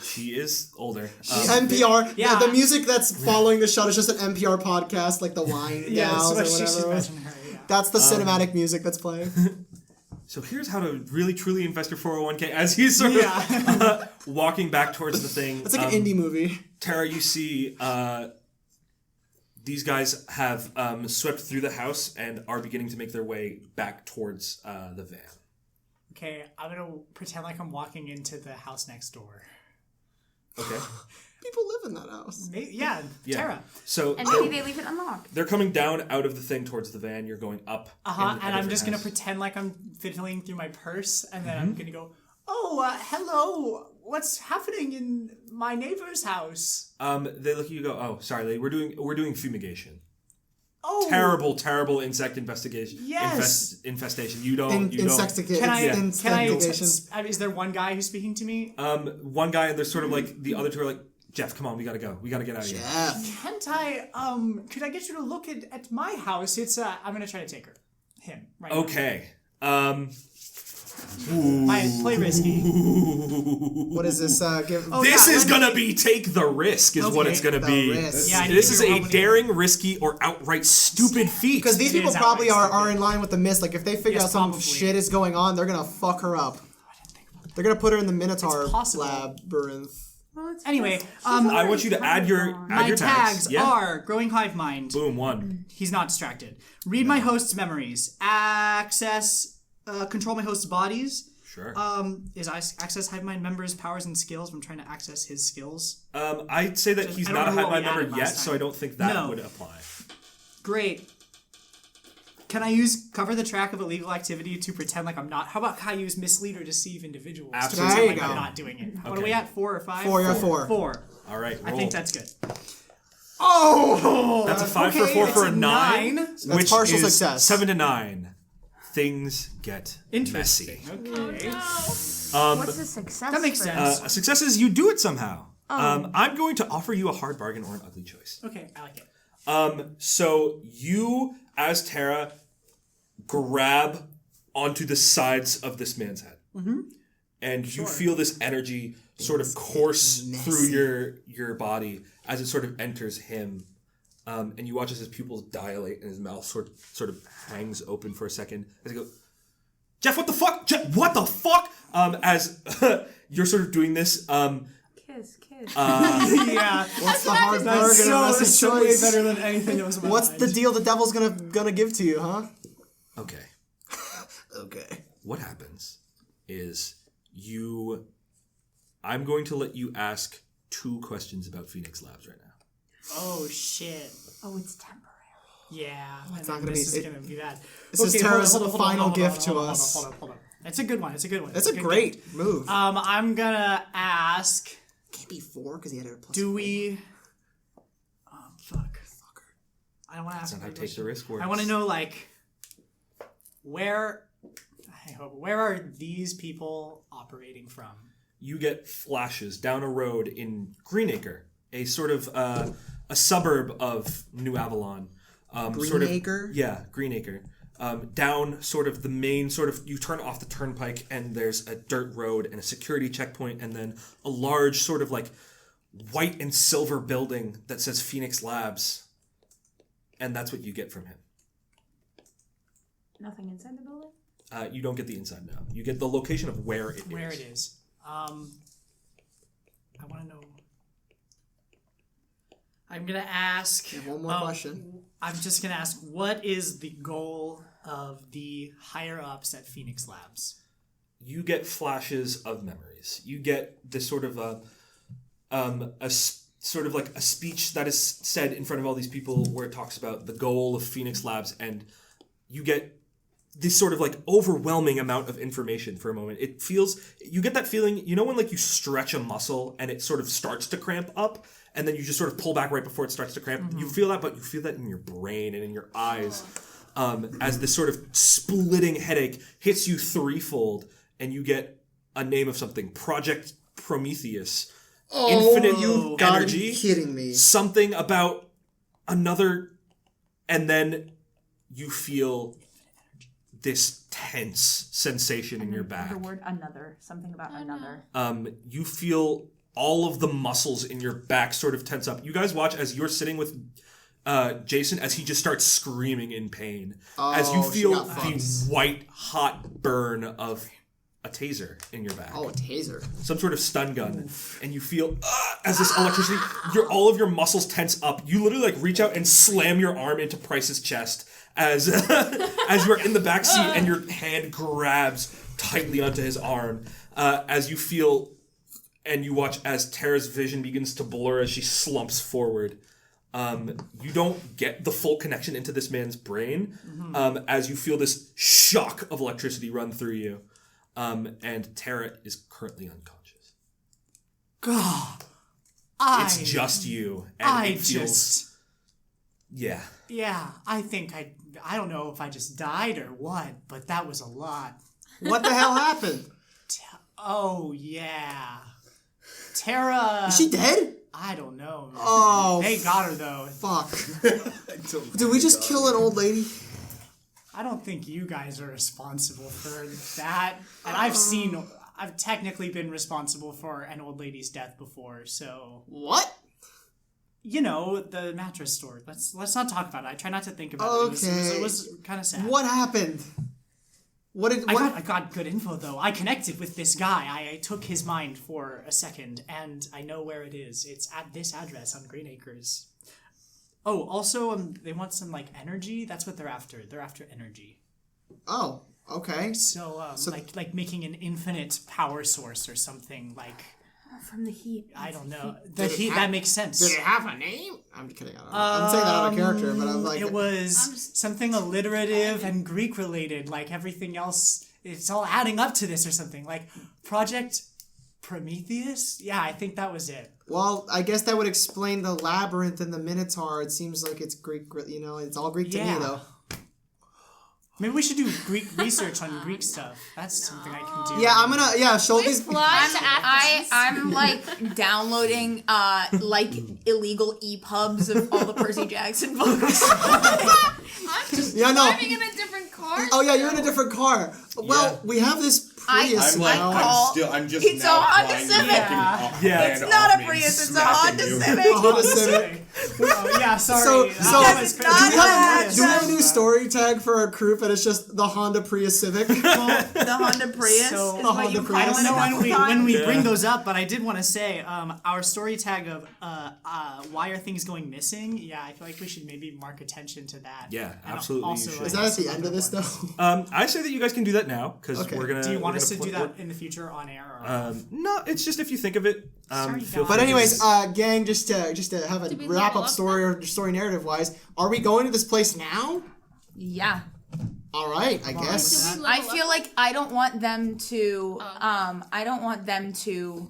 Speaker 1: She is older.
Speaker 2: NPR.
Speaker 4: Yeah.
Speaker 2: The music that's following the shot is just an NPR podcast, like the wine
Speaker 4: yeah,
Speaker 2: gals
Speaker 4: that's
Speaker 2: or
Speaker 4: what she's
Speaker 2: whatever.
Speaker 4: imagining her. Yeah.
Speaker 2: That's the cinematic music that's playing.
Speaker 1: So here's how to really truly invest your 401k as he's sort of walking back towards the thing.
Speaker 2: It's like an indie movie.
Speaker 1: Tara, you see these guys have swept through the house and are beginning to make their way back towards the van.
Speaker 4: Okay, I'm gonna pretend like I'm walking into the house next door.
Speaker 1: Okay.
Speaker 2: People live in that house.
Speaker 4: Yeah, Tara.
Speaker 1: So
Speaker 5: And maybe they leave it unlocked.
Speaker 1: they're coming down out of the thing towards the van. You're going up. in a
Speaker 4: And I'm
Speaker 1: different
Speaker 4: just gonna
Speaker 1: house.
Speaker 4: pretend like I'm fiddling through my purse, and then
Speaker 1: Mm-hmm.
Speaker 4: I'm gonna go, "Oh, hello. What's happening in my neighbor's house?"
Speaker 1: They look at you and go, "Oh, sorry, we're doing fumigation.
Speaker 4: Oh,
Speaker 1: Terrible insect investigation.
Speaker 4: Yes.
Speaker 1: Infestation. You don't.
Speaker 2: Insecticate.
Speaker 4: Can I?
Speaker 1: Yeah.
Speaker 4: Can I?
Speaker 2: Insectigation.
Speaker 4: Is there one guy who's speaking to me?
Speaker 1: One guy, and there's sort of like the other two are like, Jeff, come on, we gotta go. We gotta get out of here.
Speaker 2: Jeff.
Speaker 4: Can't I? Could I get you to look at my house? It's I'm gonna try to take him. Right. now.
Speaker 1: Okay.
Speaker 4: Play risky.
Speaker 2: What is this?
Speaker 1: This is gonna be take the risk, is what
Speaker 4: Okay,
Speaker 1: it's gonna
Speaker 2: the
Speaker 1: be.
Speaker 2: risk.
Speaker 4: Yeah, I need
Speaker 1: This
Speaker 4: to
Speaker 1: is
Speaker 4: figure
Speaker 1: a
Speaker 4: out what
Speaker 1: daring, risky, or outright stupid feat.
Speaker 2: Because these
Speaker 4: It
Speaker 2: people
Speaker 4: is
Speaker 2: probably
Speaker 4: outright
Speaker 2: are
Speaker 4: stupid.
Speaker 2: in line with the mist. Like if they figure
Speaker 4: Yes,
Speaker 2: out some
Speaker 4: probably.
Speaker 2: shit is going on, they're gonna fuck her up. They're gonna put her in the Minotaur
Speaker 4: It's possible.
Speaker 2: labyrinth.
Speaker 4: Anyway,
Speaker 1: I want you to add your
Speaker 4: my tags
Speaker 1: Yeah.
Speaker 4: are growing hive mind.
Speaker 1: Boom, one.
Speaker 4: He's not distracted. Read my host's memories. Access. Control my host's bodies.
Speaker 1: Sure.
Speaker 4: Access hive mind members' powers and skills. I'm trying to access his skills.
Speaker 1: I'd say that he's
Speaker 4: I don't
Speaker 1: not a
Speaker 4: know
Speaker 1: Hive
Speaker 4: what
Speaker 1: Mind
Speaker 4: we
Speaker 1: member
Speaker 4: added
Speaker 1: yet,
Speaker 4: last
Speaker 1: so I
Speaker 4: time.
Speaker 1: don't think that
Speaker 4: No.
Speaker 1: would apply.
Speaker 4: Great. Can I use cover the track of illegal activity to pretend like I'm not? How about I use mislead or deceive individuals
Speaker 1: Absolutely.
Speaker 4: to
Speaker 2: There
Speaker 4: pretend
Speaker 2: you
Speaker 4: like I'm
Speaker 2: go.
Speaker 4: not doing it? What are
Speaker 1: Okay.
Speaker 4: we at? 4 or 5?
Speaker 2: Four, you're four.
Speaker 4: 4.
Speaker 1: All right,
Speaker 4: I
Speaker 1: roll.
Speaker 4: think that's good.
Speaker 2: Oh,
Speaker 1: That's a 5
Speaker 4: okay,
Speaker 1: for 4
Speaker 4: it's
Speaker 1: for
Speaker 4: a
Speaker 1: a 9.
Speaker 2: That's
Speaker 1: Which
Speaker 2: partial
Speaker 1: is
Speaker 2: success.
Speaker 1: 7 to 9. Things get
Speaker 4: Interesting.
Speaker 1: messy.
Speaker 4: Okay.
Speaker 5: What's a success?
Speaker 4: That makes
Speaker 5: for
Speaker 4: sense.
Speaker 5: this?
Speaker 1: A success is you do it somehow. I'm going to offer you a hard bargain or an ugly choice.
Speaker 4: Okay, I like it.
Speaker 1: So you, as Tara, grab onto the sides of this man's head, and you feel this energy sort of course through your body as it sort of enters him, and you watch as his pupils dilate and his mouth sort of hangs open for a second as he goes, Jeff, what the fuck? Jeff, what the fuck? As you're sort of doing this,
Speaker 5: Kiss.
Speaker 4: Yeah.
Speaker 2: What's the hard burger
Speaker 4: That's
Speaker 2: of
Speaker 4: so way
Speaker 2: choice?
Speaker 4: better than anything that was in my
Speaker 2: What's
Speaker 4: mind.
Speaker 2: the deal the devil's gonna give to you, huh?
Speaker 1: okay.
Speaker 2: Okay.
Speaker 1: What happens is I'm going to let you ask 2 questions about Phoenix Labs right now.
Speaker 4: Oh shit.
Speaker 5: Oh, it's temporary.
Speaker 4: Yeah.
Speaker 2: It's
Speaker 4: and
Speaker 2: not
Speaker 4: then
Speaker 2: gonna
Speaker 4: this
Speaker 2: be-
Speaker 4: is gonna be bad.
Speaker 2: This is Tara's final gift to us.
Speaker 4: Hold on. It's a good one.
Speaker 2: It's a
Speaker 4: good
Speaker 2: great
Speaker 4: gift.
Speaker 2: move.
Speaker 4: I'm gonna ask.
Speaker 2: Can't be 4 because he had a plus.
Speaker 4: Do
Speaker 2: 4.
Speaker 4: we? Oh fuck. I don't want to ask.
Speaker 1: That's not how take the risk works.
Speaker 4: I want to know where. Where are these people operating from?
Speaker 1: You get flashes down a road in Greenacre, a sort of a suburb of New Avalon.
Speaker 2: Greenacre?
Speaker 1: Yeah, Greenacre. Down sort of the main you turn off the turnpike and there's a dirt road and a security checkpoint and then a large sort of white and silver building that says Phoenix Labs. And that's what you get from him.
Speaker 5: Nothing inside the building?
Speaker 1: You don't get the inside now. You get the location of where it is.
Speaker 4: Where it is. I want to know. I'm gonna ask.
Speaker 2: One more question.
Speaker 4: I'm just gonna ask. What is the goal of the higher ups at Phoenix Labs?
Speaker 1: You get flashes of memories. You get this sort of a speech that is said in front of all these people where it talks about the goal of Phoenix Labs, and you get this sort of overwhelming amount of information for a moment. You get that feeling, when you stretch a muscle and it sort of starts to cramp up and then you just sort of pull back right before it starts to cramp. Mm-hmm. You feel that, but you feel that in your brain and in your eyes as this sort of splitting headache hits you threefold and you get a name of something. Project Prometheus. Infinite
Speaker 2: you gotta
Speaker 1: energy.
Speaker 2: be kidding me.
Speaker 1: Something about another, and then you feel this tense sensation in your back.
Speaker 5: The word another. Something about another.
Speaker 1: You feel all of the muscles in your back sort of tense up. You guys watch as you're sitting with Jason as he just starts screaming in pain. As you feel the white hot burn of a taser in your back.
Speaker 2: Oh, a taser.
Speaker 1: Some sort of stun gun. And you feel as this electricity, all of your muscles tense up. You literally reach out and slam your arm into Price's chest as you're in the back seat and your hand grabs tightly onto his arm as you feel and you watch as Tara's vision begins to blur as she slumps forward. You don't get the full connection into this man's brain as you feel this shock of electricity run through you. And Tara is currently unconscious.
Speaker 4: God,
Speaker 1: it's just you. And it feels... Yeah.
Speaker 4: Yeah, I think I don't know if I just died or what, but that was a lot.
Speaker 2: What the hell happened?
Speaker 4: Oh, yeah. Tara...
Speaker 2: Is she dead?
Speaker 4: I don't know, man.
Speaker 2: Oh.
Speaker 4: They got her, though.
Speaker 2: Fuck. Did we just kill an old lady?
Speaker 4: I don't think you guys are responsible for that. And I've technically been responsible for an old lady's death before, so...
Speaker 2: What?
Speaker 4: The mattress store. Let's not talk about it. I try not to think about it. It was kind of sad.
Speaker 2: What happened?
Speaker 4: I got good info, though. I connected with this guy. I took his mind for a second, and I know where it is. It's at this address on Green Acres. Oh, also, they want some, energy. That's what they're after. They're after energy.
Speaker 2: Oh, okay.
Speaker 4: So like making an infinite power source or something,
Speaker 5: From the heat.
Speaker 4: I don't know. The heat, that makes sense.
Speaker 2: Did it have a name? I'm kidding. I'm saying that out of character, but I'm like...
Speaker 4: It was something alliterative and Greek-related, like everything else. It's all adding up to this or something. Like Project Prometheus? Yeah, I think that was it.
Speaker 2: Well, I guess that would explain the labyrinth and the Minotaur. It seems like it's Greek, it's all Greek to me, though.
Speaker 4: Maybe we should do Greek research on Greek stuff. That's something I can do.
Speaker 2: Yeah, I'm gonna, show these...
Speaker 5: I'm downloading illegal EPUBs of all the Percy Jackson books.
Speaker 6: I'm just driving in a different car.
Speaker 2: Oh yeah, you're in a different car. Well, we have this Prius now.
Speaker 3: I'm just
Speaker 5: it's
Speaker 3: now
Speaker 5: a Honda
Speaker 3: trying to
Speaker 5: Civic.
Speaker 3: fucking
Speaker 5: It's not a Prius, it's a Honda Civic.
Speaker 2: A Honda Civic.
Speaker 4: Oh, yeah, sorry.
Speaker 2: So-
Speaker 4: That
Speaker 2: so-
Speaker 4: was
Speaker 5: That's
Speaker 4: crazy.
Speaker 5: not
Speaker 2: Do we have a new story tag for our group, and it's just the Honda Prius Civic?
Speaker 5: The Honda Prius
Speaker 4: So-
Speaker 5: is
Speaker 2: The
Speaker 5: what you
Speaker 2: Honda
Speaker 5: call
Speaker 4: I
Speaker 2: Prius.
Speaker 4: don't
Speaker 5: it
Speaker 4: know
Speaker 5: a couple
Speaker 4: when
Speaker 5: times.
Speaker 4: we bring those up, but I did want to say our story tag of why are things going missing? Yeah, I feel like we should maybe mark attention to that.
Speaker 1: Yeah,
Speaker 4: And
Speaker 1: absolutely you
Speaker 4: also,
Speaker 1: should.
Speaker 4: like,
Speaker 2: Is that at the
Speaker 4: some
Speaker 2: end of
Speaker 4: other
Speaker 2: this,
Speaker 4: ones.
Speaker 2: though?
Speaker 1: I say that you guys can do that now because
Speaker 2: Okay.
Speaker 1: we're gonna.
Speaker 4: Do you want
Speaker 1: we're
Speaker 4: us to
Speaker 1: gonna
Speaker 4: do
Speaker 1: pl-
Speaker 4: that in the future on air? Or?
Speaker 1: No, it's just if you think of it.
Speaker 4: Sorry,
Speaker 1: Feel
Speaker 4: guys.
Speaker 2: But
Speaker 1: free to
Speaker 2: anyways,
Speaker 1: just-
Speaker 2: gang, just to have a
Speaker 6: Did we
Speaker 2: wrap
Speaker 6: level
Speaker 2: up
Speaker 6: up
Speaker 2: story or story narrative wise, are we going to this place now?
Speaker 5: Yeah.
Speaker 2: All right, I guess.
Speaker 6: Did we
Speaker 5: I
Speaker 6: level
Speaker 5: feel
Speaker 6: up?
Speaker 5: like I don't want them to
Speaker 6: Oh.
Speaker 5: I don't want them to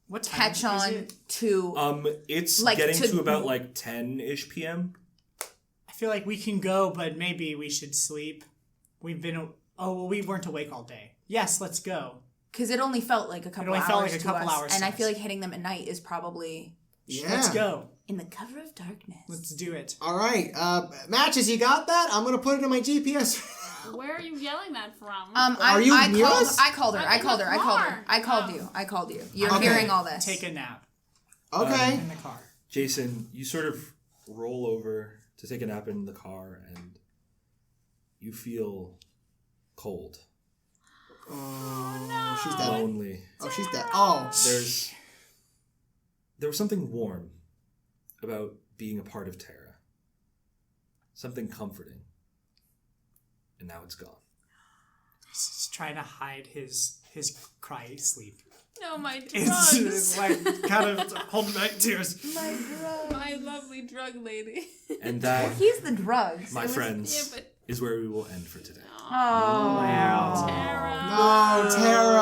Speaker 4: What time
Speaker 5: catch
Speaker 4: is
Speaker 5: on
Speaker 4: it?
Speaker 5: to
Speaker 1: it's
Speaker 5: like,
Speaker 1: getting
Speaker 5: to-
Speaker 1: to about like 10-ish p.m.
Speaker 4: I feel like we can go, but maybe we should sleep. We've been. Oh well, we weren't awake all day. Yes, let's go.
Speaker 5: because it only felt like a couple
Speaker 4: only
Speaker 5: hours
Speaker 4: felt like a
Speaker 5: to
Speaker 4: couple
Speaker 5: us,
Speaker 4: hours
Speaker 5: and
Speaker 4: to
Speaker 5: I feel
Speaker 4: us.
Speaker 5: like hitting them at night is probably
Speaker 2: Yeah.
Speaker 4: Let's go.
Speaker 5: in the cover of darkness.
Speaker 4: Let's do it.
Speaker 2: All right, Matches, you got that? I'm gonna put it in my GPS.
Speaker 6: Where are you yelling that from?
Speaker 2: Are you
Speaker 5: I
Speaker 2: near
Speaker 5: called,
Speaker 2: us?
Speaker 5: I called her.
Speaker 6: I'm
Speaker 5: I
Speaker 6: in
Speaker 5: called
Speaker 6: the
Speaker 5: her. I called her.
Speaker 6: car.
Speaker 5: I called
Speaker 6: Oh.
Speaker 5: you. I called you. You're
Speaker 2: Okay.
Speaker 5: hearing all this.
Speaker 4: Take a nap
Speaker 2: Okay.
Speaker 4: in the car.
Speaker 1: Jason, you sort of roll over to take a nap in the car, and you feel cold,
Speaker 2: Oh, she's dead.
Speaker 1: lonely.
Speaker 2: Oh, she's dead. Oh,
Speaker 1: There was something warm about being a part of Terra. Something comforting. And now it's gone.
Speaker 4: He's trying to hide his cry sleep.
Speaker 6: no, my
Speaker 4: It's
Speaker 6: drugs.
Speaker 4: like kind of holding back tears.
Speaker 6: My lovely drug lady.
Speaker 1: And that,
Speaker 5: He's the drugs.
Speaker 1: my
Speaker 5: It was-
Speaker 1: friends,
Speaker 6: Yeah, but
Speaker 1: is where we will end for today.
Speaker 5: Oh.
Speaker 6: Tara.
Speaker 2: no, Tara.